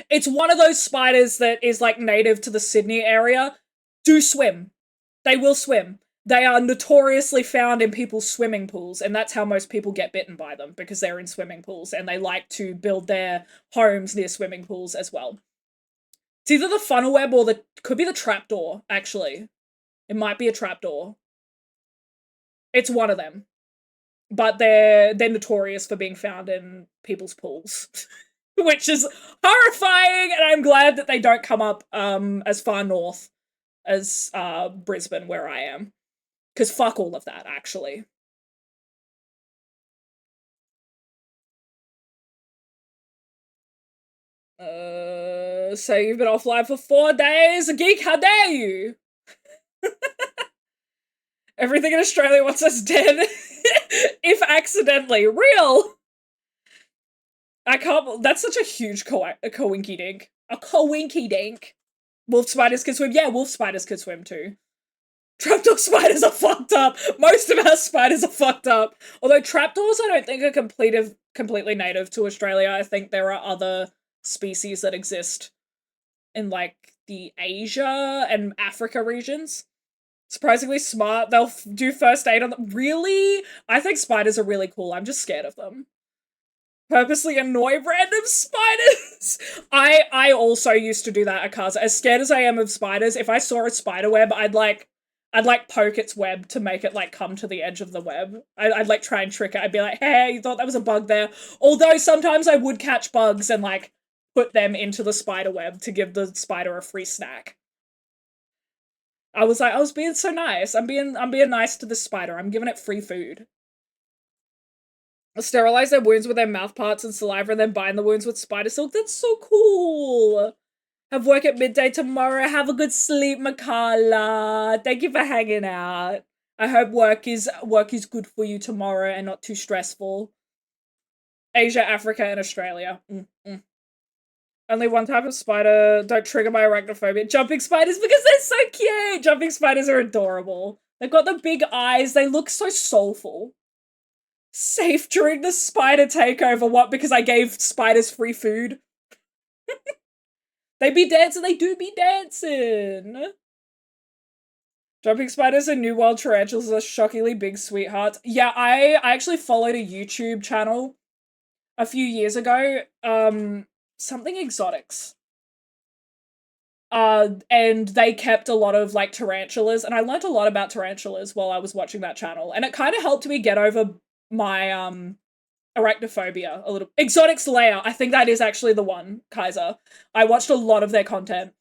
It's one of those spiders that is, like, native to the Sydney area. Do swim. They will swim. They are notoriously found in people's swimming pools, and that's how most people get bitten by them, because they're in swimming pools, and they like to build their homes near swimming pools as well. It's either the funnel web or could be the trapdoor, actually. It might be a trapdoor. It's one of them. But they're notorious for being found in people's pools. Which is horrifying, and I'm glad that they don't come up as far north as Brisbane, where I am. Because fuck all of that, actually. So you've been offline for 4 days? Geek, how dare you? Everything in Australia wants us dead. If accidentally. Real! I can't... That's such a huge coinky dink. A coinky dink. Wolf spiders can swim. Yeah, wolf spiders can swim too. Trapdoor spiders are fucked up. Most of our spiders are fucked up. Although trapdoors I don't think are completely native to Australia. I think there are other species that exist in, like, the Asia and Africa regions. Surprisingly smart. They'll do first aid on them. Really? I think spiders are really cool. I'm just scared of them. Purposely annoy random spiders. I also used to do that at Casa. As scared as I am of spiders, if I saw a spider web, I'd poke its web to make it, like, come to the edge of the web. I'd like, try and trick it. I'd be like, hey, you thought that was a bug there. Although sometimes I would catch bugs and, like, put them into the spider web to give the spider a free snack. I was being so nice. I'm being nice to the spider. I'm giving it free food. Sterilize their wounds with their mouth parts and saliva and then bind the wounds with spider silk. That's so cool. Have work at midday tomorrow. Have a good sleep, Makala. Thank you for hanging out. I hope work is good for you tomorrow and not too stressful. Asia, Africa, and Australia. Only one type of spider. Don't trigger my arachnophobia. Jumping spiders, because they're so cute. Jumping spiders are adorable. They've got the big eyes. They look so soulful. Safe during the spider takeover. What? Because I gave spiders free food? They be dancing. They do be dancing. Jumping spiders and New World tarantulas are shockingly big sweethearts. Yeah, I actually followed a YouTube channel a few years ago. Something exotics. And they kept a lot of, like, tarantulas, and I learnt a lot about tarantulas while I was watching that channel, and it kind of helped me get over my, arachnophobia a little. Exotics Layer, I think that is actually the one, Kaiser. I watched a lot of their content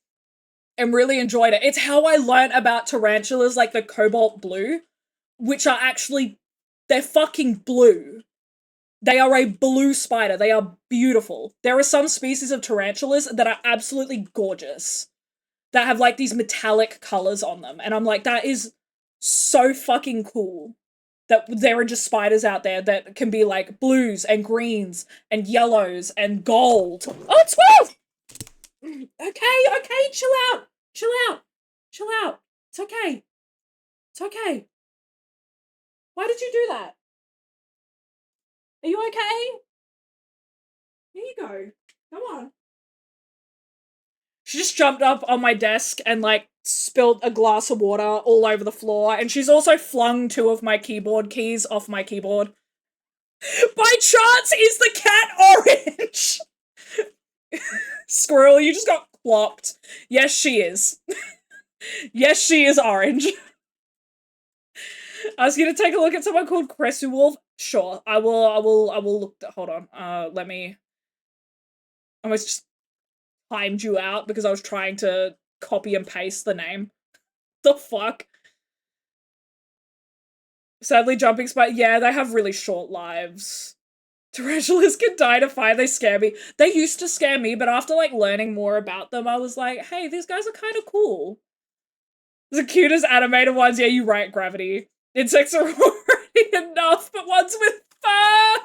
and really enjoyed it. It's how I learnt about tarantulas, like the cobalt blue, which are actually, they're fucking blue. They are a blue spider. They are beautiful. There are some species of tarantulas that are absolutely gorgeous, that have, like, these metallic colors on them. And I'm like, that is so fucking cool that there are just spiders out there that can be, like, blues and greens and yellows and gold. Oh, it's 12! Okay, chill out. It's okay. Why did you do that? Are you okay? Here you go. Come on. She just jumped up on my desk and, like, spilled a glass of water all over the floor, and she's also flung 2 of my keyboard keys off my keyboard. By chance, is the cat orange? Squirrel, you just got clocked. Yes, she is. Yes, she is orange. Ask you to take a look at someone called Cressu Wolf. Sure, I will look. Hold on. Let me. I almost just timed you out because I was trying to copy and paste the name. The fuck? Sadly, jumping spider. Yeah, they have really short lives. Tarantulas can die to fire. They scare me. They used to scare me, but after like learning more about them, I was like, hey, these guys are kind of cool. The cutest animated ones. Yeah, you're right, Gravity. Insects are already enough, but ones with fur.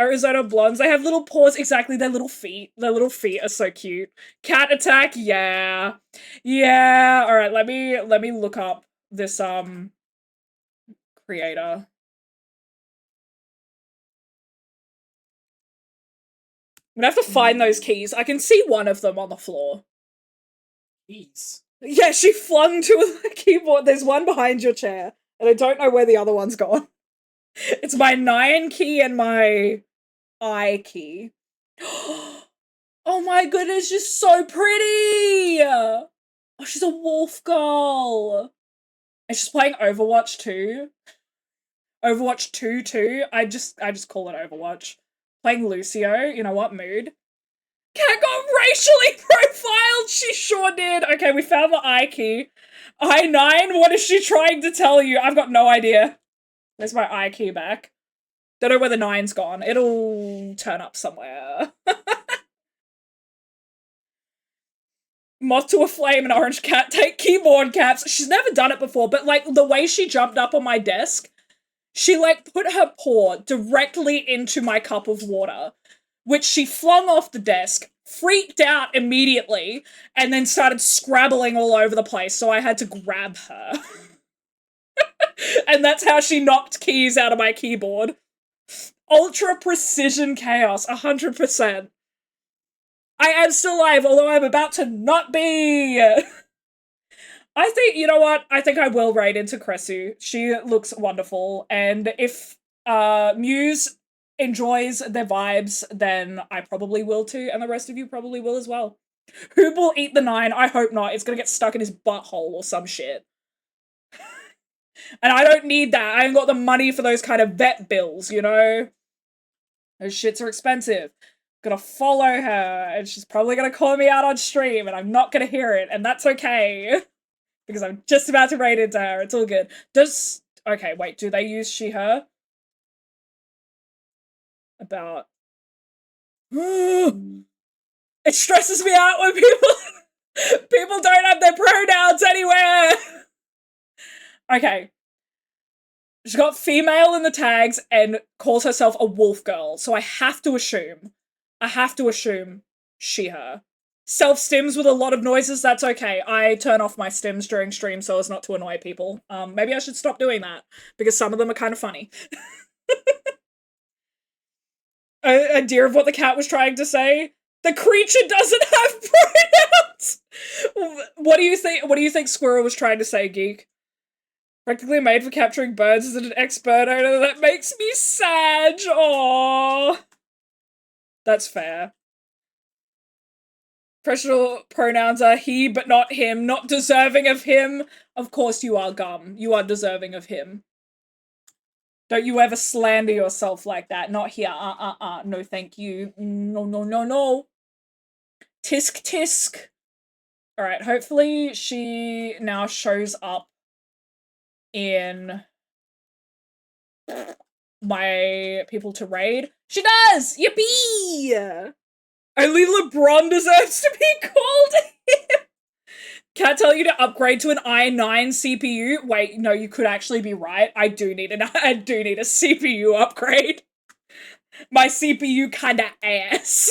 Arizona blondes. They have little paws. Exactly, their little feet. Their little feet are so cute. Cat attack. Yeah, yeah. All right, let me look up this creator. I'm gonna have to find those keys. I can see one of them on the floor. Keys. Yeah, she flung two of the keyboard. There's one behind your chair, and I don't know where the other one's gone. It's my 9 key and my I key. Oh my goodness, she's so pretty! Oh, she's a wolf girl. And she's playing Overwatch 2. Overwatch 2 too. I just call it Overwatch. Playing Lucio, you know what, mood. Cat got racially profiled! She sure did! Okay, we found the I key. I9, what is she trying to tell you? I've got no idea. There's my I key back. Don't know where the 9's gone. It'll turn up somewhere. Moth to a flame and orange cat take keyboard caps. She's never done it before, but like the way she jumped up on my desk, she like put her paw directly into my cup of water, which she flung off the desk, freaked out immediately, and then started scrabbling all over the place, so I had to grab her. And that's how she knocked keys out of my keyboard. Ultra precision chaos, 100%. I am still alive, although I'm about to not be. I think, you know what? I think I will raid into Cressu. She looks wonderful, and if Muse enjoys their vibes, then I probably will too, and the rest of you probably will as well. Who will eat the 9? I hope not. It's gonna get stuck in his butthole or some shit. And I don't need that. I ain't got the money for those kind of vet bills, you know? Those shits are expensive. Gonna follow her, and she's probably gonna call me out on stream, and I'm not gonna hear it, and that's okay. Because I'm just about to raid into her. It's all good. Okay, wait, do they use she, her? About... It stresses me out when people don't have their pronouns anywhere! Okay. She's got female in the tags and calls herself a wolf girl, so I have to assume she, her. Self-stims with a lot of noises, that's okay. I turn off my stims during stream so as not to annoy people. Maybe I should stop doing that, because some of them are kind of funny. A dear of what the cat was trying to say. The creature doesn't have pronouns! What do you think Squirrel was trying to say, Geek? Practically made for capturing birds as an expert owner. That makes me sad. Aww. That's fair. Professional pronouns are he, but not him. Not deserving of him. Of course you are, Gum. You are deserving of him. Don't you ever slander yourself like that. Not here. No, thank you. No, no, no, no. Tisk, tisk. Alright, hopefully she now shows up in my people to raid. She does! Yippee! Only LeBron deserves to be called him! Can't tell you to upgrade to an i9 CPU. Wait, no, you could actually be right. I do need a CPU upgrade. My CPU kinda ass.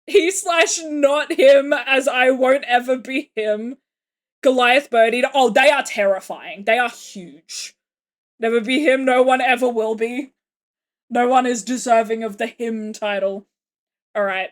He/not him, as I won't ever be him. Goliath Bird Eater. Oh, they are terrifying. They are huge. Never be him, no one ever will be. No one is deserving of the him title. Alright.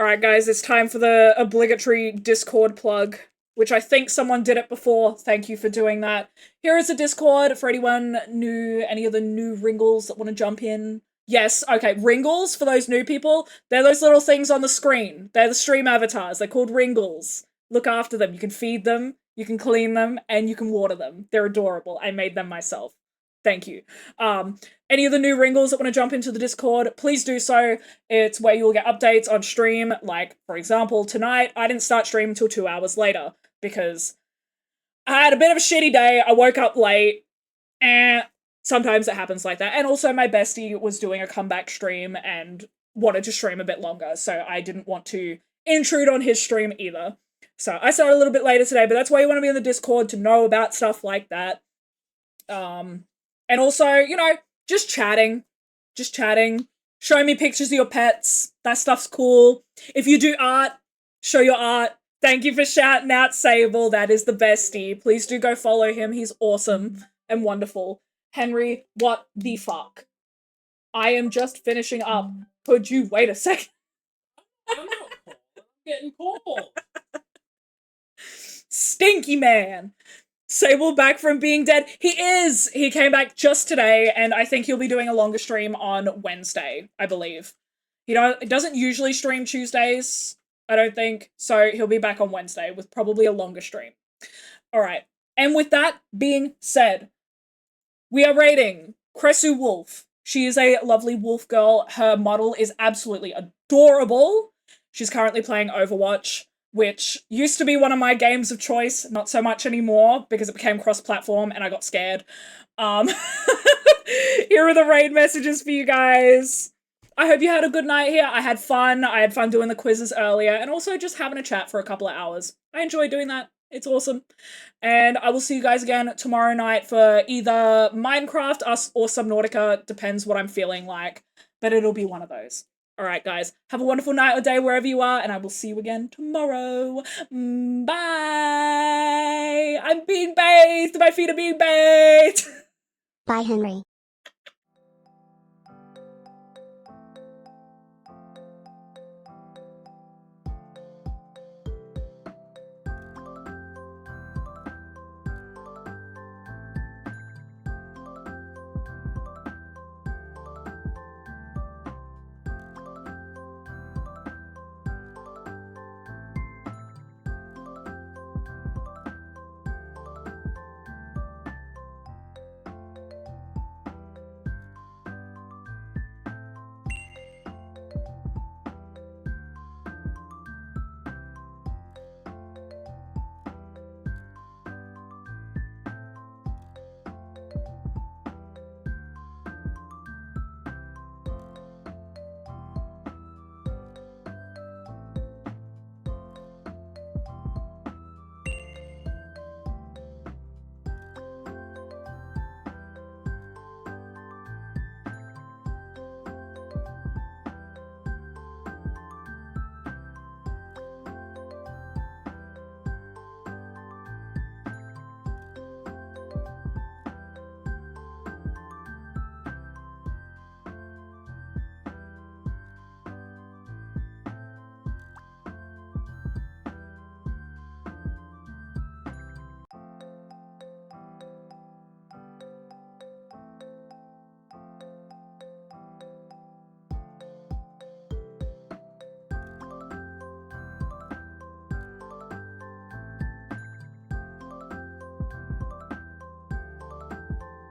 Alright, guys, it's time for the obligatory Discord plug, which I think someone did it before. Thank you for doing that. Here is a Discord for anyone new, any of the new Ringles that want to jump in. Yes, okay, Ringles, for those new people, they're those little things on the screen. They're the stream avatars. They're called Ringles. Look after them. You can feed them. You can clean them and you can water them. They're adorable. I made them myself. Thank you. Any of the new Ringles that want to jump into the Discord, please do so. It's where you'll get updates on stream. Like, for example, tonight, I didn't start stream until 2 hours later because I had a bit of a shitty day. I woke up late, and sometimes it happens like that. And also my bestie was doing a comeback stream and wanted to stream a bit longer, so I didn't want to intrude on his stream either. So I started a little bit later today, but that's why you want to be in the Discord, to know about stuff like that. And also, you know, just chatting. Just chatting. Show me pictures of your pets. That stuff's cool. If you do art, show your art. Thank you for shouting out Sable. That is the bestie. Please do go follow him. He's awesome and wonderful. Henry, what the fuck? I am just finishing up. Could you wait a second? I'm not cold. I'm getting cold. Stinky man. Sable back from being dead. He is! He came back just today, and I think he'll be doing a longer stream on Wednesday, I believe. He doesn't usually stream Tuesdays, I don't think, so he'll be back on Wednesday with probably a longer stream. Alright, and with that being said, we are rating Cresu Wolf. She is a lovely wolf girl. Her model is absolutely adorable. She's currently playing Overwatch, which used to be one of my games of choice, not so much anymore, because it became cross-platform and I got scared. Here are the raid messages for you guys. I hope you had a good night here. I had fun. I had fun doing the quizzes earlier, and also just having a chat for a couple of hours. I enjoy doing that. It's awesome. And I will see you guys again tomorrow night for either Minecraft, Us, or Subnautica. Depends what I'm feeling like, but it'll be one of those. Alright, guys. Have a wonderful night or day wherever you are, and I will see you again tomorrow. Bye! I'm being bathed! My feet are being bathed! Bye, Henry.